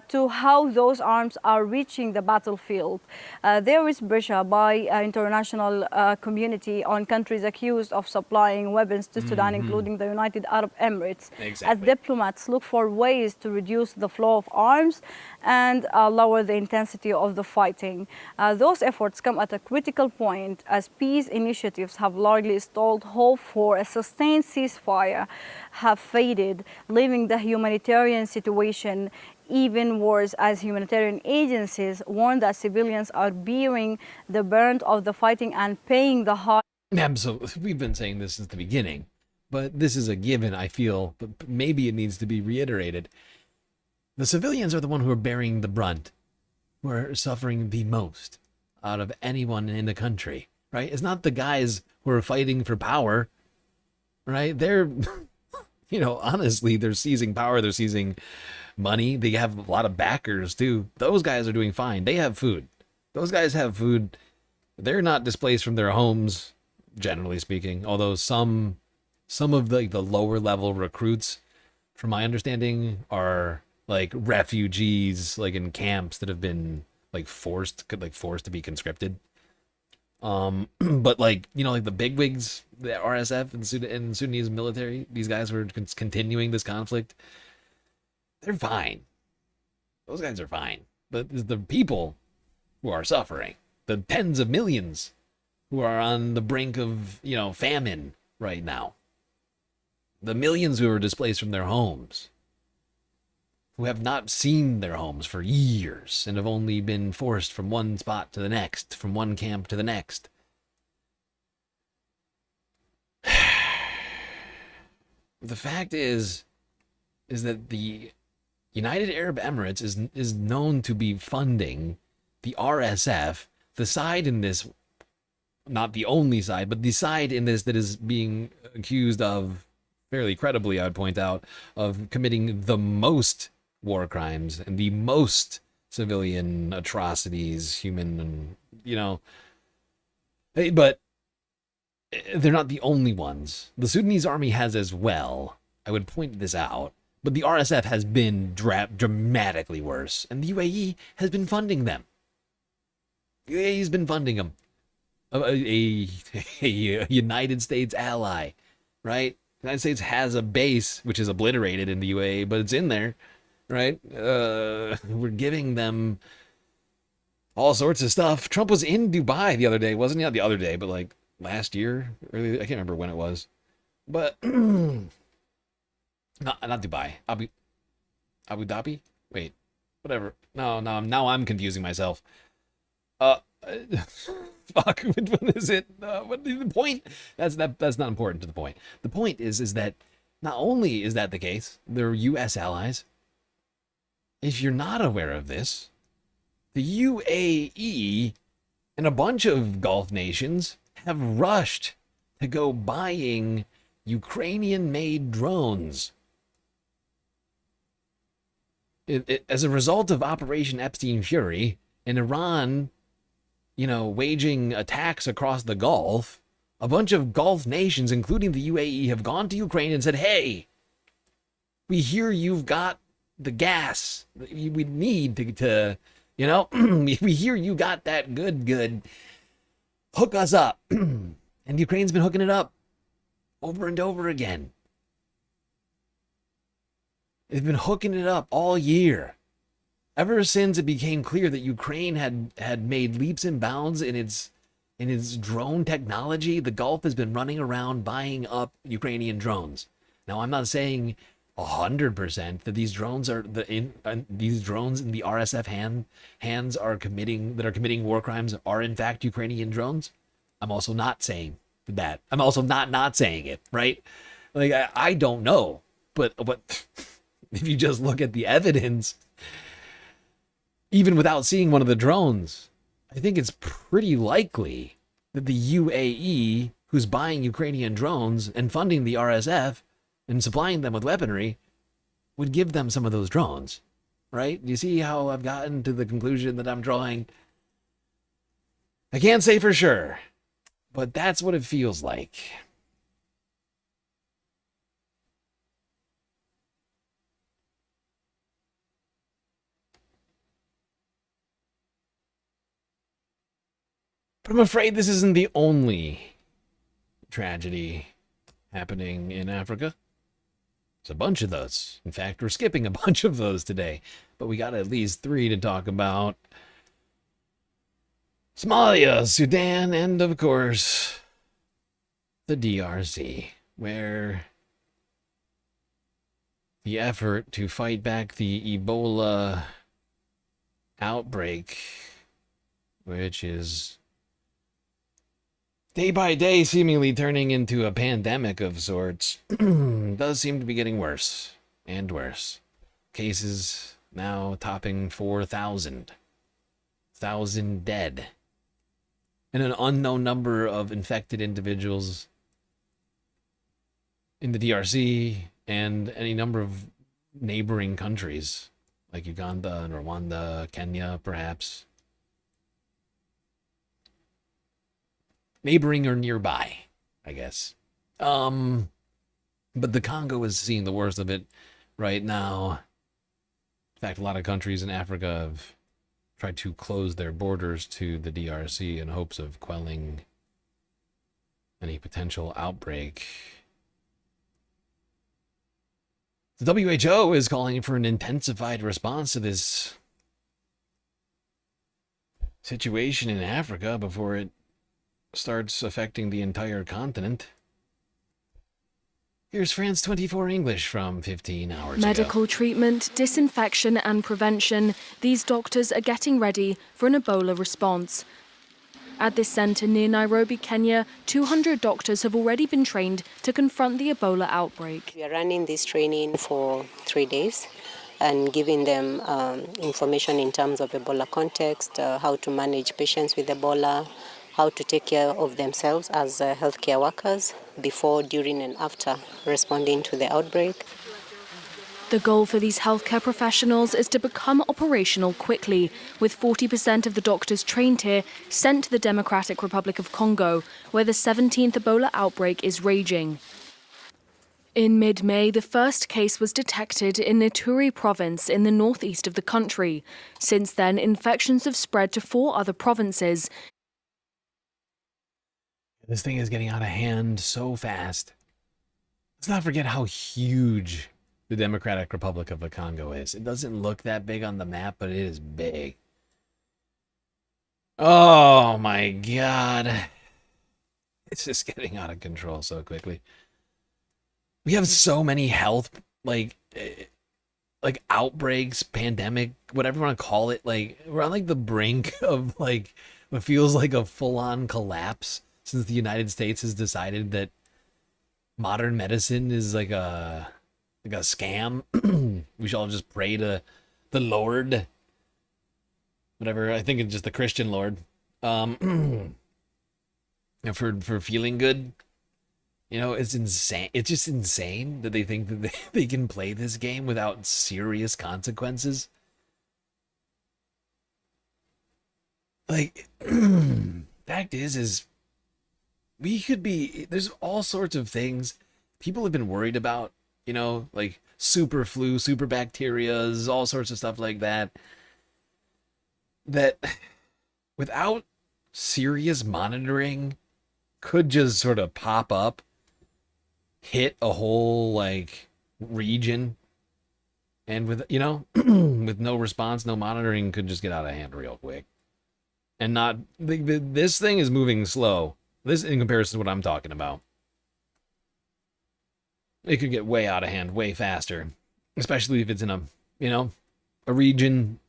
to how those arms are reaching the battlefield. There is pressure by international community on countries accused of supplying weapons to Sudan, including the United Arab Emirates, as diplomats look for ways to reduce the flow of arms and lower the intensity of the fighting. Those efforts come at a critical point as peace initiatives have largely stalled. Hope for a sustained ceasefire have faded, leaving the humanitarian situation even worse as humanitarian agencies warn that civilians are bearing the brunt of the fighting and paying the high. Absolutely. We've been saying this since the beginning, but this is a given, I feel, but maybe it needs to be reiterated. The civilians are the one who are bearing the brunt, who are suffering the most out of anyone in the country, right? It's not the guys who are fighting for power, right? They're, you know, honestly, they're seizing power, they're seizing money. They have a lot of backers too. Those guys are doing fine. They have food. Those guys have food. They're not displaced from their homes, generally speaking, although some of the lower level recruits, from my understanding, are like refugees, like in camps that have been like forced to be conscripted. But like, you know, like the bigwigs, the RSF and Sudanese military, these guys who are continuing this conflict, they're fine. Those guys are fine. But it's the people who are suffering, the tens of millions who are on the brink of, you know, famine right now, the millions who are displaced from their homes, who have not seen their homes for years and have only been forced from one spot to the next, from one camp to the next. The fact is that the United Arab Emirates is known to be funding the RSF, the side in this, not the only side, but the side in this that is being accused of, fairly credibly, I would point out, of committing the most war crimes and the most civilian atrocities, human, and, you know, but they're not the only ones. The Sudanese army has as well. I would point this out, but the RSF has been dramatically worse, and the UAE has been funding them. The UAE has been funding them. A United States ally, right? The United States has a base, which is obliterated in the UAE, but it's in there. Right? We're giving them all sorts of stuff. Trump was in Dubai the other day, wasn't he? Not the other day, but like last year, early, I can't remember when it was. But not Dubai. Abu Dhabi? Wait, whatever. No, now I'm confusing myself. Fuck, which one is it? What the point? That's not important to the point. The point is that not only is that the case, they're U.S. allies. If you're not aware of this, the UAE and a bunch of Gulf nations have rushed to go buying Ukrainian-made drones. As a result of Operation Epstein Fury and Iran, you know, waging attacks across the Gulf, a bunch of Gulf nations, including the UAE, have gone to Ukraine and said, hey, we hear you've got the gas we need to you know, we hear you got that good. hook us up. And Ukraine's been hooking it up over and over again. They've been hooking it up all year. Ever since it became clear that Ukraine had made leaps and bounds in its drone technology, the Gulf has been running around buying up Ukrainian drones. Now, I'm not saying 100% that these drones are these drones in the RSF hands are committing war crimes are in fact Ukrainian drones. I'm also not saying that. I'm also not saying it, right? Like I don't know, but if you just look at the evidence, even without seeing one of the drones, I think it's pretty likely that the UAE, who's buying Ukrainian drones and funding the RSF and supplying them with weaponry, would give them some of those drones, right? Do you see how I've gotten to the conclusion that I'm drawing? I can't say for sure, but that's what it feels like. But I'm afraid this isn't the only tragedy happening in Africa. There's a bunch of those. In fact, we're skipping a bunch of those today, but we got at least 3 to talk about. Somalia, Sudan, and of course, the DRC, where the effort to fight back the Ebola outbreak, which is day by day seemingly turning into a pandemic of sorts, does seem to be getting worse and worse. Cases now topping 4,000 dead, and an unknown number of infected individuals in the DRC and any number of neighboring countries like Uganda and Rwanda, Kenya, perhaps. Neighboring or nearby, I guess. But the Congo is seeing the worst of it right now. In fact, a lot of countries in Africa have tried to close their borders to the DRC in hopes of quelling any potential outbreak. The WHO is calling for an intensified response to this situation in Africa before it starts affecting the entire continent. Here's France 24 English from 15 hours ago. Medical treatment, disinfection and prevention. These doctors are getting ready for an Ebola response. At this centre near Nairobi, Kenya, 200 doctors have already been trained to confront the Ebola outbreak. We are running this training for 3 days and giving them information in terms of Ebola context, how to manage patients with Ebola, how to take care of themselves as healthcare workers before, during, and after responding to the outbreak. The goal for these healthcare professionals is to become operational quickly, with 40% of the doctors trained here sent to the Democratic Republic of Congo, where the 17th Ebola outbreak is raging. In mid-May, the first case was detected in Ituri province in the northeast of the country. Since then, infections have spread to 4 other provinces. This thing is getting out of hand so fast. Let's not forget how huge the Democratic Republic of the Congo is. It doesn't look that big on the map, but it is big. Oh my God. It's just getting out of control so quickly. We have so many health, like outbreaks, pandemic, whatever you want to call it. Like, we're on like the brink of like what feels like a full-on collapse, since the United States has decided that modern medicine is like a scam. We should all just pray to the Lord. Whatever, I think it's just the Christian Lord. For feeling good. You know, it's insane. It's just insane that they think that they can play this game without serious consequences. Like, fact is we could be, there's all sorts of things people have been worried about, you know, like super flu, super bacterias, all sorts of stuff like that, that without serious monitoring could just sort of pop up, hit a whole like region, and with, you know, with no response, no monitoring, could just get out of hand real quick. And not, this thing is moving slow. This, in comparison to what I'm talking about, it could get way out of hand way faster, especially if it's in a, you know, a region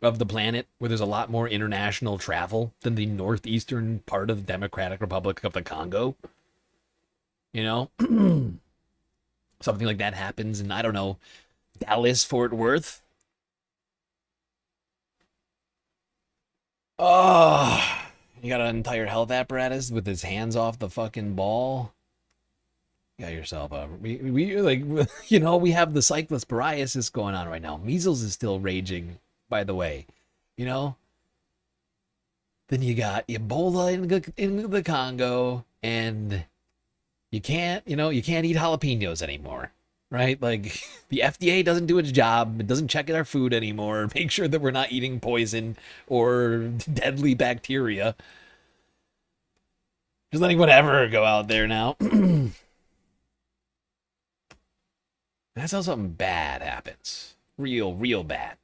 of the planet where there's a lot more international travel than the northeastern part of the Democratic Republic of the Congo. You know, something like that happens in, I don't know, Dallas, Fort Worth. Oh, you got an entire health apparatus with his hands off the fucking ball. You got yourself a, we like, you know, we have the cyclosporiasis going on right now. Measles is still raging, by the way, you know. Then you got Ebola in the Congo, and you can't, you know, you can't eat jalapenos anymore, right? Like, the FDA doesn't do its job. It doesn't check our food anymore, make sure that we're not eating poison or deadly bacteria. Just letting whatever go out there now. That's how something bad happens. Real bad.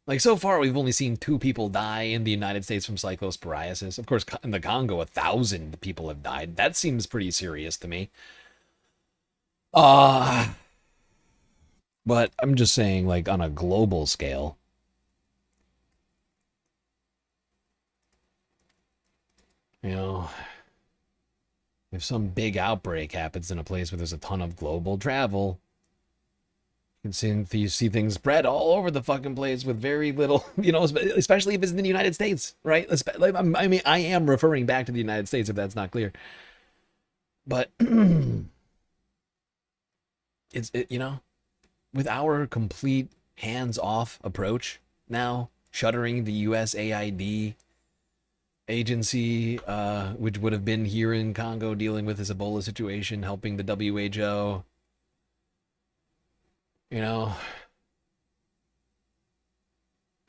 Like, so far, we've only seen 2 people die in the United States from cyclosporiasis. Of course, in the Congo, 1,000 people have died. That seems pretty serious to me. But I'm just saying, like, on a global scale. You know, if some big outbreak happens in a place where there's a ton of global travel, you see things spread all over the fucking place with very little, you know, especially if it's in the United States, right? I mean, I am referring back to the United States if that's not clear. But, you know, with our complete hands-off approach now, shuttering the USAID agency, which would have been here in Congo dealing with this Ebola situation, helping the WHO, you know,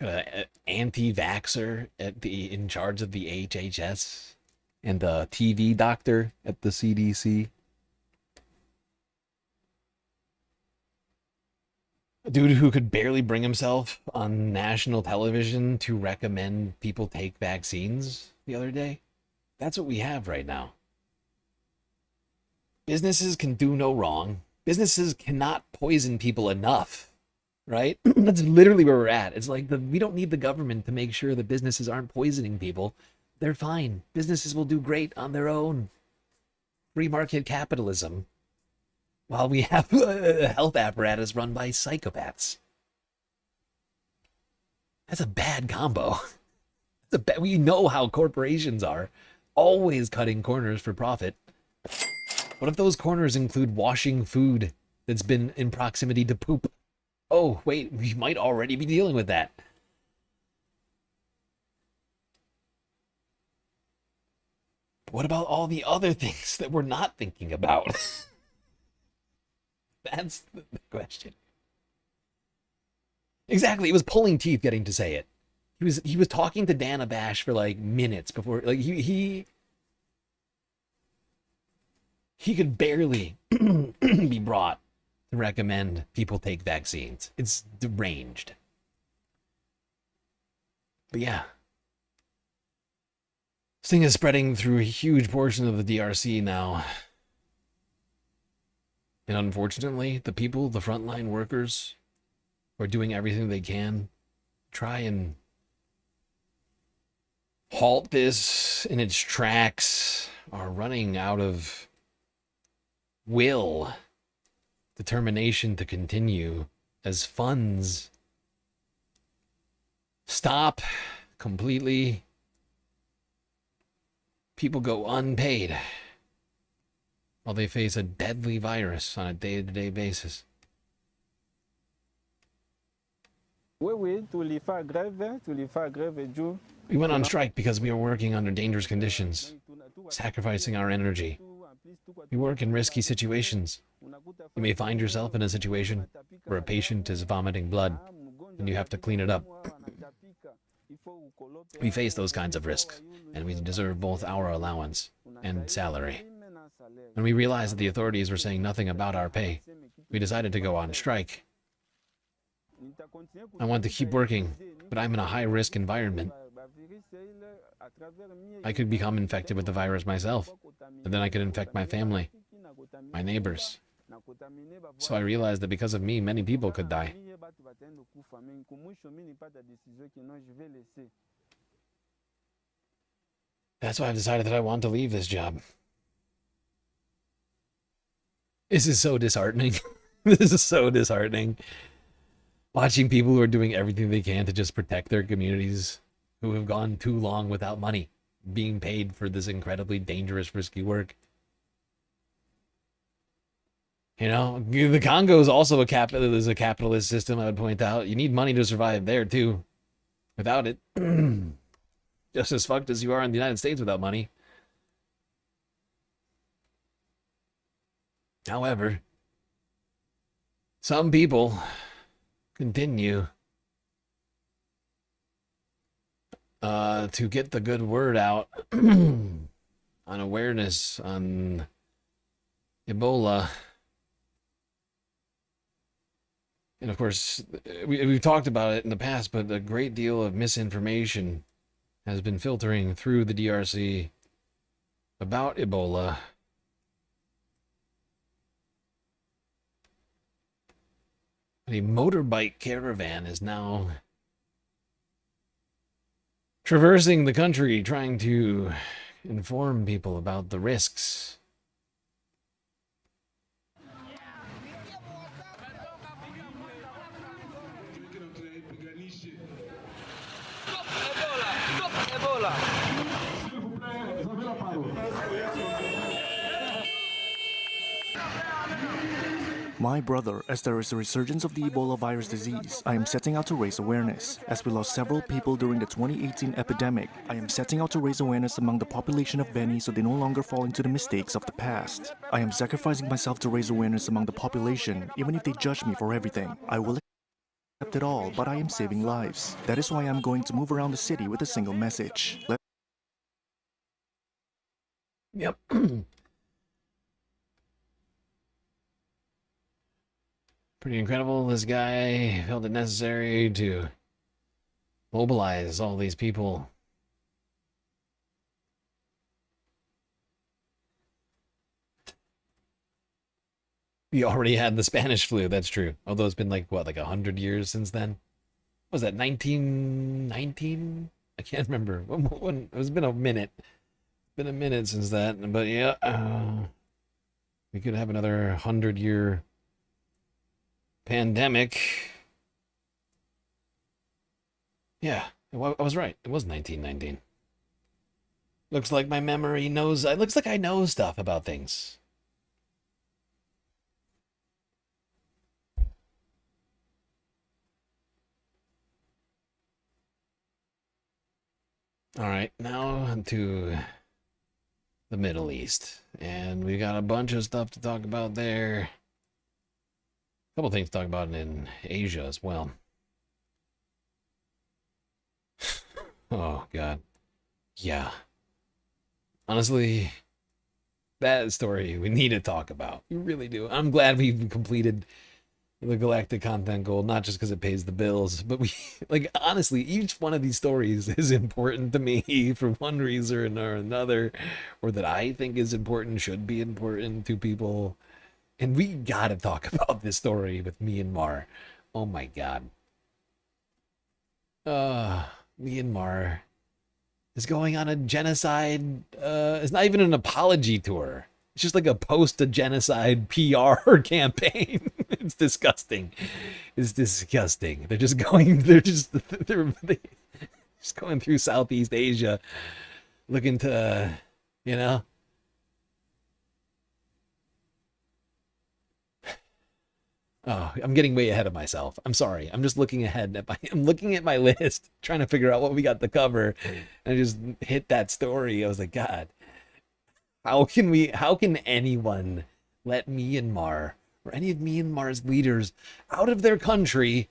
got an anti-vaxxer in charge of the HHS, and a TV doctor at the CDC. A dude who could barely bring himself on national television to recommend people take vaccines the other day. That's what we have right now. Businesses can do no wrong. Businesses cannot poison people enough, right? That's literally where we're at. It's like, we don't need the government to make sure that businesses aren't poisoning people. They're fine. Businesses will do great on their own. Free market capitalism. While we have a health apparatus run by psychopaths. That's a bad combo. We know how corporations are. Always cutting corners for profit. What if those corners include washing food that's been in proximity to poop? Oh, wait, we might already be dealing with that. What about all the other things that we're not thinking about? That's the question. Exactly, it was pulling teeth getting to say it. He was talking to Dana Bash for like minutes before, like he could barely be brought to recommend people take vaccines. It's deranged. But yeah. This thing is spreading through a huge portion of the DRC now. And unfortunately, the people, the frontline workers, are doing everything they can to try and halt this in its tracks, are running out of determination to continue as funds stop completely. People go unpaid while they face a deadly virus on a day-to-day basis. We went on strike because we were working under dangerous conditions, sacrificing our energy. We work in risky situations. You may find yourself in a situation where a patient is vomiting blood and you have to clean it up. We face those kinds of risks, and we deserve both our allowance and salary. When we realized that the authorities were saying nothing about our pay, we decided to go on strike. I want to keep working, but I'm in a high-risk environment. I could become infected with the virus myself, and then I could infect my family, my neighbors. So I realized that because of me, many people could die. That's why I've decided that I want to leave this job. This is so disheartening. This is so disheartening. Watching people who are doing everything they can to just protect their communities, who have gone too long without money, being paid for this incredibly dangerous, risky work. You know, the Congo is also a capitalist system, I would point out. You need money to survive there, too. Without it, just as fucked as you are in the United States without money. However, some people continue to get the good word out on awareness on Ebola. And of course, we've talked about it in the past, but a great deal of misinformation has been filtering through the DRC about Ebola. A motorbike caravan is now traversing the country trying to inform people about the risks. My brother, as there is a resurgence of the Ebola virus disease, I am setting out to raise awareness. As we lost several people during the 2018 epidemic, I am setting out to raise awareness among the population of Beni so they no longer fall into the mistakes of the past. I am sacrificing myself to raise awareness among the population, even if they judge me for everything. I will accept it all, but I am saving lives. That is why I am going to move around the city with a single message. Yep. Pretty incredible. This guy felt it necessary to mobilize all these people. We already had the Spanish flu, that's true. Although it's been like 100 years since then? What was that, 1919? I can't remember. It's been a minute. It's been a minute since that. But yeah, we could have another 100-year pandemic. Yeah, I was right. It was 1919. Looks like my memory knows. It looks like I know stuff about things. All right, now to the Middle East. And we got a bunch of stuff to talk about there. A couple things to talk about in Asia as well. Oh, God. Yeah. Honestly, that story we need to talk about. We really do. I'm glad we've completed the Galactic Content Goal, not just because it pays the bills, but we, like, honestly, each one of these stories is important to me for one reason or another, or that I think is important, should be important to people. And we gotta talk about this story with Myanmar. Oh my God. Myanmar is going on a genocide. It's not even an apology tour. It's just like a post-genocide PR campaign. It's disgusting. It's disgusting. They're just going through Southeast Asia, looking to, you know. Oh, I'm getting way ahead of myself. I'm sorry. I'm just looking ahead at I'm looking at my list, trying to figure out what we got to cover, and I just hit that story. I was like, God, how can anyone let Myanmar or any of Myanmar's leaders out of their country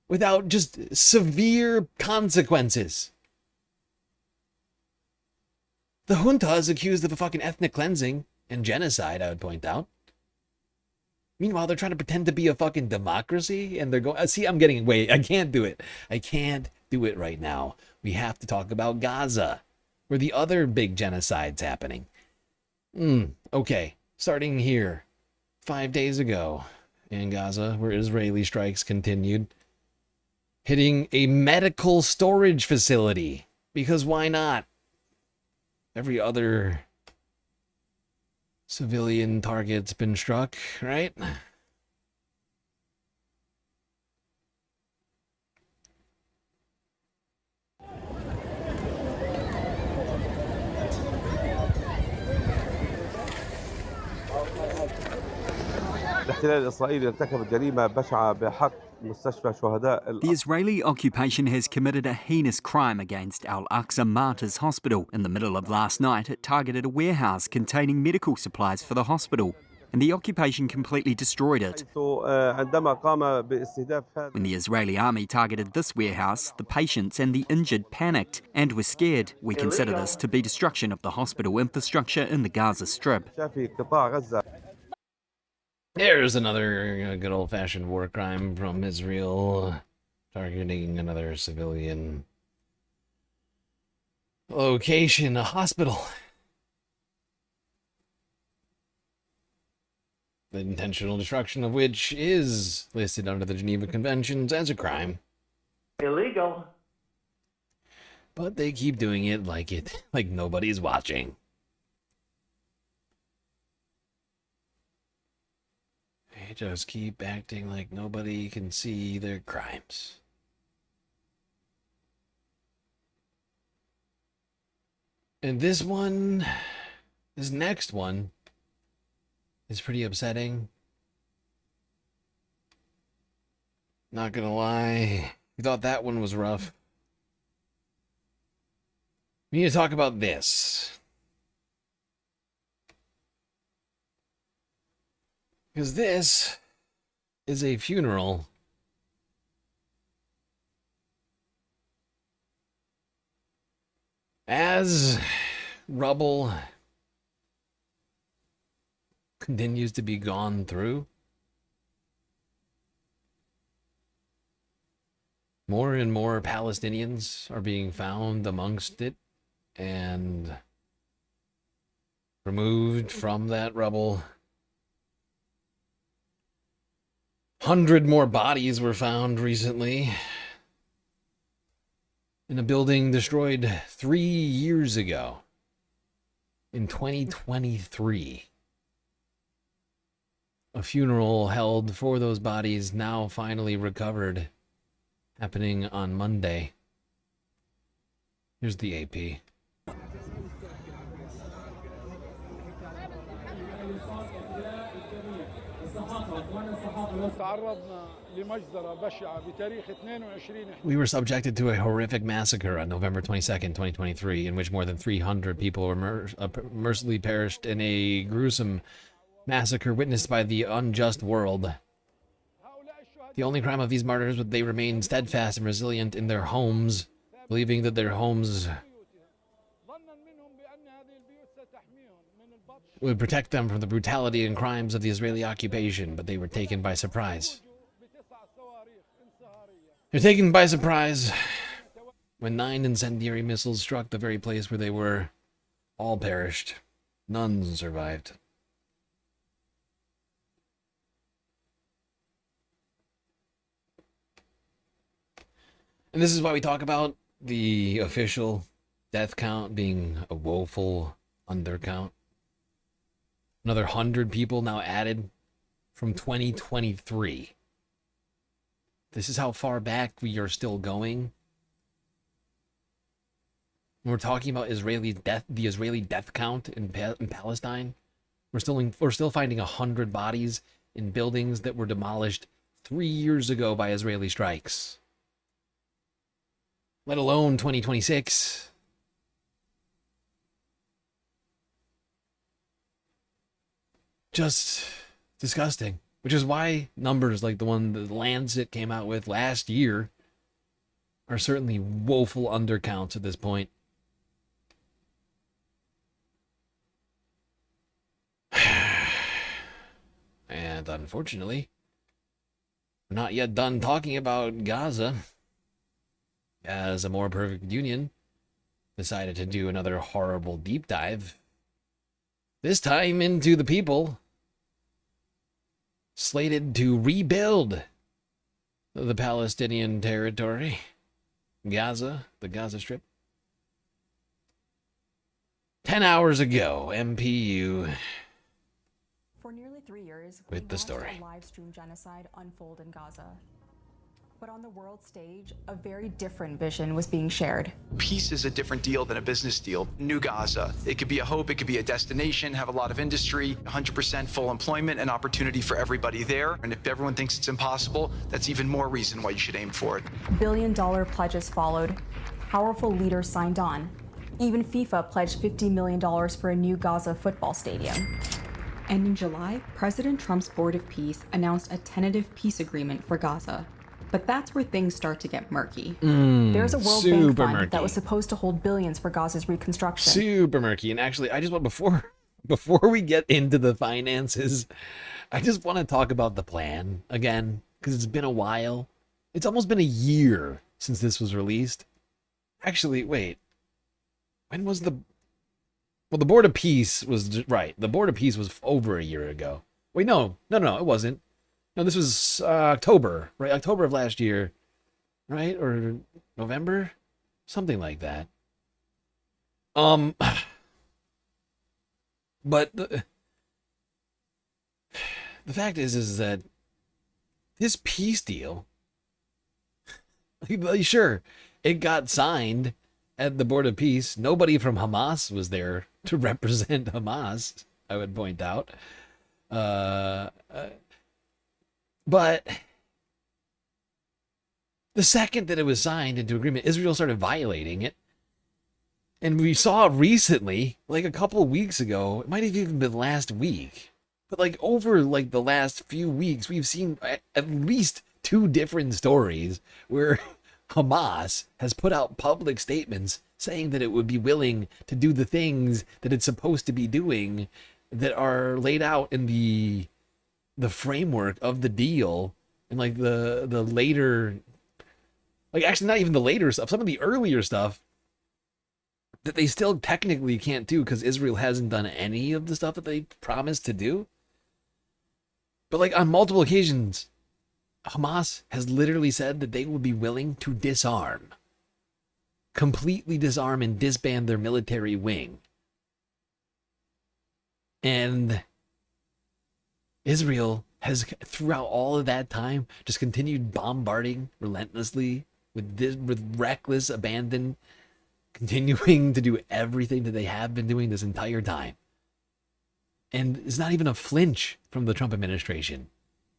without just severe consequences? The junta is accused of a fucking ethnic cleansing and genocide, I would point out. Meanwhile, they're trying to pretend to be a fucking democracy, and they're going... See, I'm getting... Wait, I can't do it. I can't do it right now. We have to talk about Gaza, where the other big genocide's happening. Okay, starting here. 5 days ago in Gaza, where Israeli strikes continued, hitting a medical storage facility. Because why not? Every other civilian target's been struck, right? الاحتلال الإسرائيلي ارتكب جريمة بشعة بحق مستشفى شهداء. The Israeli occupation has committed a heinous crime against Al-Aqsa Martyrs Hospital. In the middle of last night, it targeted a warehouse containing medical supplies for the hospital, and the occupation completely destroyed it. عندما قام باستهداف When the Israeli army targeted this warehouse, the patients and the injured panicked and were scared. We consider this to be destruction of the hospital infrastructure in the Gaza Strip. There's another good old-fashioned war crime from Israel, targeting another civilian location, a hospital. The intentional destruction of which is listed under the Geneva Conventions as a crime. Illegal. But they keep doing it like nobody's watching. They just keep acting like nobody can see their crimes. And this next one, is pretty upsetting. Not gonna lie, you thought that one was rough. We need to talk about this. Because this is a funeral as rubble continues to be gone through. More and more Palestinians are being found amongst it and removed from that rubble. 100 more bodies were found recently in a building destroyed 3 years ago, in 2023. A funeral held for those bodies, now finally recovered, happening on Monday. Here's the AP. We were subjected to a horrific massacre on November 22nd, 2023, in which more than 300 people were mercilessly perished in a gruesome massacre witnessed by the unjust world. The only crime of these martyrs was they remained steadfast and resilient in their homes, believing that their homes would protect them from the brutality and crimes of the Israeli occupation, but they were taken by surprise. They're taken by surprise when 9 incendiary missiles struck the very place where they were. All perished. None survived. And this is why we talk about the official death count being a woeful undercount. Another 100 people now added from 2023. This is how far back we are still going. When we're talking about the Israeli death count in Palestine, we're still finding 100 bodies in buildings that were demolished 3 years ago by Israeli strikes. Let alone 2026. Just disgusting. Which is why numbers like the one the Lancet came out with last year are certainly woeful undercounts at this point. And unfortunately, we're not yet done talking about Gaza, as a more perfect union decided to do another horrible deep dive, this time into the people slated to rebuild the Palestinian territory, Gaza, the Gaza Strip. 10 hours ago, MPU. For nearly 3 years, with the story. A live stream genocide unfold in Gaza. But on the world stage, a very different vision was being shared. Peace is a different deal than a business deal. New Gaza. It could be a hope, it could be a destination, have a lot of industry, 100% full employment and opportunity for everybody there. And if everyone thinks it's impossible, that's even more reason why you should aim for it. Billion-dollar pledges followed. Powerful leaders signed on. Even FIFA pledged $50 million for a new Gaza football stadium. And in July, President Trump's Board of Peace announced a tentative peace agreement for Gaza. But that's where things start to get murky. There's a World Bank fund that was supposed to hold billions for Gaza's reconstruction. Super murky. And actually, I just want, before we get into the finances, I just want to talk about the plan again, because it's been a while. It's almost been a year since this was released. Actually, wait. When was the... Well, the Board of Peace was... Right. The Board of Peace was over a year ago. Wait, no, it wasn't. No, this was October, right? October of last year, right? Or November? Something like that. But the fact is that this peace deal, sure, it got signed at the Board of Peace. Nobody from Hamas was there to represent Hamas, I would point out. But the second that it was signed into agreement, Israel started violating it. And we saw recently, like a couple of weeks ago, it might have even been last week, but like over like the last few weeks, we've seen at least 2 different stories where Hamas has put out public statements saying that it would be willing to do the things that it's supposed to be doing that are laid out in the framework of the deal, and like the later, like actually not even the later stuff, some of the earlier stuff that they still technically can't do because Israel hasn't done any of the stuff that they promised to do. But like on multiple occasions, Hamas has literally said that they would be willing to disarm, completely disarm and disband their military wing. And Israel has, throughout all of that time, just continued bombarding relentlessly with reckless abandon, continuing to do everything that they have been doing this entire time. And it's not even a flinch from the Trump administration.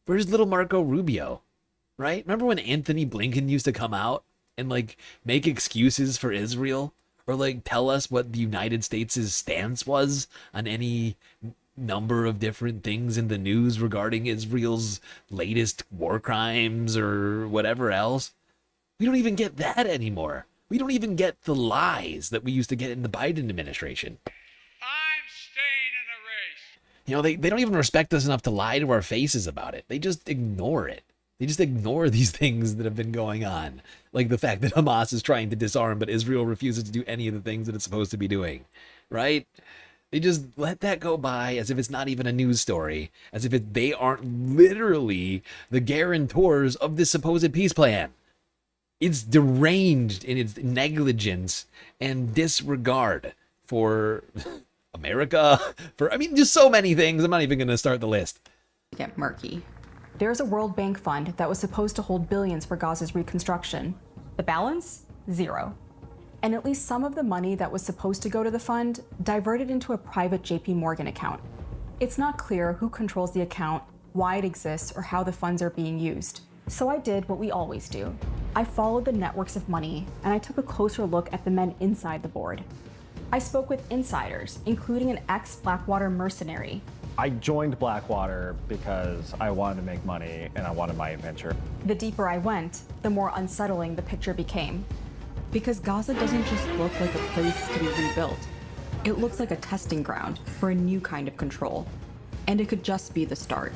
Where's little Marco Rubio, right? Remember when Anthony Blinken used to come out and like make excuses for Israel, or like tell us what the United States' stance was on any number of different things in the news regarding Israel's latest war crimes or whatever else? We don't even get that anymore. We don't even get the lies that we used to get in the Biden administration. I'm staying in the race. You know, they don't even respect us enough to lie to our faces about it. They just ignore it. They just ignore these things that have been going on. Like the fact that Hamas is trying to disarm, but Israel refuses to do any of the things that it's supposed to be doing, right? They just let that go by as if it's not even a news story, as if they aren't literally the guarantors of this supposed peace plan. It's deranged in its negligence and disregard for America, just so many things. I'm not even going to start the list. Get murky. There's a World Bank fund that was supposed to hold billions for Gaza's reconstruction. The balance? 0. And at least some of the money that was supposed to go to the fund diverted into a private JP Morgan account. It's not clear who controls the account, why it exists, or how the funds are being used. So I did what we always do. I followed the networks of money, and I took a closer look at the men inside the board. I spoke with insiders, including an ex-Blackwater mercenary. I joined Blackwater because I wanted to make money and I wanted my adventure. The deeper I went, the more unsettling the picture became. Because Gaza doesn't just look like a place to be rebuilt. It looks like a testing ground for a new kind of control. And it could just be the start.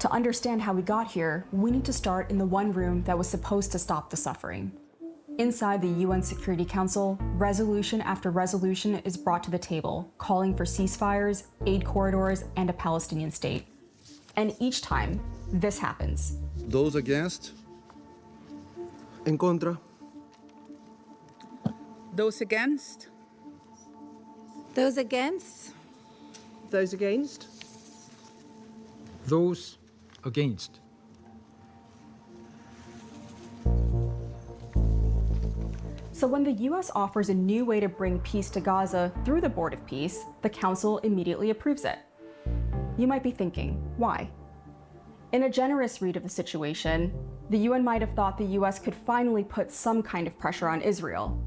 To understand how we got here, we need to start in the one room that was supposed to stop the suffering. Inside the UN Security Council, resolution after resolution is brought to the table, calling for ceasefires, aid corridors, and a Palestinian state. And each time, this happens. Those against? En contra? Those against? Those against? Those against? Those against. So when the US offers a new way to bring peace to Gaza through the Board of Peace, the Council immediately approves it. You might be thinking, why? In a generous read of the situation, the UN might have thought the US could finally put some kind of pressure on Israel.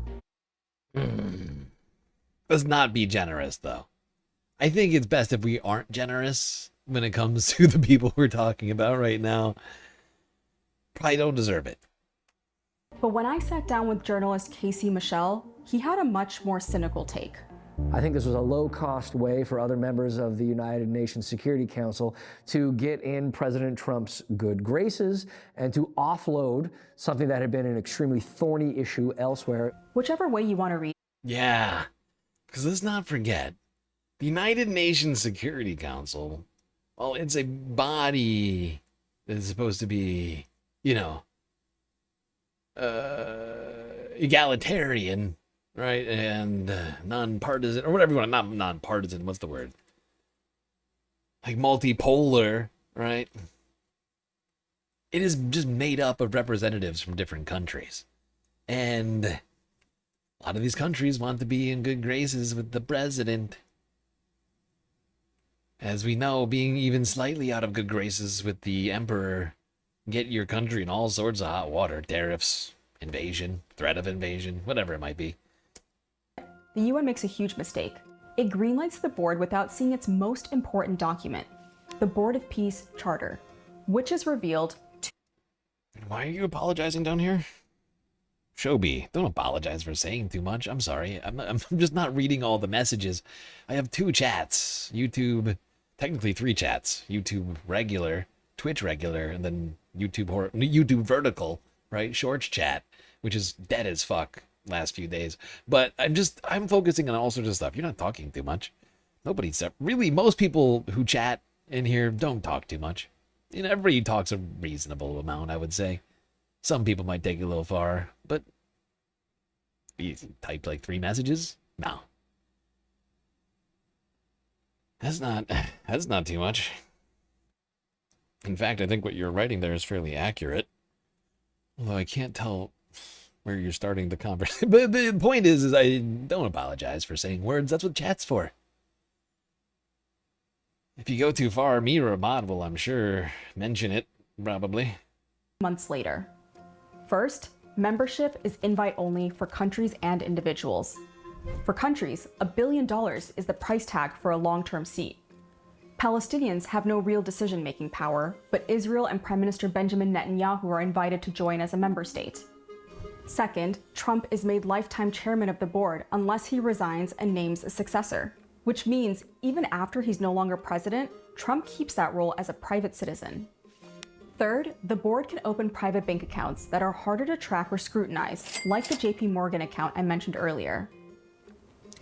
Let's not be generous, though. I think it's best if we aren't generous when it comes to the people we're talking about right now. Probably don't deserve it. But when I sat down with journalist Casey Michel, he had a much more cynical take. I think this was a low-cost way for other members of the United Nations Security Council to get in President Trump's good graces and to offload something that had been an extremely thorny issue elsewhere. Whichever way you want to read. Yeah, because let's not forget, the United Nations Security Council, well, it's a body that is supposed to be, you know, egalitarian, right, and non-partisan, or whatever you want, not non-partisan, what's the word? Like multipolar, right? It is just made up of representatives from different countries. And a lot of these countries want to be in good graces with the president. As we know, being even slightly out of good graces with the emperor get your country in all sorts of hot water. Tariffs, invasion, threat of invasion, whatever it might be. The UN makes a huge mistake. It greenlights the board without seeing its most important document, the Board of Peace Charter, which is revealed to... Why are you apologizing down here? Shobi, don't apologize for saying too much. I'm sorry. I'm just not reading all the messages. I have 2 chats. YouTube, technically 3 chats. YouTube regular, Twitch regular, and then YouTube vertical, right? Shorts chat, which is dead as fuck last few days. But I'm focusing on all sorts of stuff. You're not talking too much. Nobody's really, most people who chat in here don't talk too much. You know, everybody talks a reasonable amount, I would say. Some people might take it a little far, but you typed like 3 messages? No. That's not too much. In fact, I think what you're writing there is fairly accurate. Although I can't tell where you're starting the conversation. But the point is I don't apologize for saying words. That's what chat's for. If you go too far, me or a mod will, I'm sure, mention it, probably. Months later. First, membership is invite only for countries and individuals. For countries, $1 billion is the price tag for a long-term seat. Palestinians have no real decision-making power, but Israel and Prime Minister Benjamin Netanyahu are invited to join as a member state. Second, Trump is made lifetime chairman of the board unless he resigns and names a successor, which means even after he's no longer president, Trump keeps that role as a private citizen. Third, the board can open private bank accounts that are harder to track or scrutinize, like the JP Morgan account I mentioned earlier.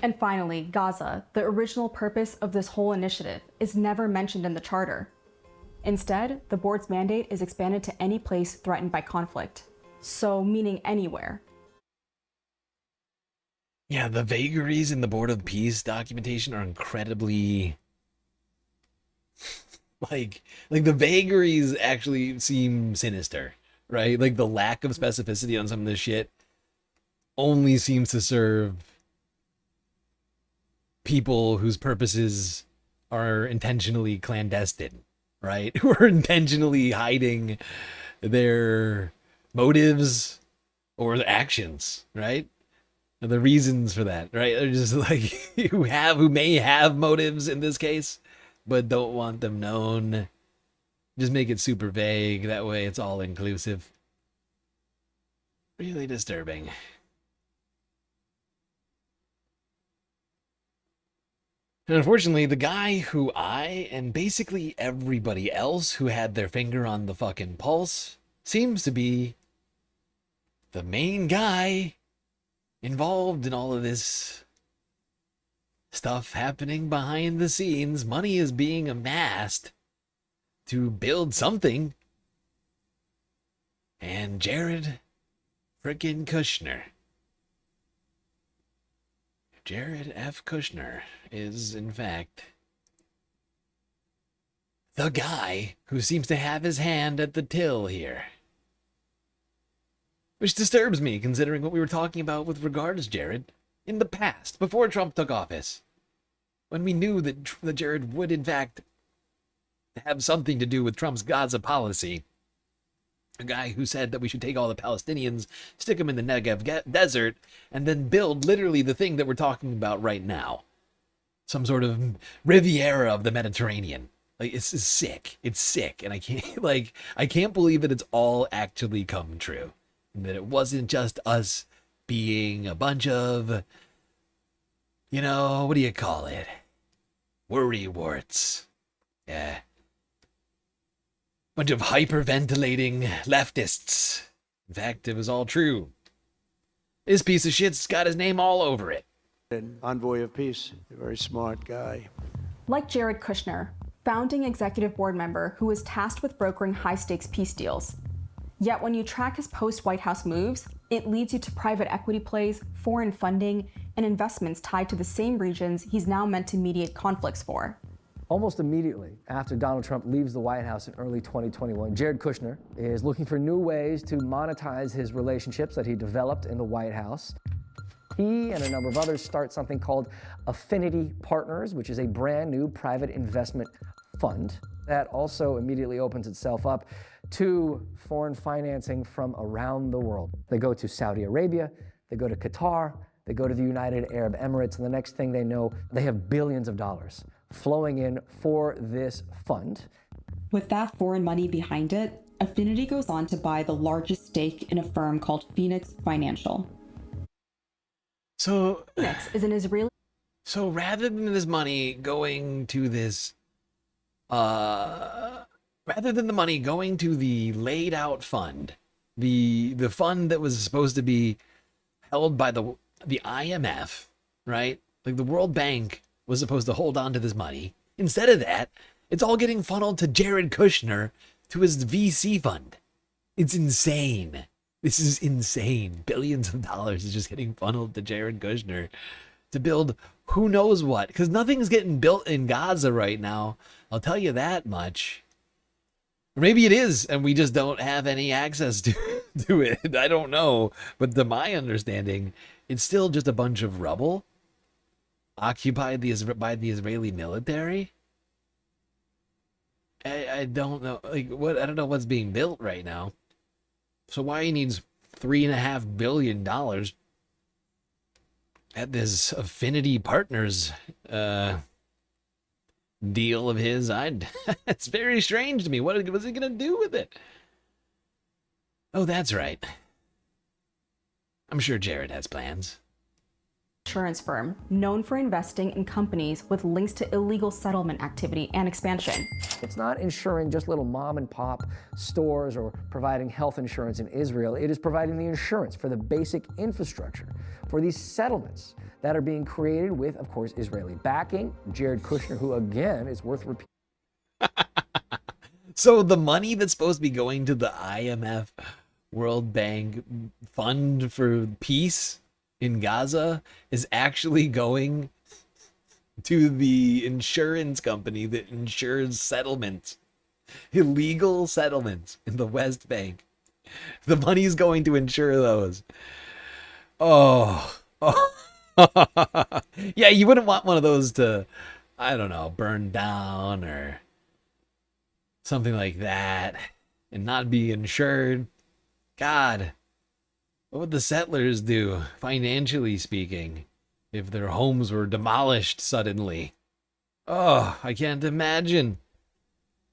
And finally, Gaza, the original purpose of this whole initiative, is never mentioned in the charter. Instead, the board's mandate is expanded to any place threatened by conflict. So, meaning anywhere. Yeah, the vagaries in the Board of Peace documentation are incredibly... like the vagaries actually seem sinister, right? Like the lack of specificity on some of this shit only seems to serve people whose purposes are intentionally clandestine, right? Who are intentionally hiding their motives or their actions, right? And the reasons for that, right? They're just like who may have motives in this case, but don't want them known. Just make it super vague. That way it's all inclusive. Really disturbing. And unfortunately, the guy who I and basically everybody else who had their finger on the fucking pulse seems to be the main guy involved in all of this stuff happening behind the scenes. Money is being amassed to build something. And Jared frickin' Kushner. Jared F. Kushner is, in fact, the guy who seems to have his hand at the till here. Which disturbs me, considering what we were talking about with regards to Jared in the past, before Trump took office. When we knew that Jared would, in fact, have something to do with Trump's Gaza policy. A guy who said that we should take all the Palestinians, stick them in the Negev desert, and then build literally the thing that we're talking about right now. Some sort of Riviera of the Mediterranean. Like, it's sick. It's sick. And I can't believe that it's all actually come true. And that it wasn't just us being a bunch of, you know, what do you call it? Worry warts. Yeah. Bunch of hyperventilating leftists. In fact, it was all true. This piece of shit's got his name all over it. An envoy of peace, a very smart guy. Like Jared Kushner, founding executive board member who was tasked with brokering high-stakes peace deals. Yet when you track his post-White House moves, it leads you to private equity plays, foreign funding, and investments tied to the same regions he's now meant to mediate conflicts for. Almost immediately after Donald Trump leaves the White House in early 2021, Jared Kushner is looking for new ways to monetize his relationships that he developed in the White House. He and a number of others start something called Affinity Partners, which is a brand new private investment fund that also immediately opens itself up to foreign financing from around the world. They go to Saudi Arabia, they go to Qatar, they go to the United Arab Emirates, and the next thing they know, they have billions of dollars flowing in for this fund. With that foreign money behind it, Affinity goes on to buy the largest stake in a firm called Phoenix Financial. So, Phoenix is an Israeli. So rather than this money going to this, rather than the money going to the laid out fund, the fund that was supposed to be held by the IMF, right? Like the World Bank was supposed to hold on to this money. Instead of that, it's all getting funneled to Jared Kushner, to his VC fund. It's insane. This is insane. Billions of dollars is just getting funneled to Jared Kushner to build who knows what. Because nothing's getting built in Gaza right now. I'll tell you that much. Or maybe it is, and we just don't have any access to it. I don't know. But to my understanding, it's still just a bunch of rubble occupied by the Israeli military. I don't know, like what? I don't know what's being built right now. So why he needs $3.5 billion at this Affinity Partners deal of his? It's very strange to me. What was he gonna do with it? Oh, that's right. I'm sure Jared has plans. Insurance firm known for investing in companies with links to illegal settlement activity and expansion. It's not insuring just little mom and pop stores or providing health insurance in Israel. It is providing the insurance for the basic infrastructure for these settlements that are being created with, of course, Israeli backing. Jared Kushner, who again is worth repeating. So the money that's supposed to be going to the IMF World Bank Fund for Peace in Gaza is actually going to the insurance company that insures settlements, illegal settlements in the West Bank. The money's going to insure those. Oh. Yeah, you wouldn't want one of those to, I don't know, burn down or something like that and not be insured. God. What would the settlers do, financially speaking, if their homes were demolished suddenly? Oh, I can't imagine.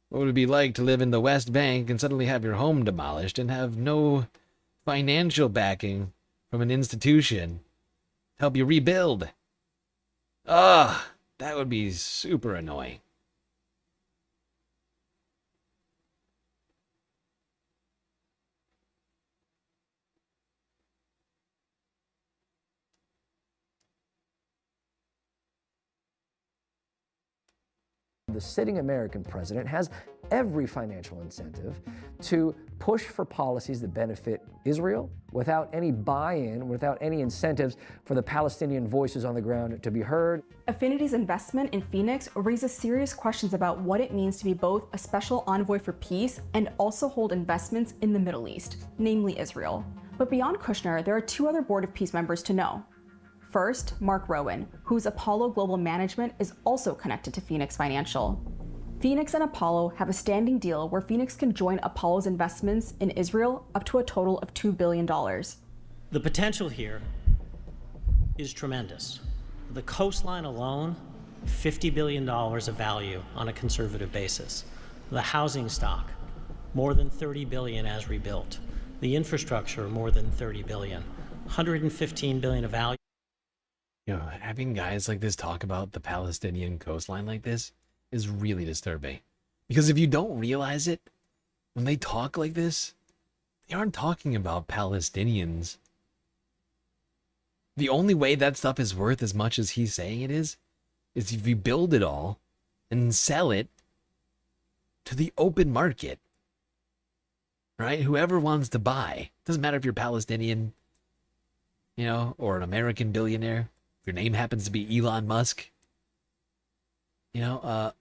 What would it be like to live in the West Bank and suddenly have your home demolished and have no financial backing from an institution to help you rebuild? Ah, That would be super annoying. The sitting American president has every financial incentive to push for policies that benefit Israel without any buy-in, without any incentives for the Palestinian voices on the ground to be heard. Affinity's investment in Phoenix raises serious questions about what it means to be both a special envoy for peace and also hold investments in the Middle East, namely Israel. But beyond Kushner, there are two other Board of Peace members to know. First, Mark Rowan, whose Apollo Global Management is also connected to Phoenix Financial. Phoenix and Apollo have a standing deal where Phoenix can join Apollo's investments in Israel up to a total of $2 billion. The potential here is tremendous. The coastline alone, $50 billion of value on a conservative basis. The housing stock, more than $30 billion as rebuilt. The infrastructure, more than $30 billion. $115 billion of value. You know, having guys like this talk about the Palestinian coastline like this is really disturbing. Because if you don't realize it, when they talk like this, they aren't talking about Palestinians. The only way that stuff is worth as much as he's saying it is if you build it all and sell it to the open market. Right? Whoever wants to buy. Doesn't matter if you're Palestinian, you know, or an American billionaire. If your name happens to be Elon Musk, you know,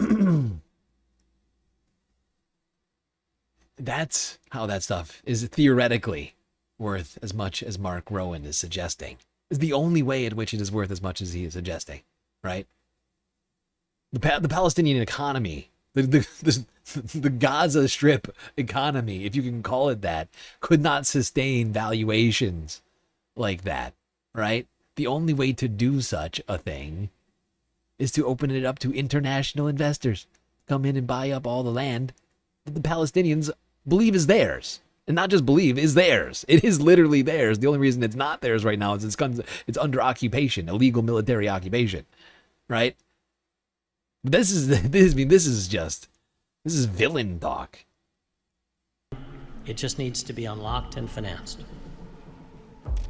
that's how that stuff is theoretically worth as much as Mark Rowan is suggesting. Is the only way in which it is worth as much as he is suggesting, right? The Palestinian economy, the Gaza Strip economy, if you can call it that, could not sustain valuations like that, right? The only way to do such a thing is to open it up to international investors. Come in and buy up all the land that the Palestinians believe is theirs. And not just believe, is theirs. It is literally theirs. The only reason it's not theirs right now is it's under occupation, illegal military occupation, right? This is villain talk. It just needs to be unlocked and financed.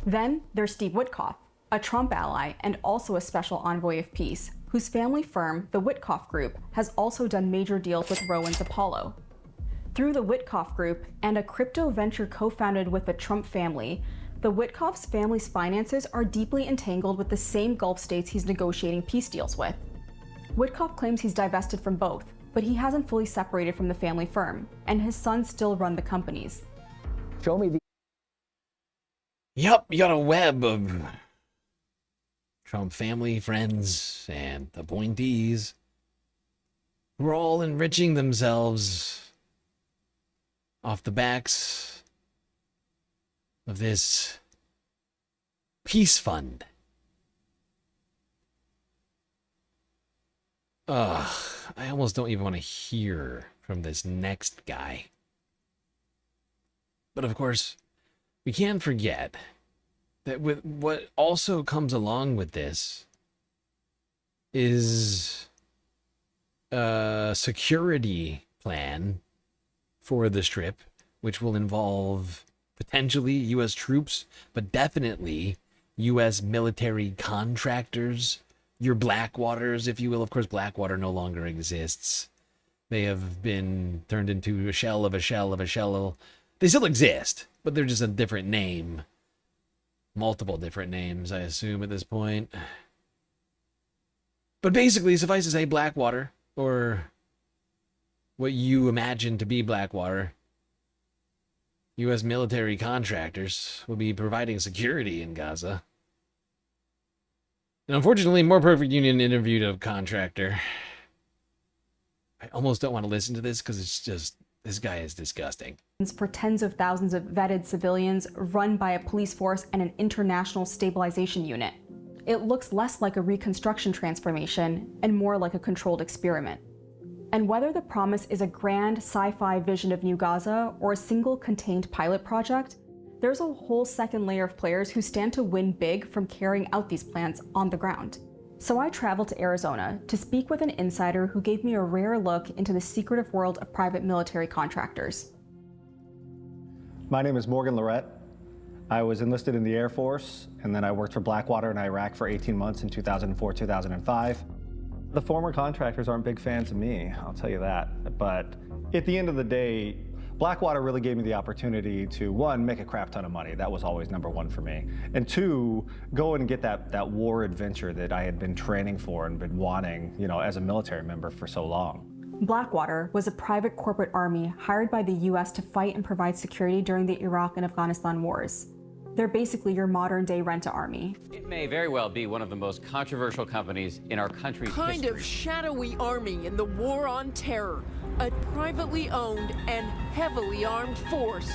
Then there's Steve Witkoff, a Trump ally and also a special envoy of peace, whose family firm, the Witkoff Group, has also done major deals with Rowan's Apollo. Through the Witkoff Group and a crypto venture co-founded with the Trump family, the Witkoff's family's finances are deeply entangled with the same Gulf states he's negotiating peace deals with. Witkoff claims he's divested from both, but he hasn't fully separated from the family firm, and his sons still run the companies. Show me the... Yup, you got a web of Trump family, friends, and appointees who are all enriching themselves off the backs of this peace fund. I almost don't even want to hear from this next guy. But of course, we can't forget that with what also comes along with this is a security plan for the Strip, which will involve potentially U.S. troops, but definitely U.S. military contractors, your Blackwaters, if you will. Of course, Blackwater no longer exists. They have been turned into a shell of a shell of a shell. They still exist, but they're just a different name. Multiple different names, I assume, at this point. But basically, suffice to say, Blackwater, or what you imagine to be Blackwater, U.S. military contractors will be providing security in Gaza. And unfortunately, More Perfect Union interviewed a contractor. I almost don't want to listen to this because it's just, this guy is disgusting. For tens of thousands of vetted civilians run by a police force and an international stabilization unit. It looks less like a reconstruction transformation and more like a controlled experiment. And whether the promise is a grand sci-fi vision of New Gaza or a single contained pilot project, there's a whole second layer of players who stand to win big from carrying out these plans on the ground. So I traveled to Arizona to speak with an insider who gave me a rare look into the secretive world of private military contractors. My name is Morgan Lorette. I was enlisted in the Air Force, and then I worked for Blackwater in Iraq for 18 months in 2004, 2005. The former contractors aren't big fans of me, I'll tell you that. But at the end of the day, Blackwater really gave me the opportunity to, one, make a crap ton of money. That was always number one for me. And two, go and get that war adventure that I had been training for and been wanting, as a military member for so long. Blackwater was a private corporate army hired by the US to fight and provide security during the Iraq and Afghanistan wars. They're basically your modern-day rent-a-army. It may very well be one of the most controversial companies in our country's history. Kind of shadowy army in the war on terror. A privately owned and heavily armed force.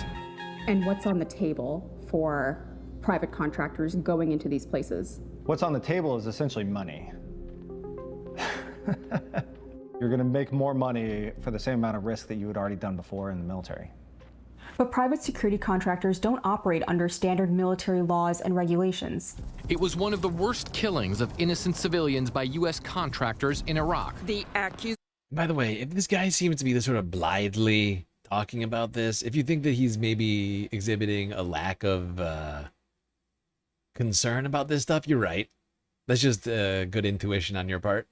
And what's on the table for private contractors going into these places? What's on the table is essentially money. You're going to make more money for the same amount of risk that you had already done before in the military. But private security contractors don't operate under standard military laws and regulations. It was one of the worst killings of innocent civilians by U.S. contractors in Iraq. By the way, if this guy seems to be sort of blithely talking about this, if you think that he's maybe exhibiting a lack of concern about this stuff, you're right. That's just good intuition on your part.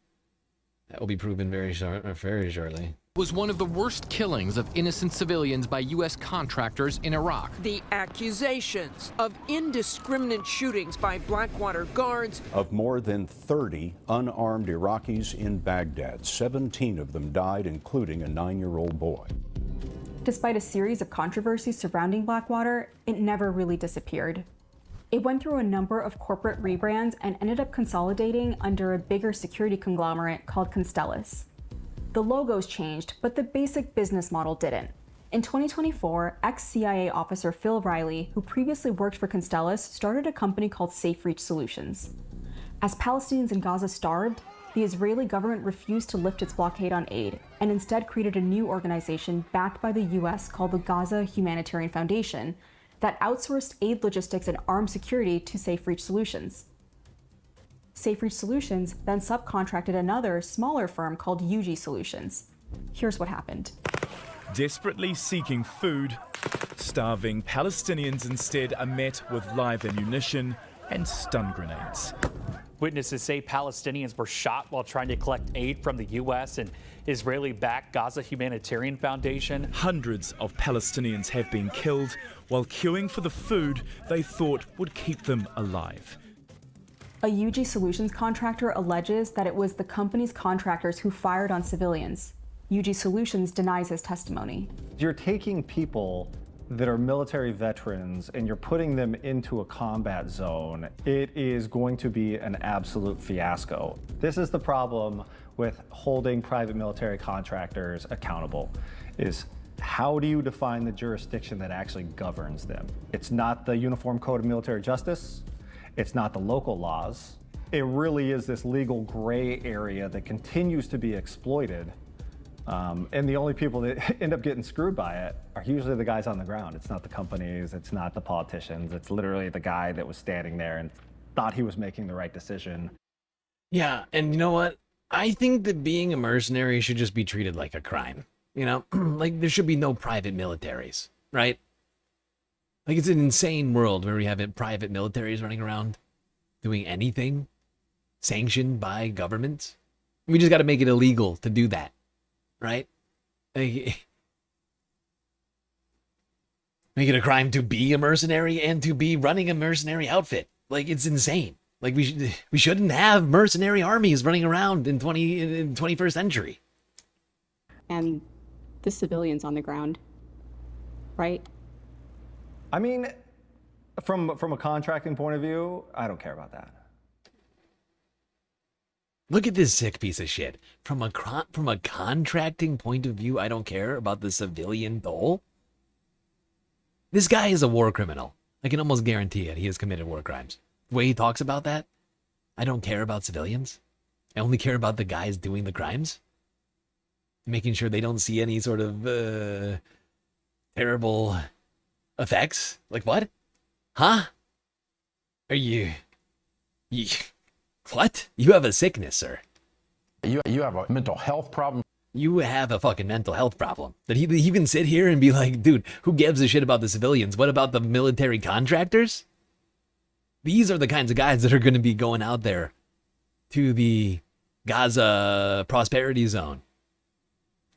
That will be proven very shortly. Was one of the worst killings of innocent civilians by U.S. contractors in Iraq. The accusations of indiscriminate shootings by Blackwater guards. Of more than 30 unarmed Iraqis in Baghdad, 17 of them died, including a 9-year-old boy. Despite a series of controversies surrounding Blackwater, it never really disappeared. It went through a number of corporate rebrands and ended up consolidating under a bigger security conglomerate called Constellus. The logos changed, but the basic business model didn't. In 2024, ex-CIA officer Phil Riley, who previously worked for Constellus, started a company called SafeReach Solutions. As Palestinians in Gaza starved, the Israeli government refused to lift its blockade on aid and instead created a new organization backed by the US called the Gaza Humanitarian Foundation that outsourced aid logistics and armed security to SafeReach Solutions. SafeReach Solutions then subcontracted another, smaller firm called UG Solutions. Here's what happened. Desperately seeking food, starving Palestinians instead are met with live ammunition and stun grenades. Witnesses say Palestinians were shot while trying to collect aid from the U.S. and Israeli-backed Gaza Humanitarian Foundation. Hundreds of Palestinians have been killed while queuing for the food they thought would keep them alive. A UG Solutions contractor alleges that it was the company's contractors who fired on civilians. UG Solutions denies his testimony. You're taking people that are military veterans and you're putting them into a combat zone. It is going to be an absolute fiasco. This is the problem with holding private military contractors accountable, is how do you define the jurisdiction that actually governs them? It's not the Uniform Code of Military Justice. It's not the local laws. It really is this legal gray area that continues to be exploited. And the only people that end up getting screwed by it are usually the guys on the ground. It's not the companies, it's not the politicians, it's literally the guy that was standing there and thought he was making the right decision. Yeah, and you know what? I think that being a mercenary should just be treated like a crime. Like there should be no private militaries, right? Like it's an insane world where we have private militaries running around doing anything sanctioned by governments. We just got to make it illegal to do that, right? Like, make it a crime to be a mercenary and to be running a mercenary outfit. Like it's insane. Like we shouldn't have mercenary armies running around in 21st century. And the civilians on the ground, right? I mean, from a contracting point of view, I don't care about that. Look at this sick piece of shit. From a contracting point of view, I don't care about the civilian dole. This guy is a war criminal. I can almost guarantee it. He has committed war crimes. The way he talks about that, I don't care about civilians. I only care about the guys doing the crimes. Making sure they don't see any sort of terrible effects. Like what? Huh? Are you What? You have a sickness, sir. You have a mental health problem. You have a fucking mental health problem. That he can sit here and be like, dude, who gives a shit about the civilians? What about the military contractors? These are the kinds of guys that are going to be going out there to the Gaza prosperity zone,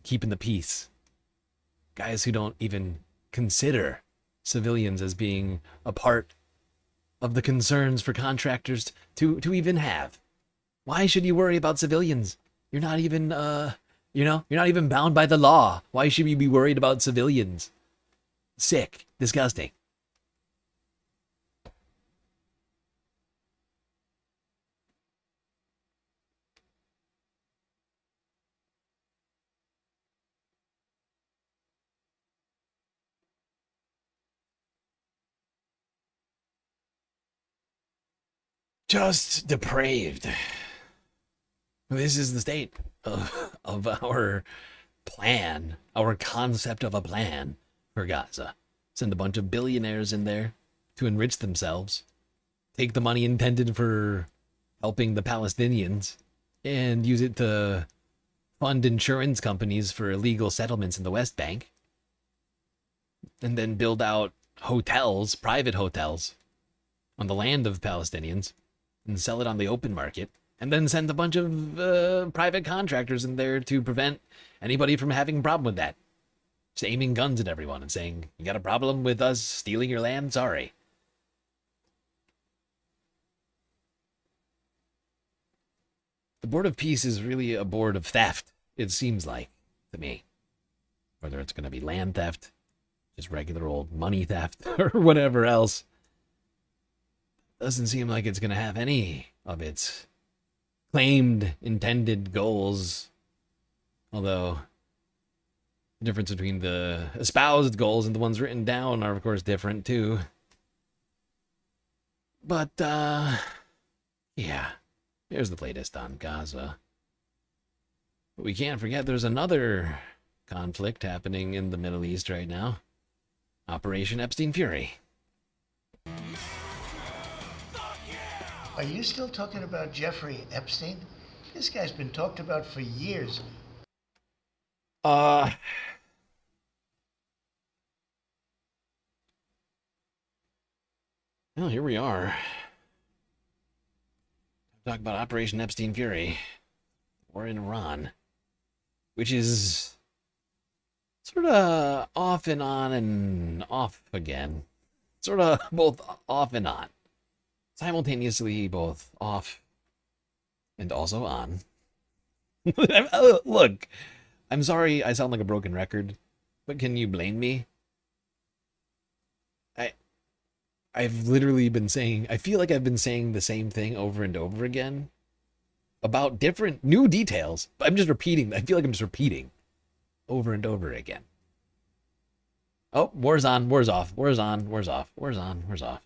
keeping the peace. Guys who don't even consider civilians as being a part of the concerns for contractors to even have. Why should you worry about civilians? You're not even, you're not even bound by the law. Why should you be worried about civilians? Sick. Disgusting. Just depraved. This is the state of our plan, our concept of a plan for Gaza. Send a bunch of billionaires in there to enrich themselves, take the money intended for helping the Palestinians, and use it to fund insurance companies for illegal settlements in the West Bank, and then build out hotels, private hotels, on the land of Palestinians, and sell it on the open market, and then send a bunch of private contractors in there to prevent anybody from having a problem with that. Just aiming guns at everyone and saying, you got a problem with us stealing your land? Sorry. The Board of Peace is really a board of theft, it seems like, to me. Whether it's going to be land theft, just regular old money theft, or whatever else. Doesn't seem like it's going to have any of its claimed intended goals. Although, the difference between the espoused goals and the ones written down are, of course, different, too. But, yeah. Here's the latest on Gaza. But we can't forget there's another conflict happening in the Middle East right now. Operation Epstein Fury. Are you still talking about Jeffrey Epstein? This guy's been talked about for years. Well, here we are. Talk about Operation Epstein Fury. War in Iran. Which is sort of off and on and off again. Sort of both off and on. Simultaneously both off and also on. Look, I'm sorry I sound like a broken record, but can you blame me? I've literally been saying, I feel like I've been saying the same thing over and over again about different new details. But I'm just repeating. I feel like I'm just repeating over and over again. Oh, war's on, war's off, war's on, war's off, war's on, war's off.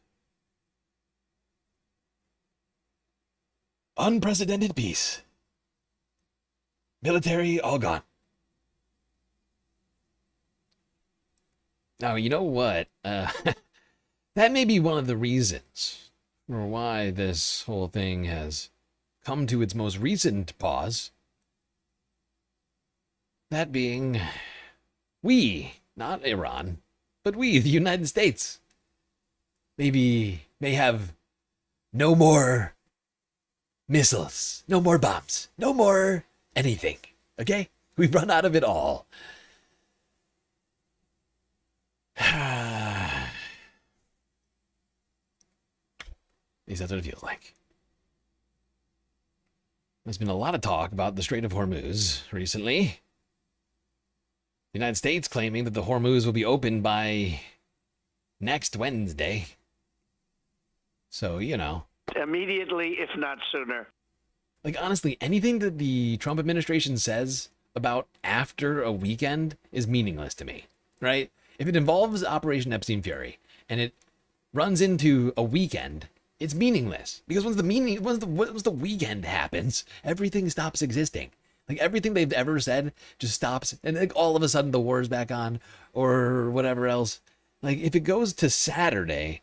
Unprecedented peace. Military all gone. Now, you know what? That may be one of the reasons for why this whole thing has come to its most recent pause. That being, we, not Iran, but we, the United States, may have no more missiles, no more bombs, no more anything, okay? We've run out of it all. At least that's what it feels like. There's been a lot of talk about the Strait of Hormuz recently. The United States claiming that the Hormuz will be opened by next Wednesday. So, you know. Immediately, if not sooner. Like, honestly, anything that the Trump administration says about after a weekend is meaningless to me, right? If it involves Operation Epstein Fury and it runs into a weekend, it's meaningless. Because once the weekend happens, everything stops existing. Like, everything they've ever said just stops, and like all of a sudden the war's back on, or whatever else. Like, if it goes to Saturday,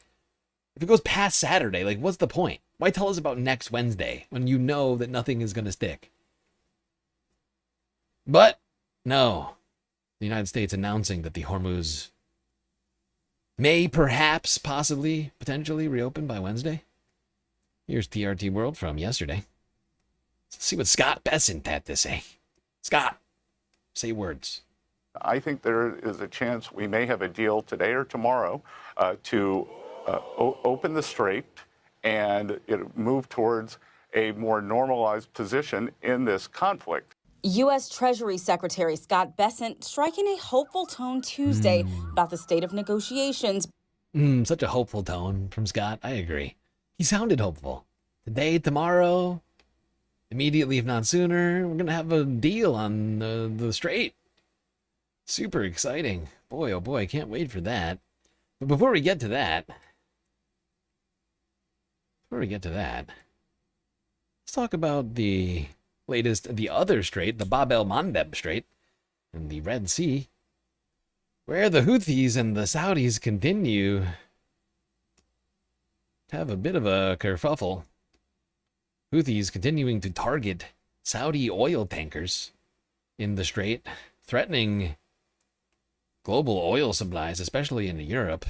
if it goes past Saturday, like, what's the point? Why tell us about next Wednesday when you know that nothing is going to stick? But no, the United States announcing that the Hormuz may perhaps, possibly, potentially reopen by Wednesday. Here's TRT World from yesterday. Let's see what Scott Bessent had to say. Scott, say words. I think there is a chance we may have a deal today or tomorrow to open the strait and move towards a more normalized position in this conflict. U.S. Treasury Secretary Scott Bessent striking a hopeful tone Tuesday about the state of negotiations. Such a hopeful tone from Scott. I agree. He sounded hopeful. Today, tomorrow, immediately, if not sooner, we're going to have a deal on the strait. Super exciting. Boy, oh boy, can't wait for that. But before we get to that, let's talk about the latest, the other strait, the Bab el-Mandeb Strait, in the Red Sea, where the Houthis and the Saudis continue to have a bit of a kerfuffle. Houthis continuing to target Saudi oil tankers in the strait, threatening global oil supplies, especially in Europe.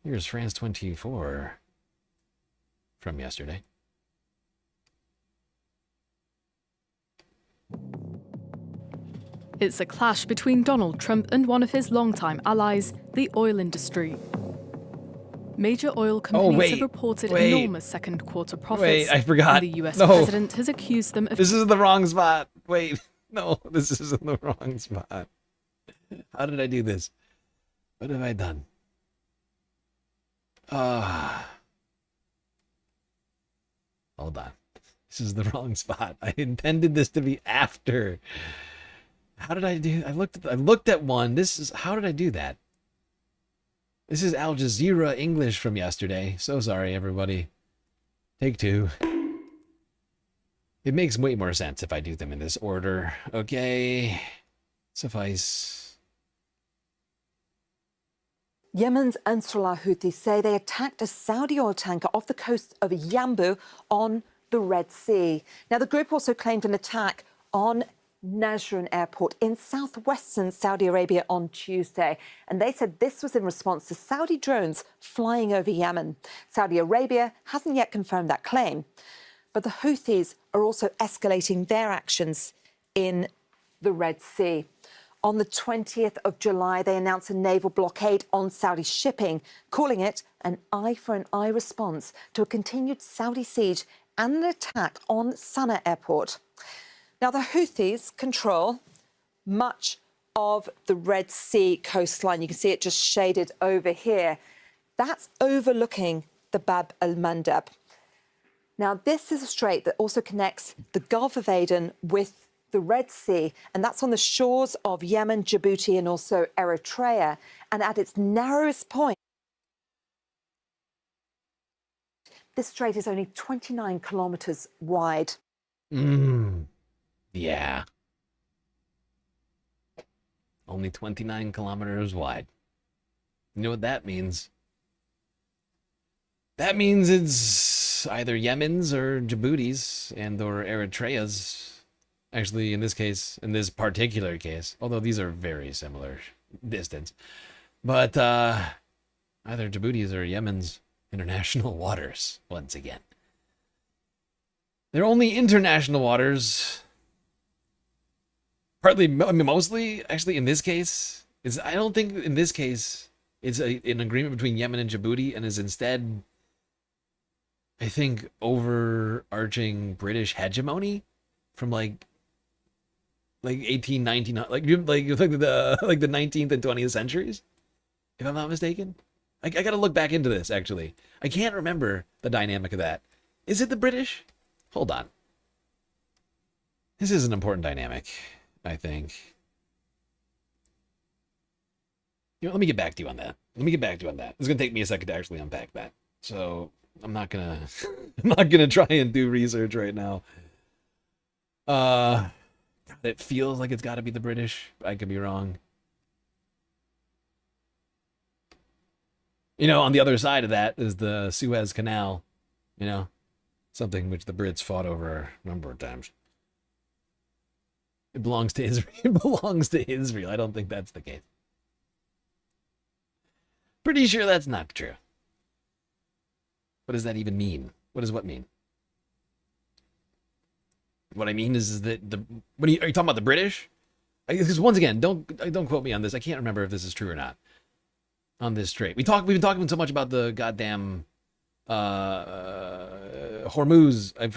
Here's France 24 from yesterday. It's a clash between Donald Trump and one of his longtime allies, the oil industry. Major oil companies have reported enormous second quarter profits. Wait, I forgot. And the US president has accused them of... This is the wrong spot. Wait, no, this is in the wrong spot. How did I do this? What have I done? Hold on. This is the wrong spot. I intended this to be after. How did I do? I looked at one. How did I do that? This is Al Jazeera English from yesterday. So sorry, everybody. Take two. It makes way more sense if I do them in this order. Okay. Suffice. Yemen's Ansarullah Houthis say they attacked a Saudi oil tanker off the coast of Yanbu on the Red Sea. Now, the group also claimed an attack on Najran Airport in southwestern Saudi Arabia on Tuesday. And they said this was in response to Saudi drones flying over Yemen. Saudi Arabia hasn't yet confirmed that claim. But the Houthis are also escalating their actions in the Red Sea. On the 20th of July, they announced a naval blockade on Saudi shipping, calling it an eye-for-an-eye response to a continued Saudi siege and an attack on Sana'a Airport. Now, the Houthis control much of the Red Sea coastline. You can see it just shaded over here. That's overlooking the Bab el-Mandeb. Now, this is a strait that also connects the Gulf of Aden with the Red Sea, and that's on the shores of Yemen, Djibouti, and also Eritrea. And at its narrowest point, this strait is only 29 kilometers wide. Yeah. Only 29 kilometers wide. You know what that means? That means it's either Yemen's or Djibouti's and or Eritrea's. Actually, in this case, in this particular case, although these are very similar distance, but either Djibouti's or Yemen's international waters, once again. They're only international waters. Partly, I mean, mostly, actually, in this case, I don't think in this case it's an agreement between Yemen and Djibouti, and is instead, I think, overarching British hegemony from like 1819, like the 19th and 20th centuries, if I'm not mistaken. I gotta look back into this, actually. I can't remember the dynamic of that. Is it the British? Hold on. This is an important dynamic, I think. You know, let me get back to you on that. It's gonna take me a second to actually unpack that. So I'm not gonna try and do research right now. It feels like it's got to be the British. I could be wrong. You know, on the other side of that is the Suez Canal, you know, something which the Brits fought over a number of times. It belongs to Israel. It belongs to Israel. I don't think that's the case. Pretty sure that's not true. What does that even mean? What does what mean? What I mean is that are you talking about the British? Because once again, don't quote me on this. I can't remember if this is true or not. On this strait, we've been talking so much about the goddamn Hormuz. I've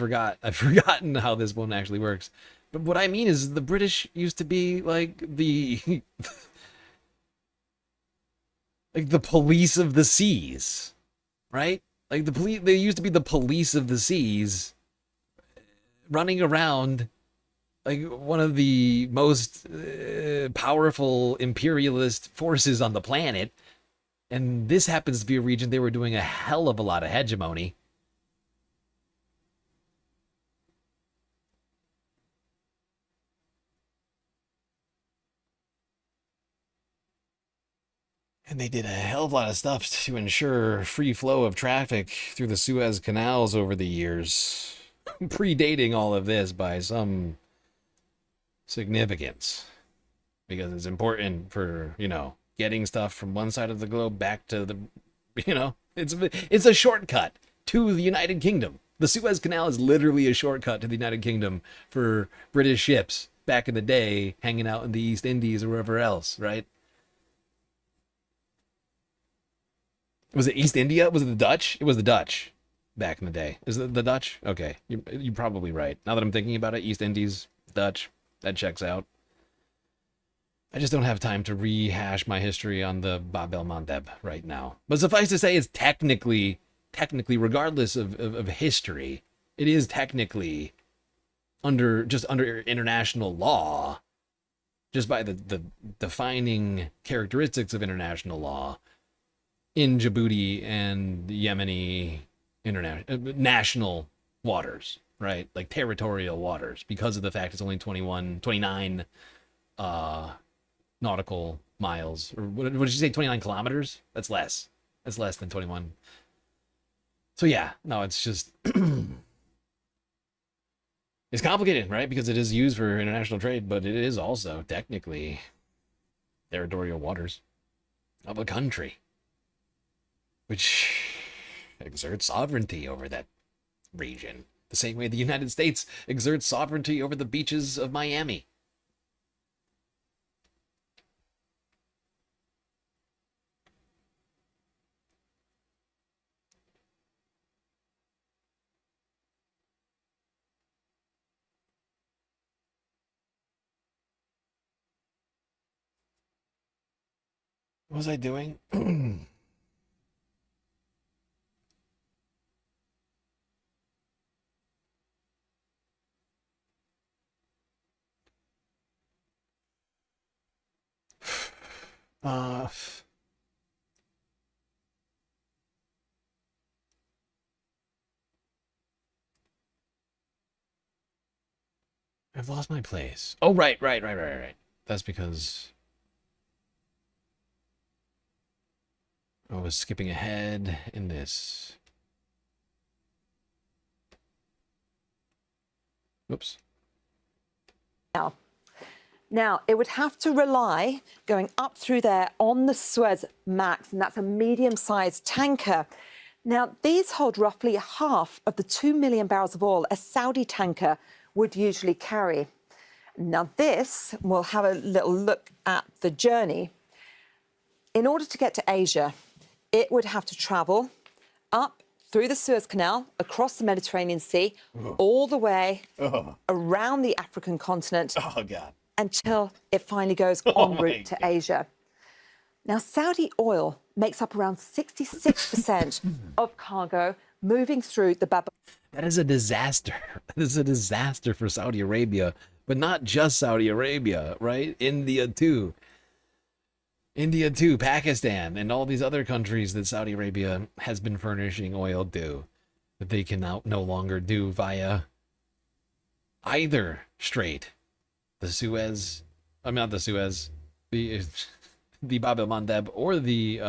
forgotten how this one actually works. But what I mean is the British used to be like the like the police of the seas, right? Like the police, they used to be the police of the seas, running around like one of the most powerful imperialist forces on the planet. And this happens to be a region they were doing a hell of a lot of hegemony. And they did a hell of a lot of stuff to ensure free flow of traffic through the Suez canals over the years, predating all of this by some significance. Because it's important for, you know, getting stuff from one side of the globe back to the, you know, it's a shortcut to the United Kingdom. The Suez Canal is literally a shortcut to the United Kingdom for British ships back in the day, hanging out in the East Indies or wherever else, right? Was it East India? Was it the Dutch? It was the Dutch back in the day. Is it the Dutch? Okay, you're probably right. Now that I'm thinking about it, East Indies, Dutch, that checks out. I just don't have time to rehash my history on the Bab el Mandeb right now. But suffice to say, it's technically, regardless of history, it is technically under international law, just by the defining characteristics of international law in Djibouti and the Yemeni national waters, right? Like territorial waters, because of the fact it's only 29 nautical miles, or what did you say, 29 kilometers? That's less than 21. So yeah, no, it's just it's complicated, right? Because it is used for international trade, but it is also technically territorial waters of a country, which exerts sovereignty over that region, the same way the United States exerts sovereignty over the beaches of Miami. What was I doing? I've lost my place. Oh, right. That's because I was skipping ahead in this. Oops. Now, it would have to rely going up through there on the Suez Max, and that's a medium-sized tanker. Now, these hold roughly half of the 2 million barrels of oil a Saudi tanker would usually carry. Now, this, we'll have a little look at the journey. In order to get to Asia, it would have to travel up through the Suez Canal, across the Mediterranean Sea, all the way around the African continent. Oh, God. Until it finally goes en route to Asia. Now, Saudi oil makes up around 66% of cargo moving through the Bab. That is a disaster. That is a disaster for Saudi Arabia, but not just Saudi Arabia, right? India too, Pakistan, and all these other countries that Saudi Arabia has been furnishing oil to, that they can now no longer do via either strait. The Suez, not the Suez, the Bab el Mandeb, or the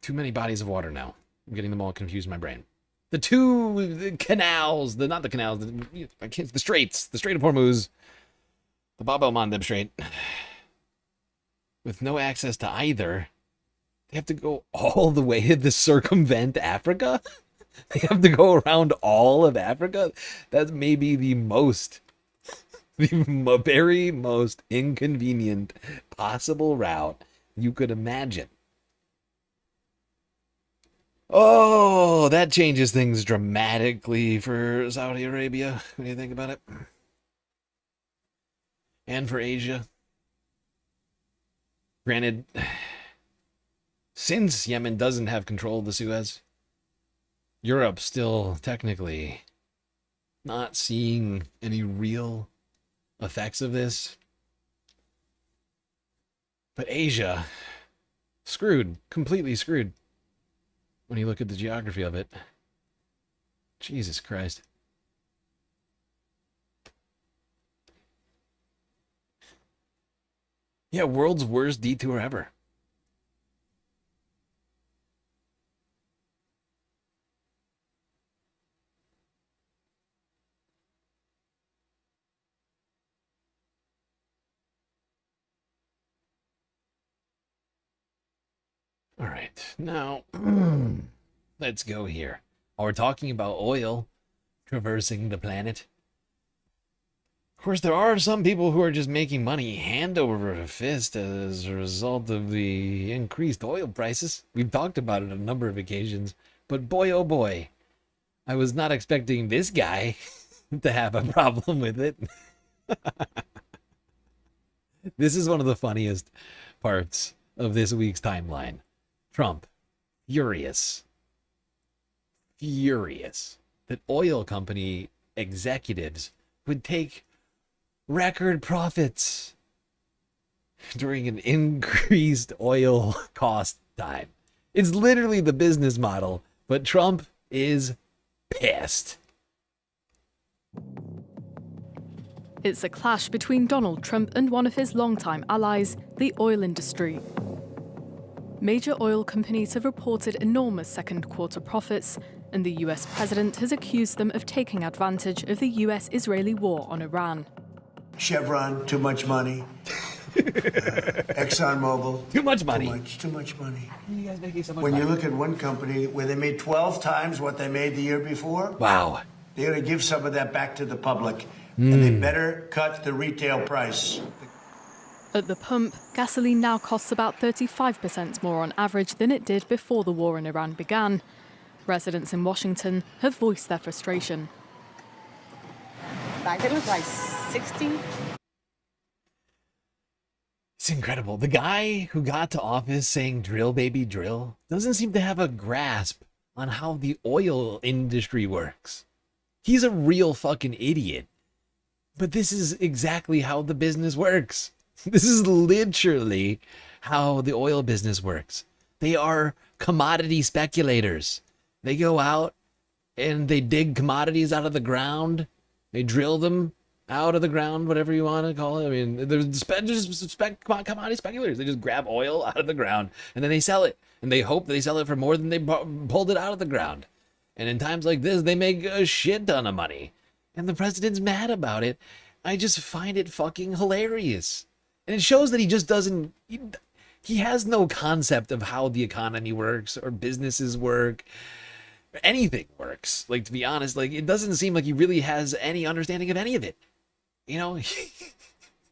Too many bodies of water now. I'm getting them all confused in my brain. The two canals, not the canals, the straits, the Strait of Hormuz, the Bab el-Mandeb Strait, with no access to either. They have to go all the way to circumvent Africa? They have to go around all of Africa? That's maybe the very most inconvenient possible route you could imagine. Oh, that changes things dramatically for Saudi Arabia. What do you think about it? And for Asia. Granted, since Yemen doesn't have control of the Suez, Europe's still technically not seeing any real effects of this. But Asia, screwed, completely screwed. When you look at the geography of it. Jesus Christ. Yeah, world's worst detour ever. All right, now let's go here. We're talking about oil traversing the planet. Of course, there are some people who are just making money hand over fist as a result of the increased oil prices. We've talked about it on a number of occasions, but boy, oh boy, I was not expecting this guy to have a problem with it. This is one of the funniest parts of this week's timeline. Trump, furious that oil company executives would take record profits during an increased oil cost time. It's literally the business model, but Trump is pissed. It's a clash between Donald Trump and one of his longtime allies, the oil industry. Major oil companies have reported enormous second quarter profits, and the US president has accused them of taking advantage of the US-Israeli war on Iran. Chevron, too much money. ExxonMobil. Too much money. Too much money. You guys making so much when money. you look at one company where they made 12 times what they made the year before. Wow. They're going to give some of that back to the public. And they better cut the retail price. At the pump, gasoline now costs about 35% more on average than it did before the war in Iran began. Residents in Washington have voiced their frustration. Like, it was like 60. It's incredible. The guy who got to office saying drill, baby, drill, doesn't seem to have a grasp on how the oil industry works. He's a real fucking idiot. But this is exactly how the business works. This is literally how the oil business works. They are commodity speculators. They go out and they dig commodities out of the ground. They drill them out of the ground, whatever you want to call it. I mean, they're just commodity speculators. They just grab oil out of the ground and then they sell it. And they hope they sell it for more than they pulled it out of the ground. And in times like this, they make a shit ton of money. And the president's mad about it. I just find it fucking hilarious. And it shows that he just doesn't, he has no concept of how the economy works or businesses work. Or anything works. Like, to be honest, like, it doesn't seem like he really has any understanding of any of it. You know,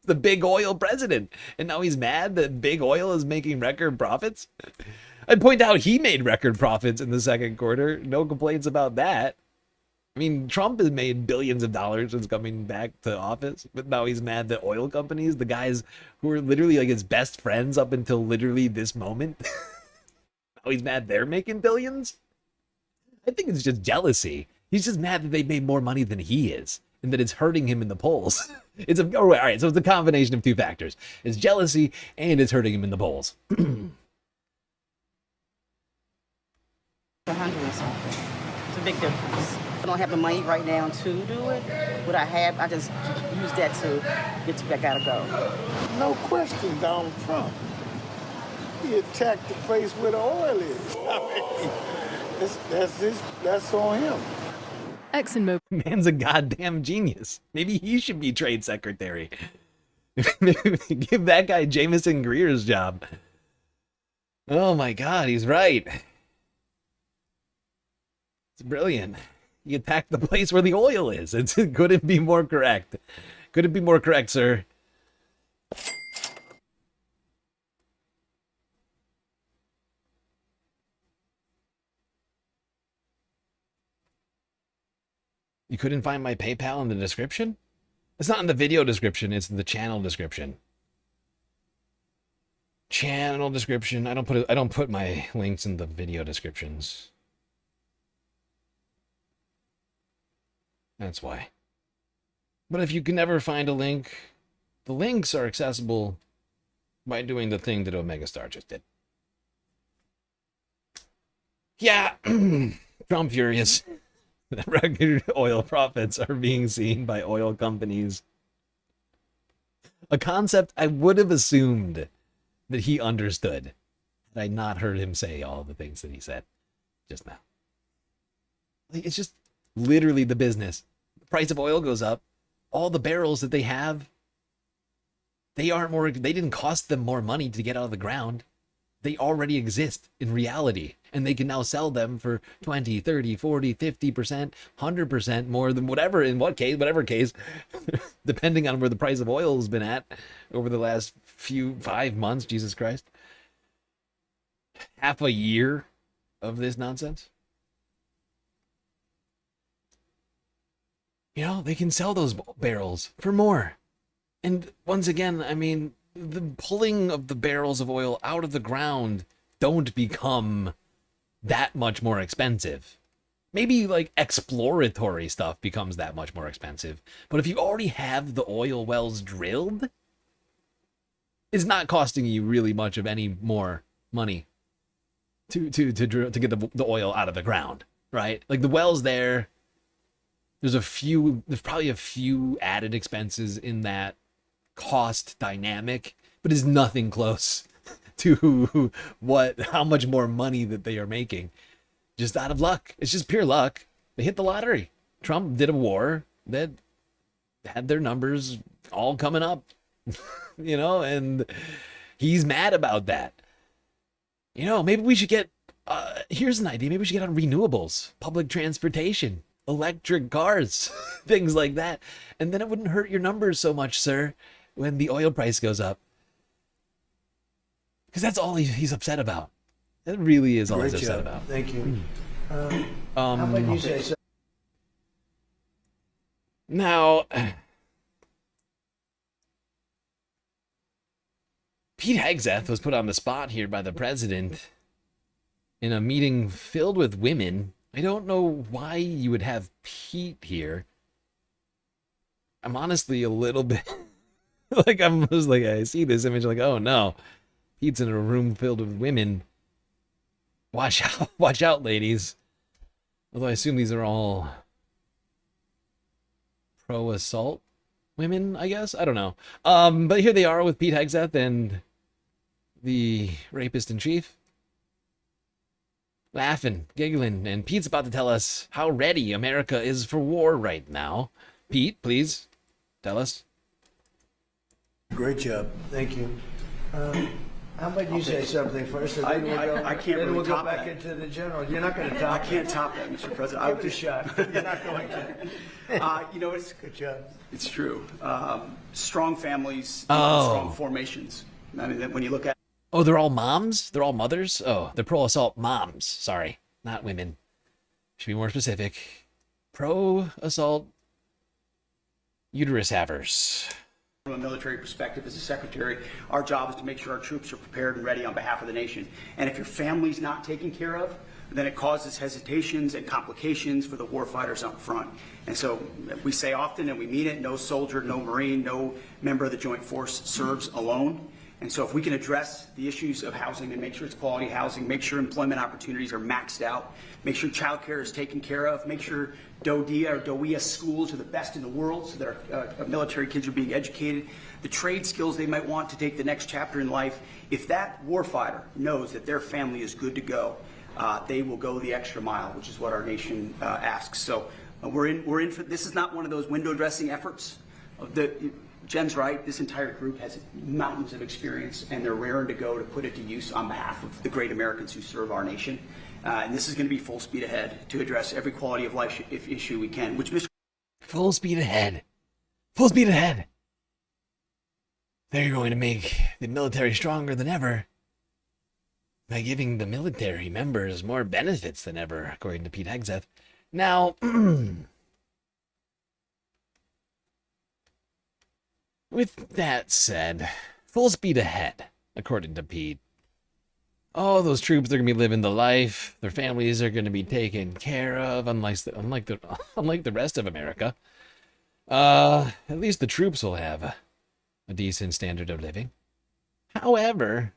the big oil president. And now he's mad that big oil is making record profits. I'd point out he made record profits in the second quarter. No complaints about that. I mean, Trump has made billions of dollars since coming back to office, but now he's mad that oil companies, the guys who were literally like his best friends up until literally this moment, now he's mad they're making billions? I think it's just jealousy. He's just mad that they made more money than he is, and that it's hurting him in the polls. All right, so it's a combination of two factors. It's jealousy, and it's hurting him in the polls. 100 or something. It's a big difference. I don't have the money right now to do it. What I have, I just use that to get to where I gotta go. No question, Donald Trump. He attacked the place where the oil is. I mean, that's on him. ExxonMobil. Man's a goddamn genius. Maybe he should be trade secretary. Give that guy Jameson Greer's job. Oh my God, he's right. It's brilliant. He attacked the place where the oil is. It couldn't be more correct. Couldn't be more correct, sir. You couldn't find my PayPal in the description? It's not in the video description, it's in the channel description. Channel description. I don't put my links in the video descriptions. That's why. But if you can never find a link, the links are accessible by doing the thing that Omega Star just did. Yeah, Trump furious. Record oil profits are being seen by oil companies. A concept I would have assumed that he understood had I not heard him say all the things that he said just now. It's just literally the business. The price of oil goes up. All the barrels that they have, they didn't cost them more money to get out of the ground. They already exist in reality, and they can now sell them for 20, 30, 40, 50%, 100% more than whatever case, depending on where the price of oil has been at over the last 5 months, Jesus Christ. Half a year of this nonsense. You know, they can sell those barrels for more. And once again, I mean, the pulling of the barrels of oil out of the ground don't become that much more expensive. Maybe like exploratory stuff becomes that much more expensive. But if you already have the oil wells drilled, it's not costing you really much of any more money to drill, to get the oil out of the ground, right? Like the wells there's probably a few added expenses in that cost dynamic, but is nothing close to how much more money that they are making just out of luck. It's just pure luck. They hit the lottery. Trump did a war that had their numbers all coming up, you know, and he's mad about that. You know, maybe we should get, here's an idea. Maybe we should get on renewables, public transportation, electric cars, things like that. And then it wouldn't hurt your numbers so much, sir, when the oil price goes up. Because that's all he's upset about. That really is all he's upset about. Thank you. How about you say so? Now, Pete Hegseth was put on the spot here by the president in a meeting filled with women. I don't know why you would have Pete here. I'm honestly a little bit like, I see this image like, oh no, Pete's in a room filled with women. Watch out, ladies. Although I assume these are all pro-assault women, I guess. I don't know. But here they are with Pete Hegseth and the rapist in chief, laughing, giggling, and Pete's about to tell us how ready America is for war right now. Pete, please tell us. Great job. Thank you. How about you say something first? And then I can't really we'll go top back that. into the general. You're not going to top I can't top that, Mr. President. Give it a shot. You're not going to. You know, it's good job. It's true. Strong families, Oh. strong formations. I mean, when you look at. Oh, they're all moms? They're all mothers? Oh, they're pro-assault moms. Sorry, not women. Should be more specific. Pro-assault uterus havers. From a military perspective, as a secretary, our job is to make sure our troops are prepared and ready on behalf of the nation. And if your family's not taken care of, then it causes hesitations and complications for the warfighters up front. And so we say often, and we mean it, no soldier, no Marine, no member of the Joint Force serves alone. And so if we can address the issues of housing and make sure it's quality housing, make sure employment opportunities are maxed out, make sure child care is taken care of, make sure DOEA schools are the best in the world so that our military kids are being educated, the trade skills they might want to take the next chapter in life, if that warfighter knows that their family is good to go, they will go the extra mile, which is what our nation asks. So we're in for, this is not one of those window dressing efforts. Jen's right, this entire group has mountains of experience and they're raring to go to put it to use on behalf of the great Americans who serve our nation. And this is going to be full speed ahead to address every quality of life issue we can, which Mr. Full speed ahead. Full speed ahead. They're going to make the military stronger than ever by giving the military members more benefits than ever, according to Pete Hegseth. Now, with that said, full speed ahead, according to Pete. Oh, those troops are going to be living the life. Their families are going to be taken care of, unlike the rest of America. At least the troops will have a decent standard of living. However,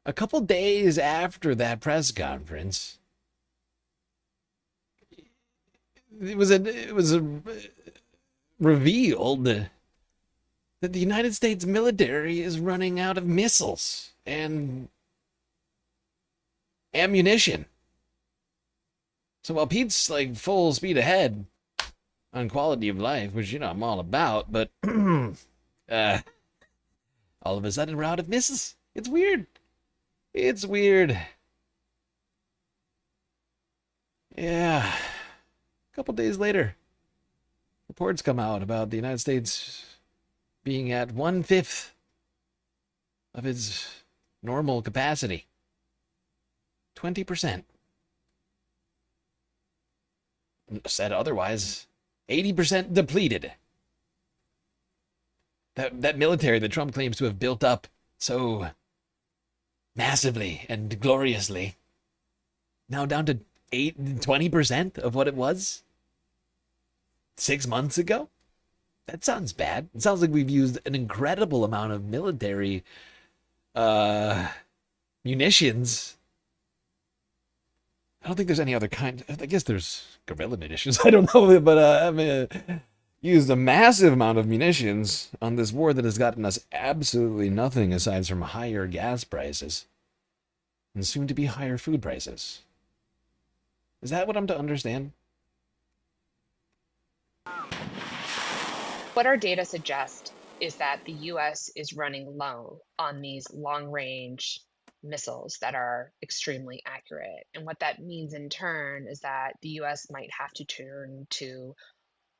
a couple days after that press conference, it was revealed that the United States military is running out of missiles and ammunition. So while Pete's like full speed ahead on quality of life, which, you know, I'm all about, but all of a sudden we're out of missiles. It's weird. It's weird. Yeah. A couple days later, reports come out about the United States being at 1/5 of its normal capacity. 20%. Said otherwise, 80% depleted. That military that Trump claims to have built up so massively and gloriously, now down to 20% of what it was 6 months ago? That sounds bad. It sounds like we've used an incredible amount of military munitions. I don't think there's any other kind. I guess there's guerrilla munitions. I don't know, but I mean, used a massive amount of munitions on this war that has gotten us absolutely nothing aside from higher gas prices and soon to be higher food prices. Is that what I'm to understand? What our data suggest is that the US is running low on these long-range missiles that are extremely accurate. And what that means in turn is that the US might have to turn to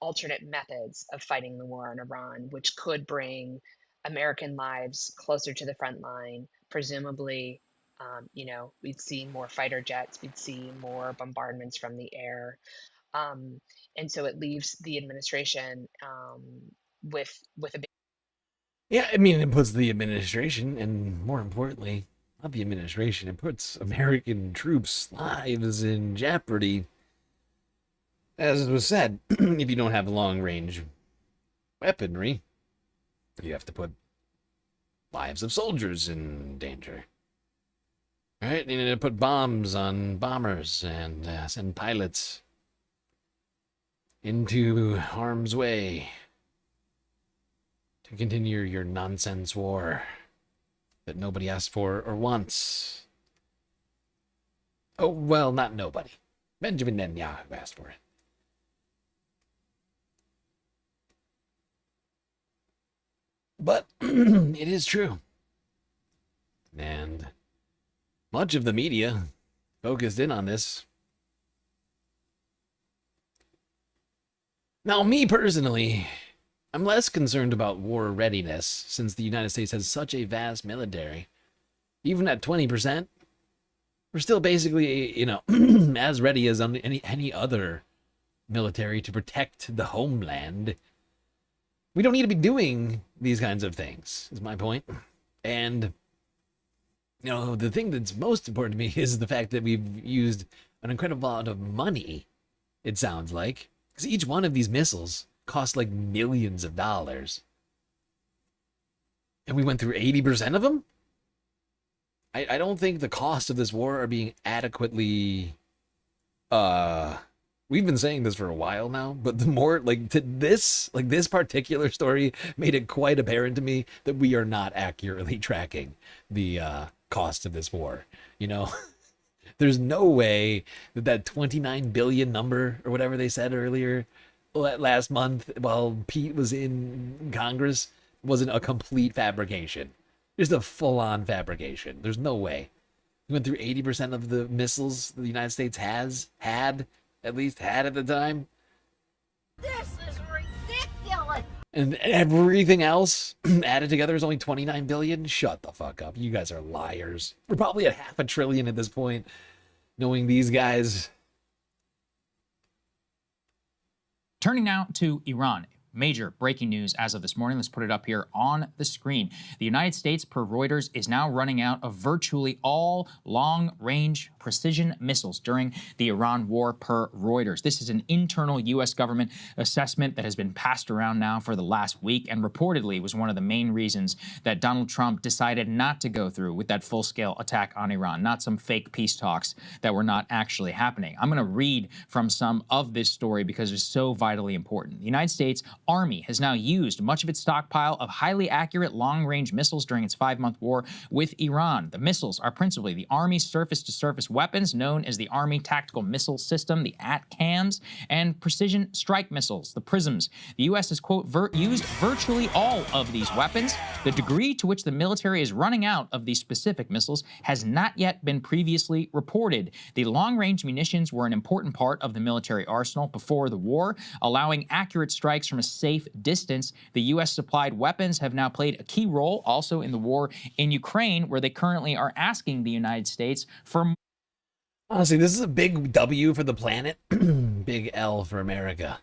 alternate methods of fighting the war on Iran, which could bring American lives closer to the front line. Presumably, we'd see more fighter jets, we'd see more bombardments from the air. And so it leaves the administration with a big... Yeah, I mean, it puts the administration, and more importantly, not the administration, it puts American troops' lives in jeopardy. As was said, if you don't have long-range weaponry, you have to put lives of soldiers in danger. Right? You need to put bombs on bombers and send pilots into harm's way to continue your nonsense war that nobody asked for or wants. Oh, well, not nobody. Benjamin Netanyahu asked for it. But it is true. And much of the media focused in on this. Now, me personally, I'm less concerned about war readiness since the United States has such a vast military. Even at 20%, we're still basically, as ready as any other military to protect the homeland. We don't need to be doing these kinds of things, is my point. And, the thing that's most important to me is the fact that we've used an incredible amount of money, it sounds like. Because each one of these missiles costs like millions of dollars. And we went through 80% of them? I don't think the cost of this war are being adequately... We've been saying this for a while now, but the more, this particular story made it quite apparent to me that we are not accurately tracking the cost of this war. You know, there's no way that 29 billion number, or whatever they said earlier last month while Pete was in Congress, wasn't a complete fabrication. Just a full-on fabrication. There's no way. We went through 80% of the missiles the United States had at the time. This is ridiculous. And everything else added together is only 29 billion? Shut the fuck up. You guys are liars. We're probably at $500 billion at this point, knowing these guys. Turning now to Iran. Major breaking news as of this morning. Let's put it up here on the screen. The United States, per Reuters, is now running out of virtually all long-range precision missiles during the Iran war, per Reuters. This is an internal U.S. government assessment that has been passed around now for the last week and reportedly was one of the main reasons that Donald Trump decided not to go through with that full-scale attack on Iran, not some fake peace talks that were not actually happening. I'm going to read from some of this story because it's so vitally important. The United States Army has now used much of its stockpile of highly accurate long-range missiles during its 5-month war with Iran. The missiles are principally the Army's surface-to-surface weapons known as the Army Tactical Missile System, the ATACMS, and precision strike missiles, the PRISMs. The U.S. has, quote, used virtually all of these weapons. The degree to which the military is running out of these specific missiles has not yet been previously reported. The long-range munitions were an important part of the military arsenal before the war, allowing accurate strikes from a safe distance. The U.S. supplied weapons have now played a key role also in the war in Ukraine, where they currently are asking the United States for more. Honestly, this is a big W for the planet, big L for America.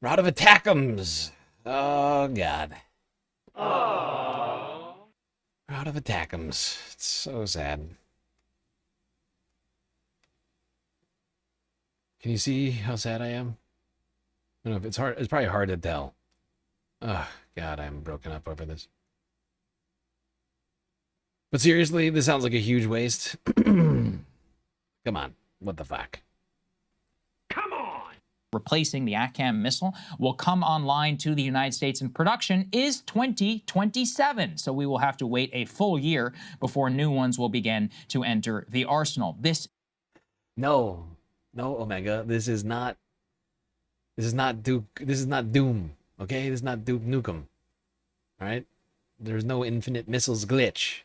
Route of ATACMS. Oh, God. Oh. Route of ATACMS. It's so sad. Can you see how sad I am? I don't know if it's hard. It's probably hard to tell. Oh, God, I'm broken up over this. But seriously, this sounds like a huge waste. Come on. What the fuck? Replacing the ATACMS missile will come online to the United States in production is 2027. So we will have to wait a full year before new ones will begin to enter the arsenal. No, Omega. This is not Doom. Okay, this is not Duke Nukem. All right, there's no infinite missiles glitch.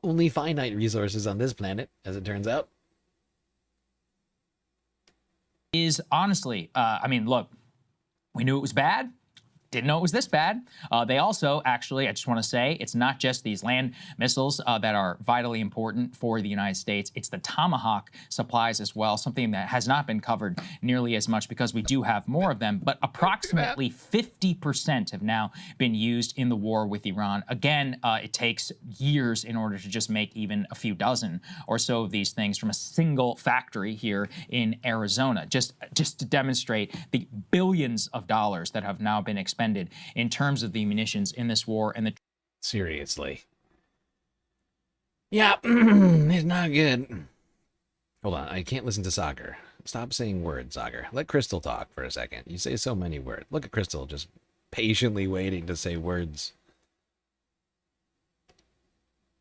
Only finite resources on this planet, as it turns out. Is honestly, I mean, look, we knew it was bad. Didn't know it was this bad. They also, actually, I just want to say, it's not just these land missiles that are vitally important for the United States. It's the Tomahawk supplies as well, something that has not been covered nearly as much because we do have more of them. But approximately 50% have now been used in the war with Iran. Again, it takes years in order to just make even a few dozen or so of these things from a single factory here in Arizona, just to demonstrate the billions of dollars that have now been expended in terms of the munitions in this war. And seriously. Yeah, it's not good. Hold on, I can't listen to Soccer. Stop saying words, Soccer. Let Crystal talk for a second. You say so many words. Look at Crystal just patiently waiting to say words.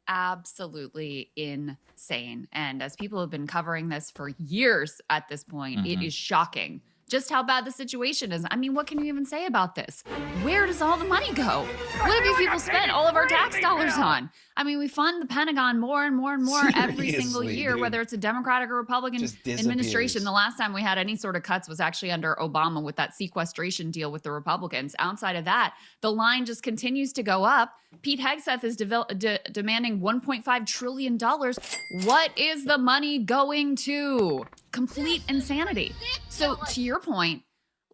Absolutely insane. And as people have been covering this for years at this point, it is shocking just how bad the situation is. I mean, what can you even say about this? Where does all the money go? What have you people spent all of our tax dollars on? I mean, we fund the Pentagon more and more and more every single year, dude. Whether it's a Democratic or Republican administration. The last time we had any sort of cuts was actually under Obama with that sequestration deal with the Republicans. Outside of that, the line just continues to go up. Pete Hegseth is demanding $1.5 trillion. What is the money going to? Complete insanity. So to your point,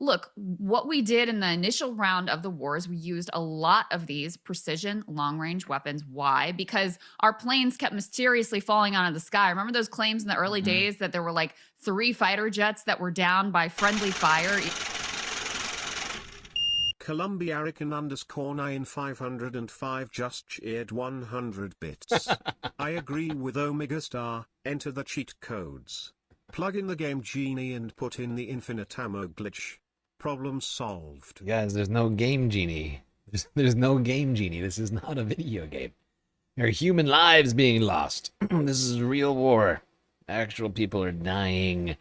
look, what we did in the initial round of the war is we used a lot of these precision long-range weapons. Why? Because our planes kept mysteriously falling out of the sky. Remember those claims in the early days that there were like 3 fighter jets that were down by friendly fire? Columbiarican_9505 just cheered 100 bits. I agree with Omega Star, enter the cheat codes. Plug in the game genie and put in the infinite ammo glitch. Problem solved. Guys, there's no game genie. There's no game genie. This is not a video game. There are human lives being lost. This is real war. Actual people are dying.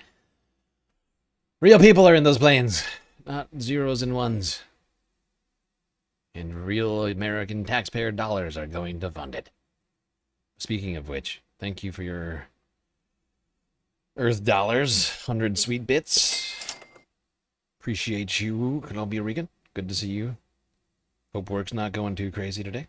Real people are in those planes, not zeros and ones. And real American taxpayer dollars are going to fund it. Speaking of which, thank you for your Earth dollars, 100 sweet bits. Appreciate you, Columbia Regan. Good to see you. Hope work's not going too crazy today.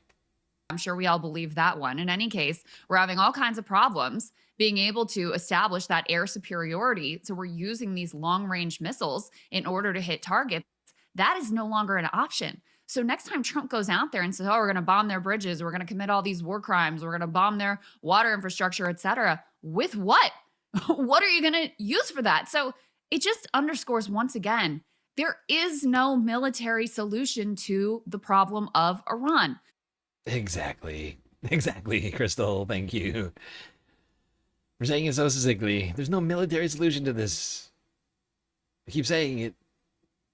I'm sure we all believe that one. In any case, we're having all kinds of problems being able to establish that air superiority. So we're using these long-range missiles in order to hit targets. That is no longer an option. So next time Trump goes out there and says, oh, we're going to bomb their bridges, we're going to commit all these war crimes, we're going to bomb their water infrastructure, etc. With what? What are you going to use for that? So it just underscores once again, there is no military solution to the problem of Iran. Exactly. Exactly, Crystal. Thank you for saying it so succinctly. There's no military solution to this. I keep saying it.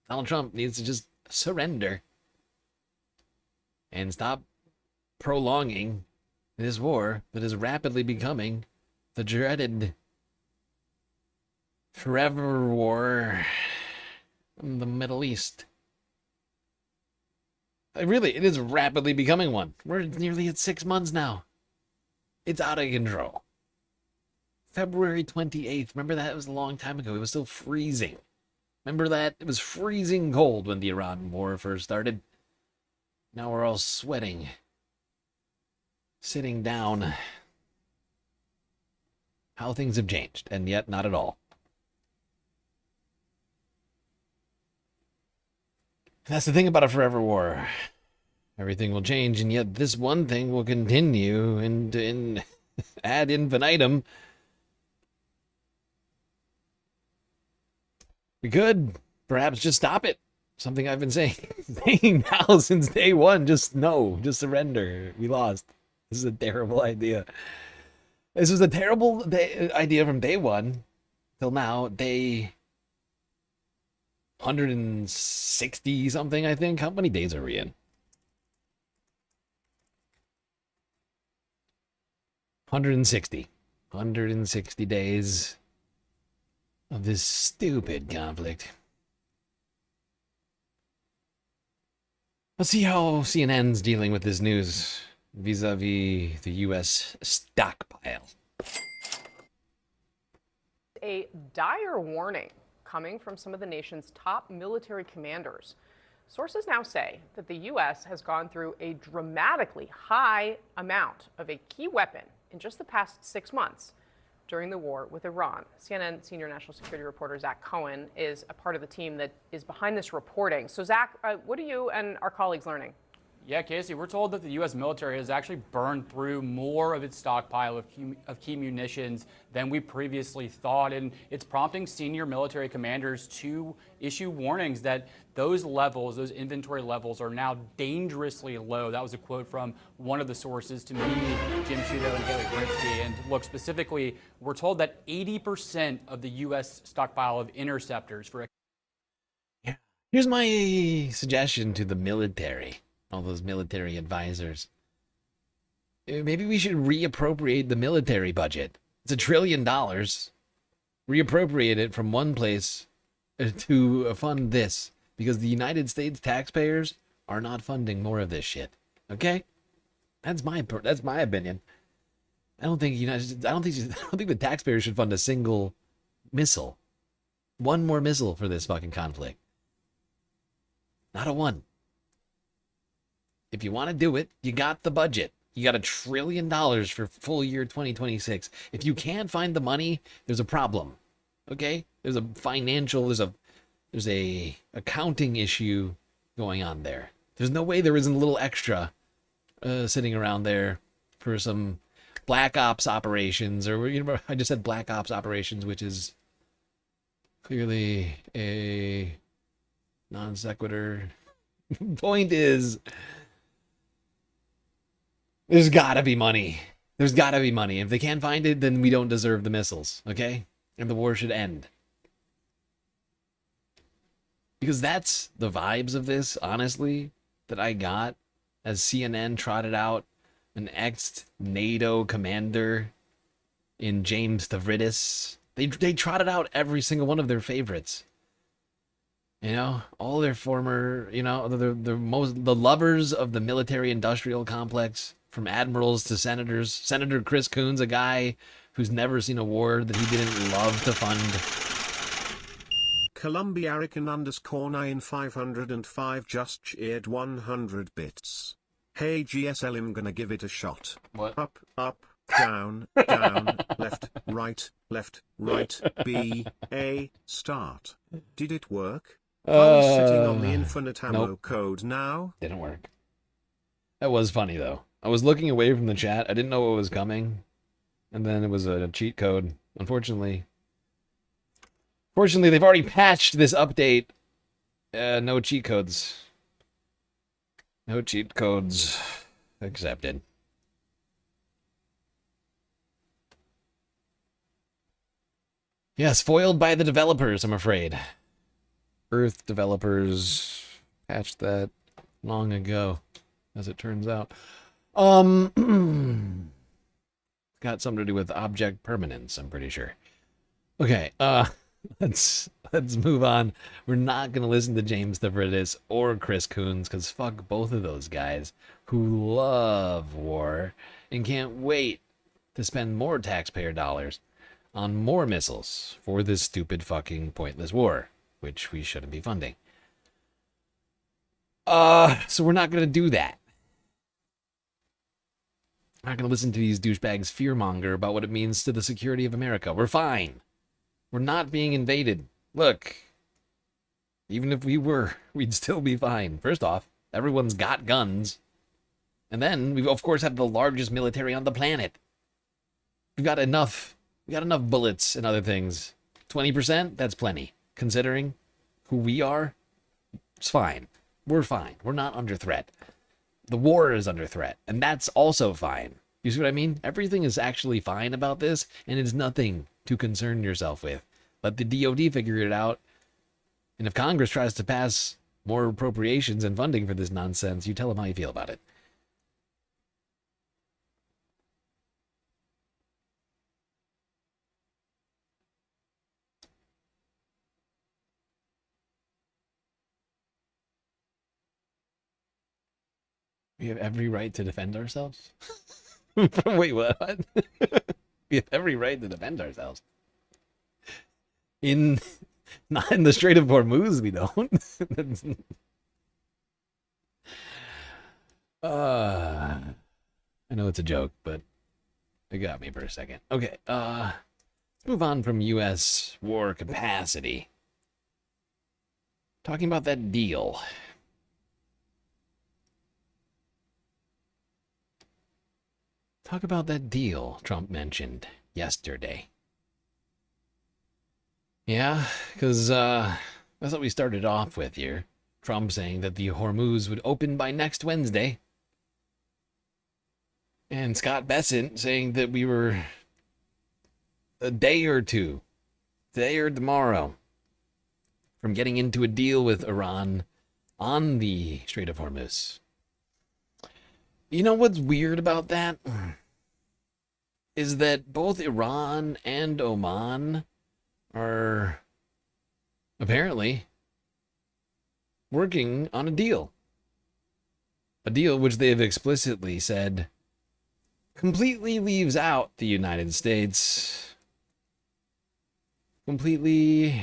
Donald Trump needs to just surrender and stop prolonging this war that is rapidly becoming the dreaded forever war in the Middle East. It is rapidly becoming one. We're nearly at 6 months now. It's out of control. February 28th. Remember that? It was a long time ago. It was still freezing. Remember that? It was freezing cold when the Iran war first started. Now we're all sweating. Sitting down. How things have changed, and yet not at all. That's the thing about a forever war. Everything will change, and yet this one thing will continue and ad infinitum. We could perhaps just stop it. Something I've been saying now since day one. Just surrender. We lost. This is a terrible idea. This was a terrible idea from day one till now. Day 160 something, I think. How many days are we in? 160. 160 days of this stupid conflict. Let's see how CNN's dealing with this news vis-a-vis the U.S. stockpile. A dire warning coming from some of the nation's top military commanders. Sources now say that the U.S. has gone through a dramatically high amount of a key weapon in just the past 6 months during the war with Iran. CNN senior national security reporter Zach Cohen is a part of the team that is behind this reporting. So Zach, what are you and our colleagues learning? Yeah, Casey, we're told that the U.S. military has actually burned through more of its stockpile of key munitions than we previously thought, and it's prompting senior military commanders to issue warnings that those inventory levels are now dangerously low. That was a quote from one of the sources to me, Jim Shudo and Haley Grinsky. And look, specifically, we're told that 80% of the U.S. stockpile of interceptors for... Here's my suggestion to the military. All those military advisors. Maybe we should reappropriate the military budget. It's $1 trillion. Reappropriate it from one place to fund this. Because the United States taxpayers are not funding more of this shit. Okay? That's my opinion. I don't think the taxpayers should fund a single missile. One more missile for this fucking conflict. Not a one. If you want to do it, you got the budget. You got $1 trillion for full year 2026. If you can't find the money, there's a problem. Okay? There's a accounting issue going on there. There's no way there isn't a little extra sitting around there for some Black Ops operations, or I just said Black Ops operations, which is clearly a non sequitur. Point is, there's gotta be money. There's gotta be money. If they can't find it, then we don't deserve the missiles, okay? And the war should end. Because that's the vibes of this, honestly, that I got as CNN trotted out an ex-NATO commander in James Stavridis. They trotted out every single one of their favorites. You know, all their former, you know, the lovers of the military-industrial complex, from admirals to senators. Senator Chris Coons, a guy who's never seen a war that he didn't love to fund. Columbiarican_9505 just cheered 100 bits. Hey GSL, I'm gonna give it a shot. What? Up, down, down, left, right, B, A, start. Did it work? I'm sitting on the infinite ammo nope. code now. Didn't work. That was funny, though. I was looking away from the chat. I didn't know what was coming. And then it was a cheat code. Unfortunately, they've already patched this update. No cheat codes. No cheat codes accepted. Yes, foiled by the developers, I'm afraid. Earth developers patched that long ago, as it turns out. Got something to do with object permanence, I'm pretty sure. Okay, let's move on. We're not gonna listen to James Stavridis or Chris Coons, because fuck both of those guys who love war and can't wait to spend more taxpayer dollars on more missiles for this stupid fucking pointless war, which we shouldn't be funding. So we're not gonna do that. I'm not gonna listen to these douchebags fearmonger about what it means to the security of America. We're fine. We're not being invaded. Look, even if we were, we'd still be fine. First off, everyone's got guns. And then we of course have the largest military on the planet. We got enough bullets and other things. 20%, that's plenty. Considering who we are, it's fine. We're fine. We're not under threat. The war is under threat, and that's also fine. You see what I mean? Everything is actually fine about this, and it's nothing to concern yourself with. Let the DoD figure it out, and if Congress tries to pass more appropriations and funding for this nonsense, you tell them how you feel about it. We have every right to defend ourselves? Wait, what? We have every right to defend ourselves. Not in the Strait of Hormuz, we don't. I know it's a joke, but it got me for a second. Okay, let's move on from U.S. war capacity. Talking about that deal. Talk about that deal Trump mentioned yesterday. Yeah, because that's what we started off with here. Trump saying that the Hormuz would open by next Wednesday. And Scott Bessent saying that we were a day or two, today or tomorrow, from getting into a deal with Iran on the Strait of Hormuz. You know what's weird about that? Is that both Iran and Oman are apparently working on a deal. A deal which they have explicitly said completely leaves out the United States. Completely...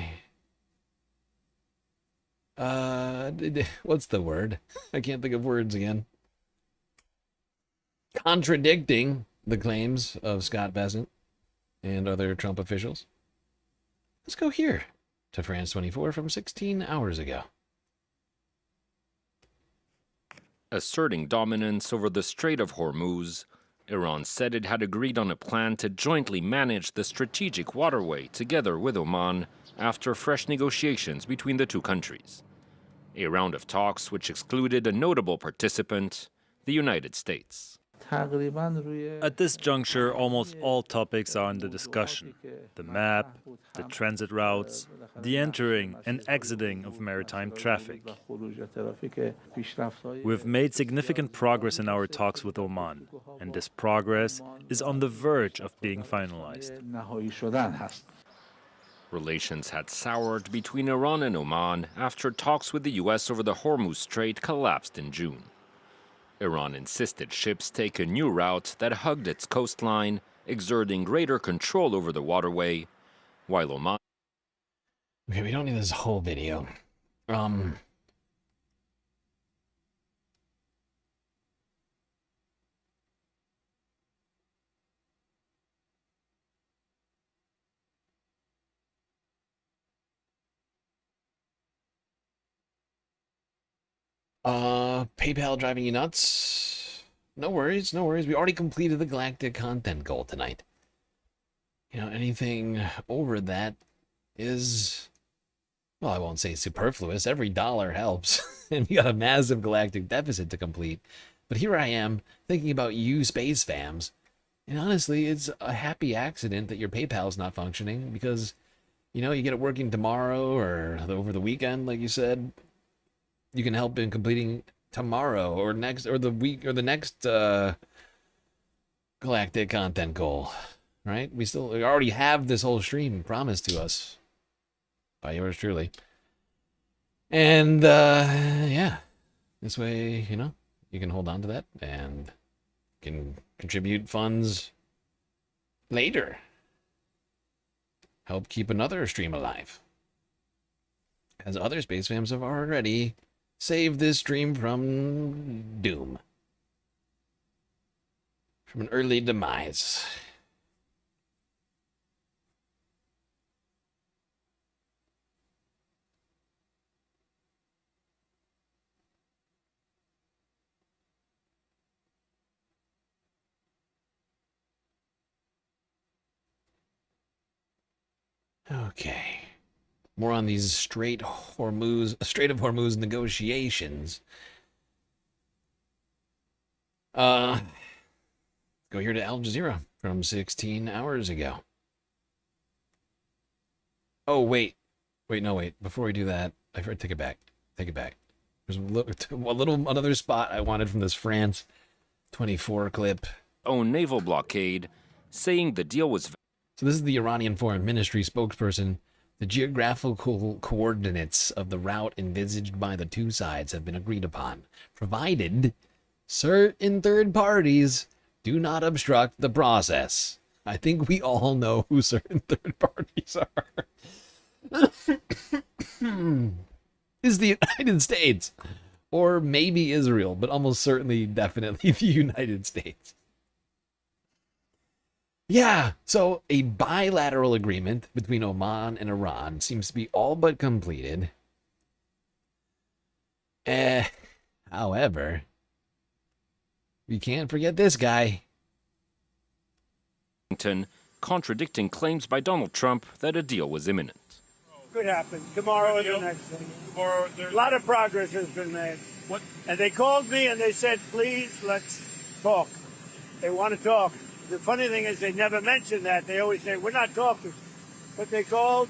what's the word? I can't think of words again. Contradicting the claims of Scott Bessent and other Trump officials. Let's go here to France 24 from 16 hours ago. Asserting dominance over the Strait of Hormuz, Iran said it had agreed on a plan to jointly manage the strategic waterway together with Oman after fresh negotiations between the two countries. a round of talks which excluded a notable participant, the United States. At this juncture, almost all topics are under discussion. The map, the transit routes, the entering and exiting of maritime traffic. We've made significant progress in our talks with Oman, and this progress is on the verge of being finalized. Relations had soured between Iran and Oman after talks with the U.S. over the Hormuz Strait collapsed in June. Iran insisted ships take a new route that hugged its coastline, exerting greater control over the waterway, while Oman... Okay, we don't need this whole video. PayPal driving you nuts? No worries, no worries. We already completed the galactic content goal tonight. You know, anything over that is, well, I won't say superfluous. Every dollar helps. And we got a massive galactic deficit to complete. But here I am, thinking about you space fams. And honestly, it's a happy accident that your PayPal's not functioning because, you know, you get it working tomorrow or over the weekend, like you said. You can help in completing tomorrow or next or the week or the next galactic content goal, right? We already have this whole stream promised to us by yours truly. And yeah, this way, you know, you can hold on to that and can contribute funds later. Help keep another stream alive. As other space fams have already saved this stream from doom. From an early demise. Okay. More on these Strait of Hormuz negotiations. Go here to Al Jazeera from 16 hours ago. Oh, wait. Wait. Before we do that, I forgot to take it back. There's another spot I wanted from this France 24 clip. Own naval blockade, saying the deal was... So this is the Iranian Foreign Ministry spokesperson. The geographical coordinates of the route envisaged by the two sides have been agreed upon, provided certain third parties do not obstruct the process. I think we all know who certain third parties are. Is the United States, or maybe Israel, but almost certainly, definitely the United States. Yeah, so a bilateral agreement between Oman and Iran seems to be all but completed. However, we can't forget this guy. Contradicting claims by Donald Trump that a deal was imminent. Could happen. Tomorrow is the next thing. A lot of progress has been made. And they called me and they said, please, let's talk. They want to talk. The funny thing is they never mention that. They always say, we're not talking. But they called.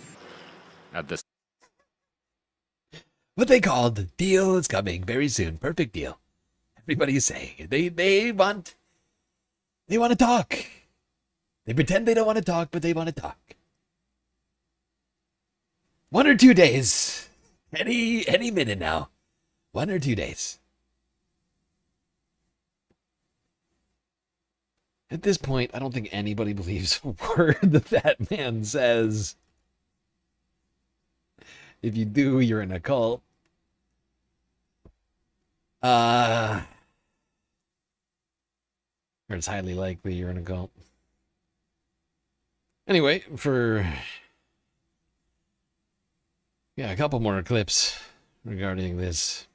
What they called, deal is coming very soon. Perfect deal. Everybody's saying they want to talk. They pretend they don't want to talk, but they want to talk. 1 or 2 days. Any minute now. 1 or 2 days. At this point, I don't think anybody believes a word that man says. If you do, you're in a cult. Or it's highly likely you're in a cult. Anyway, a couple more clips regarding this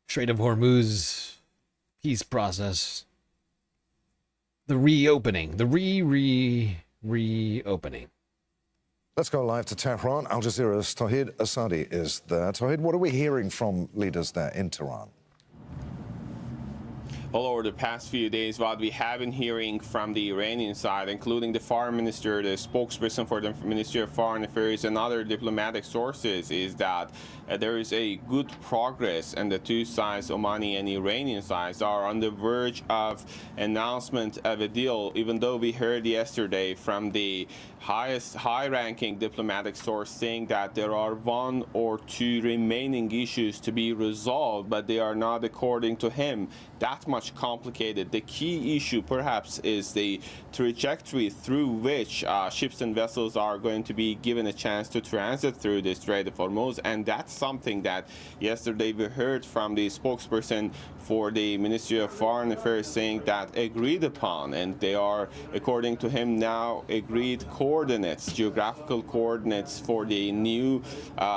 Strait of Hormuz peace process. The reopening. The reopening. Let's go live to Tehran. Al Jazeera's Tawhid Asadi is there. Tawhid, what are we hearing from leaders there in Tehran? Well, over the past few days, what we have been hearing from the Iranian side, including the foreign minister, the spokesperson for the Ministry of Foreign Affairs, and other diplomatic sources, is that there is a good progress, and the two sides, Omani and Iranian sides, are on the verge of announcement of a deal, even though we heard yesterday from the high-ranking diplomatic source saying that there are 1 or 2 remaining issues to be resolved, but they are not, according to him, that much complicated. The key issue, perhaps, is the trajectory through which ships and vessels are going to be given a chance to transit through the Strait of Hormuz, and that's something that yesterday we heard from the spokesperson for the Ministry of Foreign Affairs saying that agreed upon, and they are, according to him now, agreed coordinates, geographical coordinates for the new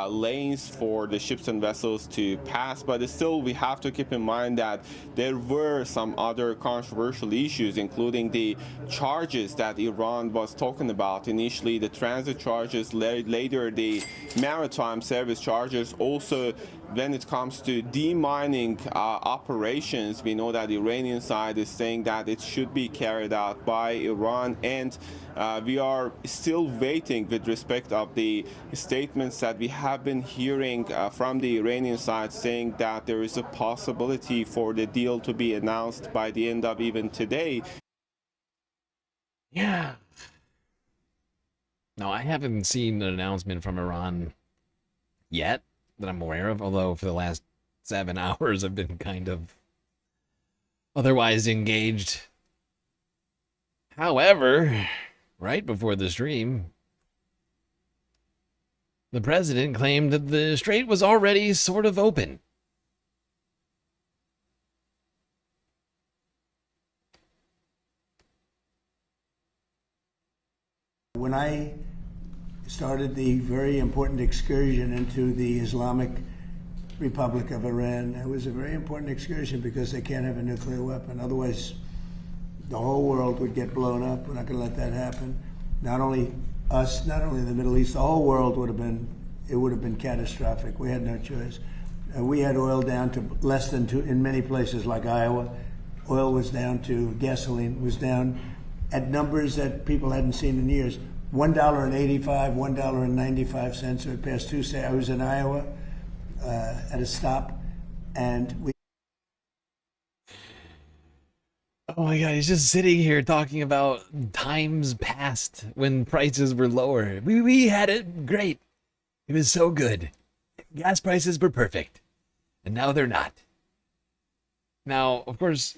lanes for the ships and vessels to pass. But still, we have to keep in mind that there were some other controversial issues, including the charges that Iran was talking about. Initially, the transit charges, later the maritime service charges. Also, when it comes to demining operations, we know that the Iranian side is saying that it should be carried out by Iran, and we are still waiting with respect of the statements that we have been hearing from the Iranian side, saying that there is a possibility for the deal to be announced by the end of even today. Yeah. No, I haven't seen an announcement from Iran yet that I'm aware of, although for the last 7 hours I've been kind of otherwise engaged. However, right before the stream, the president claimed that the strait was already sort of open. When I started the very important excursion into the Islamic Republic of Iran, it was a very important excursion because they can't have a nuclear weapon. Otherwise, the whole world would get blown up. We're not going to let that happen. Not only us, not only the Middle East, the whole world would have been catastrophic. We had no choice. We had oil down to less than 2 in many places like Iowa. Oil was down to, gasoline was down at numbers that people hadn't seen in years. $1.85, $1.95. So it passed Tuesday. I was in Iowa at a stop, and we. Oh my God, he's just sitting here talking about times past when prices were lower. We had it great. It was so good. Gas prices were perfect. And now they're not. Now, of course,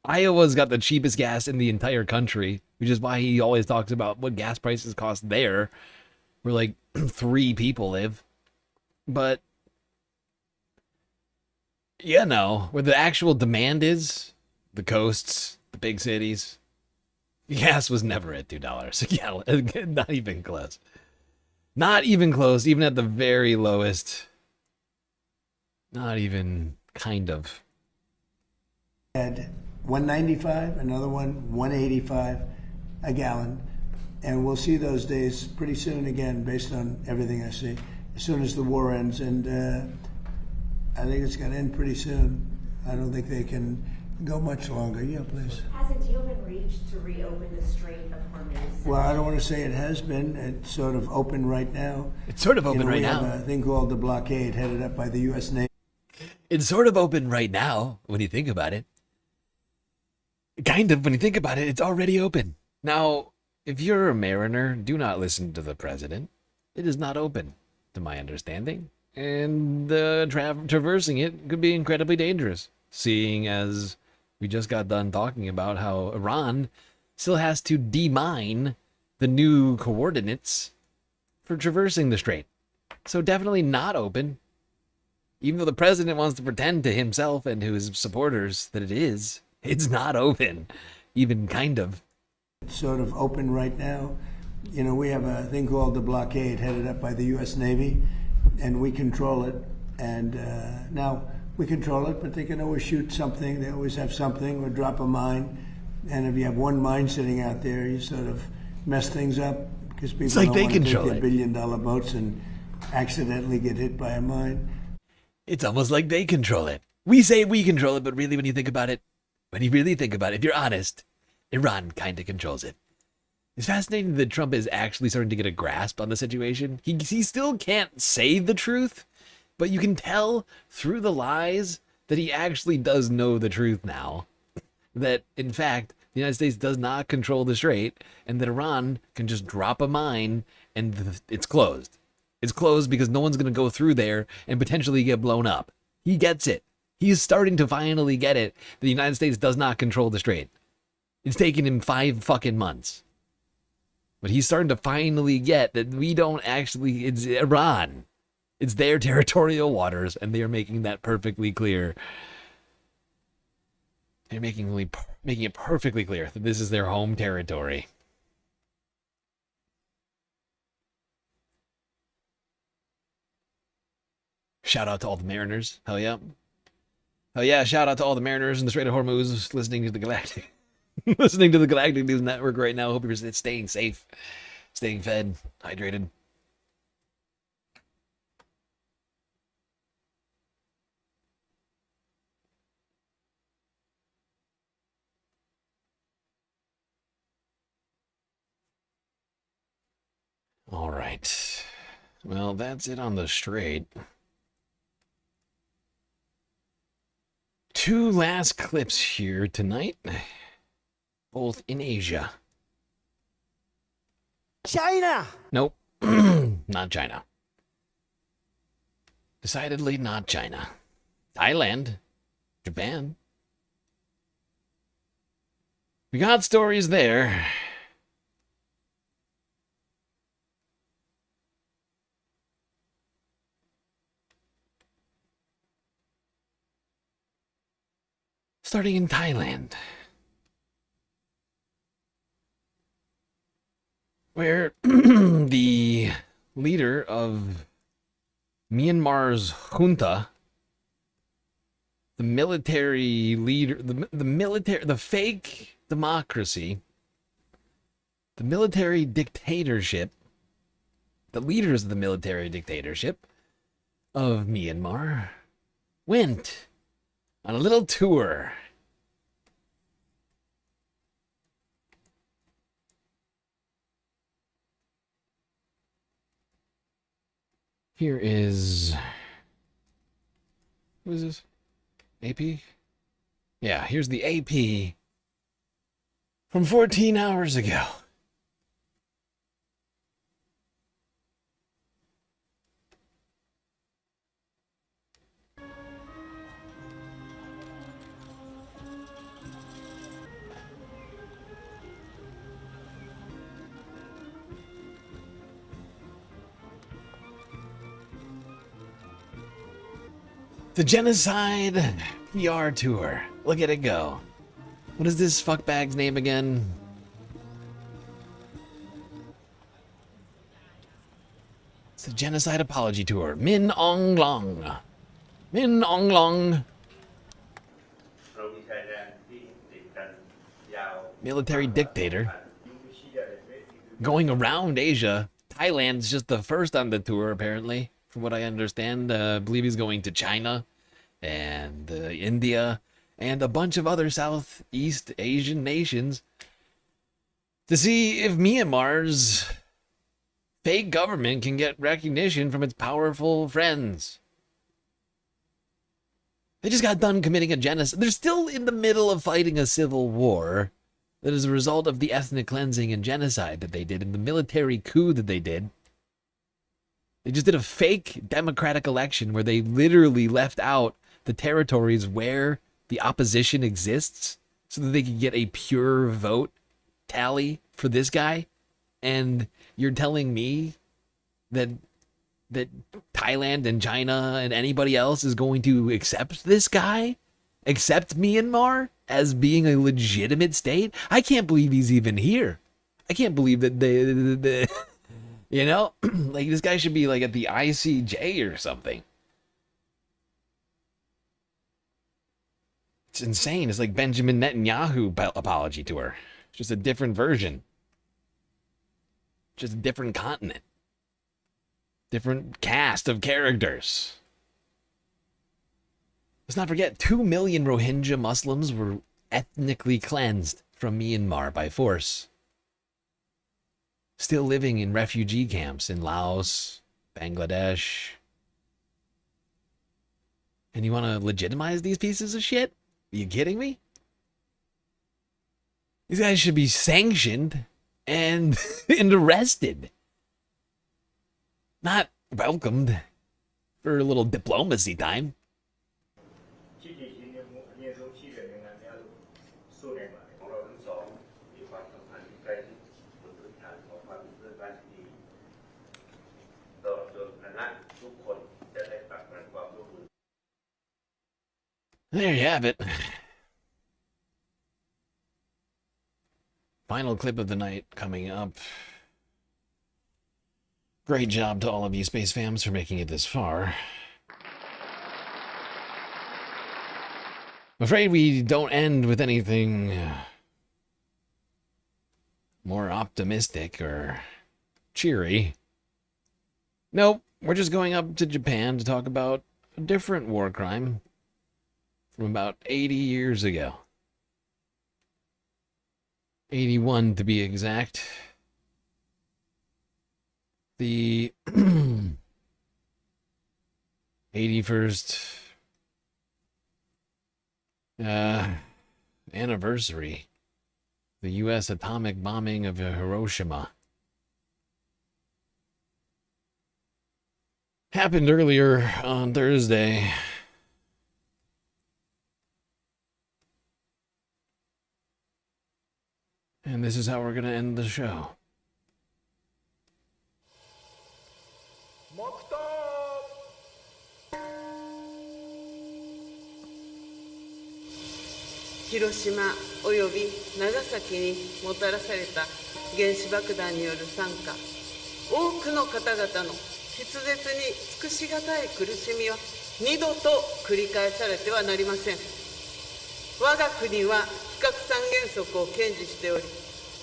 Iowa's got the cheapest gas in the entire country, which is why he always talks about what gas prices cost there, where like 3 people live. But yeah, no, where the actual demand is, the coasts, the big cities, gas was never at $2 a gallon. Not even close. Not even close, even at the very lowest. Not even kind of. Had $1.95, another one $1.85 a gallon, and we'll see those days pretty soon again, based on everything I see. As soon as the war ends, and I think it's going to end pretty soon. I don't think they can go much longer. Yeah, please. Has a deal been reached to reopen the Strait of Hormuz? Well, I don't want to say it has been. It's sort of open right now. It's sort of open right now. We have a thing called the blockade, headed up by the U.S. Navy. It's sort of open right now, when you think about it. Kind of, when you think about it, it's already open. Now, if you're a mariner, do not listen to the president. It is not open, to my understanding. And traversing it could be incredibly dangerous, seeing as we just got done talking about how Iran still has to demine the new coordinates for traversing the strait. So definitely not open. Even though the president wants to pretend to himself and to his supporters that it is, it's not open, even kind of. It's sort of open right now. You know, we have a thing called the blockade, headed up by the U.S. Navy, and we control it. And now we control it, but they can always shoot something. They always have something, or drop a mine. And if you have one mine sitting out there, you sort of mess things up because people like don't they want to take control their it. billion-dollar boats and accidentally get hit by a mine. It's almost like they control it. We say we control it, but really, when you think about it, if you're honest, Iran kind of controls it. It's fascinating that Trump is actually starting to get a grasp on the situation. He still can't say the truth, but you can tell through the lies that he actually does know the truth now. That, in fact, the United States does not control the strait, and that Iran can just drop a mine and it's closed. It's closed because no one's going to go through there and potentially get blown up. He gets it. He's starting to finally get it. The United States does not control the strait. It's taken him 5 fucking months. But he's starting to finally get that we don't actually, it's Iran. It's their territorial waters, and they are making that perfectly clear. They're making it perfectly clear that this is their home territory. Shout out to all the mariners. Hell yeah. Hell yeah, shout out to all the mariners in the Strait of Hormuz listening to the Galactic News Network right now. Hope you're staying safe, staying fed, hydrated. All right. Well, that's it on the strait. 2 last clips here tonight, both in Asia. China! Nope, not China. Decidedly not China. Thailand, Japan. We got stories there. Starting in Thailand, where the leader of Myanmar's junta, the military leader, the fake democracy, the military dictatorship, the leaders of the military dictatorship of Myanmar went on a little tour. Here is... Who is this? AP? Yeah, here's the AP from 14 hours ago. The Genocide PR Tour. Look at it go. What is this fuckbag's name again? It's the Genocide Apology Tour. Min Aung Hlaing. Min Aung Hlaing. Military dictator. Going around Asia. Thailand's just the first on the tour, apparently. From what I understand, I believe he's going to China and India and a bunch of other Southeast Asian nations to see if Myanmar's fake government can get recognition from its powerful friends. They just got done committing a genocide. They're still in the middle of fighting a civil war that is a result of the ethnic cleansing and genocide that they did and the military coup that they did. They just did a fake democratic election where they literally left out the territories where the opposition exists so that they could get a pure vote tally for this guy. And you're telling me that Thailand and China and anybody else is going to accept this guy? Accept Myanmar as being a legitimate state? I can't believe he's even here. I can't believe that they you know, like this guy should be like at the ICJ or something. It's insane. It's like Benjamin Netanyahu apology tour. It's just a different version. Just a different continent. Different cast of characters. Let's not forget, 2 million Rohingya Muslims were ethnically cleansed from Myanmar by force. Still living in refugee camps in Laos, Bangladesh. And you want to legitimize these pieces of shit? Are you kidding me? These guys should be sanctioned and, and arrested. Not welcomed for a little diplomacy time. There you have it. Final clip of the night coming up. Great job to all of you Space Fams for making it this far. I'm afraid we don't end with anything more optimistic or cheery. Nope, we're just going up to Japan to talk about a different war crime from about 80 years ago. 81 to be exact. The 81st anniversary. The U.S. atomic bombing of Hiroshima. Happened earlier on Thursday. And this is how we're going to end the show. Hiroshima および長崎にもたらされた原子爆弾による惨禍、多くの方々の筆舌に尽くしがたい苦しみは二度と繰り返されてはなりません。我が国は非核三原則を堅持しており、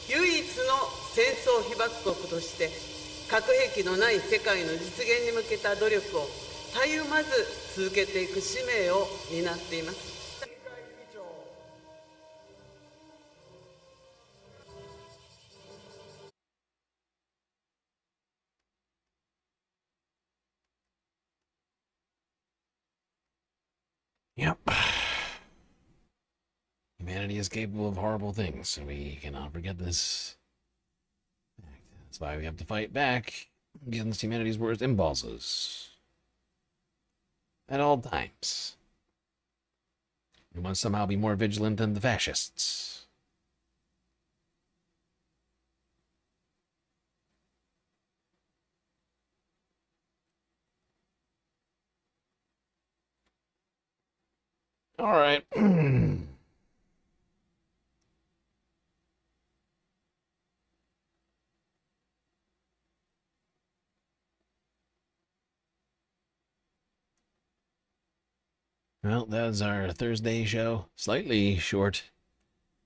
唯一の戦争被爆国として核兵器のない世界の実現に向けた努力をたゆまず続けていく使命を担っています。Yep. Humanity is capable of horrible things, so we cannot forget this. That's why we have to fight back against humanity's worst impulses. At all times. We must somehow be more vigilant than the fascists. All right. Well, that was our Thursday show. Slightly short.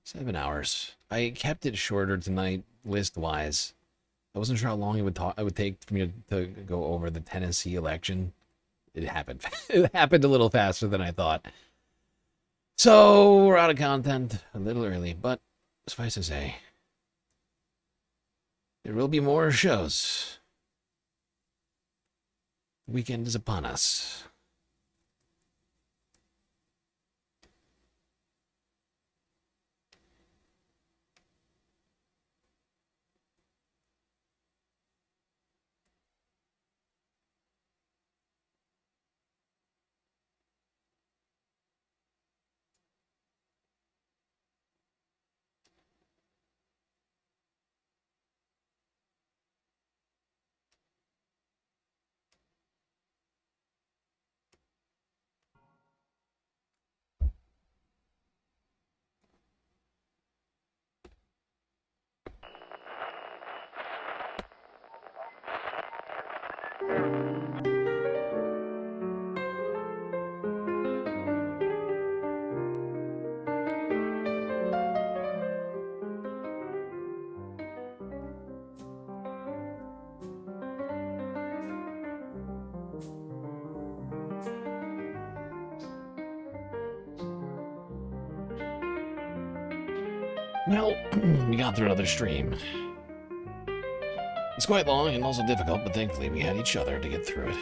7 hours. I kept it shorter tonight, list-wise. I wasn't sure how long it would take for me to go over the Tennessee election. It happened. It happened a little faster than I thought. So, we're out of content a little early, but suffice to say, there will be more shows. The weekend is upon us. Well, we got through another stream. It's quite long and also difficult, but thankfully we had each other to get through it.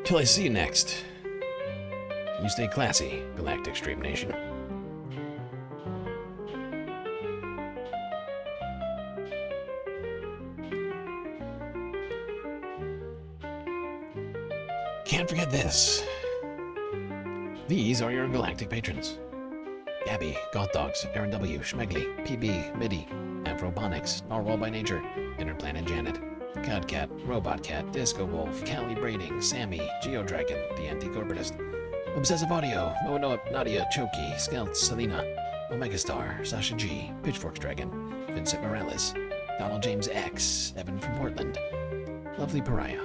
Till I see you next. You stay classy, Galactic Stream Nation. Can't forget this. These are your galactic patrons. Gabby, Goth Dogs, Aaron W., Schmegley, PB, Midi, Afrobonics, Narwhal by Nature, Interplanet Janet, Codcat, Robot Cat, Disco Wolf, Callie Braiding, Sammy, Geodragon, The Anti-Corporatist, Obsessive Audio, Moanoa, Nadia, Choki, Skelt, Selena, Omegastar, Sasha G, Pitchforks Dragon, Vincent Morales, Donald James X, Evan from Portland, Lovely Pariah,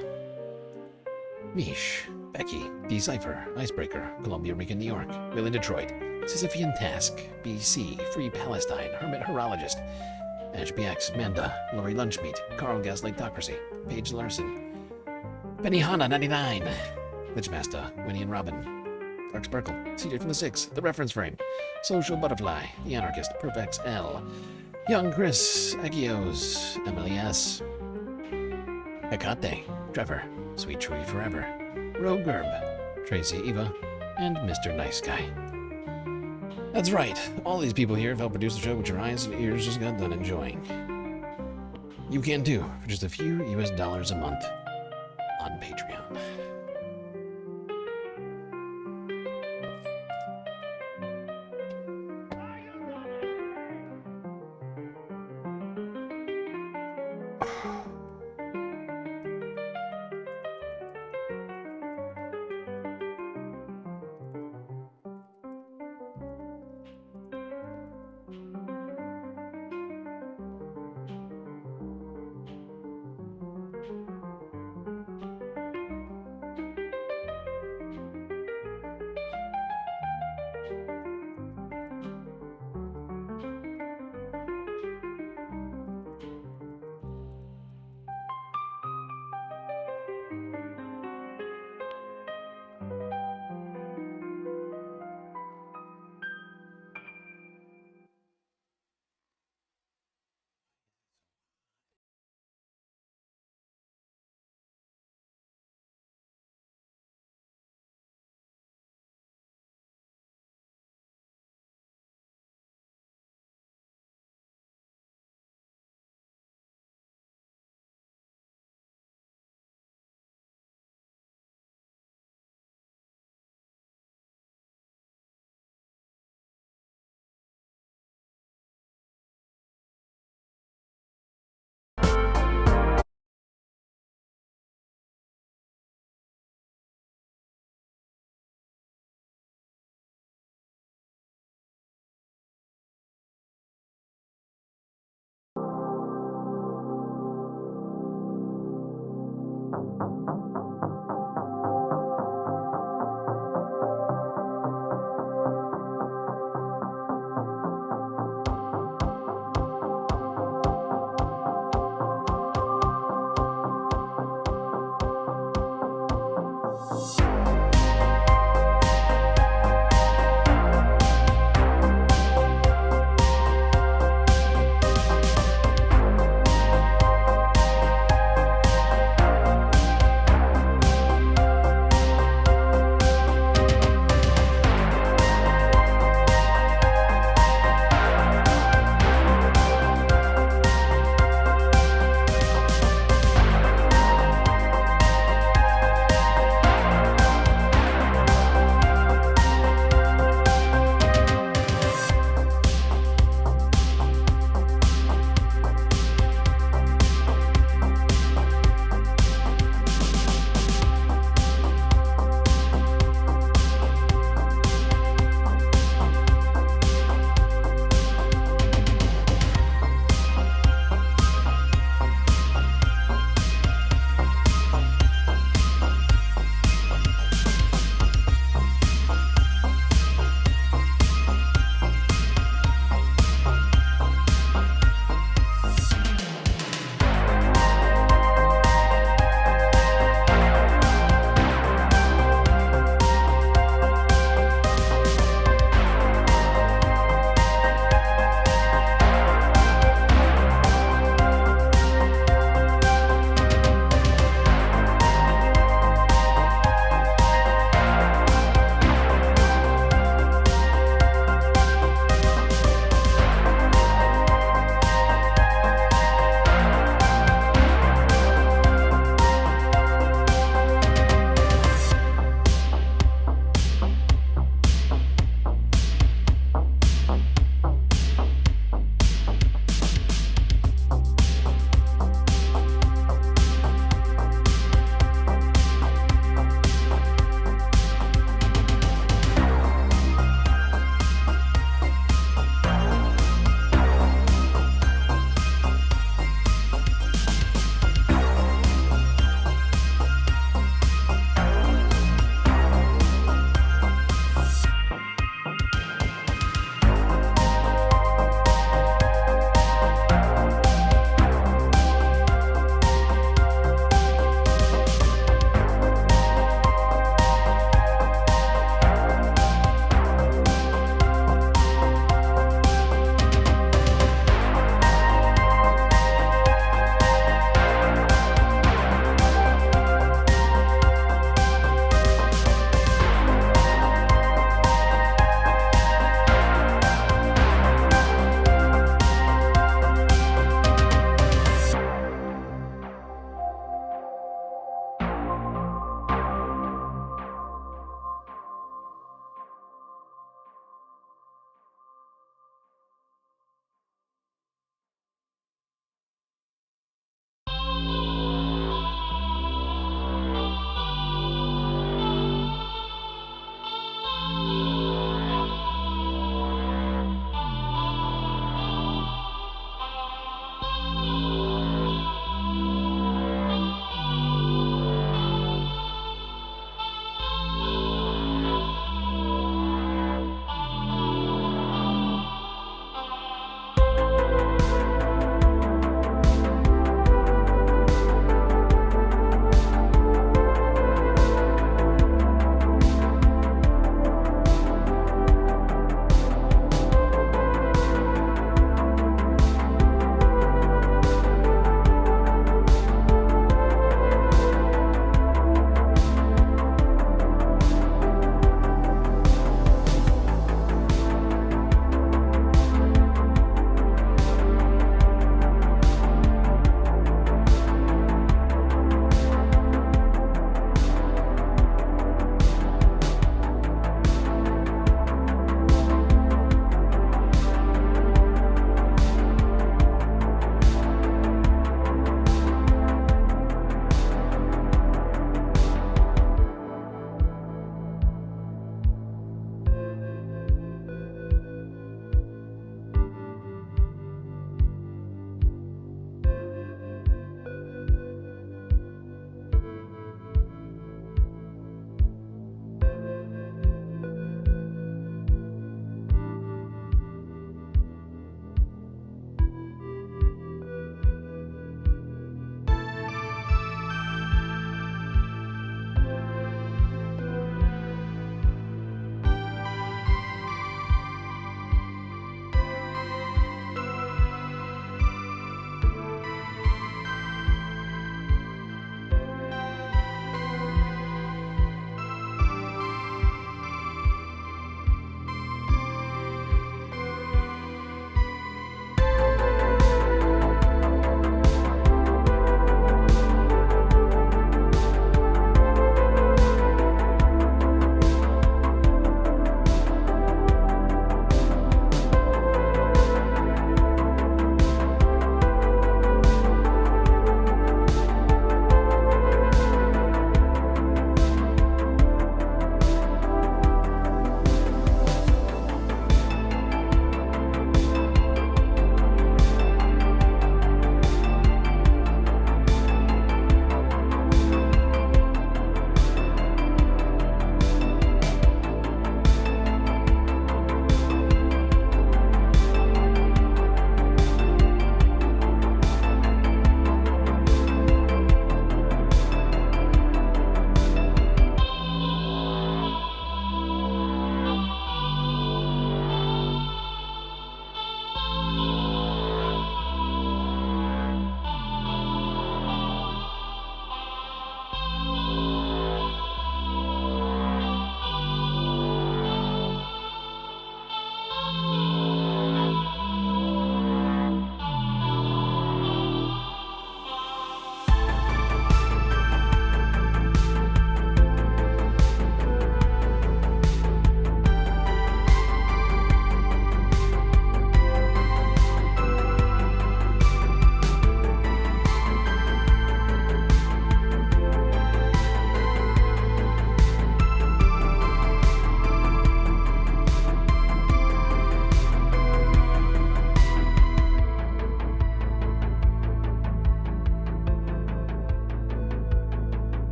Mish, Becky, Decipher, Icebreaker, Columbia Rican, New York, Will in Detroit, Sisyphean Task, BC, Free Palestine, Hermit Horologist, HBX, Manda, Lori Lunchmeat, Carl Gaslight Docracy, Paige Larson, Benihana 99, Lichmaster, Winnie and Robin, Dark Sparkle, CJ from the Six, The Reference Frame, Social Butterfly, The Anarchist, Perfect L, Young Chris, Agios, Emily S, Hecate, Trevor, Sweet Tree Forever, Rogue Gerb, Tracy Eva, and Mr. Nice Guy. That's right, all these people here have helped produce the show which your eyes and ears just got done enjoying. You can too, for just a few US dollars a month on Patreon.